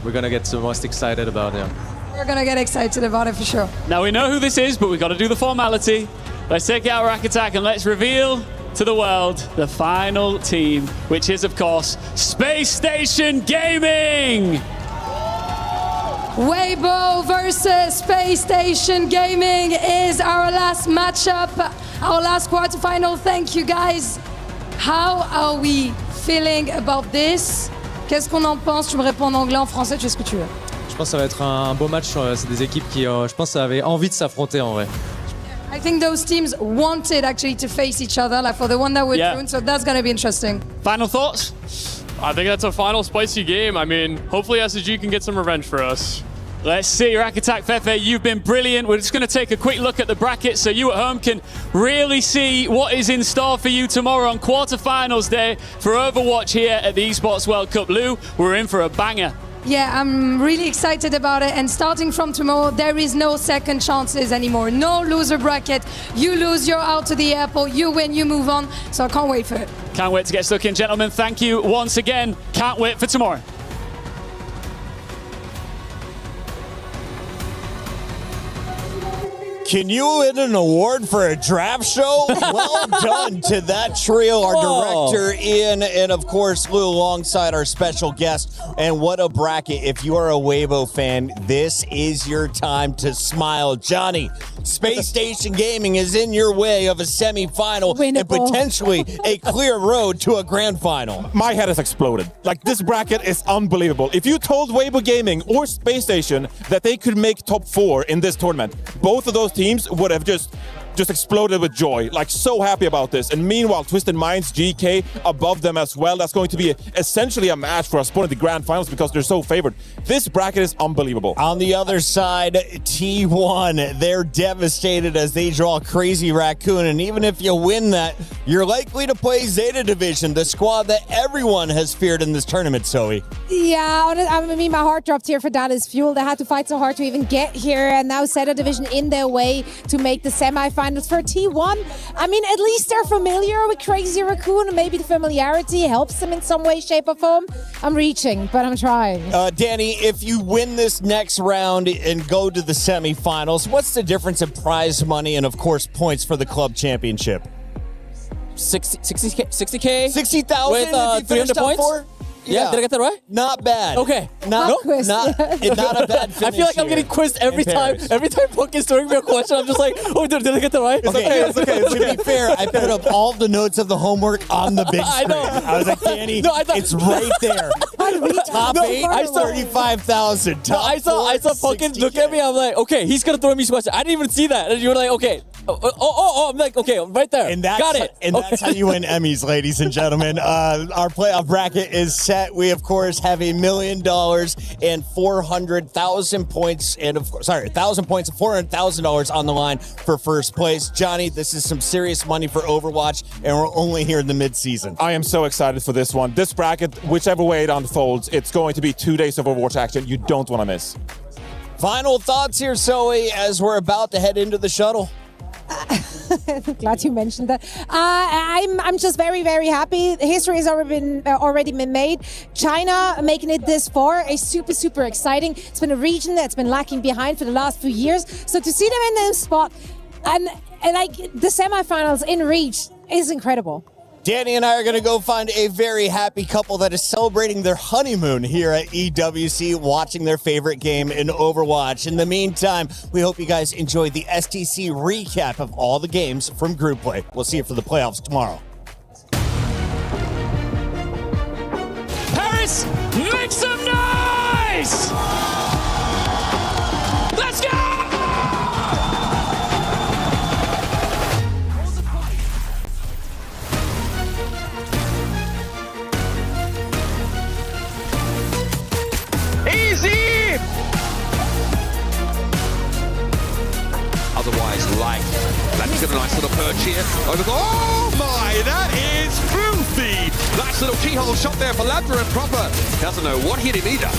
we're gonna get the most excited about. Yeah. We're gonna get excited about it for sure. Now we know who this is, but we've got to do the formality. Let's take out Rack Attack and let's reveal to the world the final team, which is, of course, Space Station Gaming. Weibo versus Space Station Gaming is our last matchup, our last quarterfinal. Thank you, guys. How are we feeling about this? Qu'est-ce qu'on en pense? Tu me réponds en anglais, en français, tu fais ce que tu veux. Je pense que ça va être un beau match. C'est des équipes qui, je pense, ça avait envie de s'affronter en vrai. I think those teams wanted actually to face each other, like for the one that we're doing, so that's going to be interesting. Final thoughts? I think that's a final spicy game. I mean, hopefully SSG can get some revenge for us. Let's see, Rack Attack, Fefe, you've been brilliant. We're just going to take a quick look at the bracket so you at home can really see what is in store for you tomorrow on quarterfinals day for Overwatch here at the Esports World Cup. Lou, we're in for a banger. Yeah, I'm really excited about it. And starting from tomorrow, there is no second chances anymore. No loser bracket. You lose, you're out to the airport. You win, you move on. So I can't wait for it. Can't wait to get stuck in. Gentlemen, thank you once again. Can't wait for tomorrow. Can you win an award for a draft show? Well done to that trio, our director, Ian, and of course, Lou, alongside our special guest. And what a bracket. If you are a Weibo fan, this is your time to smile. Johnny, Space Station Gaming is in your way of a semifinal and potentially a clear road to a grand final. My head has exploded. Like, this bracket is unbelievable. If you told Weibo Gaming or Space Station that they could make top 4 in this tournament, both of those teams would have just just exploded with joy, like so happy about this. And meanwhile, Twisted Minds, GK above them as well. That's going to be essentially a match for us in the grand finals because they're so favored. This bracket is unbelievable. On the other side, T1, they're devastated as they draw Crazy Raccoon. And even if you win that, you're likely to play Zeta Division, the squad that everyone has feared in this tournament, Zoe. Yeah, I mean, my heart dropped here for Dallas Fuel. They had to fight so hard to even get here, and now Zeta Division in their way to make the semifinals. For T1, I mean, at least they're familiar with Crazy Raccoon, and maybe the familiarity helps them in some way, shape, or form. I'm reaching, but I'm trying. Danny, if you win this next round and go to the semifinals, what's the difference in prize money and, of course, points for the club championship? 60K? 60,000 with 300 points? Yeah, did I get that right? Not bad. Okay. Not a bad finish. I feel like I'm getting quizzed every time. Every time Puck is throwing me a question, I'm just like, oh, did I get that right? It's okay. To be fair, I put up all the notes of the homework on the big screen. I know. I was like, Danny, it's right there. Top 8, 35,000. I saw Pumpkin look at me. I'm like, okay, he's gonna throw me some question. I didn't even see that, and you were like, okay. I'm like, okay, right there. And that's, got it. And that's how you win Emmys, ladies and gentlemen. Our playoff bracket is set. We, of course, have $1 million and 400,000 points, and 1,000 points and $400,000 on the line for first place. Johnny, this is some serious money for Overwatch, and we're only here in the mid-season. I am so excited for this one. This bracket, whichever way it unfolds, it's going to be 2 days of Overwatch action you don't want to miss. Final thoughts here, Zoe, as we're about to head into the shuttle. Glad you mentioned that. I'm just very, very happy. History has already been made. China making it this far is super, super exciting. It's been a region that's been lacking behind for the last few years. So to see them in this spot and like the semifinals in reach is incredible. Danny and I are going to go find a very happy couple that is celebrating their honeymoon here at EWC, watching their favorite game in Overwatch. In the meantime, we hope you guys enjoyed the STC recap of all the games from Group Play. We'll see you for the playoffs tomorrow. Paris, make some noise! Let's go! Easy! Otherwise, like, that's got a nice little perch here. Oh my, that is filthy! Nice little keyhole shot there for Labra and Proper. Doesn't know what hit him either.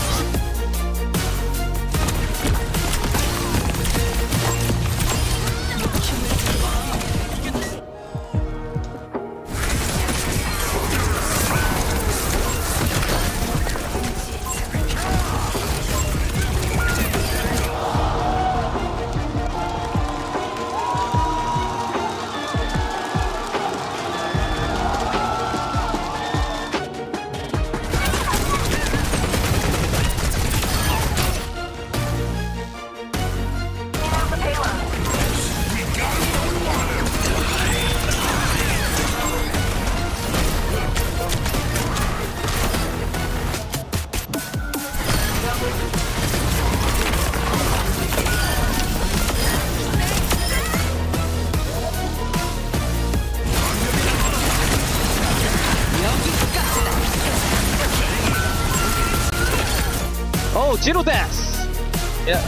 Oh, Jiro desu! Yeah.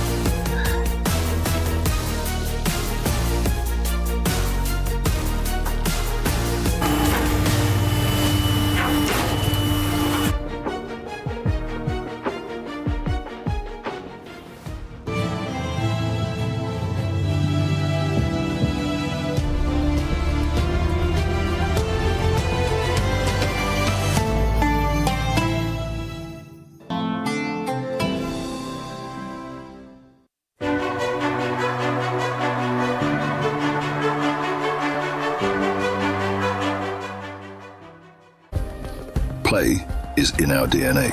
Play is in our DNA.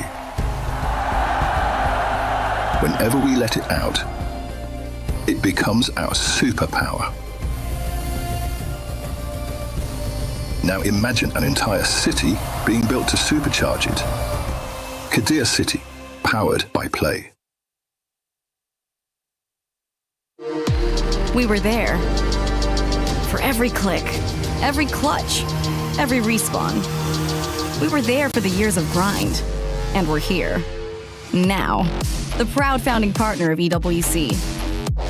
Whenever we let it out, it becomes our superpower. Now imagine an entire city being built to supercharge it. Kadir City, powered by Play. We were there. for every click, every clutch, every respawn. We were there for the years of grind, and we're here. Now, the proud founding partner of EWC,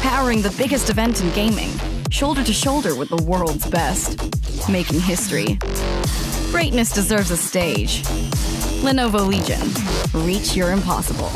powering the biggest event in gaming, shoulder to shoulder with the world's best, making history. Greatness deserves a stage. Lenovo Legion, reach your impossible.